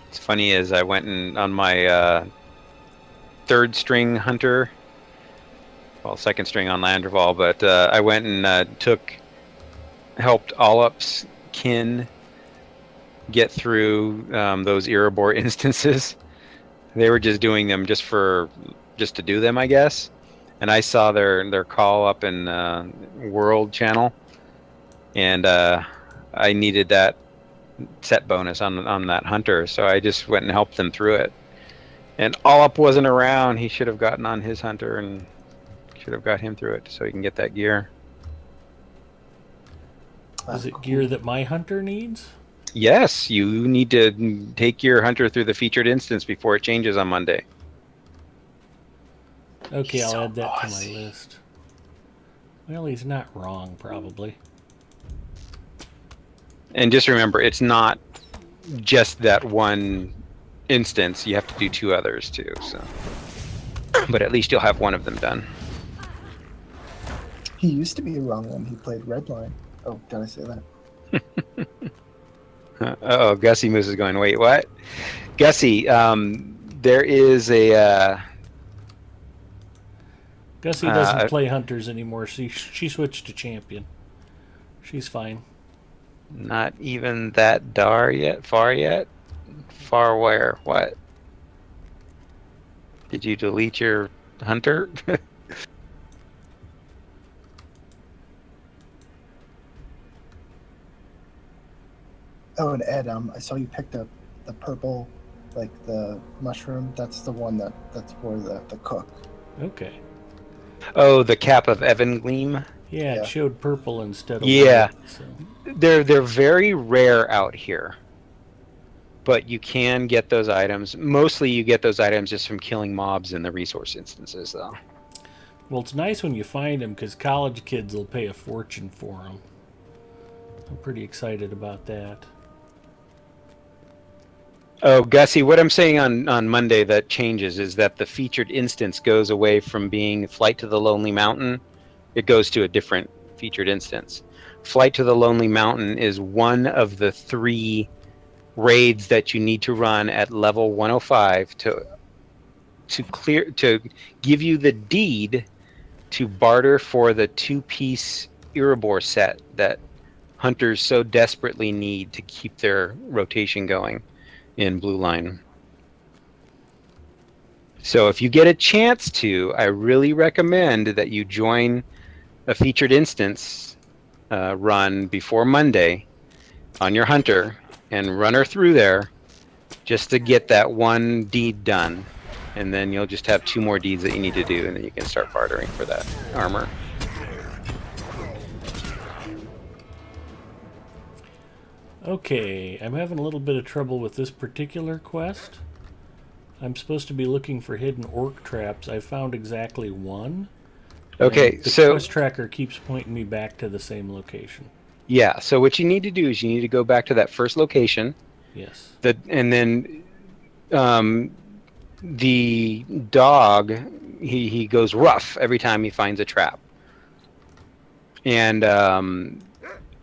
It's funny as I went on my third string hunter, well, second string on Landerval, but I went and helped Ollup's kin get through those Erebor instances. They were just doing them just to do them, I guess. And I saw their call up in World Channel, and I needed that set bonus on that hunter, so I just went and helped them through it. And Ollup wasn't around. He should have gotten on his hunter and should have got him through it so he can get that gear. Is it gear that my hunter needs? Yes, you need to take your hunter through the featured instance before it changes on Monday. Okay, I'll add that to my list. Well, he's not wrong, probably. And just remember, it's not just that one instance. You have to do 2 others too. So, but at least you'll have one of them done. He used to be wrong when he played Redline. Oh, did I say that? Oh, Gussie Moose is going, wait, what? Gussie, there is a... Gussie doesn't play hunters anymore. She switched to champion. She's fine. Not even that far yet? Far where? What? Did you delete your hunter? Oh, and Ed, I saw you picked up the purple, like the mushroom. That's the one that's for the cook. Okay. Oh, the cap of Evan Gleam? Yeah, it showed purple instead of white. So. They're very rare out here. But you can get those items. Mostly you get those items just from killing mobs in the resource instances, though. Well, it's nice when you find them because college kids will pay a fortune for them. I'm pretty excited about that. Oh, Gussie, what I'm saying on Monday that changes is that the featured instance goes away from being Flight to the Lonely Mountain. It goes to a different featured instance. Flight to the Lonely Mountain is one of the 3 raids that you need to run at level 105 to give you the deed to barter for the 2-piece Erebor set that hunters so desperately need to keep their rotation going in Blue Line. So if you get a chance to, I really recommend that you join a featured instance run before Monday on your hunter and run her through there just to get that one deed done. And then you'll just have 2 more deeds that you need to do, and then you can start bartering for that armor. Okay, I'm having a little bit of trouble with this particular quest. I'm supposed to be looking for hidden orc traps. I found exactly one. Okay, the so quest tracker keeps pointing me back to the same location. Yeah, so what you need to do is you need to go back to that first location. Yes. And then the dog, he goes rough every time he finds a trap. And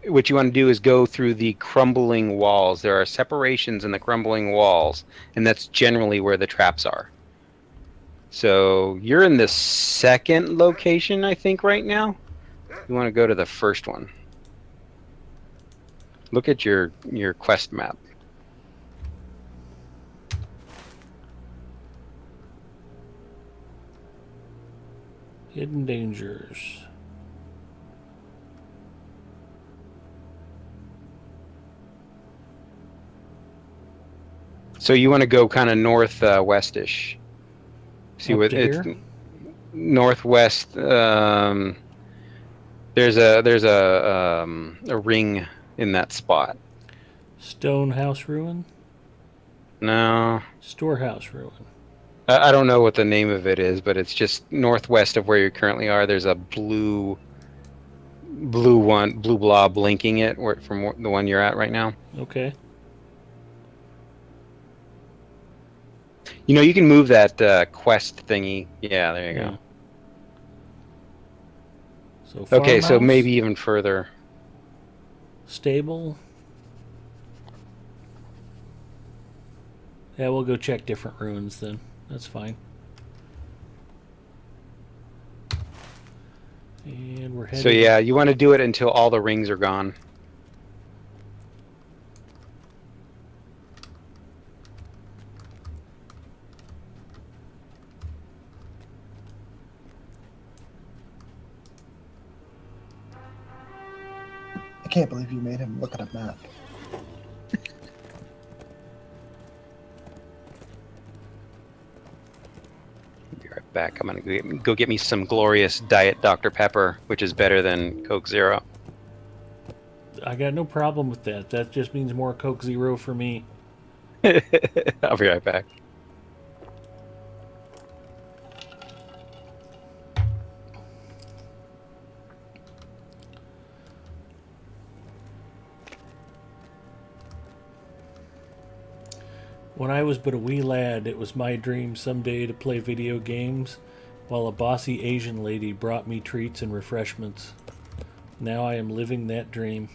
what you want to do is go through the crumbling walls. There are separations in the crumbling walls, and that's generally where the traps are. So you're in the second location, I think, right now. You want to go to the first one. Look at your quest map. Hidden dangers. So you want to go kind of northwestish. See Up what to it's here? northwest. There's a ring in that spot. Stone house ruin? No, Storehouse ruin. I don't know what the name of it is, but it's just northwest of where you currently are. There's a blue blob blinking it from the one you're at right now. Okay. You know, you can move that quest thingy. Yeah, there you Yeah. go. So Okay, so farmhouse, maybe even further. stable. Yeah, we'll go check different ruins then. That's fine. And we're headed. So yeah, you want to do it until all the rings are gone. I can't believe you made him look at a map. Be right back. I'm gonna go get me some glorious Diet Dr. Pepper, which is better than Coke Zero. I got no problem with that. That just means more Coke Zero for me. I'll be right back. When I was but a wee lad, it was my dream someday to play video games, while a bossy Asian lady brought me treats and refreshments. Now I am living that dream.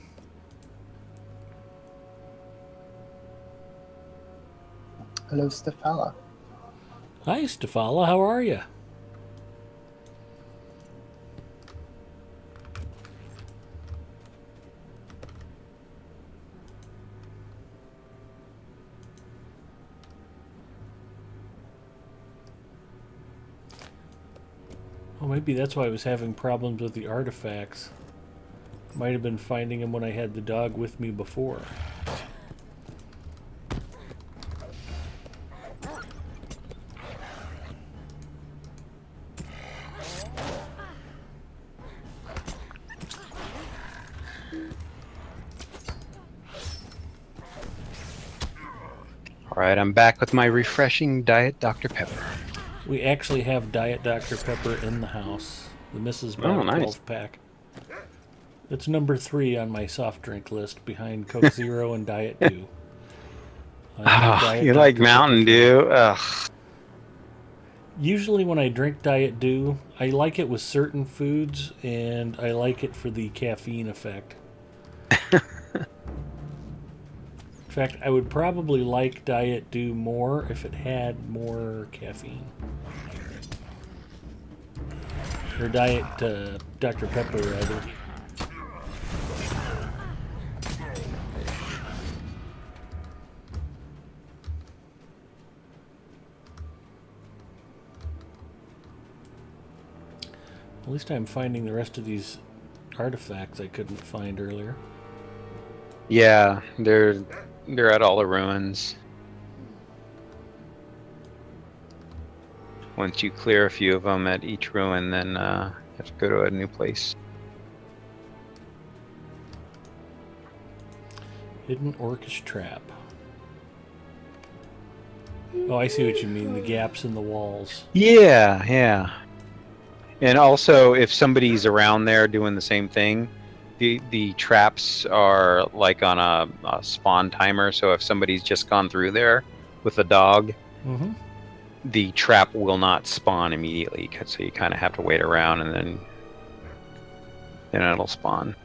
Hello, Stefala. Hi, Stefala. How are you? Oh, maybe that's why I was having problems with the artifacts. Might have been finding them when I had the dog with me before. All right, I'm back with my refreshing Diet Dr. Pepper. We actually have Diet Dr. Pepper in the house. The Mrs. bought a nice. 12-pack. It's number 3 on my soft drink list, behind Coke Zero and Diet Dew. You like Mountain Dew? Ugh. Usually when I drink Diet Dew, I like it with certain foods, and I like it for the caffeine effect. In fact, I would probably like Diet Dew more if it had more caffeine. Or Diet Dr. Pepper, rather. At least I'm finding the rest of these artifacts I couldn't find earlier. Yeah, they're at all the ruins. Once you clear a few of them at each ruin, then you have to go to a new place. Hidden Orcish Trap. Oh, I see what you mean. The gaps in the walls. Yeah, yeah. And also, if somebody's around there doing the same thing, the traps are like on a spawn timer. So if somebody's just gone through there with a dog, the trap will not spawn immediately. So you kind of have to wait around, and then it'll spawn.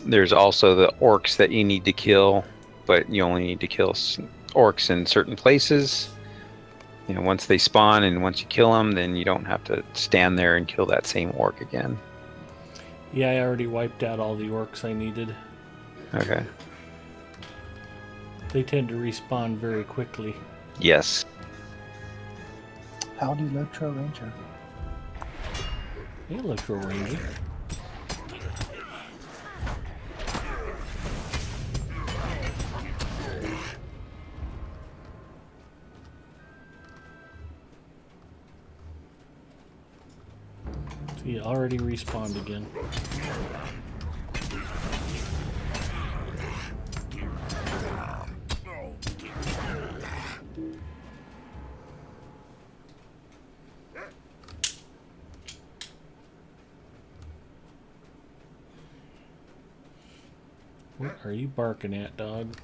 There's also the orcs that you need to kill, but you only need to kill orcs in certain places. You know, once they spawn and once you kill them, then you don't have to stand there and kill that same orc again. Yeah, I already wiped out all the orcs I needed. Okay. They tend to respawn very quickly. Yes. Howdy, Electro Ranger. Hey, Electro Ranger. He already respawned again. What are you barking at, dog?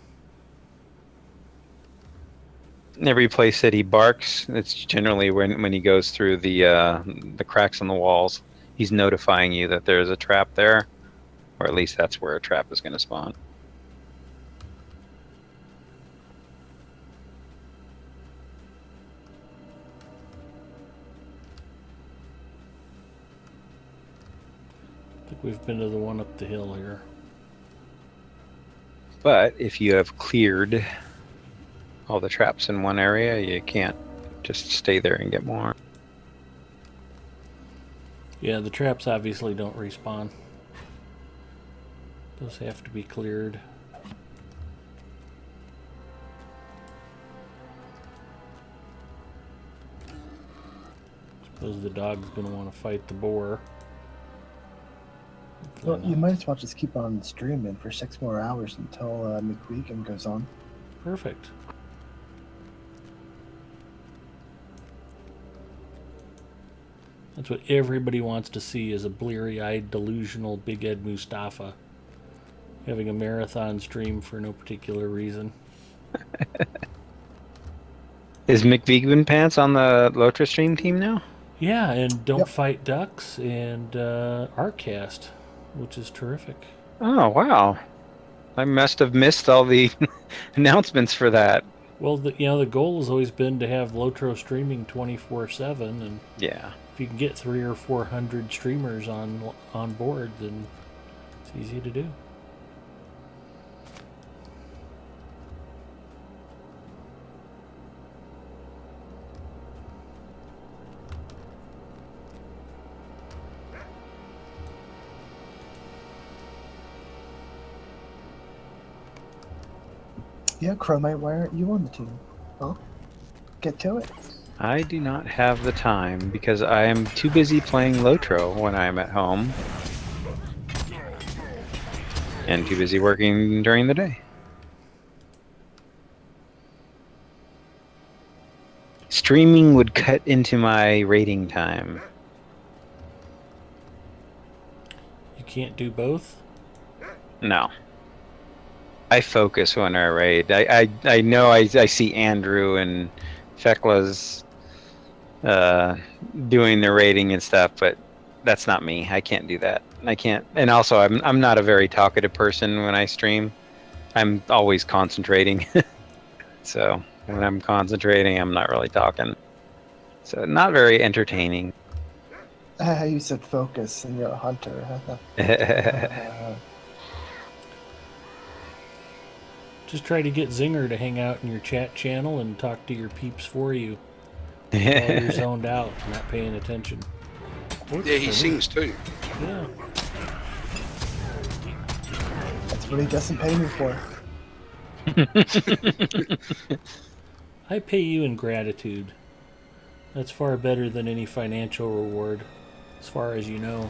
Every place that he barks, it's generally when he goes through the cracks in the walls. He's notifying you that there's a trap there, or at least that's where a trap is going to spawn. I think we've been to the one up the hill here. But if you have cleared all the traps in one area, you can't just stay there and get more. Yeah, the traps obviously don't respawn. Those have to be cleared. Suppose the dog's gonna want to fight the boar. Well, you might as well just keep on streaming for 6 more hours until McVegan goes on. Perfect. That's what everybody wants to see, is a bleary-eyed, delusional Big Ed Mustafa having a marathon stream for no particular reason. Is McVegan Pants on the Lotra stream team now? Yeah, and Don't Yep. Fight Ducks and Artcast, which is terrific. Oh, wow. I must have missed all the announcements for that. Well, the goal has always been to have Lotro streaming 24/7, and Yeah. if you can get 300 or 400 streamers on board, then it's easy to do. Yeah, Chromite, why aren't you on the team? Well, get to it. I do not have the time because I am too busy playing Lotro when I am at home. And too busy working during the day. Streaming would cut into my rating time. You can't do both? No. I focus when I raid. I know I see Andrew and Fecla's doing the raiding and stuff, but that's not me. I can't do that. I can't. And also, I'm not a very talkative person when I stream. I'm always concentrating. So when I'm concentrating, I'm not really talking. So not very entertaining. You said focus and you're a hunter. Huh? Just try to get Zinger to hang out in your chat channel and talk to your peeps for you while you're zoned out, not paying attention. Yeah, he sings too. Yeah. That's what he doesn't pay me for. I pay you in gratitude. That's far better than any financial reward, as far as you know.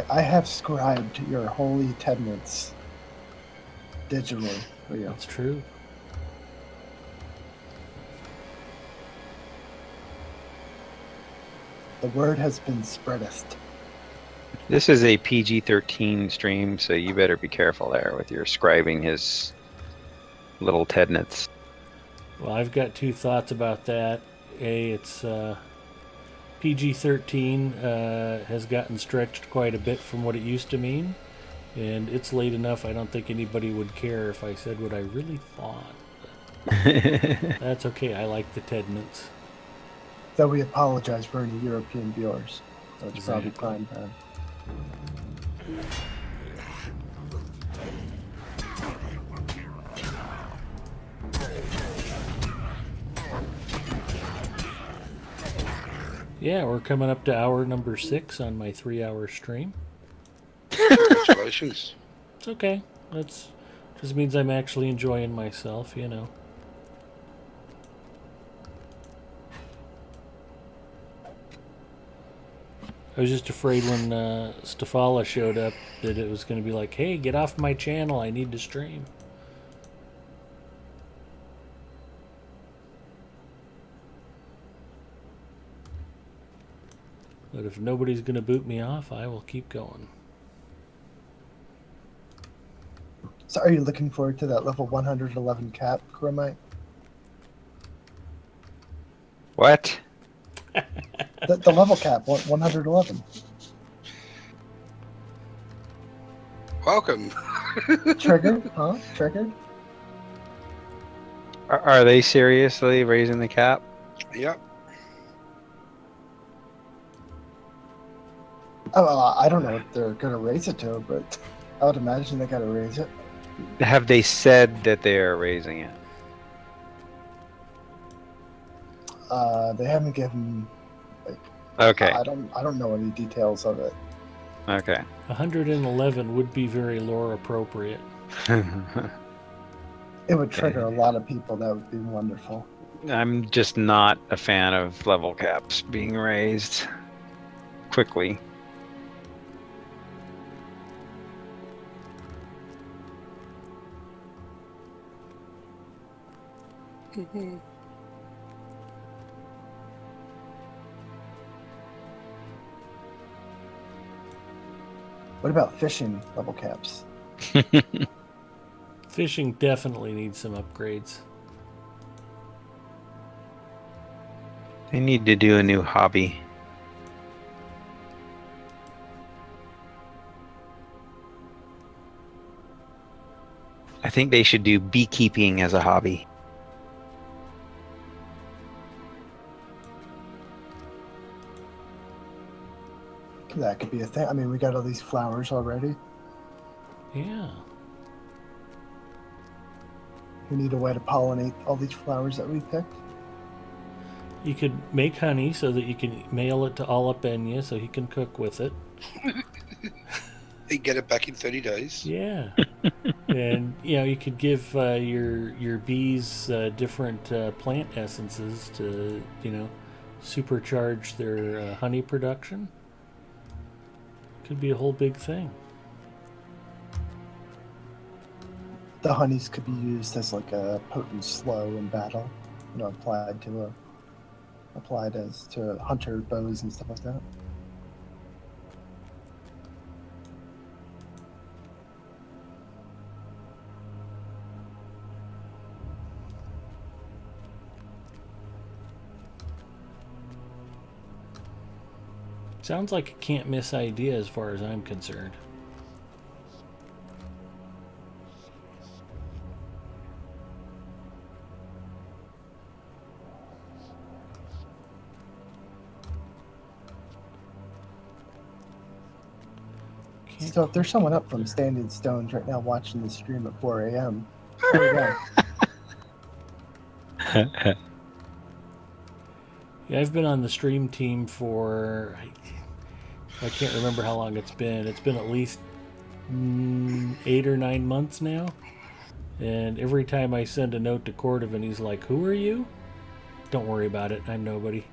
I have scribed your holy tenets digitally for you. That's true. The word has been spreadest. This is a PG-13 stream, so you better be careful there with your scribing his little tednets. Well, I've got two thoughts about that. A, it's PG-13 has gotten stretched quite a bit from what it used to mean, and it's late enough. I don't think anybody would care if I said what I really thought. That's okay. I like the tednets. So we apologize for any European viewers. So it's Exactly. probably prime time. Yeah, we're coming up to hour number 6 on my 3-hour stream. Congratulations. It's okay. That's just means I'm actually enjoying myself, you know. I was just afraid when Stafala showed up that it was going to be like, hey, get off my channel. I need to stream. But if nobody's going to boot me off, I will keep going. So are you looking forward to that level 111 cap, Chromite? What? The level cap, 111. Welcome. Triggered? Huh? Triggered? Are they seriously raising the cap? Yep. Oh, well, I don't know if they're going to raise it to, but I would imagine they got to raise it. Have they said that they are raising it? They haven't given. Like, Okay. I don't know any details of it. Okay. 111 would be very lore appropriate. It would trigger a lot of people. That would be wonderful. I'm just not a fan of level caps being raised quickly. What about fishing level caps? Fishing definitely needs some upgrades. They need to do a new hobby. I think they should do beekeeping as a hobby. That could be a thing. I mean, we got all these flowers already. Yeah. We need a way to pollinate all these flowers that we picked. You could make honey so that you can mail it to Alapenya so he can cook with it. You get it back in 30 days. Yeah. And, you could give your bees different plant essences to, supercharge their honey production. Could be a whole big thing. The honeys could be used as like a potent slow in battle, applied to hunter bows and stuff like that. Sounds like a can't miss idea as far as I'm concerned. So if there's someone up from Standing Stones right now watching the stream at 4 a.m., there we go. Yeah, I've been on the stream team for I can't remember how long it's been. It's been at least 8 or 9 months now. And every time I send a note to Cordovan, he's like, "Who are you?" Don't worry about it. I'm nobody.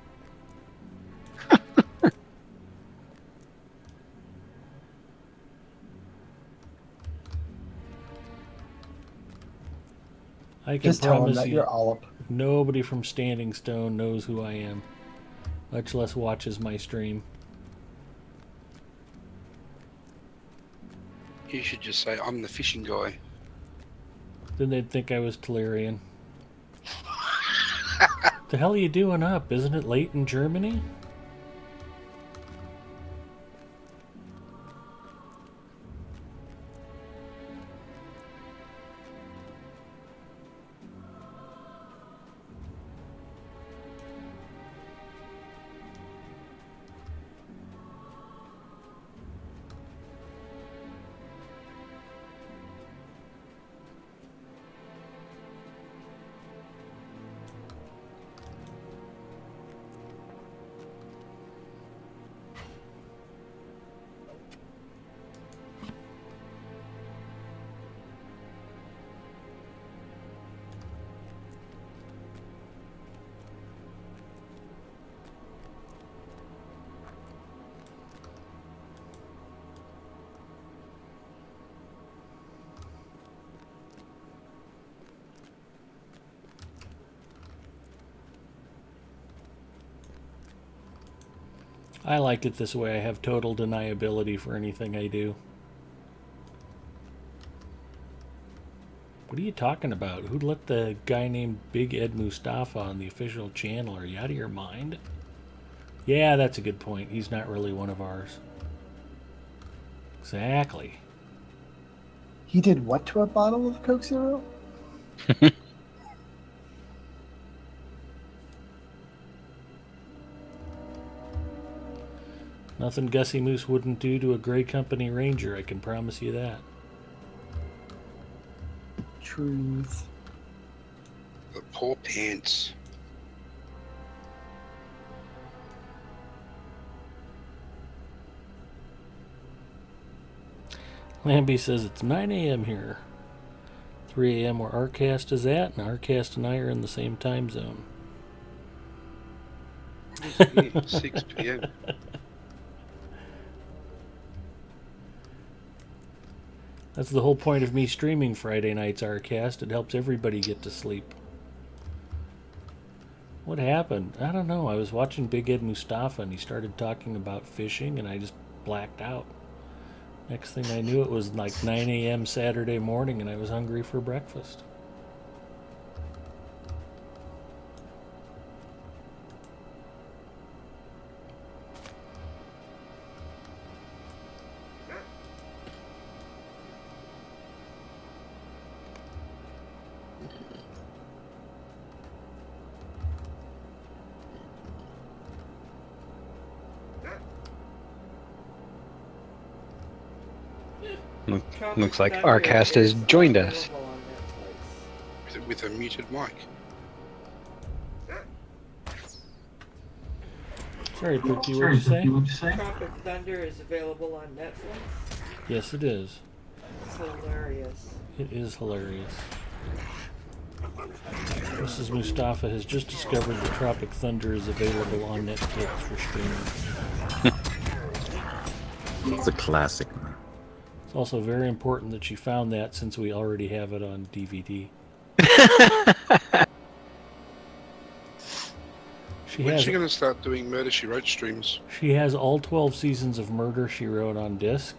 I can Just tell them promise that you, you're Olip. nobody from Standing Stone knows who I am, much less watches my stream. You should just say, I'm the fishing guy. Then they'd think I was Telerian. The hell are you doing up? Isn't it late in Germany? I like it this way. I have total deniability for anything I do. What are you talking about? Who let the guy named Big Ed Mustafa on the official channel? Are you out of your mind? Yeah, that's a good point. He's not really one of ours. Exactly. He did what to a bottle of Coke Zero? Nothing Gussie Moose wouldn't do to a Grey Company Ranger, I can promise you that. Truth. The poor pants. Lambie says it's 9 a.m. here. 3 a.m. where Arcast is at, and Arcast and I are in the same time zone. 6 p.m. That's the whole point of me streaming Friday nights Arcast. It helps everybody get to sleep. What happened? I don't know. I was watching Big Ed Mustafa and he started talking about fishing and I just blacked out. Next thing I knew, it was like 9 a.m. Saturday morning and I was hungry for breakfast. Looks like Arcast has joined us. With a muted mic. Sorry, Pookie, what'd you say? Tropic Thunder is available on Netflix. Yes, it is. It's hilarious. It is hilarious. Mrs. Mustafa has just discovered that Tropic Thunder is available on Netflix for streaming. It's a classic, man. It's also very important that she found that since we already have it on DVD. When's she going to start doing Murder, She Wrote streams? She has all 12 seasons of Murder, She Wrote on disc,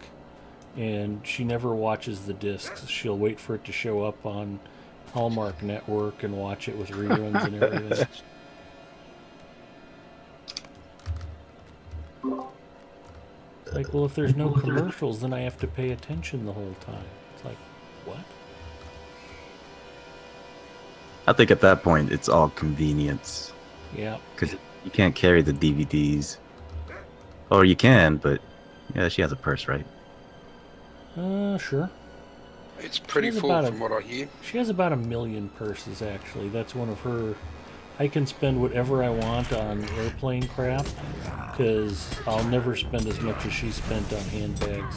and she never watches the discs. She'll wait for it to show up on Hallmark Network and watch it with reruns and everything. Like, well, if there's no commercials, then I have to pay attention the whole time. It's like, what? I think at that point, it's all convenience. Yeah. Because you can't carry the DVDs. Or you can, but yeah, she has a purse, right? Sure. It's pretty full from what I hear. She has about 1 million purses, actually. That's one of her... I can spend whatever I want on airplane crap, because I'll never spend as much as she spent on handbags.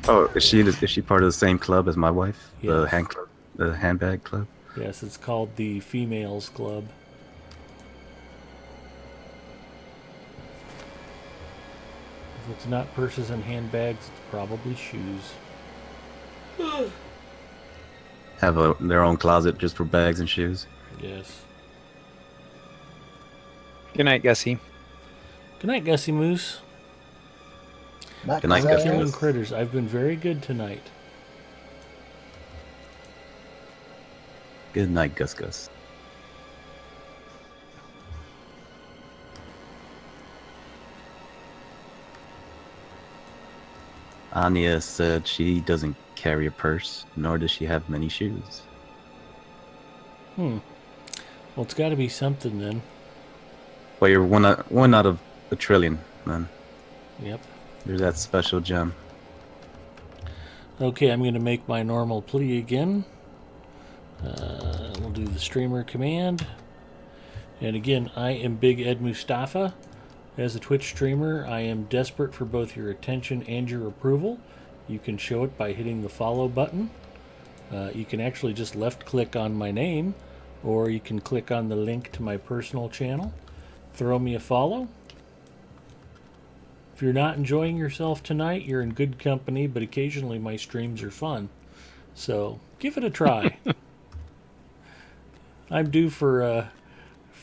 Oh, is she part of the same club as my wife? Yes. The handbag club? Yes, it's called the Females Club. If it's not purses and handbags, it's probably shoes. Have their own closet just for bags and shoes? Yes. Good night, Gussie. Good night, Gussie Moose. Good night, Gussie. Killing critters. I've been very good tonight. Good night, Gus Gus. Anya said she doesn't carry a purse, nor does she have many shoes. Well, it's got to be something then. Well, you're one out of a trillion, then. Yep. There's that special gem. Okay, I'm going to make my normal plea again. We'll do the streamer command. And again, I am Big Ed Mustafa. As a Twitch streamer, I am desperate for both your attention and your approval. You can show it by hitting the follow button. You can actually just left click on my name, or you can click on the link to my personal channel. Throw me a follow. If you're not enjoying yourself tonight, you're in good company, but occasionally my streams are fun. So give it a try. I'm due for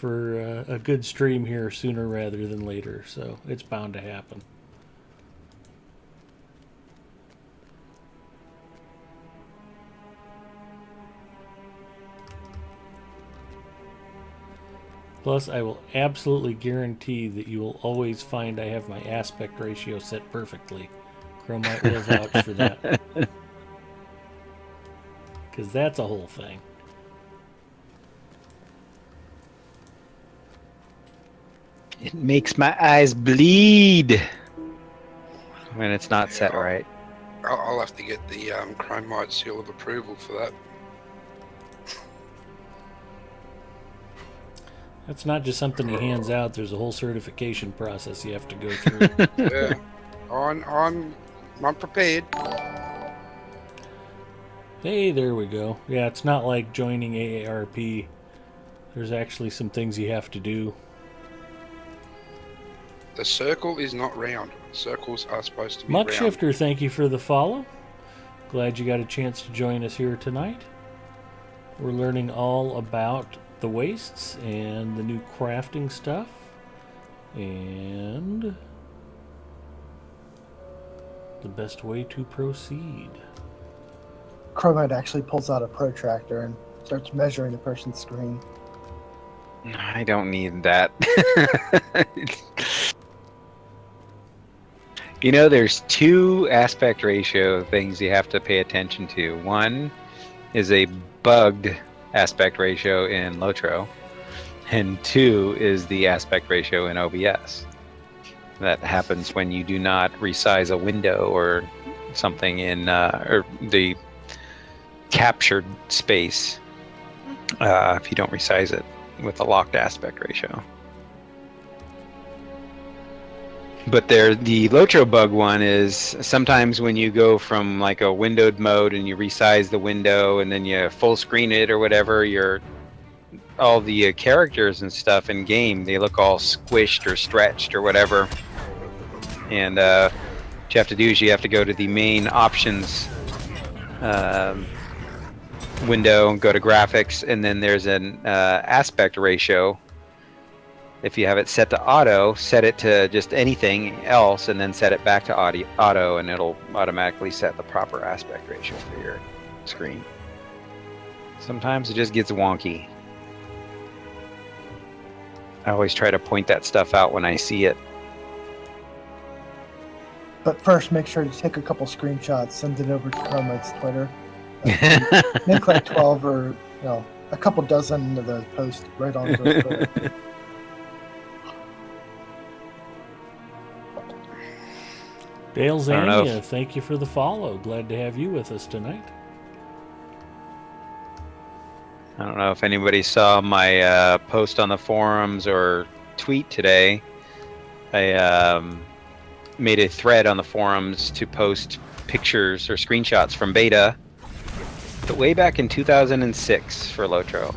for a good stream here sooner rather than later, so it's bound to happen. Plus, I will absolutely guarantee that you will always find I have my aspect ratio set perfectly. Chromite will vouch for that. Because that's a whole thing. It makes my eyes bleed when it's not set right. I'll have to get the Chromite seal of approval for that. That's not just something he hands out. There's a whole certification process you have to go through. Yeah, I'm prepared. Hey, there we go. Yeah, it's not like joining AARP. There's actually some things you have to do. The circle is not round. Circles are supposed to be Muck round. Shifter, thank you for the follow. Glad you got a chance to join us here tonight. We're learning all about the wastes and the new crafting stuff. And the best way to proceed. Chromite actually pulls out a protractor and starts measuring the person's screen. I don't need that. You know, there's two aspect ratio things you have to pay attention to. One is a bugged aspect ratio in Lotro, and two is the aspect ratio in OBS. That happens when you do not resize a window or something in or the captured space if you don't resize it with a locked aspect ratio. But the Lotro bug one is sometimes when you go from like a windowed mode and you resize the window and then you full screen it or whatever, all the characters and stuff in game, they look all squished or stretched or whatever. And what you have to do is you have to go to the main options window, go to graphics, and then there's an aspect ratio. If you have it set to auto, set it to just anything else, and then set it back to auto, and it'll automatically set the proper aspect ratio for your screen. Sometimes it just gets wonky. I always try to point that stuff out when I see it. But first, make sure to take a couple screenshots, send it over to Chromite's Twitter. Make like 12 or a couple dozen of those posts right on Twitter. Dale Zania, thank you for the follow. Glad to have you with us tonight. I don't know if anybody saw my post on the forums or tweet today. I made a thread on the forums to post pictures or screenshots from beta, but way back in 2006 for Lotro.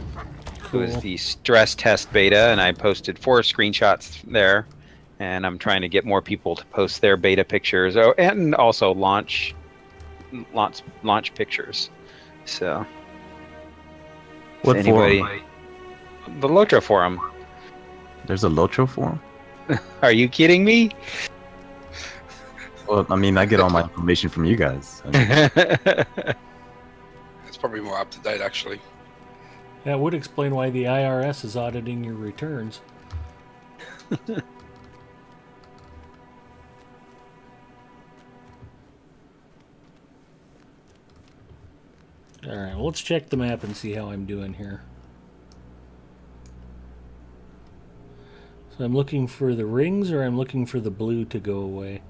Cool. It was the stress test beta, and I posted 4 screenshots there. And I'm trying to get more people to post their beta pictures, and also launch pictures. So, what forum? The Lotro forum. There's a Lotro forum? Are you kidding me? Well, I mean, I get all my information from you guys. It's probably more up to date, actually. That would explain why the IRS is auditing your returns. Alright, well, let's check the map and see how I'm doing here. So I'm looking for the rings, or I'm looking for the blue to go away?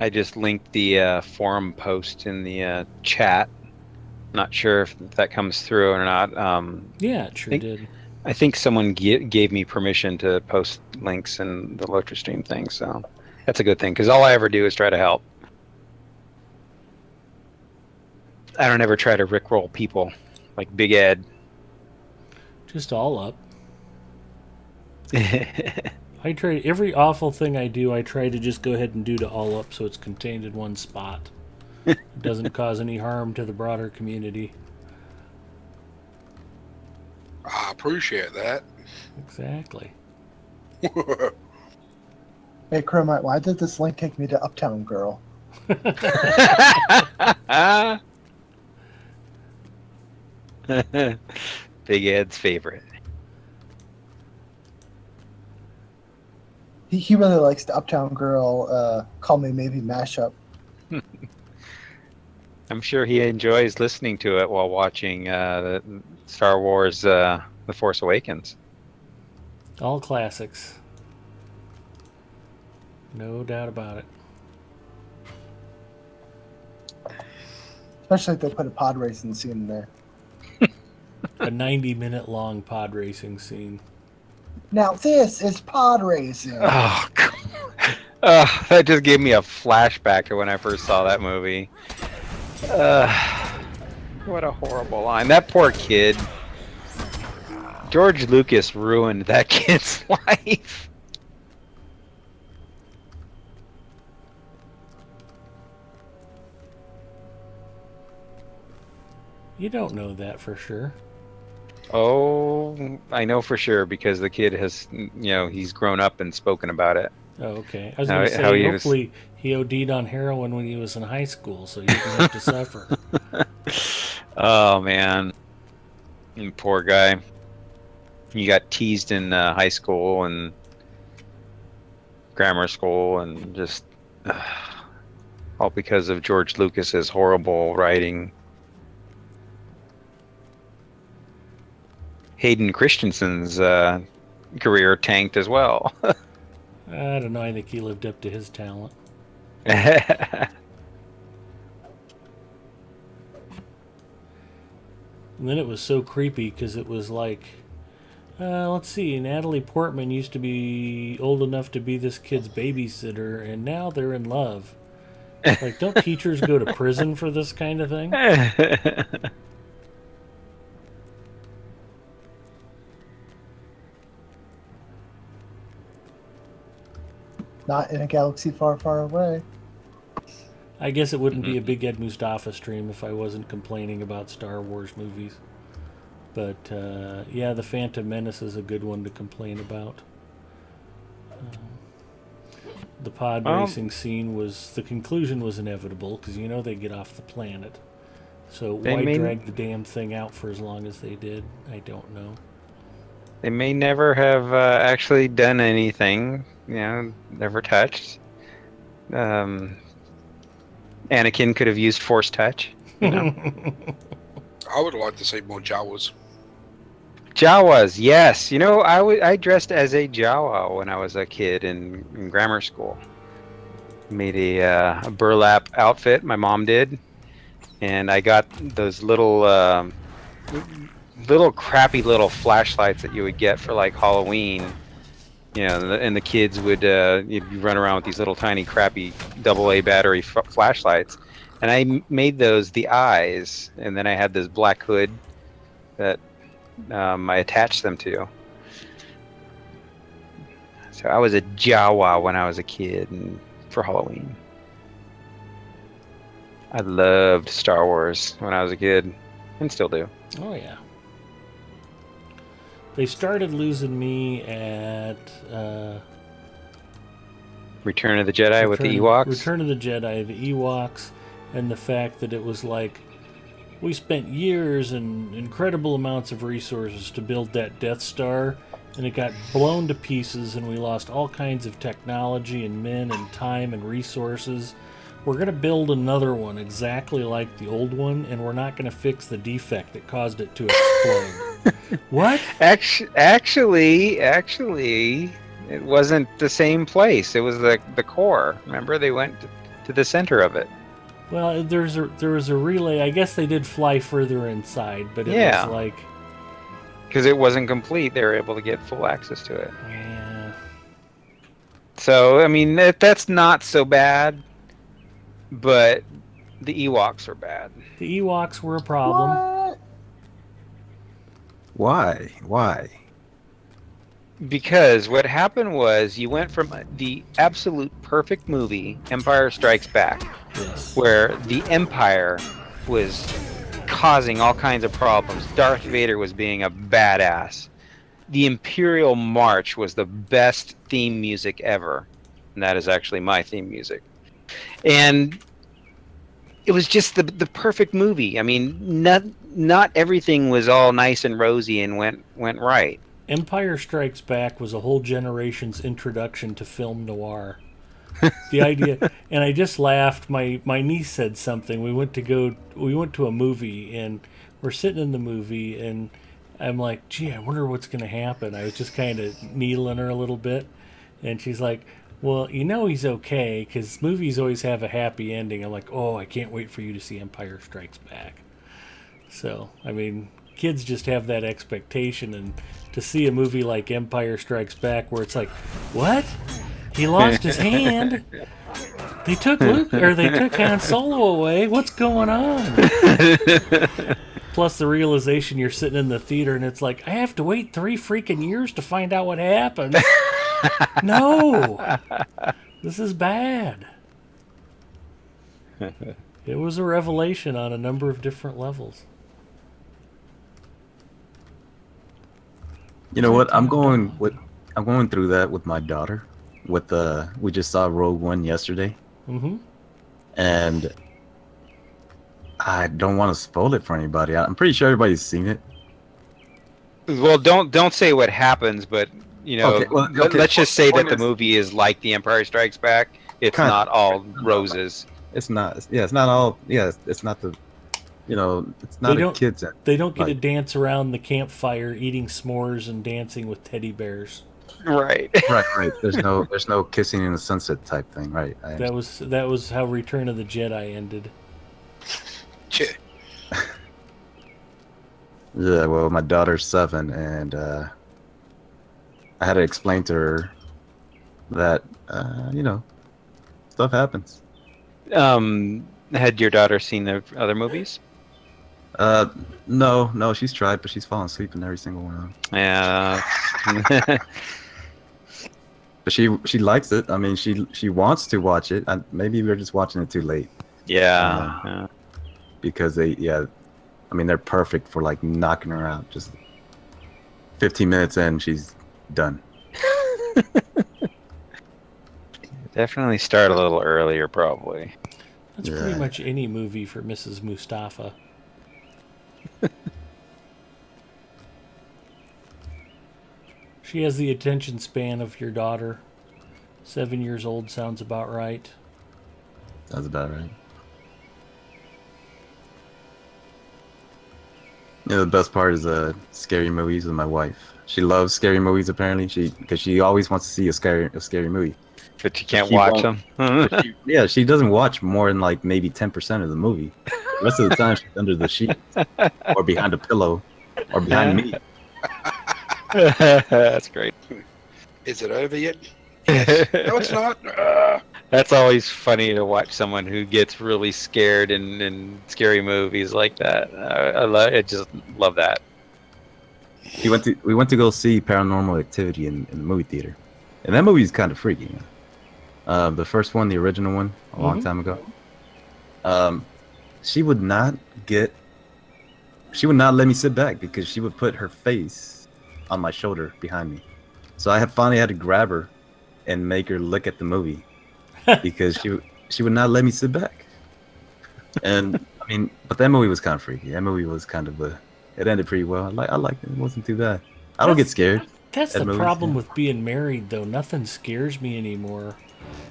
I just linked the forum post in the chat. Not sure if that comes through or not. Yeah, it sure did. I think someone gave me permission to post links in the Lotro stream thing, so that's a good thing, because all I ever do is try to help. I don't ever try to rickroll people like Big Ed. Just all up. I try every awful thing I do. I try to just go ahead and do to all up, so it's contained in one spot. It doesn't cause any harm to the broader community. appreciate that. Exactly. Hey, Chromite, why did this link take me to Uptown Girl? Big Ed's favorite. He really likes the Uptown Girl, Call Me Maybe mashup. I'm sure he enjoys listening to it while watching Star Wars The Force Awakens. All classics. No doubt about it. Especially if they put a pod racing scene in there. A 90-minute long pod racing scene. Now this is pod racing. Oh, God. That just gave me a flashback to when I first saw that movie. What a horrible line. That poor kid. George Lucas ruined that kid's life. You don't know that for sure. Oh, I know for sure because the kid has, he's grown up and spoken about it. Oh, okay. I was going to say, hopefully he OD'd on heroin when he was in high school, so he didn't have to suffer. Oh, man. Poor guy. He got teased in high school and grammar school and just all because of George Lucas's horrible writing. Hayden Christensen's career tanked as well. I don't know. I think he lived up to his talent. And then it was so creepy because it was like, let's see, Natalie Portman used to be old enough to be this kid's babysitter, and now they're in love. Like, don't teachers go to prison for this kind of thing? Not in a galaxy far, far away. I guess it wouldn't be a Big Ed Mustafa stream if I wasn't complaining about Star Wars movies. But, yeah, The Phantom Menace is a good one to complain about. The pod racing scene the conclusion was inevitable, because they get off the planet. So why drag the damn thing out for as long as they did? I don't know. They may never have actually done anything, never touched. Anakin could have used Force touch. I would like to see more Jawas. Jawas, yes. I dressed as a Jawa when I was a kid in grammar school. Made a burlap outfit, my mom did. And I got those little crappy little flashlights that you would get for like Halloween. And the kids would you'd run around with these little tiny crappy AA battery flashlights. And I made those the eyes, and then I had this black hood that I attached them to. So I was a Jawa when I was a kid and for Halloween. I loved Star Wars when I was a kid, and still do. Oh, yeah. They started losing me at Return of the Jedi with the Ewoks? Return of the Jedi, the Ewoks, and the fact that it was like, we spent years and incredible amounts of resources to build that Death Star, and it got blown to pieces, and we lost all kinds of technology and men and time and resources. We're going to build another one exactly like the old one, and we're not going to fix the defect that caused it to explode. What? Actually, it wasn't the same place. It was the core. Remember, they went to the center of it. Well, there was a relay. I guess they did fly further inside, but it was like... Because it wasn't complete, they were able to get full access to it. Yeah. So, I mean, that's not so bad, but the Ewoks are bad. The Ewoks were a problem. What? Why? Because what happened was you went from the absolute perfect movie, Empire Strikes Back, where the Empire was causing all kinds of problems. Darth Vader was being a badass. the Imperial March was the best theme music ever, and that is actually my theme music. And it was just the perfect movie. I mean, not everything was all nice and rosy and went right. Empire Strikes Back was a whole generation's introduction to film noir. The idea, and I just laughed. My niece said something. We went to a movie, and we're sitting in the movie, and I'm like, gee, I wonder what's going to happen. I was just kind of needling her a little bit, and she's like, well, you know he's okay, because movies always have a happy ending. I'm like, oh, I can't wait for you to see Empire Strikes Back. So, I mean, kids just have that expectation, and to see a movie like Empire Strikes Back where it's like, what? He lost his hand. They took Luke, or they took Han Solo away. What's going on? Plus the realization you're sitting in the theater and it's like, I have to wait 3 freaking years to find out what happened. No, this is bad. It was a revelation on a number of different levels. You know what? I'm going through that with my daughter. We just saw Rogue One yesterday, and I don't want to spoil it for anybody. I'm pretty sure everybody's seen it. Well, don't say what happens, but you know, okay. let's just say that the movie is like The Empire Strikes Back. It's not all roses. It's not. Yeah, it's not all. Yeah, it's not the. You know, it's not a kids. They don't get to dance around the campfire, eating s'mores and dancing with teddy bears. Right. Right. There's no kissing in the sunset type thing, right? That was how Return of the Jedi ended. Yeah, well, my daughter's 7, and I had to explain to her that you know, stuff happens. Had your daughter seen the other movies? No, she's tried, but she's fallen asleep in every single one of them. Yeah. But she likes it. I mean, she wants to watch it. Maybe we're just watching it too late. Yeah. Because they're perfect for like knocking her out. Just 15 minutes in, she's done. Definitely start a little earlier, probably. That's pretty much any movie for Mrs. Mustafa. She has the attention span of your daughter. 7 years old sounds about right. Sounds about right. Yeah, the best part is scary movies with my wife. She loves scary movies apparently. Because she always wants to see a scary movie. But you can't watch them. She doesn't watch more than like maybe 10% of the movie. The rest of the time she's under the sheet or behind a pillow or behind me. That's great. Is it over yet? Yes. No, it's not. That's always funny to watch someone who gets really scared in scary movies like that. I just love that. We went to go see Paranormal Activity in the movie theater, and that movie is kind of freaky. The first one, the original one, a long time ago. She would not let me sit back because she would put her face on my shoulder behind me. So I finally had to grab her and make her look at the movie because she would not let me sit back. And I mean, but that movie was kind of freaky. That movie was kind of it ended pretty well. I liked it. It wasn't too bad. I don't get scared. That's the problem with being married, though. Nothing scares me anymore.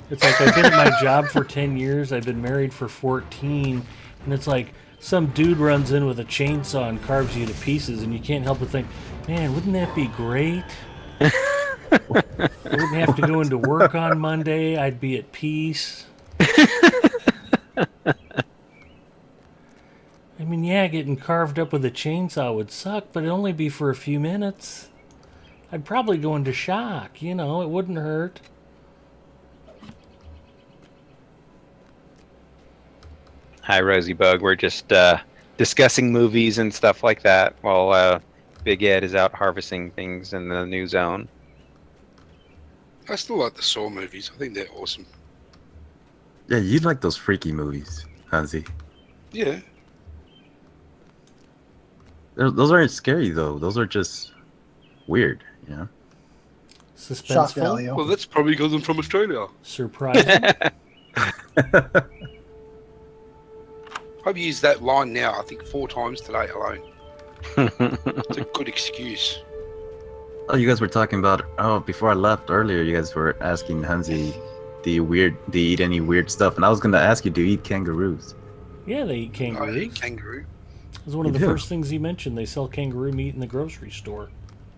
It's like I've been at my job for 10 years. I've been married for 14. And it's like some dude runs in with a chainsaw and carves you to pieces. And you can't help but think, man, wouldn't that be great? I wouldn't have to go into work on Monday. I'd be at peace. I mean, yeah, getting carved up with a chainsaw would suck, but it'd only be for a few minutes. I'd probably go into shock, it wouldn't hurt. Hi, Rosie Bug. We're just discussing movies and stuff like that while Big Ed is out harvesting things in the new zone. I still like the Saw movies. I think they're awesome. Yeah, you like those freaky movies, Hansi. Yeah. Those aren't scary though. Those are just, weird, you know. Shock Suspenseful, value. Well, that's probably because I'm from Australia. surprising. I've used that line now, I think 4 times today alone. It's a good excuse. Oh, you guys were talking about. Oh, before I left earlier, you guys were asking Hansi, do you eat any weird stuff? And I was gonna ask you, do you eat kangaroos? Yeah, they eat I kangaroos. eat kangaroo. It was one of You the do? first things he mentioned. They sell kangaroo meat in the grocery store.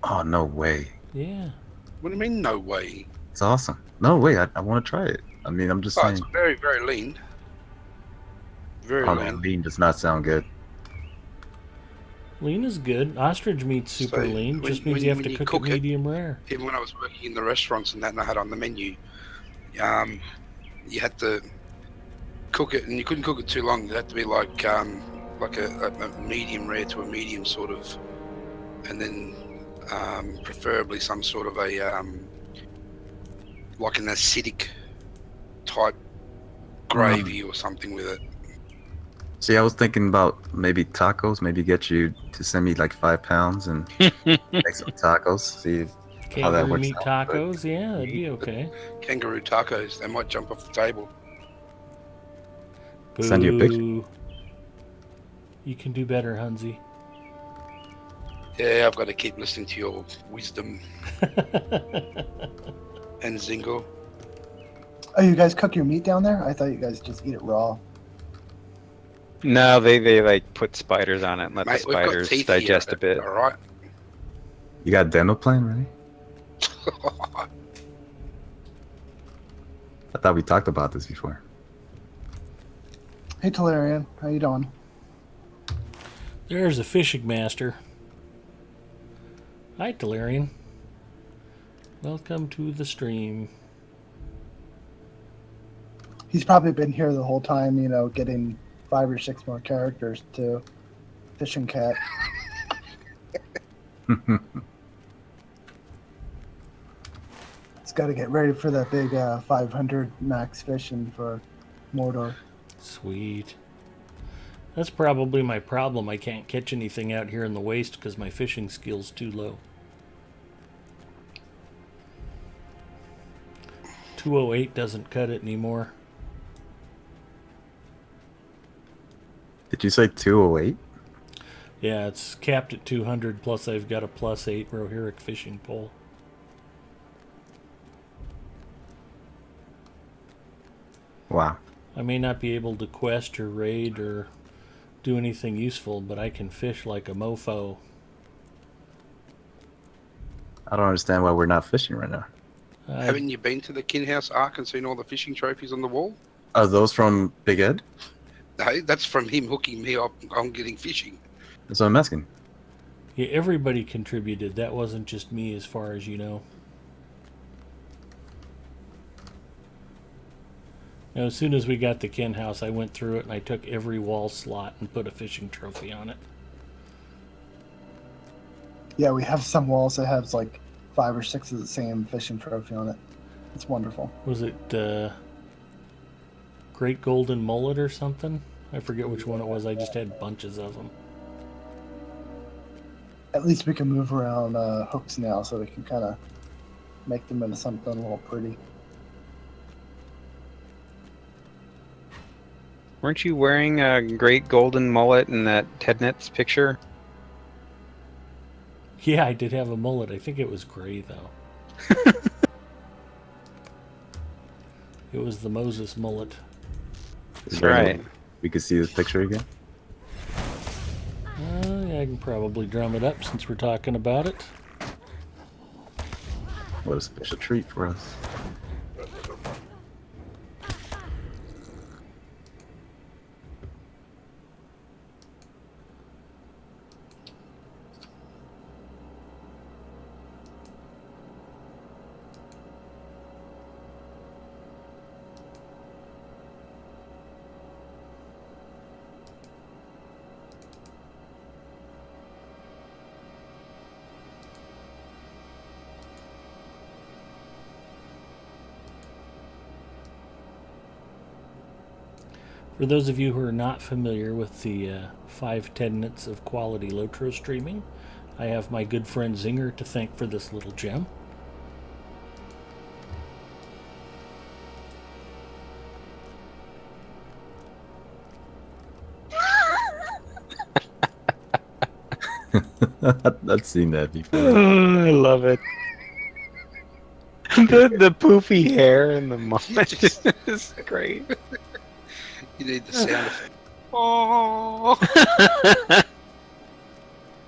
Oh, no way. Yeah. What do you mean, no way? It's awesome. No way. I want to try it. I mean, I'm just Oh, saying. it's very, very lean. Very Oh lean. man, lean does not sound good. Lean is good. Ostrich meat's super So, lean. when- Just means when- you have when to you cook cook it it- medium rare. Even when I was working in the restaurants and that, and I had on the menu, you had to cook it, and you couldn't cook it too long. It had to be like a medium rare to a medium sort of, and then preferably some sort of a like an acidic type gravy or something with it. See, I was thinking about maybe tacos. Maybe get you to send me like 5 pounds and make some tacos. See how that Kangaroo works meat out. tacos, yeah, that'd be okay. Kangaroo tacos, they might jump off the table. Send you a picture. Boo. You can do better, Hunzi. Yeah, I've got to keep listening to your wisdom and Zingo. Oh, you guys cook your meat down there? I thought you guys just eat it raw. No, they like put spiders on it and let Mate, the we've got spiders teeth digest here, a bit. All right. You got demo plan ready? I thought we talked about this before. Hey, Talarian, how you doing? There's a fishing master. Hi, Talarian. Welcome to the stream. He's probably been here the whole time, you know, getting 5 or 6 more characters to Fishing Cat. He's got to get ready for that big 500 max fishing for Mordor. Sweet. That's probably my problem. I can't catch anything out here in the waste because my fishing skill's too low. 208 doesn't cut it anymore. Did you say 208? Yeah, it's capped at 200, plus I've got a +8 Rohirric fishing pole. Wow. I may not be able to quest or raid or do anything useful, but I can fish like a mofo. I don't understand why we're not fishing right now. Haven't you been to the Kin House Ark and seen all the fishing trophies on the wall? Are those from Big Ed? No, that's from him hooking me up on getting fishing. That's what I'm asking. Yeah, everybody contributed. That wasn't just me, as far as you know. Now, as soon as we got the Kin house, I went through it and I took every wall slot and put a fishing trophy on it. Yeah, we have some walls that have like 5 or 6 of the same fishing trophy on it. It's wonderful. Was it Great Golden Mullet or something? I forget which one it was. I just had bunches of them. At least we can move around hooks now, so we can kind of make them into something a little pretty. Weren't you wearing a great golden mullet in that Tednets picture? Yeah, I did have a mullet. I think it was gray, though. It was the Moses mullet. Is That's there any right. way we could see this picture again? Yeah, I can probably drum it up since we're talking about it. What a special treat for us. For those of you who are not familiar with the 5 tenets of quality Lotro streaming, I have my good friend Zinger to thank for this little gem. I've seen that before. Oh, I love it. the poofy hair and the mustache is great. You need the sound effect. Oh,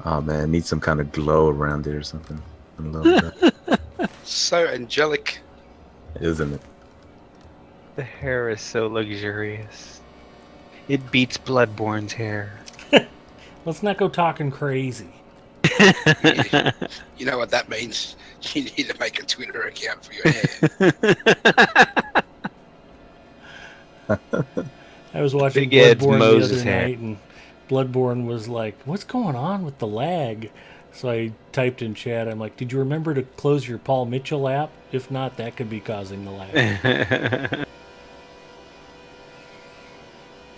Oh man, need some kind of glow around it or something. I love that, so angelic. isn't it? The hair is so luxurious. It beats Bloodborne's hair. Let's not go talking crazy. You know what that means? You need to make a Twitter account for your hair. I was watching Big Ed's Bloodborne the Moses other hair. night, and Bloodborne was like, "What's going on with the lag?" So I typed in chat. I'm like, "Did you remember to close your Paul Mitchell app? If not, that could be causing the lag."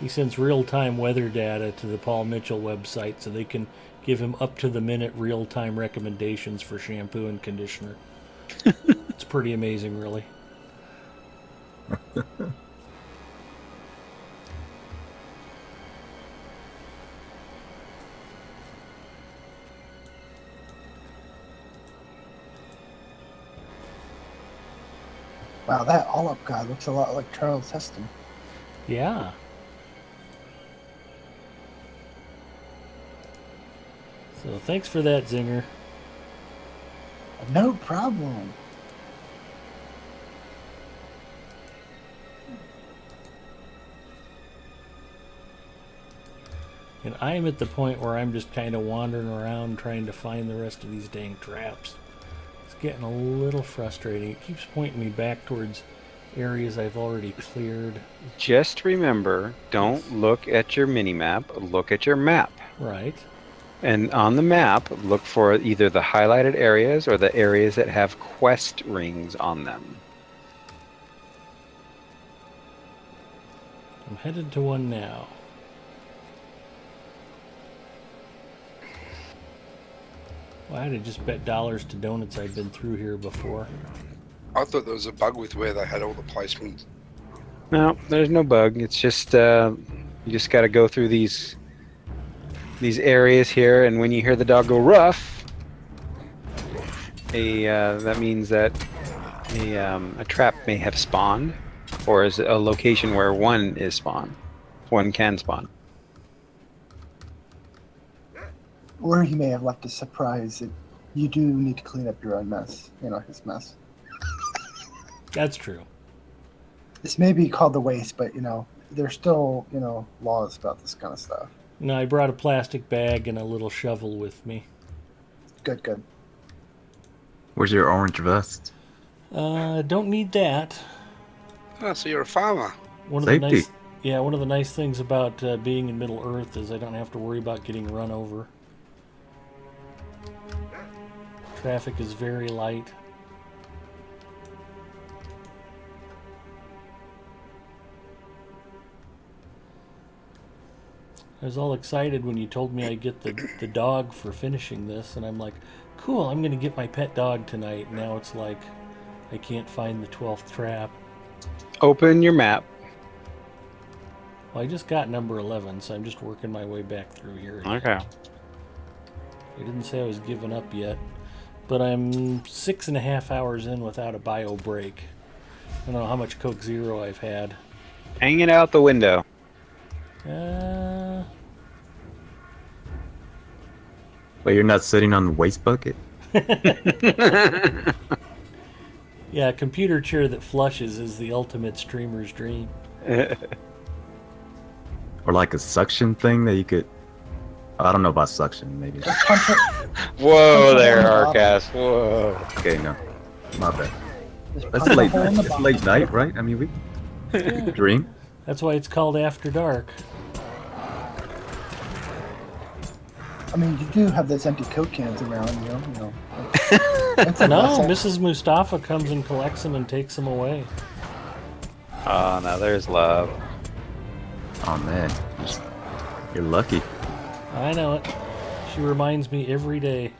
He sends real-time weather data to the Paul Mitchell website so they can give him up-to-the-minute real-time recommendations for shampoo and conditioner. It's pretty amazing, really. Wow, that all-up guy looks a lot like Charles Heston. Yeah. So thanks for that, Zinger. No problem. And I am at the point where I'm just kind of wandering around trying to find the rest of these dang traps. It's getting a little frustrating. It keeps pointing me back towards areas I've already cleared. Just remember, don't look at your mini-map, look at your map. Right. And on the map, look for either the highlighted areas or the areas that have quest rings on them. I'm headed to one now. Well, I'd have just bet dollars to donuts I've been through here before. I thought there was a bug with where they had all the placements. No, there's no bug. It's just you just got to go through these areas here, and when you hear the dog go rough, that means that a trap may have spawned, or is a location where one is spawned. One can spawn. Or he may have left a surprise that you do need to clean up your own mess. You know, his mess. That's true. This may be called the waste, but, you know, there's still, you know, laws about this kind of stuff. No, I brought a plastic bag and a little shovel with me. Good, good. Where's your orange vest? Don't need that. Oh, so you're a farmer. One of Safety. one of the nice things about being in Middle Earth is I don't have to worry about getting run over. Traffic is very light. I was all excited when you told me I'd get the dog for finishing this, and I'm like, cool, I'm going to get my pet dog tonight. Now it's like, I can't find the 12th trap. Open your map. Well, I just got number 11, so I'm just working my way back through here again. Okay. I didn't say I was giving up yet, but I'm 6.5 hours in without a bio break. I don't know how much Coke Zero I've had. Hanging out the window. Wait, you're not sitting on the waste bucket? Yeah, a computer chair that flushes is the ultimate streamer's dream. Or like a suction thing that you could... I don't know about suction, maybe. Whoa there, Arcas. Whoa. Okay, no. My bad. Just That's punch a late hole in night. the It's bottom. late night, right? I mean, we could dream. That's why it's called After Dark. I mean, you do have those empty Coke cans around, you know. That's a No, blessing. Mrs. Mustafa comes and collects them and takes them away. Oh, now there's love. Oh man, you're lucky. I know it. She reminds me every day.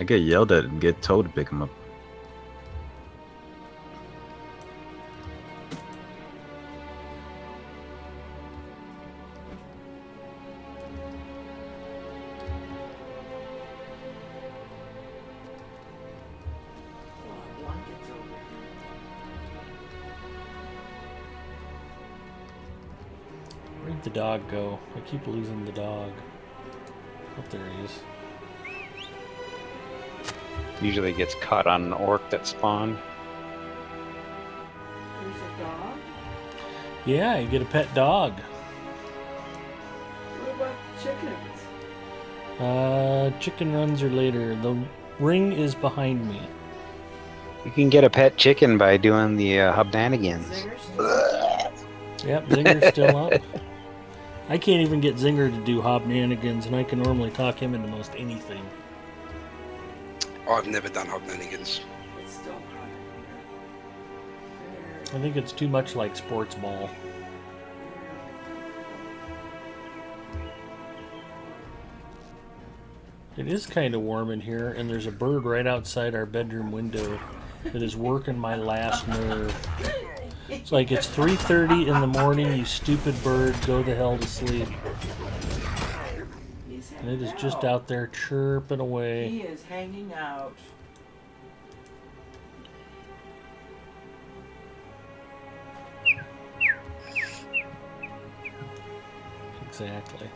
I get yelled at and get told to pick him up. Blankets over here. Where'd the dog go? I keep losing the dog. Oh, there he is. Usually gets caught on an orc that spawned. There's a dog? Yeah, you get a pet dog. What about chickens? Chicken runs are later. The ring is behind me. You can get a pet chicken by doing the hubnanigans. Zinger's still Yep, Zinger's still up. I can't even get Zinger to do hobnanigans, and I can normally talk him into most anything. I've never done hobnanigans. It's still hot in here. I think it's too much like sports ball. It is kind of warm in here, and there's a bird right outside our bedroom window that is working my last nerve. It's like it's 3:30 in the morning, you stupid bird, go the hell to sleep. And it is just out there chirping away. He is hanging out. Exactly.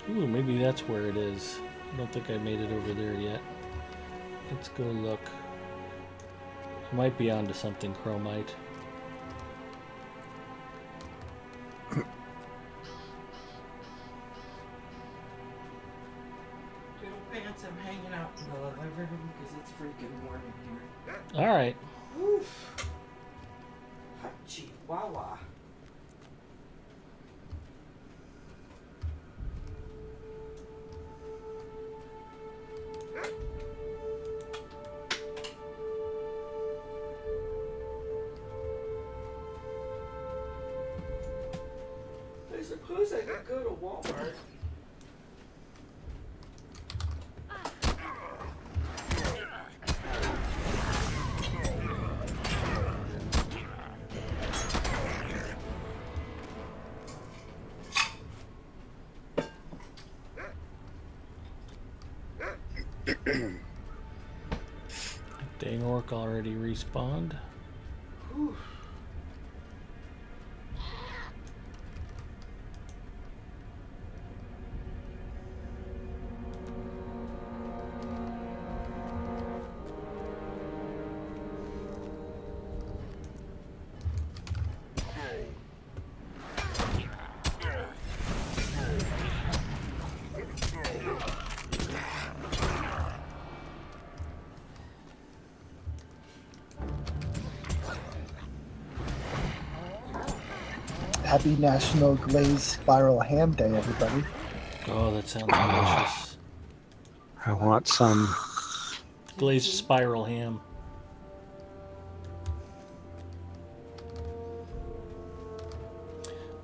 Ooh, maybe that's where it is. I don't think I made it over there yet. Let's go look. I might be onto something, Chromite. Little pants, I'm hanging out in the living room because it's freaking warm in here. Alright. Oof. Hot chihuahua. I suppose I could go to Walmart. Dang orc already respawned. Whew. Happy National Glazed Spiral Ham Day, everybody. Oh, that sounds delicious. I want some. Glazed spiral ham.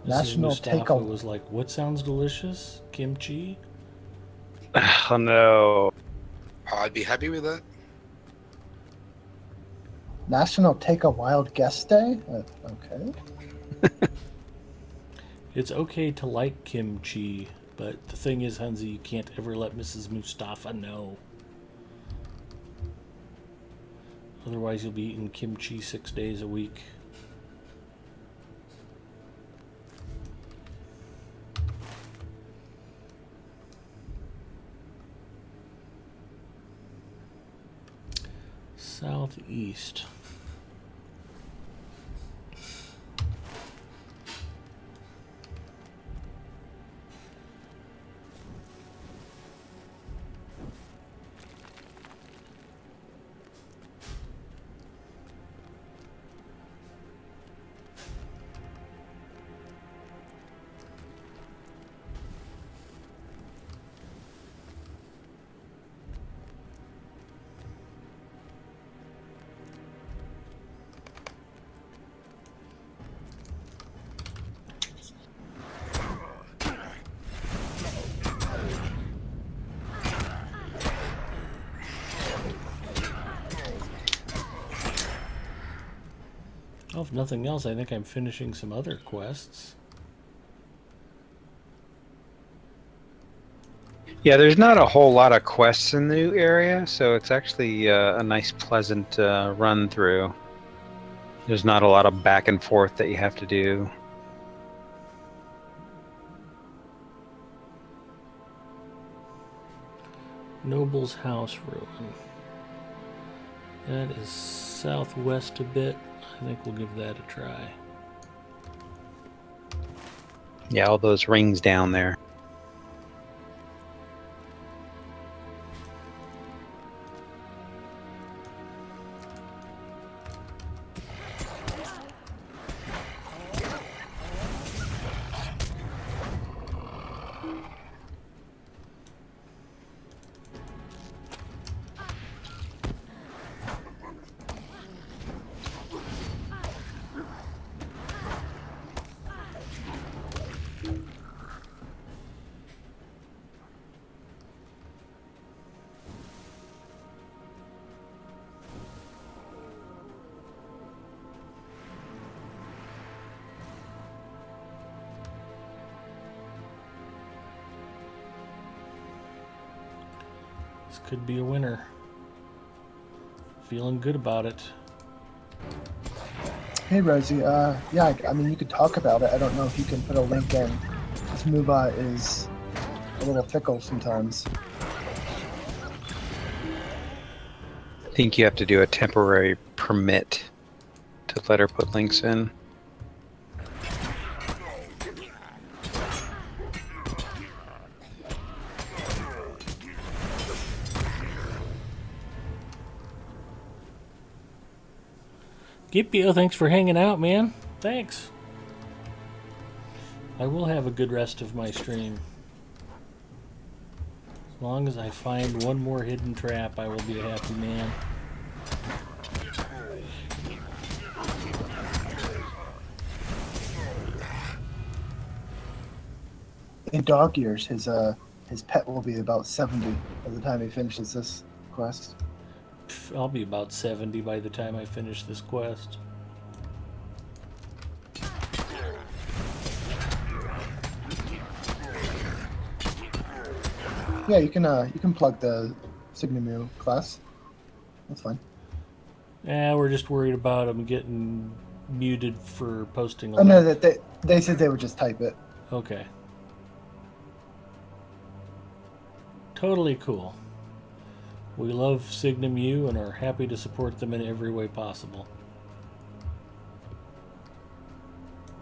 National Mustafa Take-A- was like, what sounds delicious? Kimchi? Oh no. I'd be happy with that. National Take a Wild Guest Day? Okay. It's okay to like kimchi, but the thing is, Hunzi, you can't ever let Mrs. Mustafa know. Otherwise, you'll be eating kimchi 6 days a week. Southeast. if nothing else, I think I'm finishing some other quests. Yeah, there's not a whole lot of quests in the new area, so it's actually a nice, pleasant run through. There's not a lot of back and forth that you have to do. Noble's House Ruin. That is southwest a bit. I think we'll give that a try. Yeah, all those rings down there. This could be a winner. Feeling good about it. Hey Rosie, yeah, I mean you could talk about it. I don't know if you can put a link in. This MOBA is a little fickle sometimes. I think you have to do a temporary permit to let her put links in. Gipio, thanks for hanging out, man. Thanks. I will have a good rest of my stream. As long as I find one more hidden trap, I will be a happy man. In dog years, his pet will be about 70 by the time he finishes this quest. I'll be about 70 by the time I finish this quest. Yeah, you can plug the Signamu class. That's fine. Yeah, we're just worried about him getting muted for posting a Oh no, link. that they said they would just type it. Okay. Totally cool. We love Signum U and are happy to support them in every way possible.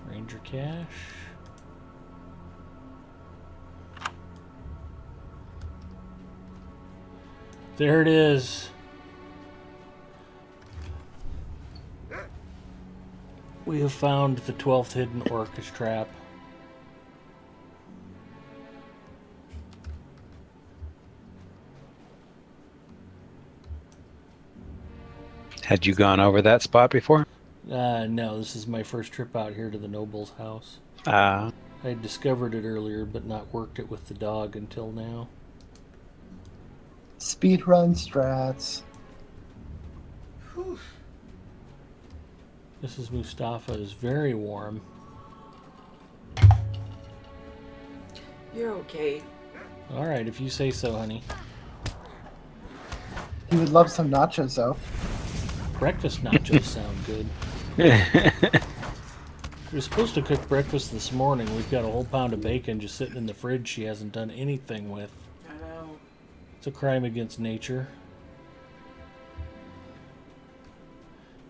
Ranger Cash. There it is. We have found the 12th hidden Orcish trap. Had you gone over that spot before? No, this is my first trip out here to the noble's house. Uh, I had discovered it earlier, but not worked it with the dog until now. Speedrun strats. Whew. Mrs. Mustafa is very warm. You're okay. All right, if you say so, honey. He would love some nachos though. Breakfast nachos sound good. We were supposed to cook breakfast this morning. We've got a whole pound of bacon just sitting in the fridge she hasn't done anything with. I know. It's a crime against nature.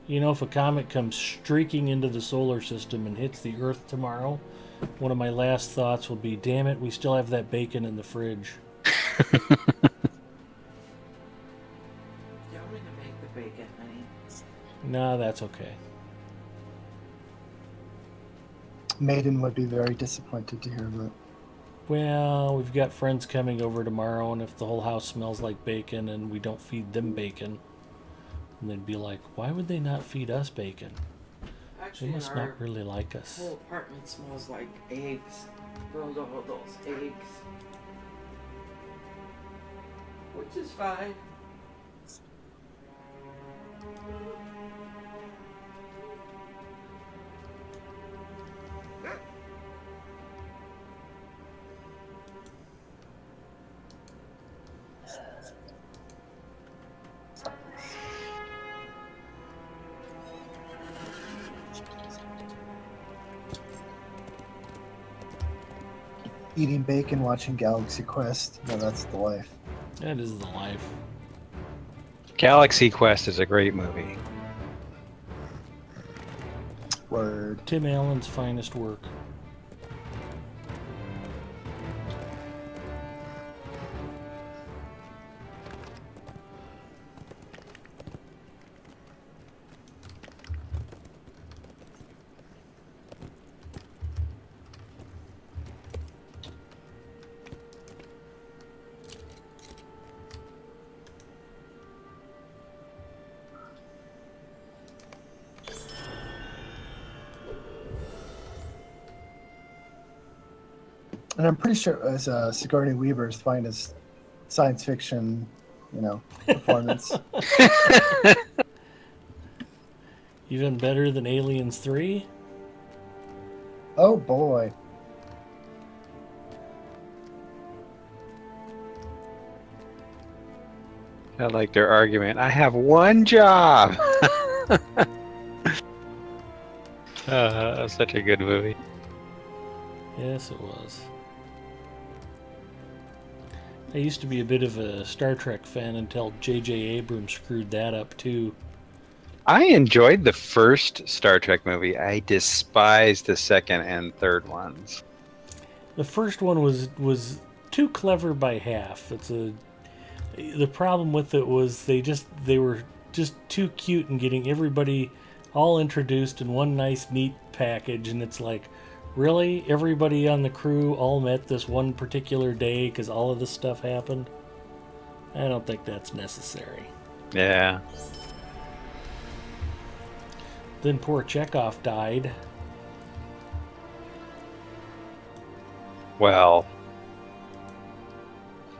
You know, if a comet comes streaking into the solar system and hits the Earth tomorrow, one of my last thoughts will be, damn it, we still have that bacon in the fridge. Yeah, I'm gonna make the bacon, honey. Nah, that's okay. Maiden would be very disappointed to hear that. Well, we've got friends coming over tomorrow, and if the whole house smells like bacon and we don't feed them bacon, and they'd be like, why would they not feed us bacon? They Actually, must our not really like us. whole apartment smells like eggs. Rolled all those eggs. Which is fine. eating bacon, watching Galaxy Quest. No, that's the life. That is the life. Galaxy Quest is a great movie. Word. Tim Allen's finest work. And I'm pretty sure it was Sigourney Weaver's finest science fiction, performance. Even better than Aliens 3? Oh boy. I like their argument. I have one job. Such a good movie. Yes, it was. I used to be a bit of a Star Trek fan until J.J. Abrams screwed that up too. I enjoyed the first Star Trek movie. I despised the second and third ones. The first one was too clever by half. The problem with it was they were just too cute and getting everybody all introduced in one nice neat package, and it's like, really, everybody on the crew all met this one particular day because all of this stuff happened? I don't think that's necessary. Yeah. Then poor Chekhov died. Well,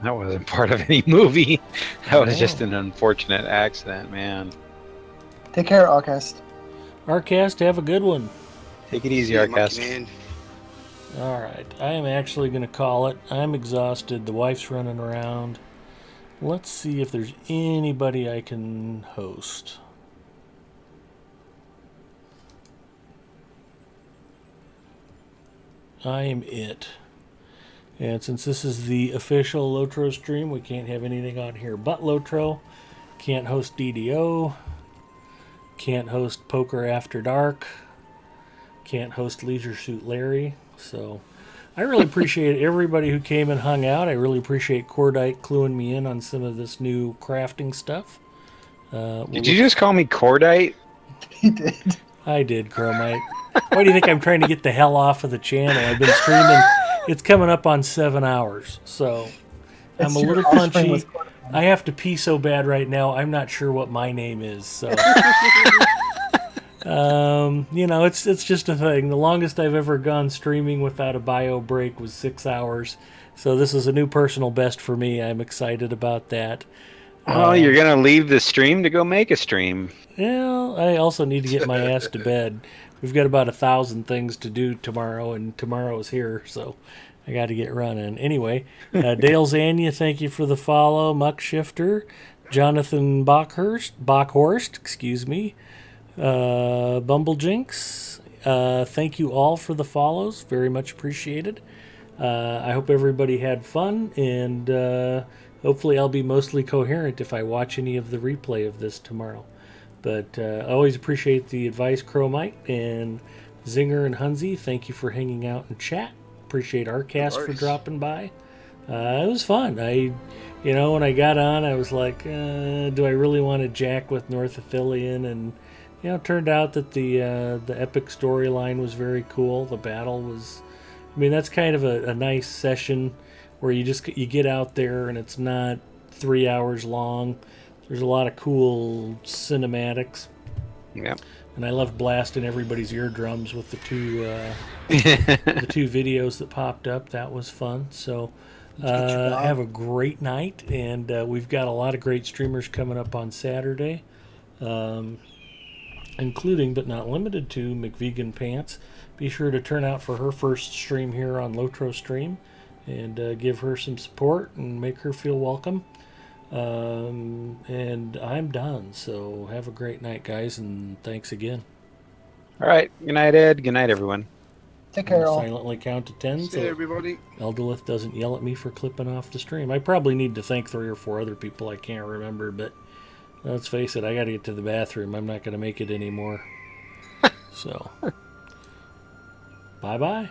that wasn't part of any movie. That was just an unfortunate accident, man. Take care, August. Arcast, have a good one. Take it easy, Yeah, monkey Arcast. man. All right, I am actually going to call it. I'm exhausted. The wife's running around. Let's see if there's anybody I can host. I am it. And since this is the official Lotro stream, we can't have anything on here but Lotro. Can't host DDO. Can't host Poker After Dark. Can't host Leisure Suit Larry. So I really appreciate everybody who came and hung out. I really appreciate Cordite cluing me in on some of this new crafting stuff. Did you just call me Cordite? He did. I did, Chromite. Why do you think I'm trying to get the hell off of the channel? I've been streaming. It's coming up on 7 hours, so I'm a little punchy. I have to pee so bad right now, I'm not sure what my name is. So, it's just a thing. The longest I've ever gone streaming without a bio break was 6 hours. So this is a new personal best for me. I'm excited about that. Oh, you're going to leave the stream to go make a stream. Well, I also need to get my ass to bed. We've got about 1,000 things to do tomorrow, and tomorrow's here, so I got to get running. Anyway, Dale Zania, thank you for the follow. Muck Shifter, Jonathan Bockhorst, excuse me, Bumblejinx, thank you all for the follows. Very much appreciated. I hope everybody had fun, and hopefully I'll be mostly coherent if I watch any of the replay of this tomorrow. But I always appreciate the advice, Chromite, and Zinger and Hunzi. Thank you for hanging out and chat. Appreciate Arcast for dropping by. It was fun. When I got on, I was like, do I really want to jack with North Athelion? And it turned out that the epic storyline was very cool. The battle was, that's kind of a nice session where you get out there and it's not 3 hours long. There's a lot of cool cinematics. Yeah. And I love blasting everybody's eardrums with the two videos that popped up. That was fun. So have a great night, and we've got a lot of great streamers coming up on Saturday, including but not limited to McVegan Pants. Be sure to turn out for her first stream here on Lotro Stream, and give her some support and make her feel welcome. And I'm done, so have a great night, guys, and thanks again. All right. Good night, Ed. Good night, everyone. Take care, all. Silently count to 10 See you, so everybody. Eldolith doesn't yell at me for clipping off the stream. I probably need to thank 3 or 4 other people I can't remember, but let's face it, I gotta get to the bathroom. I'm not gonna make it anymore. So, bye-bye.